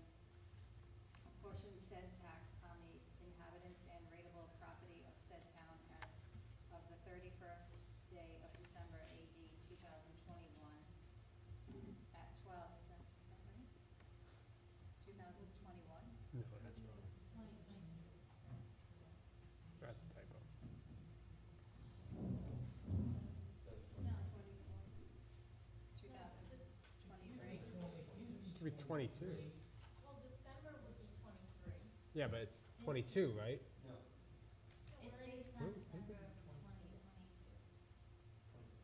apportion said tax on the inhabitants and rateable property of said town as of the 31st day of December AD 2021 at 12, is that right? 2021? No, that's wrong. That's a typo. 2023? Should be 22. Well, December would be 23. Yeah, but it's 22, right? It's based on December of 2022.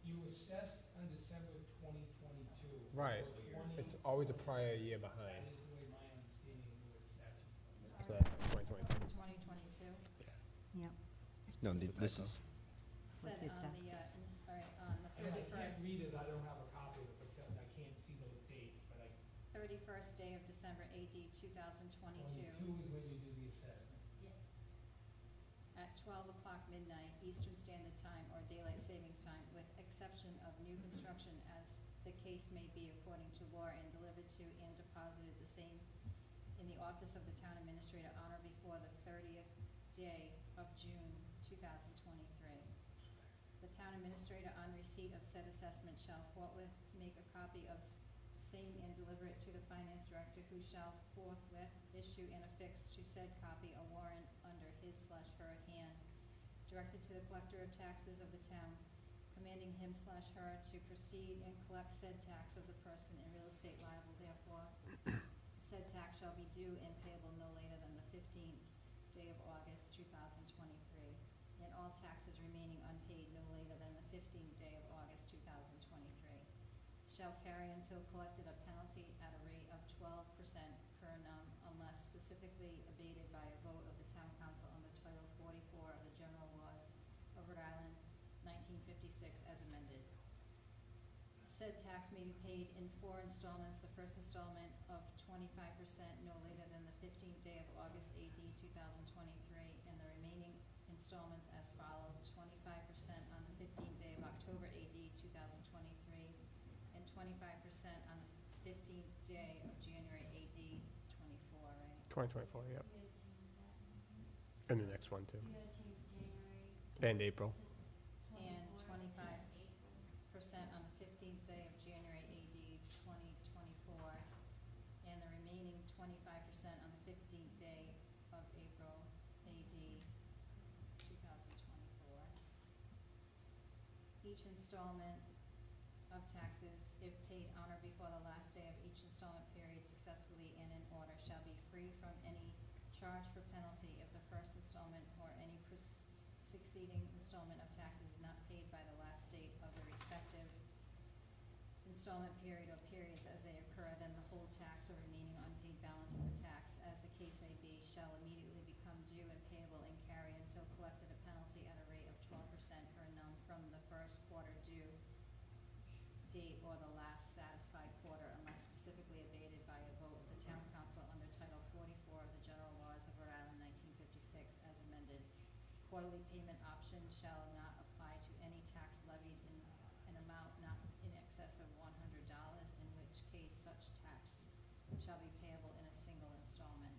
You assessed on December 2022. Right. It's always a prior year That behind. is the way my understanding of the statute. So that's 2022. 2022? Yep. No, Just a this typo. is, Said Look at on the, all right, on the And I can't 31st, read it, I don't have a copy of it, but I can't see those dates, but 31st day of December AD 2022 22 is when you do the assessment. at 12 o'clock midnight Eastern Standard Time or Daylight Savings Time, with exception of new construction as the case may be according to law, and delivered to and deposited the same in the office of the town administrator on or before the 30th day of June 2023. The town administrator, on receipt of said assessment, shall forthwith make a copy of same and deliver it to the finance director, who shall forthwith issue and affix to said copy a warrant under his/her hand, directed to the collector of taxes of the town, commanding him/her to proceed and collect said tax of the person in real estate liable therefore. Said tax shall be due and payable no later than the 15th day of August 2023, and all taxes remaining unpaid no later than the 15th day of August 2023. Shall carry until collected a penalty at a rate of 12% per annum unless specifically abated by a vote of the town council under Title 44 of the General Laws of Rhode Island, 1956, as amended. Said tax may be paid in 4 installments, the first installment of 25% no later than the 15th day of August AD 2023, and the remaining installments as follows: 25% on the 15th day of October AD 2023, and 25% on the 15th day of January AD 24, right? 2024, yep. We gotta change that. And the next one, too. We gotta change January. And April. And 24 25% April. on the 15th day of January AD 2024, and the remaining 25% on the 15th day of April AD 2024. Each installment of taxes, if paid on or before the last day of each installment period successfully and in order, shall be free from any charge for penalty if the first installment or any succeeding installment of taxes is not paid by the last date of the respective installment period or periods as they occur, then the whole tax or remaining unpaid balance of the tax, as the case may be, shall immediately become due and payable and carry until collected a penalty at a rate of 12% per annum from the first quarter due date or the last satisfied quarter, unless specifically abated by a vote of the town council under Title 44 of the General Laws of Rhode Island 1956 as amended. Quarterly payment option shall not apply to any tax levied in an amount not in excess of $100, in which case such tax shall be payable in a single installment.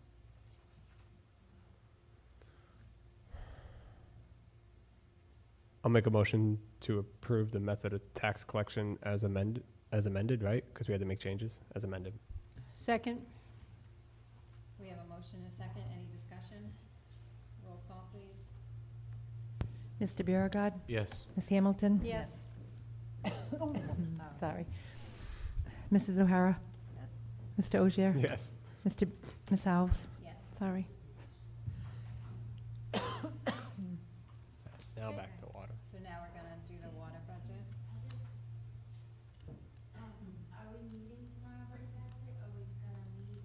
I'll make a motion to approve the method of tax collection as amended, right? Because we had to make changes, as amended. Second? We have a motion and a second. Any discussion? Roll call, please. Mr. Biragad. Yes. Ms. Hamilton. Yes. Sorry. Mrs. O'Hara. Mr. Ogier. Yes. Ms. Alves. Yes. Sorry. Now back to water. So now we're gonna do the water budget. Are we meeting tomorrow for tax rate, or are we gonna meet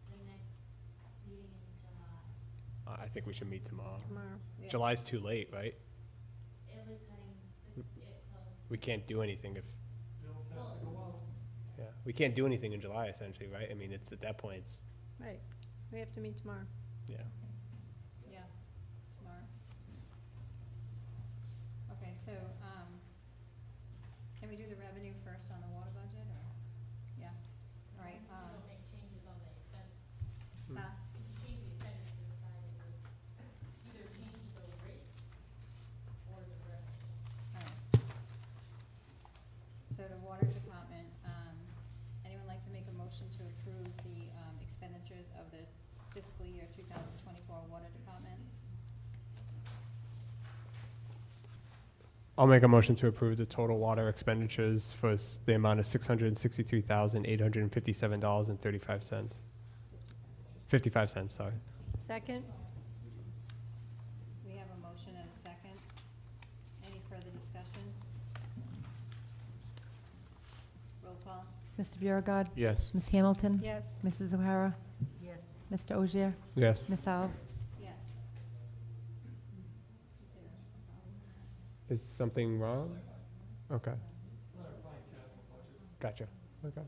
the next meeting in July? I think we should meet tomorrow. Tomorrow. Yeah. July's too late, right? It'll be cutting it close. We can't do anything if, Bills have to go out. yeah, we can't do anything in July essentially, right? I mean, it's, at that point, it's, Right. We have to meet tomorrow. yeah. Yeah, tomorrow. Okay, so, can we do the revenue first on the water budget, or? Yeah, all right, Don't make changes on the expense. huh? If you change the expenditure side, it would either change those rates or the revenue. All right. So the water department, anyone like to make a motion to approve the expenditures of the fiscal year 2024 water department? I'll make a motion to approve the total water expenditures for the amount of $663,857.35. 55 cents, sorry. Second? We have a motion and a second. Any further discussion? Roll call? Mr. Biragad. Yes. Ms. Hamilton. Yes. Mrs. O'Hara. Yes. Mr. Ogier. Yes. Ms. Alves. Yes. Is something wrong? Okay. Gotcha. Okay.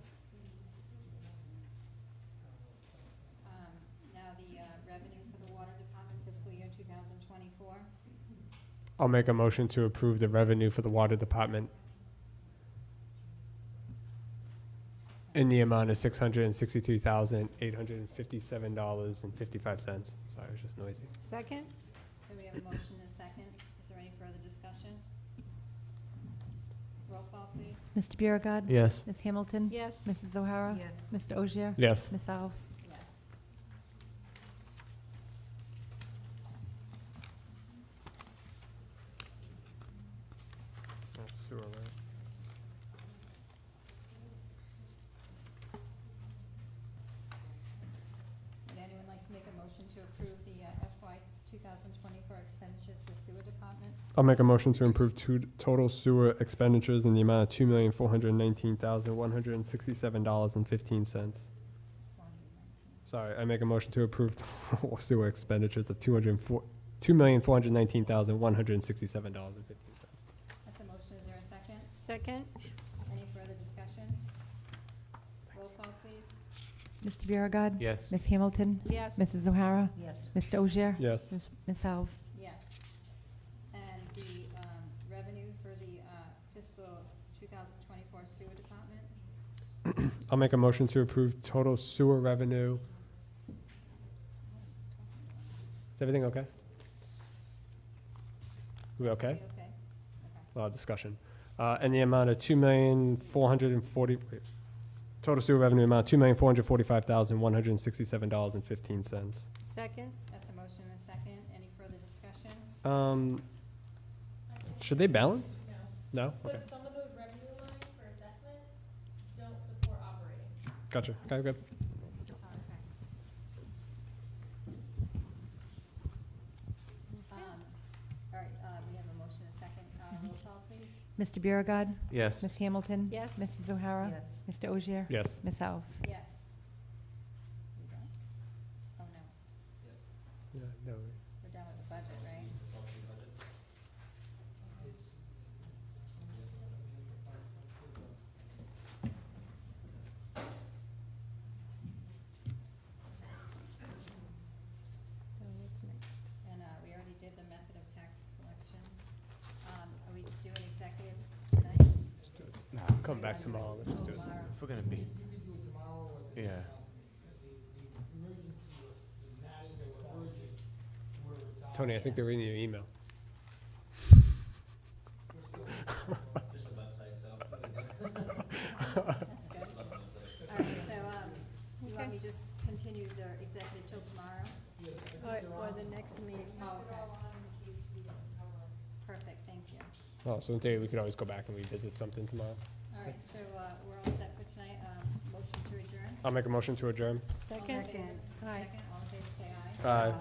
Now the revenue for the water department fiscal year 2024. I'll make a motion to approve the revenue for the water department in the amount of $663,857.55. Sorry, it was just noisy. Second? So we have a motion and a second. Is there any further discussion? Roll call, please. Mr. Biragad. Yes. Ms. Hamilton. Yes. Mrs. O'Hara. Yes. Mr. Ogier. Yes. Ms. Alves. Yes. That's sewer, right? Would anyone like to make a motion to approve the FY 2024 expenditures for sewer department? I'll make a motion to improve total sewer expenditures in the amount of $2,419,167.15. It's 419. Sorry, I make a motion to approve total sewer expenditures of $2,419,167.15. That's a motion. Is there a second? Second? Any further discussion? Roll call, please. Mr. Biragad. Yes. Ms. Hamilton. Yes. Mrs. O'Hara. Yes. Mr. Ogier. Yes. Ms. Alves. Yes. And the revenue for the fiscal 2024 sewer department? I'll make a motion to approve total sewer revenue. Is everything okay? We okay? Okay. A lot of discussion. And the amount of $2,440,000, total sewer revenue amount, $2,445,167.15. Second? That's a motion and a second. Any further discussion? Should they balance? No. No? So Okay. some of those revenue lines for assessment don't support operating. Gotcha. Okay, good. Okay. All right, we have a motion and a second. Roll call, please. Mr. Biragad. Yes. Ms. Hamilton. Yes. Mrs. O'Hara. Yes. Mr. Ogier. Yes. Ms. Alves. Yes. We done? Oh, no, Yeah, no. we're done with the budget, right? So what's next? And, we already did the method of tax collection. Are we doing executive tonight? No, come back tomorrow, let's just do it. Tomorrow. If we're gonna be, yeah. Tony, I think they're reading your email. That's good. All right, so, you want me to just continue the executive till tomorrow? Or the next meeting. Oh, okay. Perfect, thank you. Oh, so in theory, we could always go back and revisit something tomorrow. All right, so, we're all set for tonight. Motion to adjourn? I'll make a motion to adjourn. Second? Second. Aye. Second, all in favor, say aye. Aye.